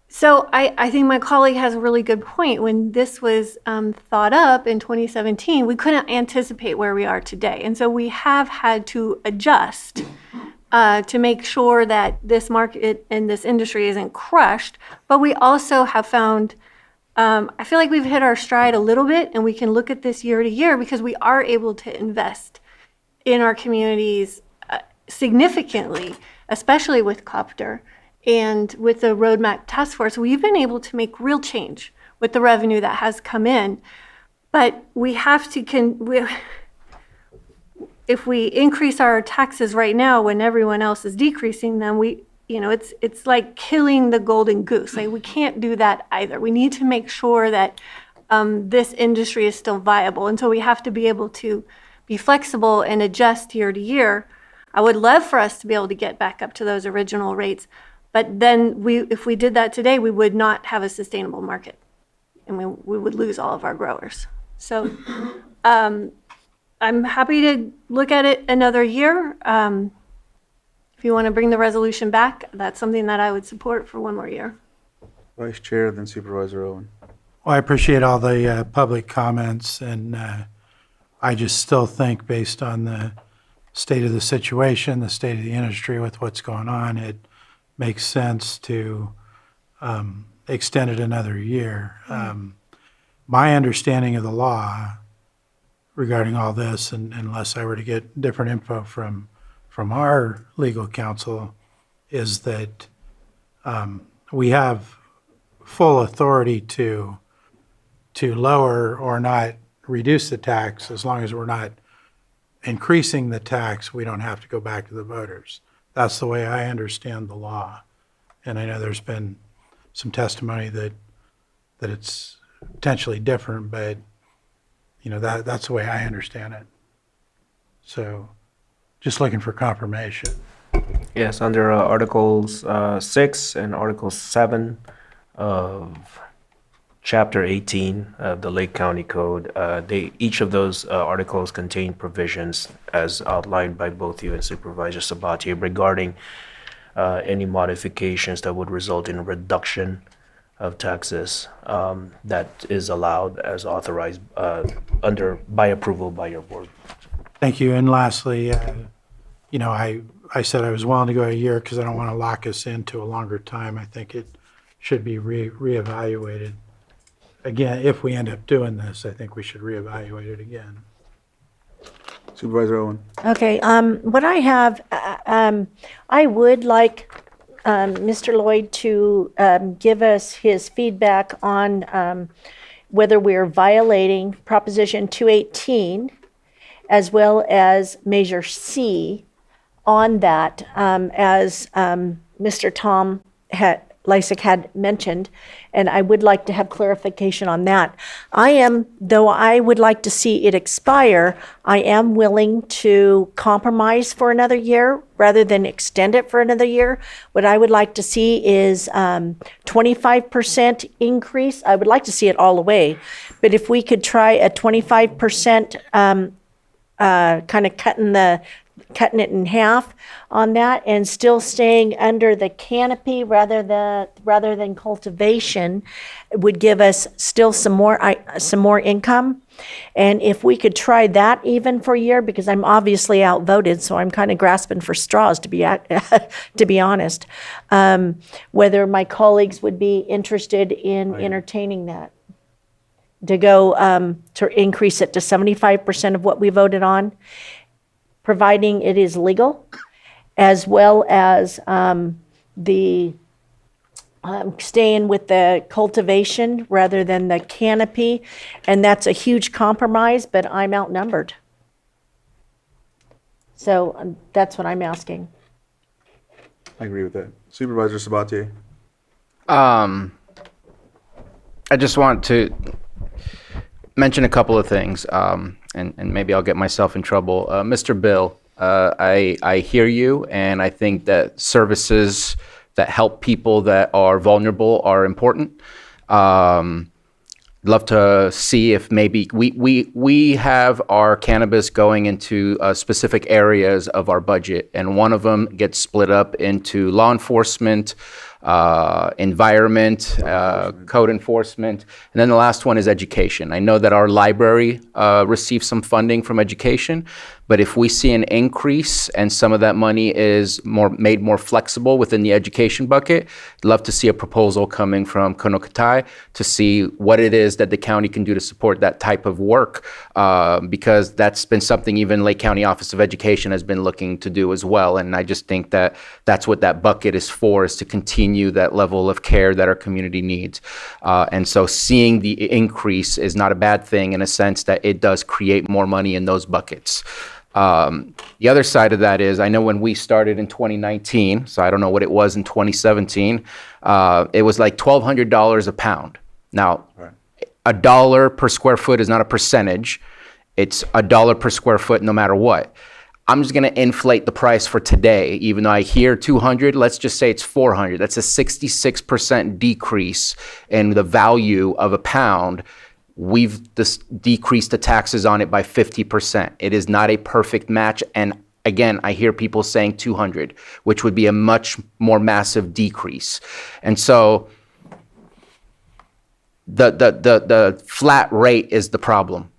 So I think my colleague has a really good point. When this was thought up in 2017, we couldn't anticipate where we are today. And so we have had to adjust to make sure that this market and this industry isn't crushed. But we also have found, I feel like we've hit our stride a little bit, and we can look at this year to year because we are able to invest in our communities significantly, especially with Copter and with the Roadmap Task Force. We've been able to make real change with the revenue that has come in. But we have to, if we increase our taxes right now when everyone else is decreasing them, it's like killing the golden goose. Like, we can't do that either. We need to make sure that this industry is still viable. And so we have to be able to be flexible and adjust year to year. I would love for us to be able to get back up to those original rates, but then if we did that today, we would not have a sustainable market, and we would lose all of our growers. So I'm happy to look at it another year. If you want to bring the resolution back, that's something that I would support for one more year. Vice Chair, then Supervisor Owen. Well, I appreciate all the public comments, and I just still think, based on the state of the situation, the state of the industry with what's going on, it makes sense to extend it another year. My understanding of the law regarding all this, and unless I were to get different info from our legal counsel, is that we have full authority to lower or not reduce the tax. As long as we're not increasing the tax, we don't have to go back to the voters. That's the way I understand the law. And I know there's been some testimony that it's potentially different, but that's the way I understand it. So just looking for confirmation. Yes, under Articles 6 and Article 7 of Chapter 18 of the Lake County Code, each of those articles contain provisions, as outlined by both you and Supervisor Sabatier, regarding any modifications that would result in a reduction of taxes that is allowed as authorized by approval by your board. Thank you. And lastly, I said I was willing to go a year because I don't want to lock us into a longer time. I think it should be reevaluated. Again, if we end up doing this, I think we should reevaluate it again. Supervisor Owen. Okay, what I have, I would like Mr. Lloyd to give us his feedback on whether we're violating Proposition 218 as well as Measure C on that, as Mr. Tom Lysick had mentioned, and I would like to have clarification on that. Though I would like to see it expire, I am willing to compromise for another year rather than extend it for another year. What I would like to see is 25% increase. I would like to see it all away, but if we could try a 25% kind of cutting it in half on that and still staying under the canopy rather than cultivation would give us still some more income. And if we could try that even for a year, because I'm obviously outvoted, so I'm kind of grasping for straws to be honest, whether my colleagues would be interested in entertaining that. To go to increase it to 75% of what we voted on, providing it is legal, as well as the staying with the cultivation rather than the canopy. And that's a huge compromise, but I'm outnumbered. So that's what I'm asking. I agree with that. Supervisor Sabatier. I just want to mention a couple of things, and maybe I'll get myself in trouble. Mr. Bill, I hear you, and I think that services that help people that are vulnerable are important. Love to see if maybe we have our cannabis going into specific areas of our budget, and one of them gets split up into law enforcement, environment, code enforcement, and then the last one is education. I know that our library receives some funding from education, but if we see an increase and some of that money is made more flexible within the education bucket, I'd love to see a proposal coming from Kaunakatai to see what it is that the county can do to support that type of work, because that's been something even Lake County Office of Education has been looking to do as well. And I just think that that's what that bucket is for, is to continue that level of care that our community needs. And so seeing the increase is not a bad thing, in a sense that it does create more money in those buckets. The other side of that is, I know when we started in 2019, so I don't know what it was in 2017, it was like $1,200 a pound. Now, $1 per square foot is not a percentage. It's $1 per square foot no matter what. I'm just going to inflate the price for today. Even though I hear 200, let's just say it's 400. That's a 66% decrease in the value of a pound. We've decreased the taxes on it by 50%. It is not a perfect match. And again, I hear people saying 200, which would be a much more massive decrease. And so the flat rate is the problem,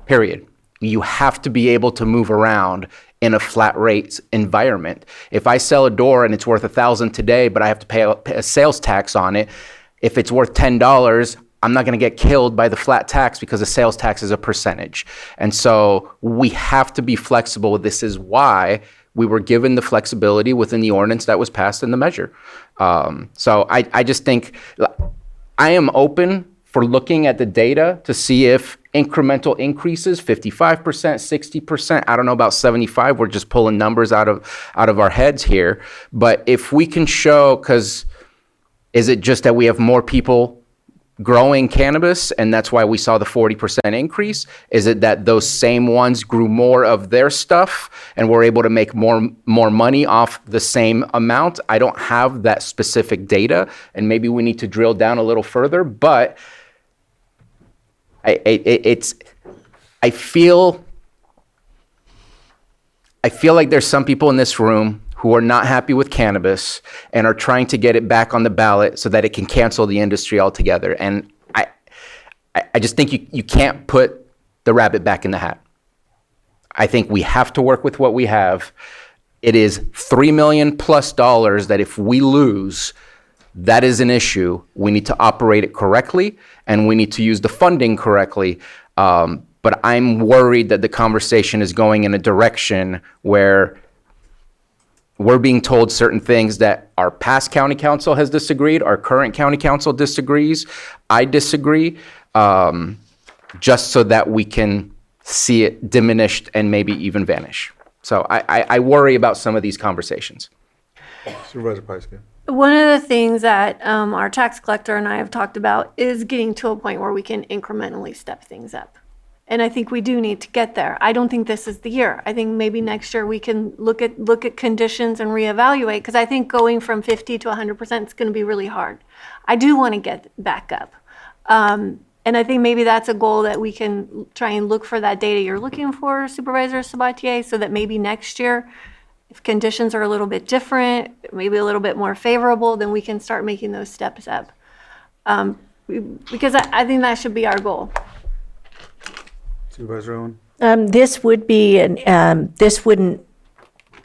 period. You have to be able to move around in a flat rate environment. If I sell a door and it's worth $1,000 today, but I have to pay a sales tax on it, if it's worth $10, I'm not going to get killed by the flat tax because the sales tax is a percentage. And so we have to be flexible. This is why we were given the flexibility within the ordinance that was passed in the measure. So I just think I am open for looking at the data to see if incremental increases, 55%, 60%, I don't know about 75, we're just pulling numbers out of our heads here. But if we can show, because is it just that we have more people growing cannabis and that's why we saw the 40% increase? Is it that those same ones grew more of their stuff and were able to make more money off the same amount? I don't have that specific data, and maybe we need to drill down a little further, but I feel like there's some people in this room who are not happy with cannabis and are trying to get it back on the ballot so that it can cancel the industry altogether. And I just think you can't put the rabbit back in the hat. I think we have to work with what we have. It is $3 million plus that if we lose, that is an issue. We need to operate it correctly, and we need to use the funding correctly. but I'm worried that the conversation is going in a direction where we're being told certain things that our past county council has disagreed, our current county council disagrees, I disagree, just so that we can see it diminished and maybe even vanish. So I worry about some of these conversations. Supervisor Pyska. One of the things that our tax collector and I have talked about is getting to a point where we can incrementally step things up. And I think we do need to get there. I don't think this is the year. I think maybe next year we can look at conditions and reevaluate, because I think going from 50 to 100% is going to be really hard. I do want to get back up. And I think maybe that's a goal that we can try and look for that data you're looking for, Supervisor Sabatier, so that maybe next year, if conditions are a little bit different, maybe a little bit more favorable, then we can start making those steps up. Because I think that should be our goal. Supervisor Owen? This would be, this wouldn't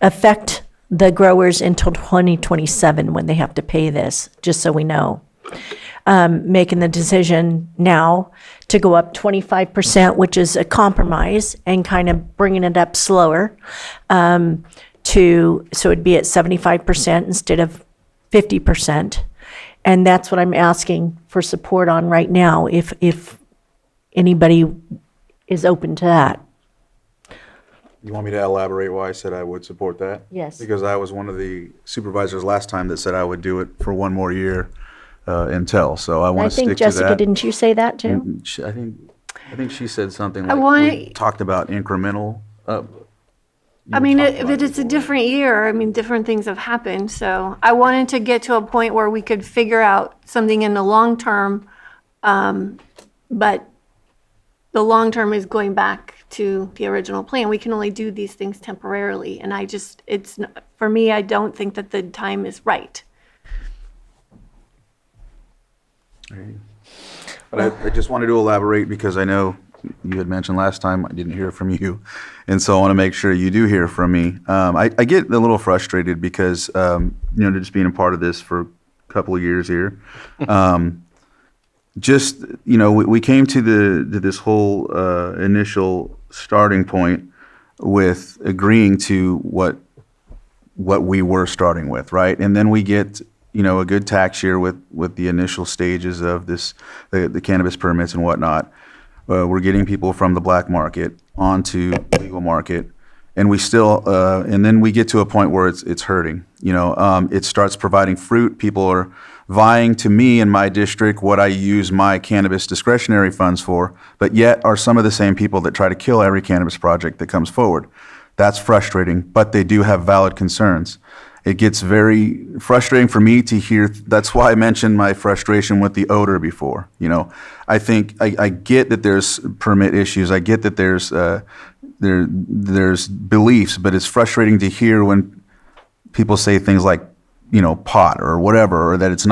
affect the growers until 2027 when they have to pay this, just so we know. Making the decision now to go up 25%, which is a compromise, and kind of bringing it up slower, so it'd be at 75% instead of 50%. And that's what I'm asking for support on right now, if anybody is open to that. You want me to elaborate why I said I would support that? Yes. Because I was one of the supervisors last time that said I would do it for one more year until, so I I want to stick think, to that. Jessica, didn't you say that too? I think she said something I like, wanna- we talked about incremental. I mean, if it's a different year, I mean, different things have happened. So I wanted to get to a point where we could figure out something in the long term. But the long term is going back to the original plan. We can only do these things temporarily. And for me, I don't think that the time is right. But I just wanted to elaborate because I know you had mentioned last time I didn't hear from you, and so I want to make sure you do hear from me. I get a little frustrated because just being a part of this for a couple of years here, we came to this whole initial starting point with agreeing to what we were starting with, right? And then we get a good tax year with the initial stages of this, the cannabis permits and whatnot. We're getting people from the black market onto legal market, and we still, and then we get to a point where it's hurting. It starts providing fruit. People are vying to me in my district what I use my cannabis discretionary funds for, but yet are some of the same people that try to kill every cannabis project that comes forward. That's frustrating, but they do have valid concerns. It gets very frustrating for me to hear. That's why I mentioned my frustration with the odor before. I think I get that there's permit issues. I get that there's beliefs, but it's frustrating to hear when people say things like, pot or whatever, or that it's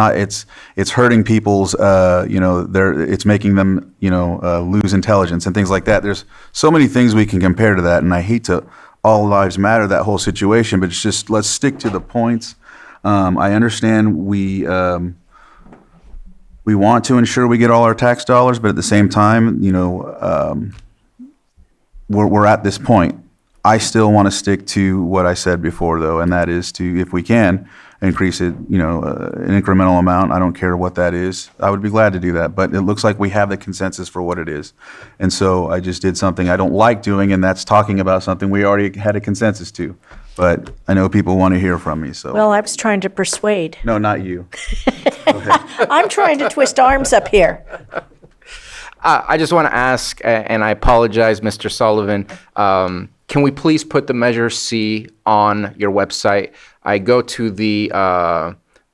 hurting people's, it's making them, lose intelligence and things like that. There's so many things we can compare to that, and I hate to all lives matter, that whole situation, but it's just, let's stick to the points. I understand we want to ensure we get all our tax dollars, but at the same time, we're at this point. I still want to stick to what I said before, though, and that is to, if we can, increase it, an incremental amount. I don't care what that is. I would be glad to do that, but it looks like we have the consensus for what it is. And so I just did something I don't like doing, and that's talking about something we already had a consensus to. But I know people want to hear from me, so. Well, I was trying to persuade. No, not you. I'm trying to twist arms up here. I just want to ask, and I apologize, Mr. Sullivan, can we please put the Measure C on your website? I go to the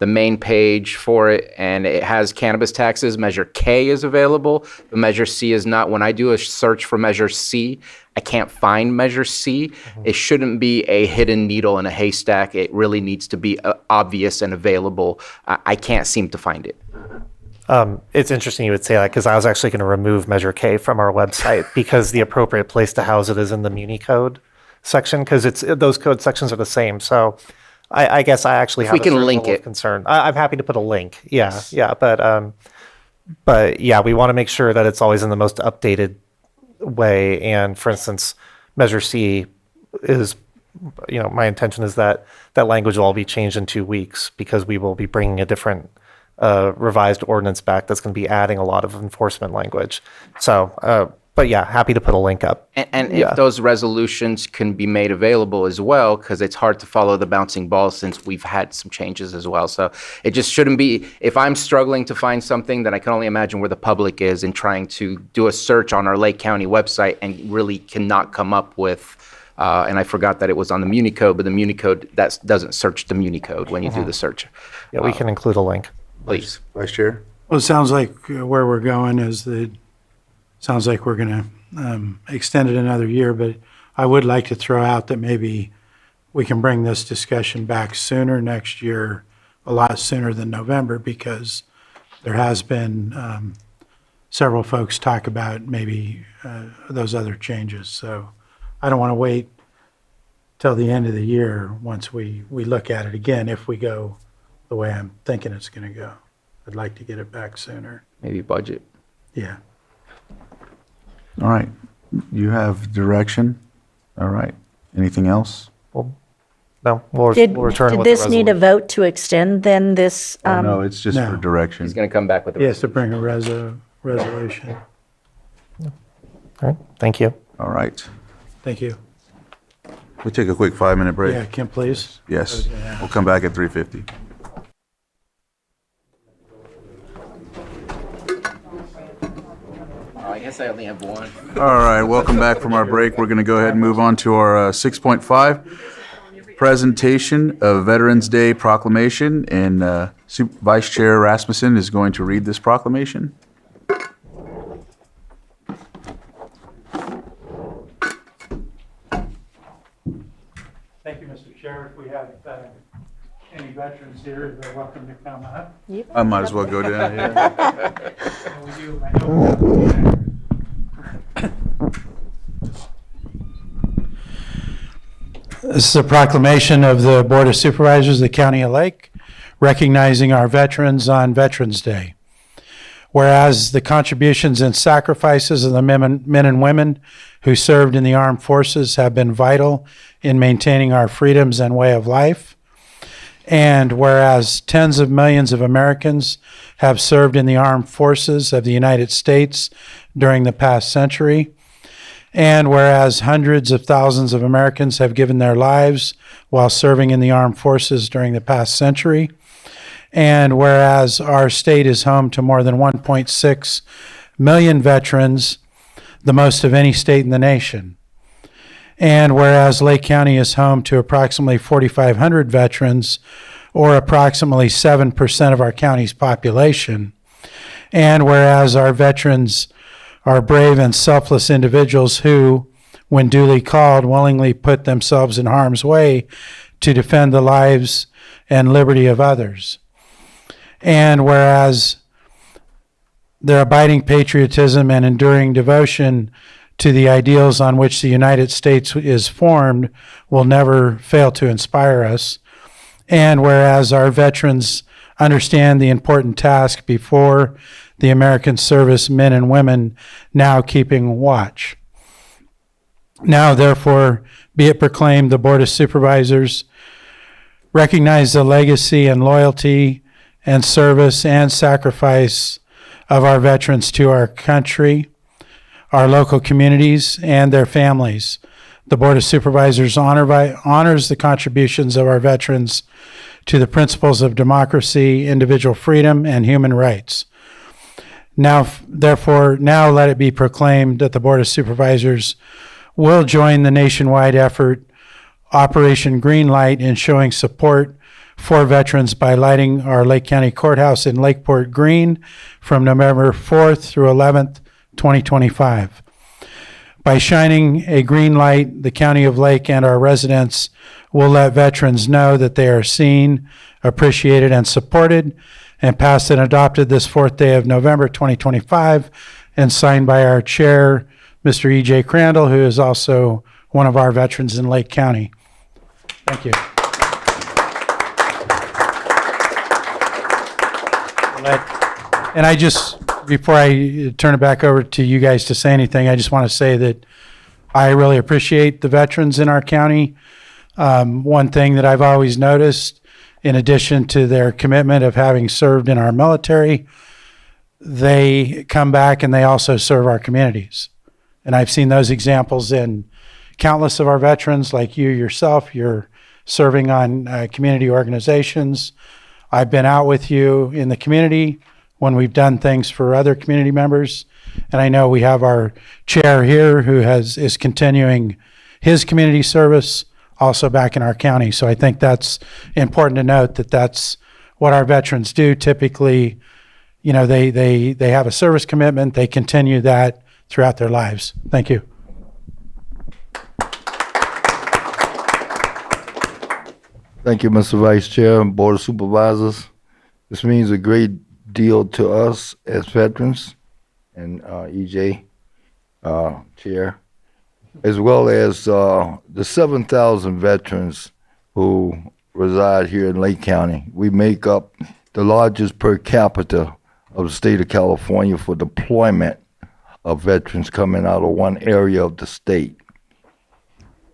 main page for it, and it has cannabis taxes. Measure K is available, but Measure C is not. When I do a search for Measure C, I can't find Measure C. It shouldn't be a hidden needle in a haystack. It really needs to be obvious and available. I can't seem to find it. It's interesting you would say that, because I was actually going to remove Measure K from our website because the appropriate place to house it is in the Muni Code section, because those code sections are the same. So I guess I actually have we can link level of it. concern. I'm happy to put a link. Yeah, but yeah, we want to make sure that it's always in the most updated way. And for instance, Measure C is, my intention is that that language will all be changed in 2 weeks because we will be bringing a different revised ordinance back that's going to be adding a lot of enforcement language. So, but yeah, happy to put a link up. And Yeah. if those resolutions can be made available as well, because it's hard to follow the bouncing ball since we've had some changes as well. So it just shouldn't be, if I'm struggling to find something, then I can only imagine where the public is in trying to do a search on our Lake County website and really cannot come up with, and I forgot that it was on the Muni Code, but the Muni Code, that doesn't search the Muni Code when you do the search. Yeah, we can include a link. Please. Vice Chair? Well, it sounds like where we're going is sounds like we're going to extend it another year, but I would like to throw out that maybe we can bring this discussion back sooner next year, a lot sooner than November, because there has been several folks talk about maybe those other changes. So I don't want to wait till the end of the year once we look at it again, if we go the way I'm thinking it's going to go. I'd like to get it back sooner. Maybe budget. Yeah. All right. You have direction? All right. Anything else? No, we'll Did return with this the need a resolution. vote to extend then this? Oh, no, it's just no. for direction. He's going to come back with He has to bring a resolution. All right, thank you. All right. Thank you. We'll take a quick 5-minute break. Yeah, Kim, please. Yes. We'll come back at 3:50. I guess I only have one. All right, welcome back from our break. We're going to go ahead and move on to our 6.5 presentation of Veterans Day proclamation, and Vice Chair Rasmussen is going to read this proclamation. Thank you, Mr. Chair. If we have any veterans here, they're welcome to come up. I might as well go down, yeah. And we do, I know This is a proclamation of the Board of Supervisors of the County of Lake, recognizing our veterans on Veterans Day. Whereas the contributions and sacrifices of the men and women who served in the armed forces have been vital in maintaining our freedoms and way of life. And whereas tens of millions of Americans have served in the armed forces of the United States during the past century. And whereas hundreds of thousands of Americans have given their lives while serving in the armed forces during the past century. And whereas our state is home to more than 1.6 million veterans, the most of any state in the nation. And whereas Lake County is home to approximately 4,500 veterans, or approximately 7% of our county's population. And whereas our veterans are brave and selfless individuals who, when duly called, willingly put themselves in harm's way to defend the lives and liberty of others. And whereas their abiding patriotism and enduring devotion to the ideals on which the United States is formed will never fail to inspire us. And whereas our veterans understand the important task before the American service men and women now keeping watch. Now, therefore, be it proclaimed, the Board of Supervisors recognize the legacy and loyalty and service and sacrifice of our veterans to our country, our local communities, and their families. The Board of Supervisors honors the contributions of our veterans to the principles of democracy, individual freedom, and human rights. Now, therefore, now let it be proclaimed that the Board of Supervisors will join the nationwide effort, Operation Greenlight, in showing support for veterans by lighting our Lake County Courthouse in Lakeport green from November 4th through 11th, 2025. By shining a green light, the County of Lake and our residents will let veterans know that they are seen, appreciated, and supported, and passed and adopted this 4th day of November 2025, and signed by our chair, Mr. E.J. Crandall, who is also one of our veterans in Lake County. Thank you. And I just Before I turn it back over to you guys to say anything, I just want to say that I really appreciate the veterans in our county. One thing that I've always noticed, in addition to their commitment of having served in our military, they come back and they also serve our communities. And I've seen those examples in countless of our veterans, like you yourself. You're serving on community organizations. I've been out with you in the community when we've done things for other community members. And I know we have our chair here who is continuing his community service also back in our county. So I think that's important to note, that that's what our veterans do. Typically, you know, they have a service commitment. They continue that throughout their lives. Thank you. Thank you, Mr. Vice Chair and Board of Supervisors. This means a great deal to us as veterans and EJ, Chair, as well as the 7,000 veterans who reside here in Lake County. We make up the largest per capita of the state of California for deployment of veterans coming out of one area of the state,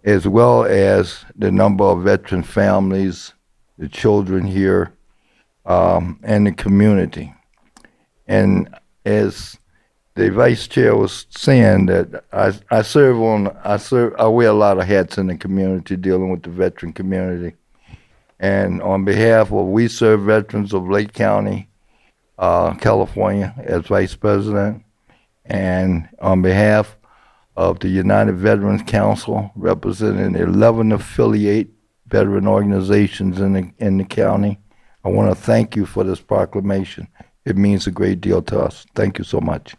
as well as the number of veteran families, the children here, and the community. And as the Vice Chair was saying, that I wear a lot of hats in the community dealing with the veteran community. And on behalf of We Serve Veterans of Lake County, California, as Vice President, and on behalf of the United Veterans Council, representing 11 affiliate veteran organizations in the county, I want to thank you for this proclamation. It means a great deal to us. Thank you so much.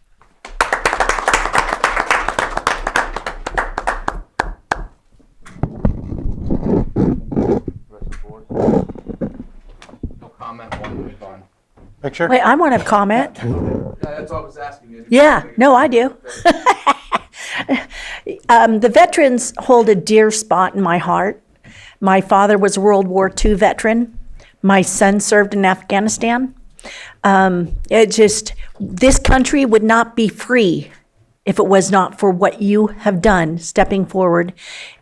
No comment, one move on. Picture? Wait, I want to comment. That's all I was asking you. Yeah, no, I do. The veterans hold a dear spot in my heart. My father was a World War II veteran. My son served in Afghanistan. This country would not be free if it was not for what you have done, stepping forward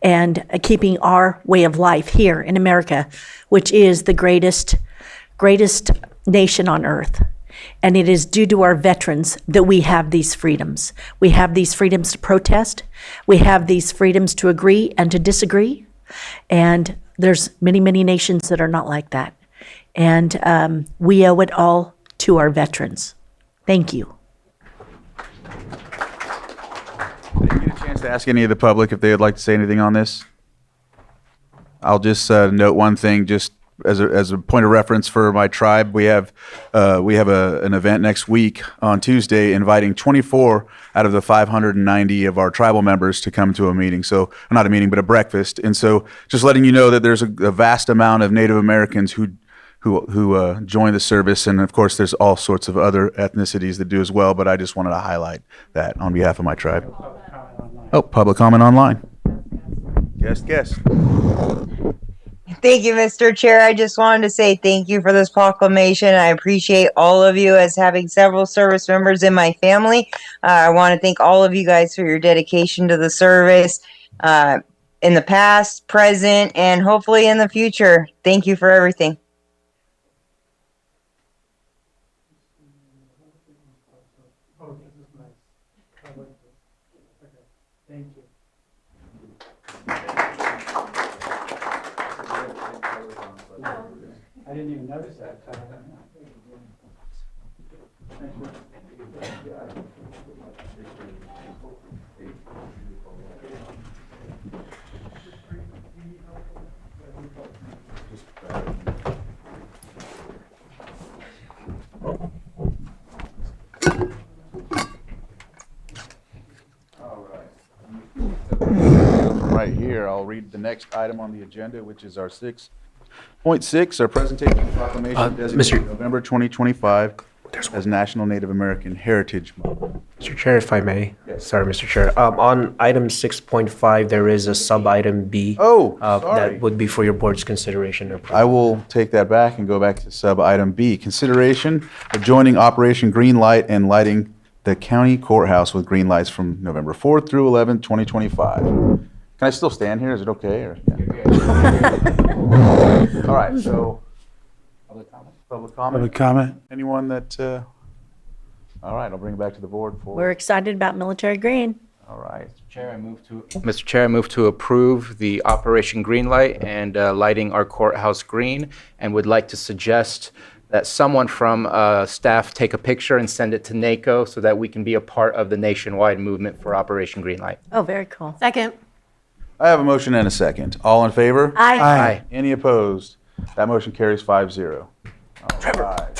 and keeping our way of life here in America, which is the greatest nation on earth. And it is due to our veterans that we have these freedoms. We have these freedoms to protest. We have these freedoms to agree and to disagree. And there's many, many nations that are not like that. And we owe it all to our veterans. Thank you. Did you get a chance to ask any of the public if they would like to say anything on this? I'll just note one thing, just as a point of reference for my tribe. We have an event next week on Tuesday inviting 24 out of the 590 of our tribal members to come to a meeting. So not a meeting, but a breakfast. And so just letting you know that there's a vast amount of Native Americans who join the service. And of course, there's all sorts of other ethnicities that do as well. But I just wanted to highlight that on behalf of my tribe. Oh, public comment online. Guest. Thank you, Mr. Chair. I just wanted to say thank you for this proclamation. I appreciate all of you, as having several service members in my family. I want to thank all of you guys for your dedication to the service in the past, present, and hopefully in the future. Thank you for everything. Thank you. I didn't even notice that. Right here, I'll read the next item on the agenda, which is our 6.6, our presentation proclamation designated November 2025. as National Native American Heritage Month. Mr. Chair, if I may. Sorry, Mr. Chair. On item 6.5, there is a sub-item B. Oh, sorry. That would be for your board's consideration or approval. I will take that back and go back to sub-item B. Consideration of joining Operation Green Light and lighting the county courthouse with green lights from November 4th through 11th, 2025. Can I still stand here? Is it okay? Or, yeah. All right, so public comment? Public comment? Anyone that, all right, I'll bring it back to the board for. We're excited about military green. All right. Mr. Chair, I move to approve the Operation Greenlight and lighting our courthouse green, and would like to suggest that someone from staff take a picture and send it to NACO so that we can be a part of the nationwide movement for Operation Greenlight. Oh, very cool. Second. I have a motion and a second. All in favor? Aye. Aye. Any opposed? That motion carries 5-0. Trevor.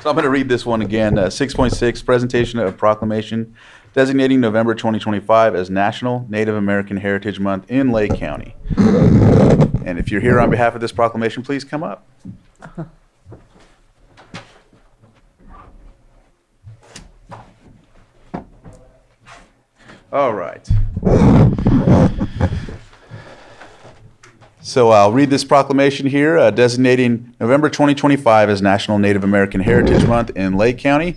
So I'm going to read this one again. 6.6, presentation of proclamation designating November 2025 as National Native American Heritage Month in Lake County. And if you're here on behalf of this proclamation, please come up. All right. So I'll read this proclamation here, designating November 2025 as National Native American Heritage Month in Lake County.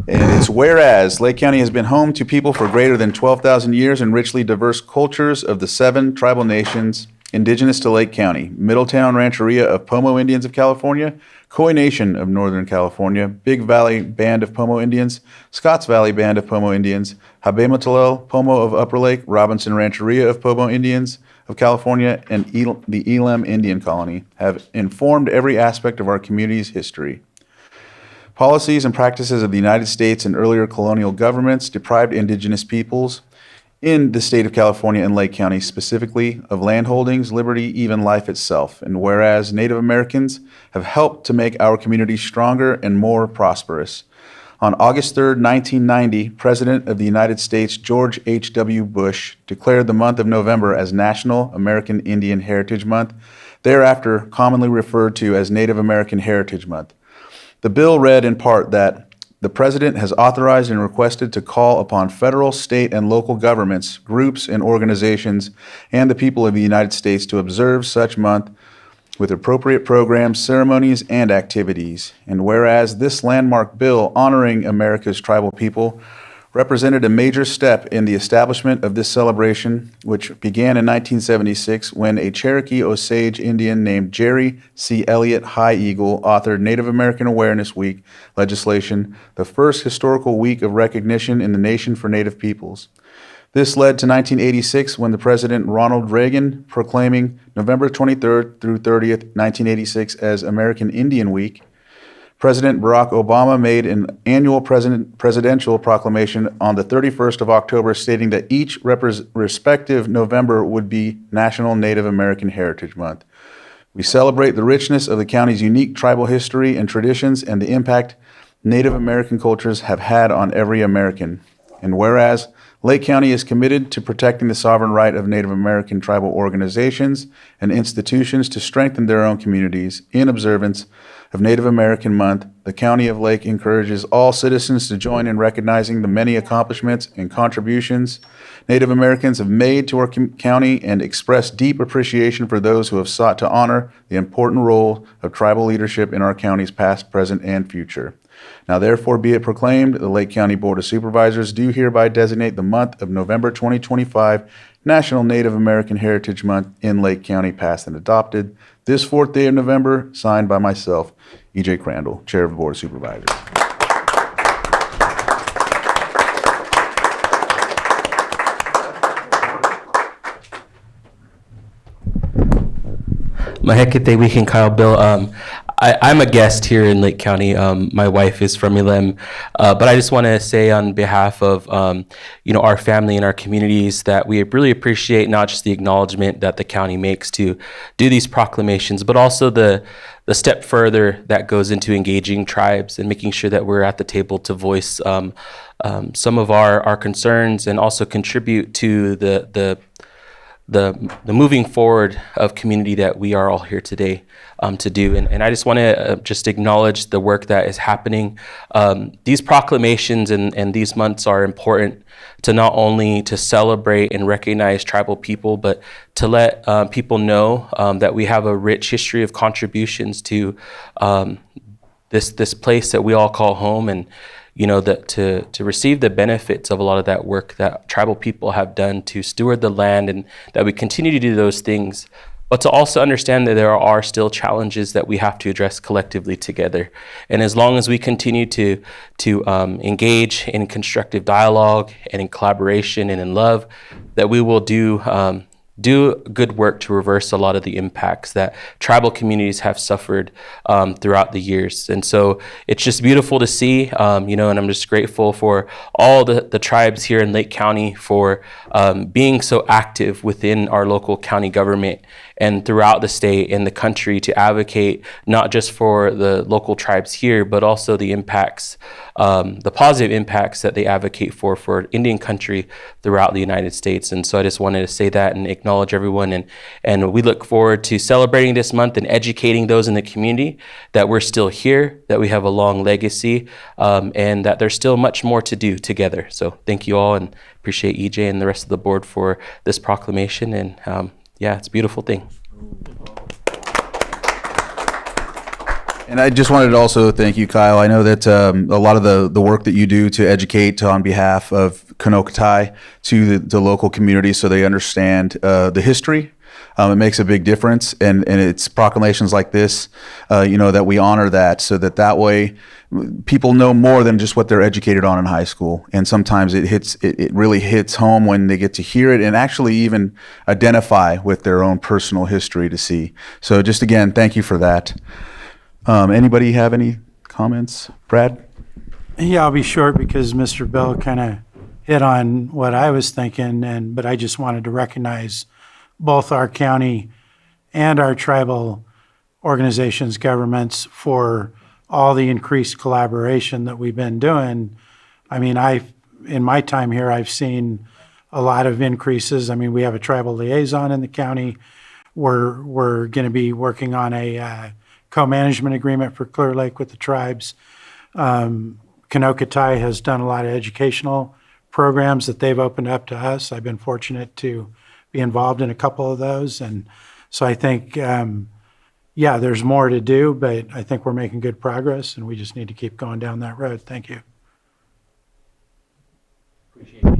And it's whereas Lake County has been home to people for greater than 12,000 years and richly diverse cultures of the 7 tribal nations indigenous to Lake County: Middletown Rancheria of Pomo Indians of California, Koi Nation of Northern California, Big Valley Band of Pomo Indians, Scotts Valley Band of Pomo Indians, Habematalo Pomo of Upper Lake, Robinson Rancheria of Pomo Indians of California, and the Elam Indian Colony have informed every aspect of our community's history. Policies and practices of the United States and earlier colonial governments deprived indigenous peoples in the state of California and Lake County specifically of land holdings, liberty, even life itself. And whereas Native Americans have helped to make our community stronger and more prosperous. On August 3rd, 1990, President of the United States George H.W. Bush declared the month of November as National American Indian Heritage Month, thereafter commonly referred to as Native American Heritage Month. The bill read in part that the President has authorized and requested to call upon federal, state, and local governments, groups, and organizations, and the people of the United States to observe such month with appropriate programs, ceremonies, and activities. And whereas this landmark bill honoring America's tribal people represented a major step in the establishment of this celebration, which began in 1976 when a Cherokee Osage Indian named Jerry C. Elliott High Eagle authored Native American Awareness Week legislation, the first historical week of recognition in the nation for Native peoples. This led to 1986 when the President Ronald Reagan proclaiming November 23rd through 30th, 1986 as American Indian Week. President Barack Obama made an annual presidential proclamation on the 31st of October stating that each respective November would be National Native American Heritage Month. We celebrate the richness of the county's unique tribal history and traditions and the impact Native American cultures have had on every American. And whereas Lake County is committed to protecting the sovereign right of Native American tribal organizations and institutions to strengthen their own communities in observance of Native American Month, the County of Lake encourages all citizens to join in recognizing the many accomplishments and contributions Native Americans have made to our county and express deep appreciation for those who have sought to honor the important role of tribal leadership in our county's past, present, and future. Now therefore be it proclaimed, the Lake County Board of Supervisors do hereby designate the month of November 2025 National Native American Heritage Month in Lake County, passed and adopted this 4th day of November, signed by myself, E.J. Crandall, Chair of the Board of Supervisors. Mahekete Weekend, Kyle Bill. I'm a guest here in Lake County. My wife is from Elam, but I just want to say on behalf of our family and our communities that we really appreciate not just the acknowledgement that the county makes to do these proclamations, but also the step further that goes into engaging tribes and making sure that we're at the table to voice some of our concerns and also contribute to the moving forward of community that we are all here today to do. And I just want to just acknowledge the work that is happening. These proclamations and these months are important to not only to celebrate and recognize tribal people, but to let people know that we have a rich history of contributions to this place that we all call home, and that to receive the benefits of a lot of that work that tribal people have done to steward the land, and that we continue to do those things, but to also understand that there are still challenges that we have to address collectively together. And as long as we continue to engage in constructive dialogue and in collaboration and in love, that we will do good work to reverse a lot of the impacts that tribal communities have suffered throughout the years. And so it's just beautiful to see, and I'm just grateful for all the tribes here in Lake County for being so active within our local county government and throughout the state and the country to advocate not just for the local tribes here, but also the impacts, the positive impacts that they advocate for Indian country throughout the United States. And so I just wanted to say that and acknowledge everyone. And we look forward to celebrating this month and educating those in the community that we're still here, that we have a long legacy, and that there's still much more to do together. So thank you all, and appreciate EJ and the rest of the board for this proclamation. And it's a beautiful thing. And I just wanted to also thank you, Kyle. I know that a lot of the work that you do to educate on behalf of Kanokatai to the local community so they understand the history, it makes a big difference. And it's proclamations like this, that we honor that so that way people know more than just what they're educated on in high school. And sometimes it really hits home when they get to hear it and actually even identify with their own personal history to see. So just again, thank you for that. Anybody have any comments? Brad? Yeah, I'll be short because Mr. Bell kind of hit on what I was thinking, but I just wanted to recognize both our county and our tribal organizations, governments, for all the increased collaboration that we've been doing. I mean, in my time here, I've seen a lot of increases. I mean, we have a tribal liaison in the county. We're going to be working on a co-management agreement for Clear Lake with the tribes. Kanokatai has done a lot of educational programs that they've opened up to us. I've been fortunate to be involved in a couple of those. And so I think, there's more to do, but I think we're making good progress, and we just need to keep going down that road. Thank you. Appreciate it.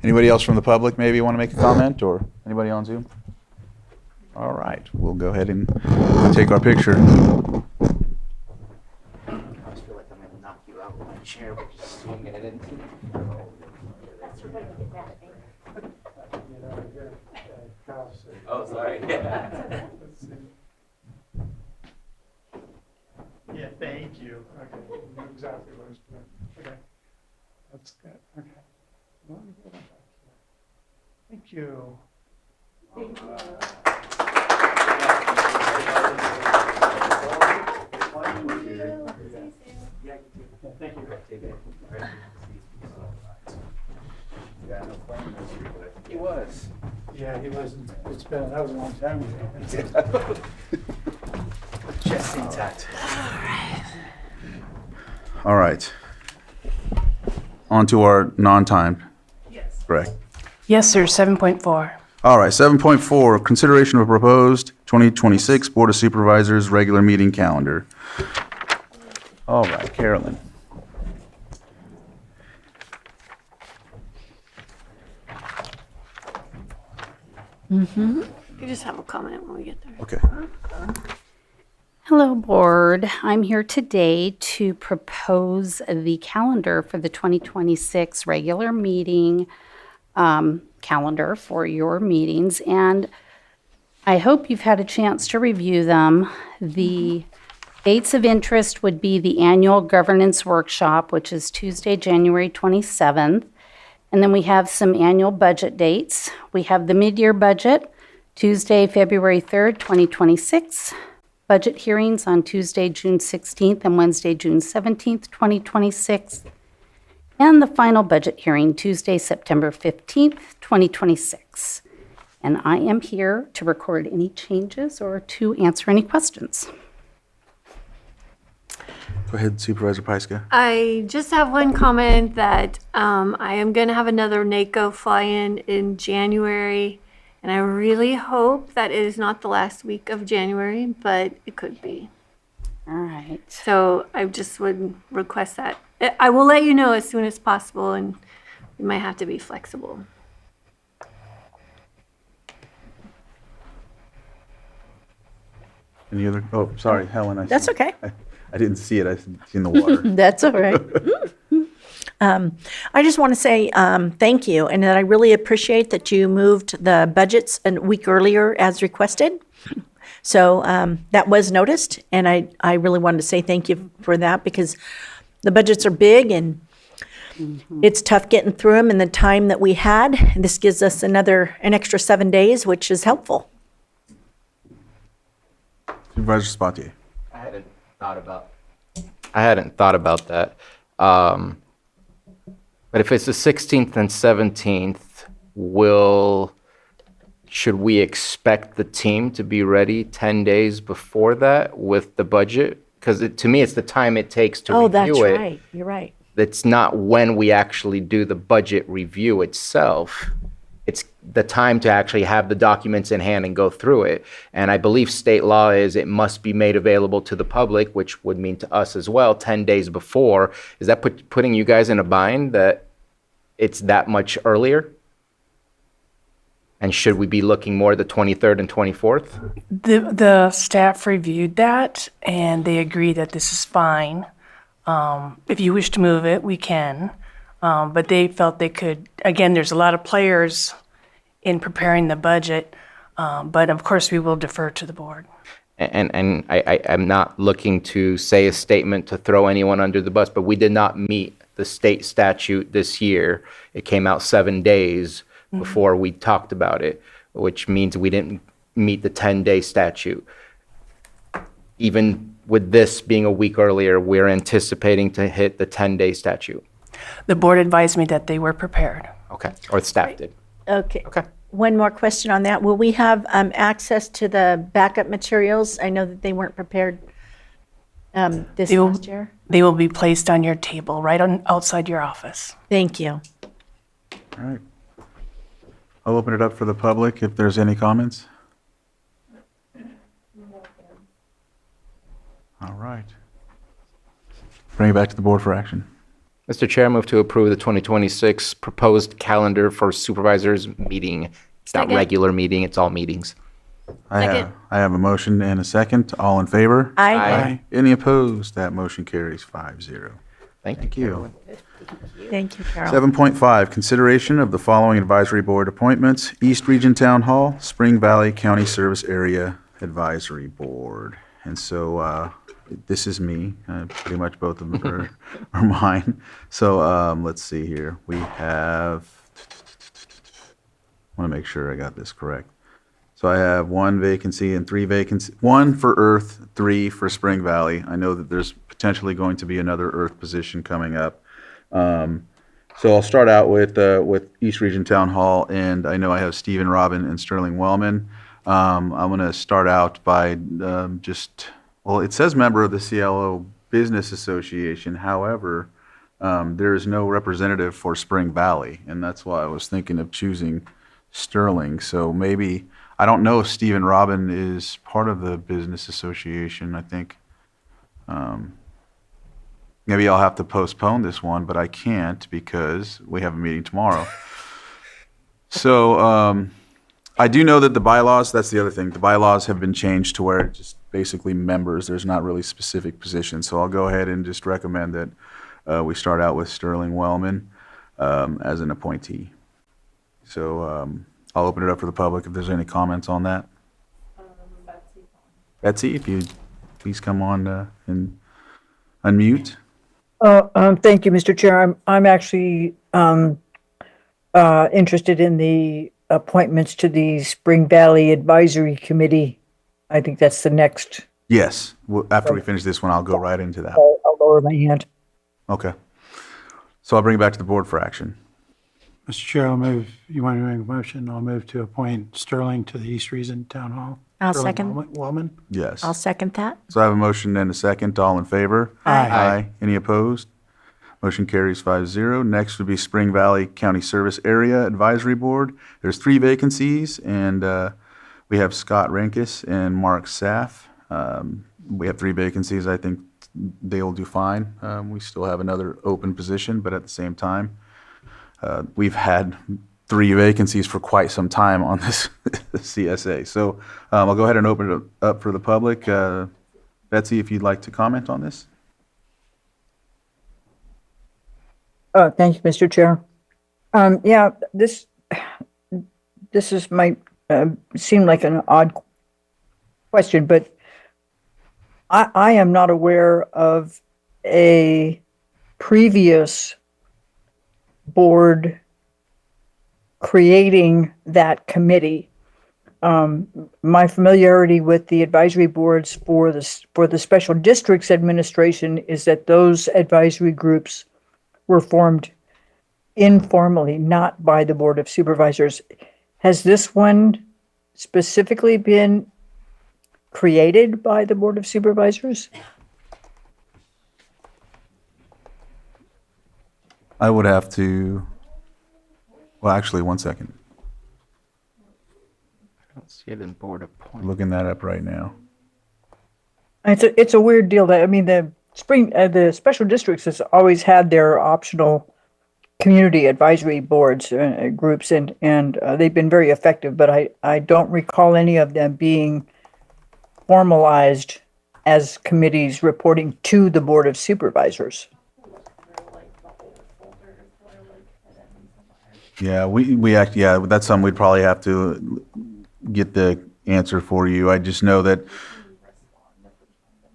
Anybody else from the public maybe want to make a comment, or anybody on Zoom? All right, we'll go ahead and take our picture. I always feel like I'm going to knock you out with my chair, but just swinging it into. Oh, sorry. Yeah, thank you. Okay, you know exactly what I was doing. Okay, that's good. Okay. Let me go back here. Thank you. Thank you. He was. Yeah, he wasn't. That was a long time ago. Just intact. All right. On to our non-timed. Yes. Correct. Yes, sir. 7.4. All right, 7.4, consideration of proposed 2026 Board of Supervisors regular meeting calendar. All right, Carolyn. You just have a comment when we get there. Okay. Hello, Board. I'm here today to propose the calendar for the 2026 regular meeting calendar for your meetings, and I hope you've had a chance to review them. The dates of interest would be the annual governance workshop, which is Tuesday, January 27th, and then we have some annual budget dates. We have the mid-year budget, Tuesday, February 3rd, 2026. Budget hearings on Tuesday, June 16th and Wednesday, June 17th, 2026. And the final budget hearing, Tuesday, September 15th, 2026. And I am here to record any changes or to answer any questions. Go ahead, Supervisor Pyska. I just have one comment that I am going to have another NACO fly-in in January, and I really hope that it is not the last week of January, but it could be. All right. So I just would request that. I will let you know as soon as possible, and we might have to be flexible. Any other, oh, sorry, Helen. That's okay. I didn't see it. I seen the water. That's all right. I just want to say thank you, and that I really appreciate that you moved the budgets a week earlier as requested. So that was noticed, and I really wanted to say thank you for that, because the budgets are big and it's tough getting through them in the time that we had. This gives us an extra 7 days, which is helpful. Supervisor Spatier. I hadn't thought about that. But if it's the 16th and 17th, should we expect the team to be ready 10 days before that with the budget? Because to me, it's the time it takes to review it. Oh, that's right. You're right. It's not when we actually do the budget review itself. It's the time to actually have the documents in hand and go through it. And I believe state law is it must be made available to the public, which would mean to us as well, 10 days before. Is that putting you guys in a bind that it's that much earlier? And should we be looking more the 23rd and 24th? The staff reviewed that, and they agree that this is fine. If you wish to move it, we can. But they felt they could, again, there's a lot of players in preparing the budget, but of course we will defer to the board. And I'm not looking to say a statement to throw anyone under the bus, but we did not meet the state statute this year. It came out 7 days before we talked about it, which means we didn't meet the 10-day statute. Even with this being a week earlier, we're anticipating to hit the 10-day statute. The board advised me that they were prepared. Okay, or the staff did. Okay. Okay. One more question on that. Will we have access to the backup materials? I know that they weren't prepared this last year. They will be placed on your table right outside your office. Thank you. All right. I'll open it up for the public if there's any comments. All right. Bring it back to the board for action. Mr. Chair, I move to approve the 2026 proposed calendar for supervisors meeting. It's not Second. regular meeting, it's all meetings. I Second. have a motion and a second. All in favor? Aye. Any opposed? That motion carries 5-0. Thank you. Thank you, Carol. 7.5, consideration of the following advisory board appointments: East Region Town Hall, Spring Valley County Service Area Advisory Board. And so this is me. Pretty much both of them are mine. So let's see here. We have, I want to make sure I got this correct. So I have 1 vacancy and 3 vacancies, 1 for Earth, 3 for Spring Valley. I know that there's potentially going to be another Earth position coming up. So I'll start out with East Region Town Hall, and I know I have Stephen Robin and Sterling Wellman. I'm going to start out by well, it says member of the CLO Business Association. However, there is no representative for Spring Valley, and that's why I was thinking of choosing Sterling. So maybe, I don't know if Stephen Robin is part of the Business Association. I think maybe I'll have to postpone this one, but I can't because we have a meeting tomorrow. So I do know that the bylaws, that's the other thing, the bylaws have been changed to where it's just basically members, there's not really specific positions. So I'll go ahead and just recommend that we start out with Sterling Wellman as an appointee. So I'll open it up for the public if there's any comments on that. Betsy, if you please come on and unmute. Thank you, Mr. Chair. I'm actually interested in the appointments to the Spring Valley Advisory Committee. I think that's the next. Yes, after we finish this one, I'll go right into that. I'll lower my hand. Okay. So I'll bring it back to the board for action. Mr. Chair, I'll move, you want to make a motion? I'll move to appoint Sterling to the East Region Town Hall. I'll Sterling second. Wellman? Yes. I'll second that. So I have a motion and a second. All in favor? Aye. Aye. Any opposed? Motion carries 5-0. Next would be Spring Valley County Service Area Advisory Board. There's 3 vacancies, and we have Scott Renkes and Mark Saff. We have 3 vacancies. I think they will do fine. We still have another open position, but at the same time, we've had 3 vacancies for quite some time on this CSA. So I'll go ahead and open it up for the public. Betsy, if you'd like to comment on this. Thank you, Mr. Chair. Yeah, this is might seem like an odd question, but I am not aware of a previous board creating that committee. My familiarity with the advisory boards for the special districts administration is that those advisory groups were formed informally, not by the Board of Supervisors. Has this one specifically been created by the Board of Supervisors? I would have to, well, actually, one second. I don't see it in board appointment. Looking that up right now. It's a weird deal that, I mean, the special districts has always had their optional community advisory boards, groups, and they've been very effective, but I don't recall any of them being formalized as committees reporting to the Board of Supervisors. Yeah, yeah, that's something we'd probably have to get the answer for you. I just know that,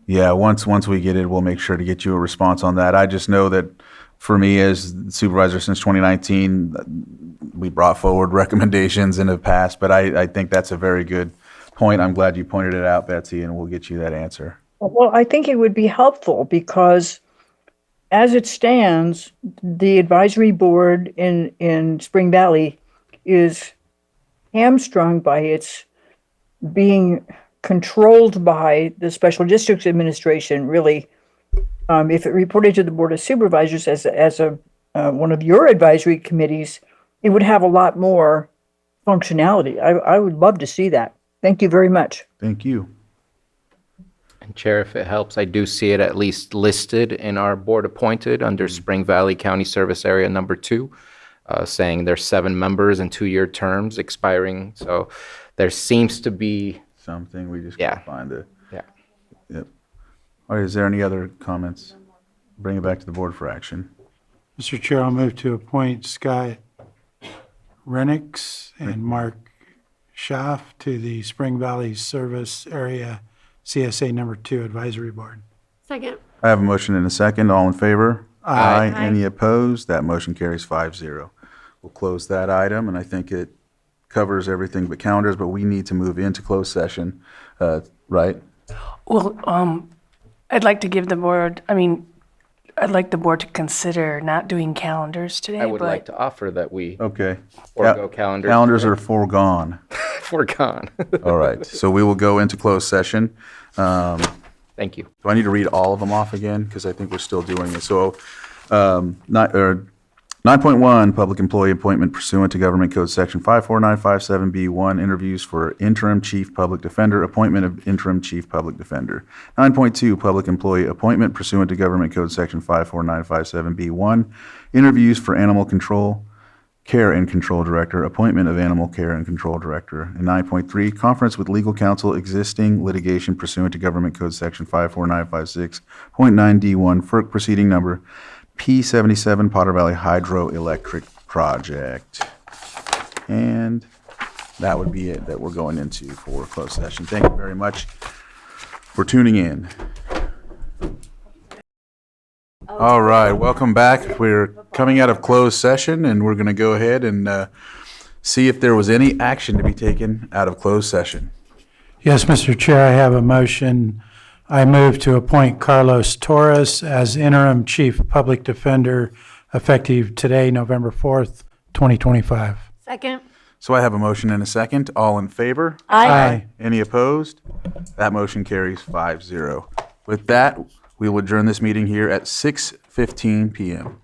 yeah, once we get it, we'll make sure to get you a response on that. I just know that for me as supervisor since 2019, we brought forward recommendations in the past, but I think that's a very good point. I'm glad you pointed it out, Betsy, and we'll get you that answer. Well, I think it would be helpful because as it stands, the advisory board in Spring Valley is hamstrung by its being controlled by the special districts administration, really. If it reported to the Board of Supervisors as one of your advisory committees, it would have a lot more functionality. I would love to see that. Thank you very much. Thank you. And Chair, if it helps, I do see it at least listed in our board appointed under Spring Valley County Service Area number 2, saying there's 7 members and 2-year terms expiring. So there seems to be something we just can't find it. Yeah. Yep. All right, is there any other comments? Bring it back to the board for action. Mr. Chair, I'll move to appoint Scott Renix and Mark Schaff to the Spring Valley Service Area CSA number 2 Advisory Board. Second. I have a motion and a second. All in favor? Aye. Aye. Any opposed? That motion carries 5-0. We'll close that item, and I think it covers everything but calendars, but we need to move into closed session, right? Well, I'd like to give the board, I'd like the board to consider not doing calendars today, I would but like to offer that we Okay. forego calendars. Calendars are foregone. foregone. All right, so we will go into closed session. Thank you. Do I need to read all of them off again? Because I think we're still doing it. So 9.1, public employee appointment pursuant to Government Code Section 54957B1, interviews for interim chief public defender, appointment of interim chief public defender. 9.2, public employee appointment pursuant to Government Code Section 54957B1, interviews for animal control, care and control director, appointment of animal care and control director. And 9.3, conference with legal counsel, existing litigation pursuant to Government Code Section 54956.9D1, FERC proceeding number P77 Potter Valley Hydroelectric Project. And that would be it that we're going into for closed session. Thank you very much for tuning in. All right, welcome back. We're coming out of closed session, and we're going to go ahead and see if there was any action to be taken out of closed session. Yes, Mr. Chair, I have a motion. I move to appoint Carlos Torres as interim chief public defender effective today, November 4th, 2025. Second. So I have a motion and a second. All in favor? Aye. Any opposed? That motion carries 5-0. With that, we will adjourn this meeting here at 6:15 PM.